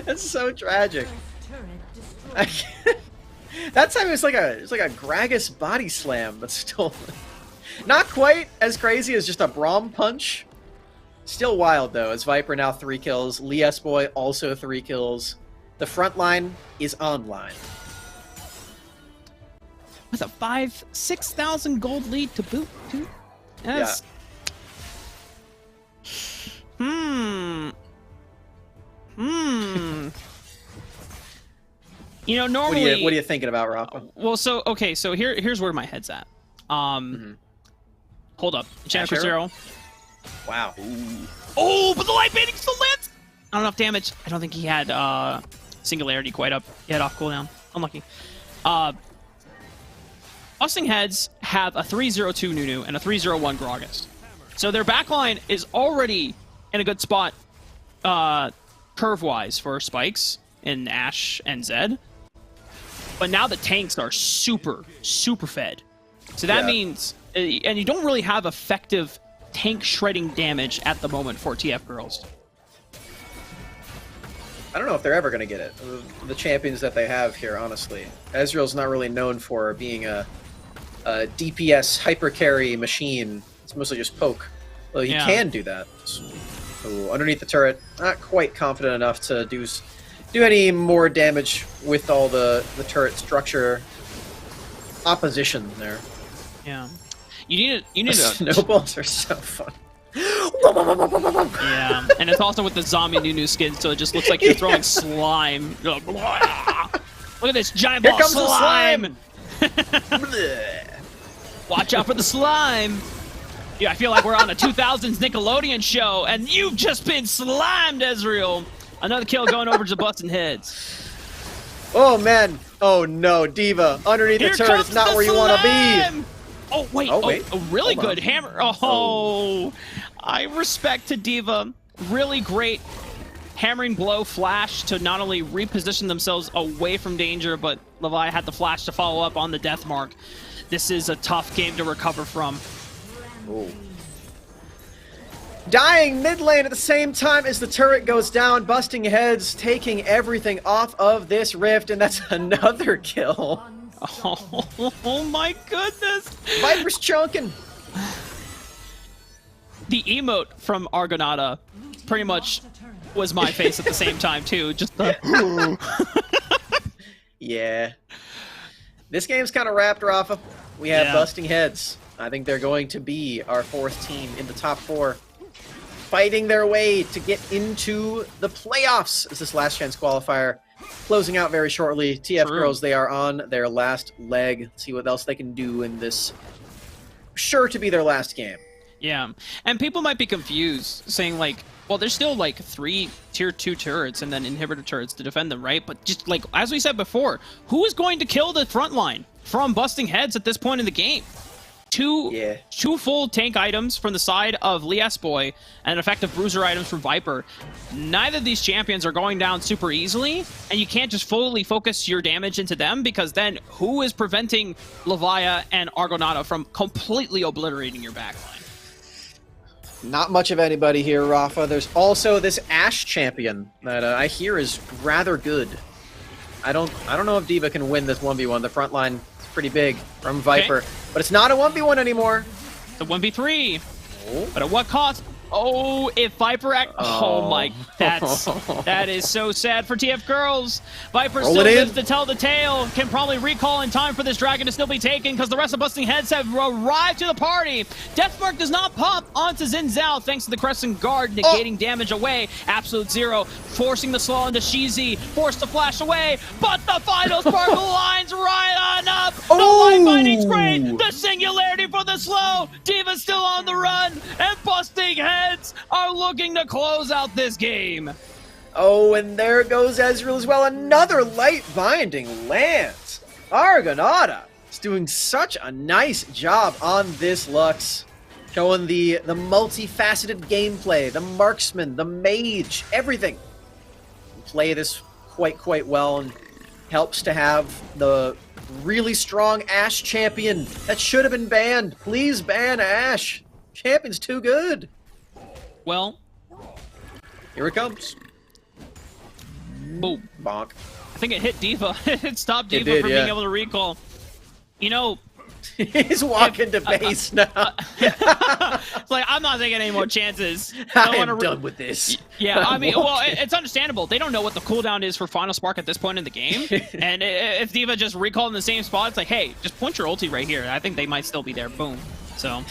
That's so tragic. Turret destroyed. That time it was like a Gragas body slam, but stolen. Not quite as crazy as just a Braum punch. Still wild though, as Viper now 3 kills, Liesboy also 3 kills. The front line is online. With a 6,000 gold lead to boot, too. That's... Yeah. You know, normally... What are you thinking about, Rafa? Well, so, okay, so here's where my head's at. Hold up. Enchanted Crusadero. Wow. Oh, but the light baiting still lands! Not enough damage. I don't think he had Singularity quite up. He had off cooldown. Unlucky. Busting Heads have a 302 Nunu and a 301 Gragas. So their backline is already in a good spot curve-wise for spikes in Ashe and Zed. But now the tanks are super fed. So that means... And you don't really have effective tank shredding damage at the moment for TF Girls. I don't know if they're ever going to get it. The champions that they have here, honestly. Ezreal's not really known for being a DPS hyper carry machine. It's mostly just poke. Well, he can do that. So, underneath the turret, not quite confident enough to do any more damage with all the turret structure opposition there. Yeah. You need a Snowballs are so fun. yeah, and it's also with the zombie new skin, so it just looks like you're throwing slime. Look at this giant ball Here of comes slime. the Watch out for the slime. Yeah, I feel like we're on a 2000s Nickelodeon show, and you've just been slimed, Ezreal. Another kill going over to busting heads. Oh man! Oh no, Diva underneath Here the turret. comes It's not the where you want to be. slime! Oh wait! Oh, wait. Oh, really Hold on. good hammer. Oh, I respect to Diva. Really great hammering blow flash to not only reposition themselves away from danger, but Levi had the flash to follow up on the death mark. This is a tough game to recover from. Ooh. Dying mid lane at the same time as the turret goes down, busting heads, taking everything off of this rift, and that's another kill. Oh my goodness! Viper's chunking. The emote from Argonauta pretty much was my face at the same time too. Just the Yeah. This game's kind of wrapped, Rafa. We have Yeah. busting heads. I think they're going to be our fourth team in the top 4, fighting their way to get into the playoffs as this last chance qualifier closing out very shortly. TF True. girls, they are on their last leg. Let's see what else they can do in this sure to be their last game. yeah, and people might be confused, saying like, well, there's still like 3 tier 2 turrets and then inhibitor turrets to defend them, right? But just like as we said before, who is going to kill the front line from busting heads at this point in the game? Two full tank items from the side of Liesboy and effective bruiser items from Viper. Neither of these champions are going down super easily, and you can't just fully focus your damage into them, because then who is preventing Levia and Argonauta from completely obliterating your backline? Not much of anybody here, Rafa. There's also this Ashe champion that I hear is rather good. I don't know if Diva can win this 1v1. The front line is pretty big from Viper, but it's not a 1v1 anymore. It's a 1v3, Oh. but at what cost? Oh, if Viper oh my, that is so sad for TF girls. Viper Roll still it in. lives to tell the tale. Can probably recall in time for this dragon to still be taken, because the rest of Busting Heads have arrived to the party. Deathmark does not pop onto Xin Zhao thanks to the Crescent Guard negating damage away. Absolute Zero forcing the slow into Shizi, forced to flash away, but the final sparkle lines right on up. The line binding's great. The singularity for the slow. Diva's still on the run, and Busting Heads are looking to close out this game. Oh, and there goes Ezreal as well. Another light binding lands. Argonauta is doing such a nice job on this Lux. Showing the multifaceted gameplay, the marksman, the mage, everything. Play this quite well, and helps to have the really strong Ashe champion that should have been banned. Please ban Ashe. Champion's too good. Well, Here it comes. boom. Bonk. I think it hit Diva. It stopped It Diva did, from yeah. being able to recall. You know, He's walking to base now. it's like, I'm not taking any more chances. I wanna am done with this. Yeah, I I'm mean, well, walking. it's understandable. They don't know what the cooldown is for Final Spark at this point in the game. And if Diva just recalled in the same spot, it's like, hey, just point your ulti right here. I think they might still be there. Boom. So,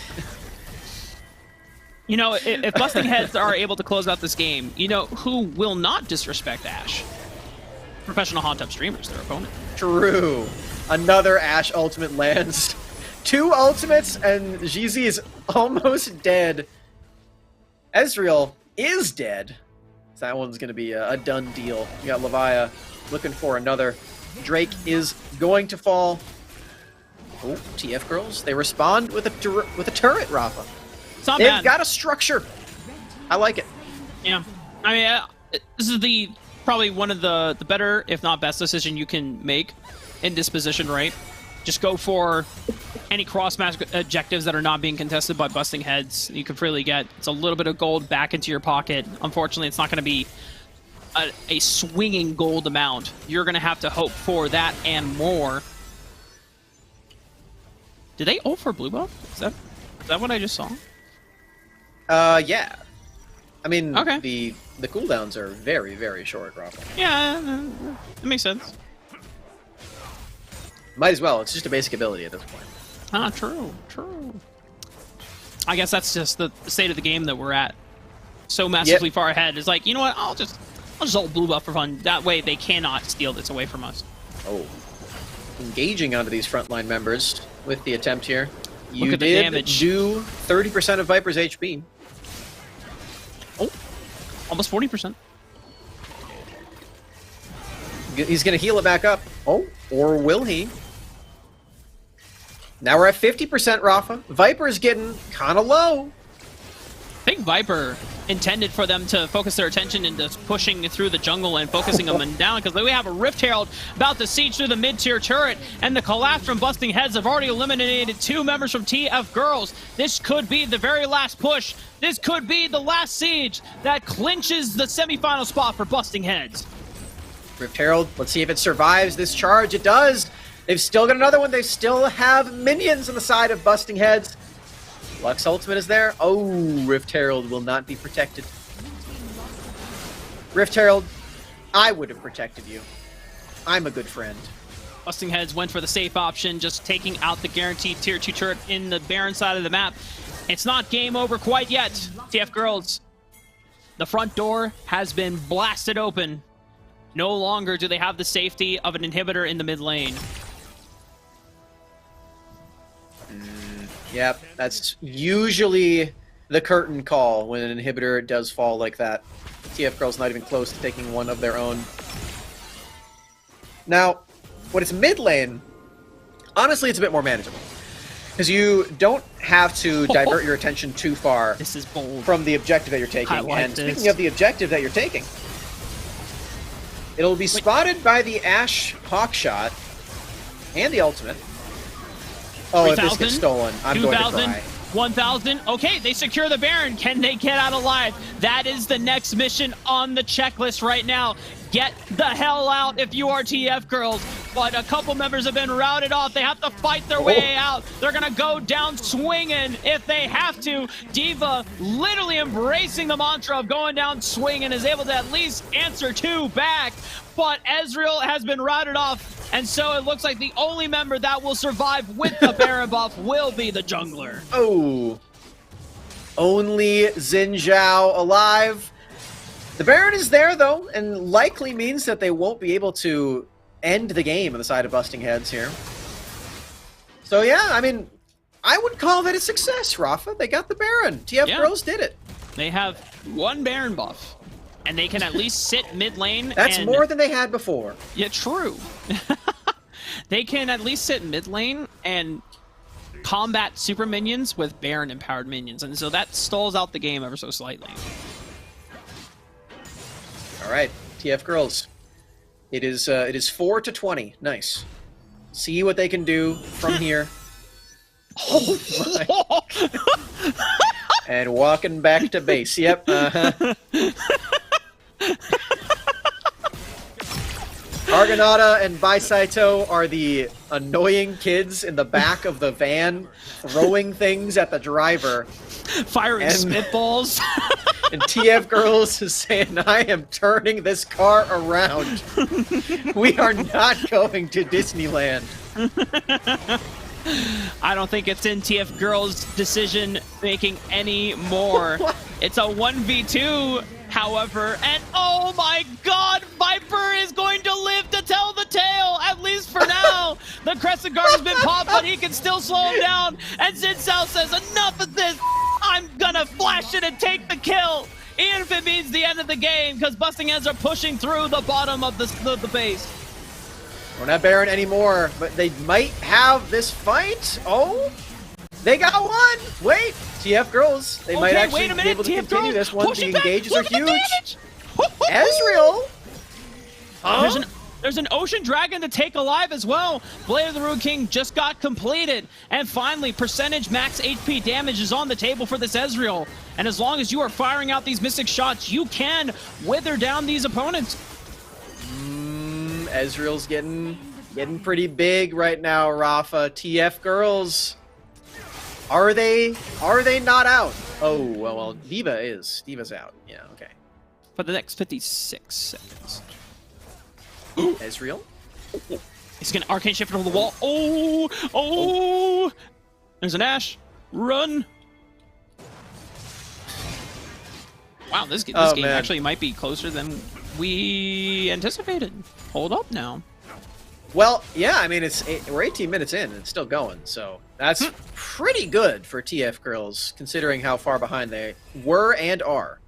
you know, if Busting Heads are able to close out this game, you know who will not disrespect Ashe? Professional hot tub streamers, their opponent. True. Another Ashe ultimate lands. 2 ultimates, and GZ is almost dead. Ezreal is dead. So that one's going to be a done deal. You got Levia looking for another. Drake is going to fall. Oh, TF girls. They respond with a turret, Rafa. It's not They've bad. got a structure. I like it. Yeah, I mean, this is probably one of the better, if not best, decision you can make in this position, right? Just go for any cross-match objectives that are not being contested by Busting Heads. You can freely get it's a little bit of gold back into your pocket. Unfortunately, it's not going to be a swinging gold amount. You're going to have to hope for that and more. Did they ult for blue buff? Is that what I just saw? Yeah. I mean, Okay. the cooldowns are very short, Rafa. Yeah, that makes sense. Might as well. It's just a basic ability at this point. Ah, true. I guess that's just the state of the game that we're at. So massively far ahead. It's like, you know what? I'll just ult blue buff for fun. That way they cannot steal this away from us. Oh, engaging onto these frontline members with the attempt here. You Look at the did damage. do 30% of Viper's HP. Oh, almost 40%. He's going to heal it back up. Oh, or will he? Now we're at 50%, Rafa. Viper is getting kind of low. I think Viper intended for them to focus their attention into pushing through the jungle and focusing them down, because we have a Rift Herald about to siege through the mid-tier turret, and the collapse from Busting Heads have already eliminated 2 members from TF Girls. This could be the very last push. This could be the last siege that clinches the semifinal spot for Busting Heads. Rift Herald, let's see if it survives this charge. It does. They've still got another one. They still have minions on the side of Busting Heads. Lux ultimate is there. Oh, Rift Herald will not be protected. Rift Herald, I would have protected you. I'm a good friend. Busting Heads went for the safe option, just taking out the guaranteed tier 2 turret in the Baron side of the map. It's not game over quite yet. TF Girls, the front door has been blasted open. No longer do they have the safety of an inhibitor in the mid lane. Yep, that's usually the curtain call when an inhibitor does fall like that. TF Girl's not even close to taking one of their own. Now, when it's mid lane, honestly, it's a bit more manageable. Because you don't have to divert your attention too far This is bold. from the objective that you're taking. I like And this. speaking of the objective that you're taking, it'll be spotted by the Ashe Hawk Shot and the ultimate. Oh, if this gets 3,000, stolen, I'm going to 2,000, cry. 1,000. Okay, they secure the Baron. Can they get out alive? That is the next mission on the checklist right now. Get the hell out if you are TF Girls. But a couple members have been routed off. They have to fight their way out. They're going to go down swinging if they have to. D.Va literally embracing the mantra of going down swinging, is able to at least answer 2 back. But Ezreal has been routed off. And so it looks like the only member that will survive with the Baron buff will be the jungler. Oh. Only Xin Zhao alive. The Baron is there, though, and likely means that they won't be able to end the game on the side of Busting Heads here. So, yeah, I mean, I would call that a success, Rafa. They got the Baron. TF Girls did it. They have 1 Baron buff. And they can at least sit mid lane. That's and... more than they had before. Yeah, true. They can at least sit mid lane and combat super minions with Baron empowered minions. And so that stalls out the game ever so slightly. All right, TF Girls. It is 4-20. Nice. See what they can do from here. Oh my. And walking back to base. Yep. Argonauta and Bisaito are the annoying kids in the back of the van throwing things at the driver. Firing spitballs. And TF Girls is saying, I am turning this car around. We are not going to Disneyland. I don't think it's in TF Girls' decision making anymore. It's a 1v2, however, and oh my god, Viper is going to live to tell the tale, at least for now. The Crescent Guard has been popped, but he can still slow him down. And Xin Zhao says, enough of this. I'm gonna flash it and take the kill, even if it means the end of the game, because Busting Heads are pushing through the bottom of the base. We're not Baron anymore, but they might have this fight. Oh, they got one. Wait, TF Girls. They might actually be able to continue this one. The engages are huge. Ezreal. Huh? There's an Ocean Dragon to take alive as well. Blade of the Rude King just got completed. And finally, percentage max HP damage is on the table for this Ezreal. And as long as you are firing out these Mystic shots, you can wither down these opponents. Ezreal's getting pretty big right now, Rafa. TF Girls. Are they not out? Oh, well, D.Va is. D.Va's out. Yeah, okay. For the next 56 seconds. Ezreal? He's gonna Arcane Shift over the wall. Oh! There's an Ashe. Run! Wow, this game man. actually might be closer than we anticipated. Hold up now. Well, yeah, I mean, we're 18 minutes in and it's still going, so that's pretty good for TF Girls, considering how far behind they were and are.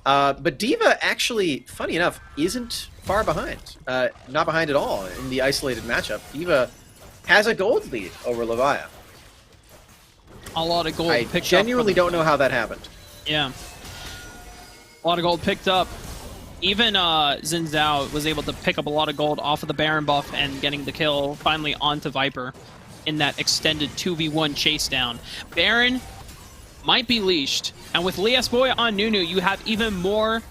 But D.Va actually, funny enough, isn't far behind. Not behind at all in the isolated matchup. D.Va has a gold lead over Levia. A lot of gold I picked up. genuinely don't know how that happened. Yeah. A lot of gold picked up. Even Xin Zhao was able to pick up a lot of gold off of the Baron buff and getting the kill finally onto Viper in that extended 2v1 chase down. Baron might be leashed, and with Liasboy on Nunu, you have even more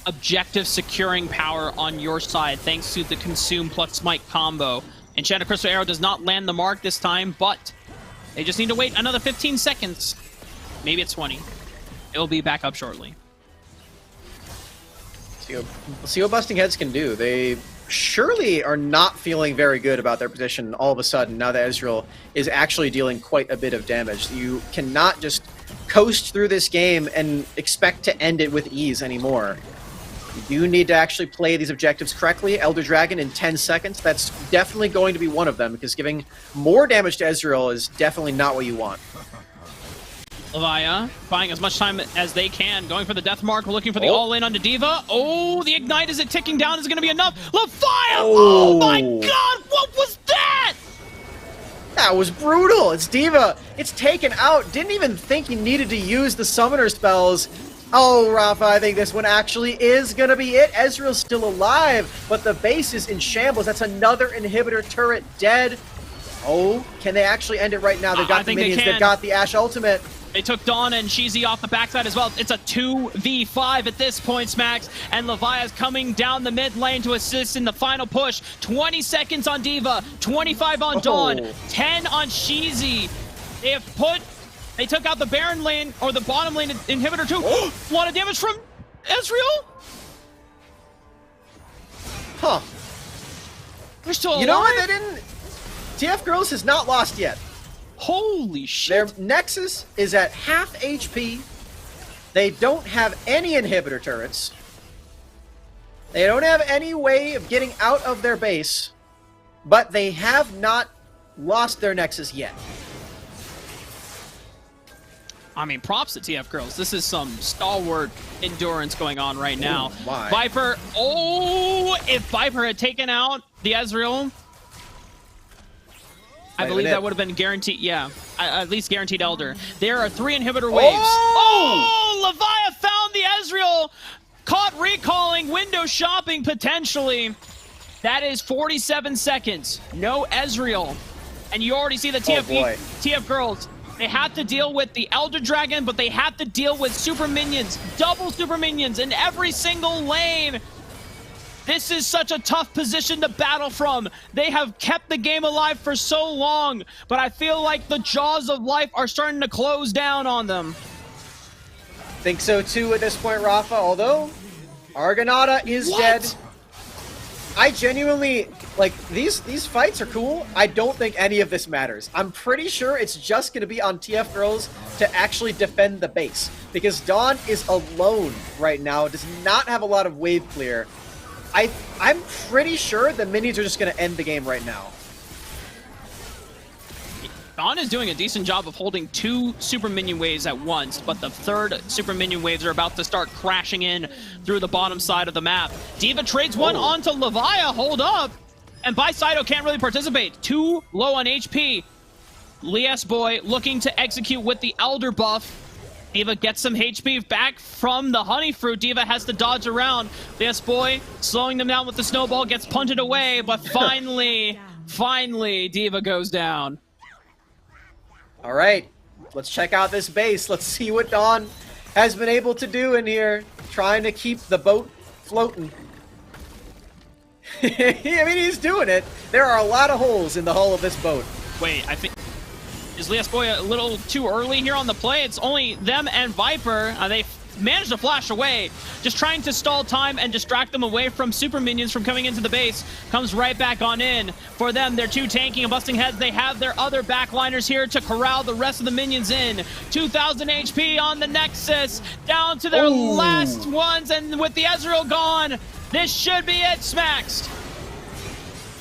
objective securing power on your side thanks to the Consume plus Smite combo. Enchanted Crystal Arrow does not land the mark this time, but they just need to wait another 15 seconds. Maybe it's 20. It will be back up shortly. See what Busting Heads can do. They surely are not feeling very good about their position all of a sudden now that Ezreal is actually dealing quite a bit of damage. You cannot just coast through this game and expect to end it with ease anymore. You do need to actually play these objectives correctly. Elder Dragon in 10 seconds, that's definitely going to be one of them, because giving more damage to Ezreal is definitely not what you want. Levia buying as much time as they can, going for the death mark, looking for the all-in onto D.Va. Oh, the ignite, is it ticking down? Is it going to be enough? Levia! Oh my god, what was that? That was brutal. It's D.Va. It's taken out. Didn't even think he needed to use the summoner spells. Oh, Rafa, I think this one actually is going to be it. Ezreal's still alive, but the base is in shambles. That's another inhibitor turret dead. Oh, can they actually end it right now? They've got the minions. They've got the Ashe ultimate. They took Dawn and Sheezy off the backside as well. It's a 2v5 at this point, Smacks, and Levia's coming down the mid lane to assist in the final push. 20 seconds on D.Va, 25 on Dawn, 10 on Sheezy. They took out the Baron lane, or the bottom lane inhibitor too. A lot of damage from Ezreal. Huh. They're still alive. You know what? They didn't... TF Girls has not lost yet. Holy shit. Their Nexus is at half HP. They don't have any inhibitor turrets. They don't have any way of getting out of their base. But they have not lost their Nexus yet. I mean, props to TF Girls. This is some stalwart endurance going on right now. Ooh, my. Viper, if Viper had taken out the Ezreal, I believe that would have been guaranteed, yeah, at least guaranteed Elder. There are 3 inhibitor waves. Levia found the Ezreal, caught recalling, window shopping potentially. That is 47 seconds, no Ezreal. And you already see the TF Girls. They have to deal with the Elder Dragon, but they have to deal with super minions, double super minions in every single lane. This is such a tough position to battle from. They have kept the game alive for so long, but I feel like the jaws of life are starting to close down on them. Think so too at this point, Rafa, although Argonauta is dead. I genuinely, like, these fights are cool. I don't think any of this matters. I'm pretty sure it's just going to be on TF Girls to actually defend the base, because Dawn is alone right now, does not have a lot of wave clear. I'm pretty sure the minions are just going to end the game right now. Dawn is doing a decent job of holding 2 super minion waves at once, but the 3rd super minion waves are about to start crashing in through the bottom side of the map. D.Va trades one onto Levia, hold up, and Bysido can't really participate. 2 low on HP. Liasboy looking to execute with the Elder buff. D.Va gets some HP back from the Honey Fruit. D.Va has to dodge around. Liasboy slowing them down with the snowball, gets punted away, but finally, D.Va goes down. All right, let's check out this base. Let's see what Dawn has been able to do in here, trying to keep the boat floating. I mean, he's doing it. There are a lot of holes in the hull of this boat. Wait, I think... Is Liasboy a little too early here on the play? It's only them and Viper. They managed to flash away, just trying to stall time and distract them away from super minions from coming into the base. Comes right back on in. For them, they're two tanking and busting heads. They have their other backliners here to corral the rest of the minions in. 2,000 HP on the Nexus, down to their last ones, and with the Ezreal gone, this should be it, Smaxed.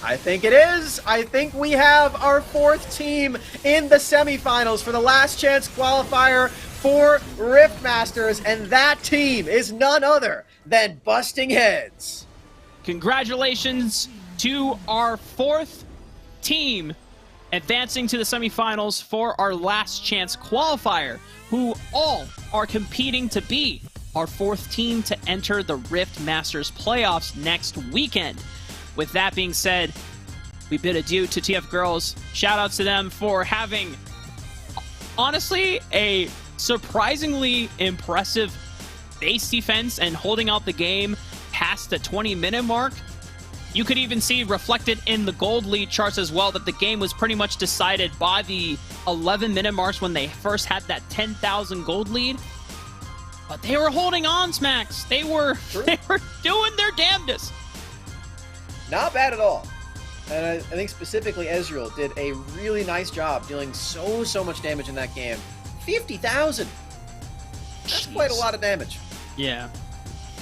I think it is. I think we have our fourth team in the semifinals for the last chance qualifier for RiftMasters, and that team is none other than Busting Heads. Congratulations to our fourth team advancing to the semifinals for our last chance qualifier, who all are competing to be our fourth team to enter the RiftMasters playoffs next weekend. With that being said, we bid adieu to TF Girls. Shout out to them for having, honestly, a surprisingly impressive base defense and holding out the game past the 20-minute mark. You could even see reflected in the gold lead charts as well that the game was pretty much decided by the 11-minute marks when they first had that 10,000 gold lead. But they were holding on, Smacks. They were doing their damnedest. Not bad at all. And I think specifically Ezreal did a really nice job dealing so much damage in that game. 50,000! That's quite a lot of damage. Yeah.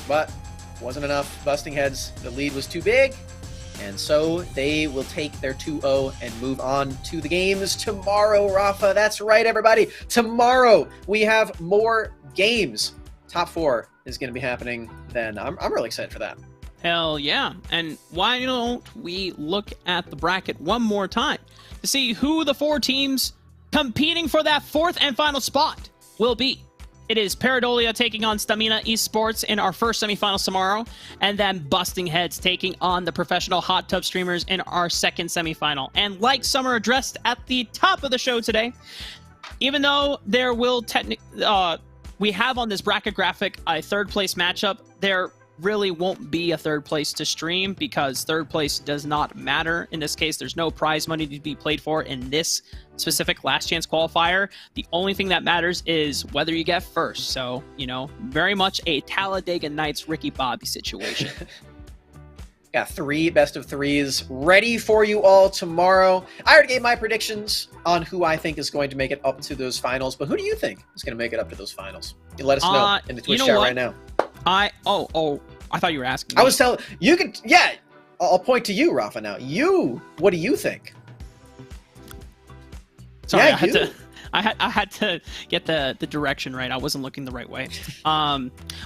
But wasn't enough. Busting Heads, the lead was too big, and so they will take their 2-0 and move on to the games tomorrow, Rafa. That's right, everybody. Tomorrow we have more games. Top 4 is going to be happening then. I'm really excited for that. Hell yeah. And why don't we look at the bracket one more time to see who the 4 teams competing for that 4th and final spot will be. It is Paradolia taking on Stamina Esports in our first semifinals tomorrow, and then Busting Heads taking on the Professional Hot Tub Streamers in our second semifinal. And like Summer addressed at the top of the show today, even though there will we have on this bracket graphic a third place matchup, there really won't be a third place to stream because third place does not matter. In this case, there's no prize money to be played for in this specific last chance qualifier. The only thing that matters is whether you get first. So, you know, very much a Talladega Nights Ricky Bobby situation. Got 3 best of 3s ready for you all tomorrow. I already gave my predictions on who I think is going to make it up to those finals, but who do you think is going to make it up to those finals? You let us know in the Twitch chat right now. I thought you were asking me. I was telling you could, yeah. I'll point to you, Rafa. Now, what do you think? Sorry, yeah, I had to get the direction right. I wasn't looking the right way.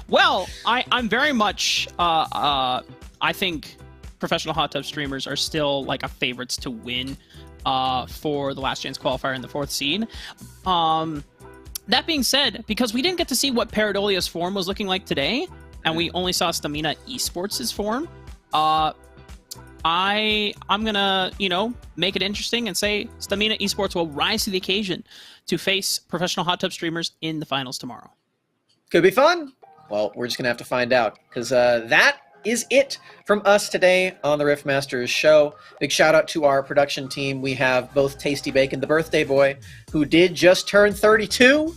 Well, I'm very much. I think Professional Hot Tub Streamers are still like a favorites to win for the last chance qualifier in the 4th seed. That being said, because we didn't get to see what Paradolia's form was looking like today, and we only saw Stamina Esports' form, I'm gonna, make it interesting and say Stamina Esports will rise to the occasion to face Professional Hot Tub Streamers in the finals tomorrow. Could be fun. Well, we're just gonna have to find out, because that is it from us today on the RiftMasters show. Big shout out to our production team. We have both Tasty Bacon, the birthday boy, who did just turn 32,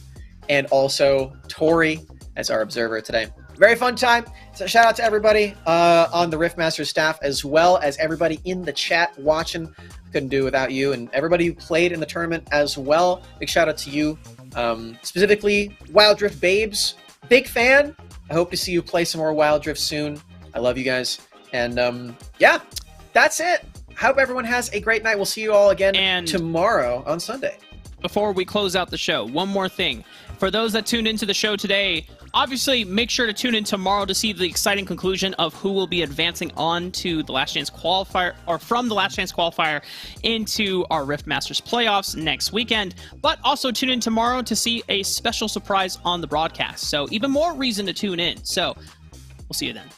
and also Tori as our observer today. Very fun time. So shout out to everybody on the RiftMasters staff, as well as everybody in the chat watching. Couldn't do it without you, and everybody who played in the tournament as well. Big shout out to you. Specifically, Wild Drift Babes. Big fan. I hope to see you play some more Wild Drift soon. I love you guys. And yeah, that's it. I hope everyone has a great night. We'll see you all again tomorrow on Sunday. Before we close out the show, one more thing. For those that tuned into the show today, obviously make sure to tune in tomorrow to see the exciting conclusion of who will be advancing on to the last chance qualifier, or from the last chance qualifier into our RiftMasters playoffs next weekend. But also tune in tomorrow to see a special surprise on the broadcast. So even more reason to tune in. So we'll see you then.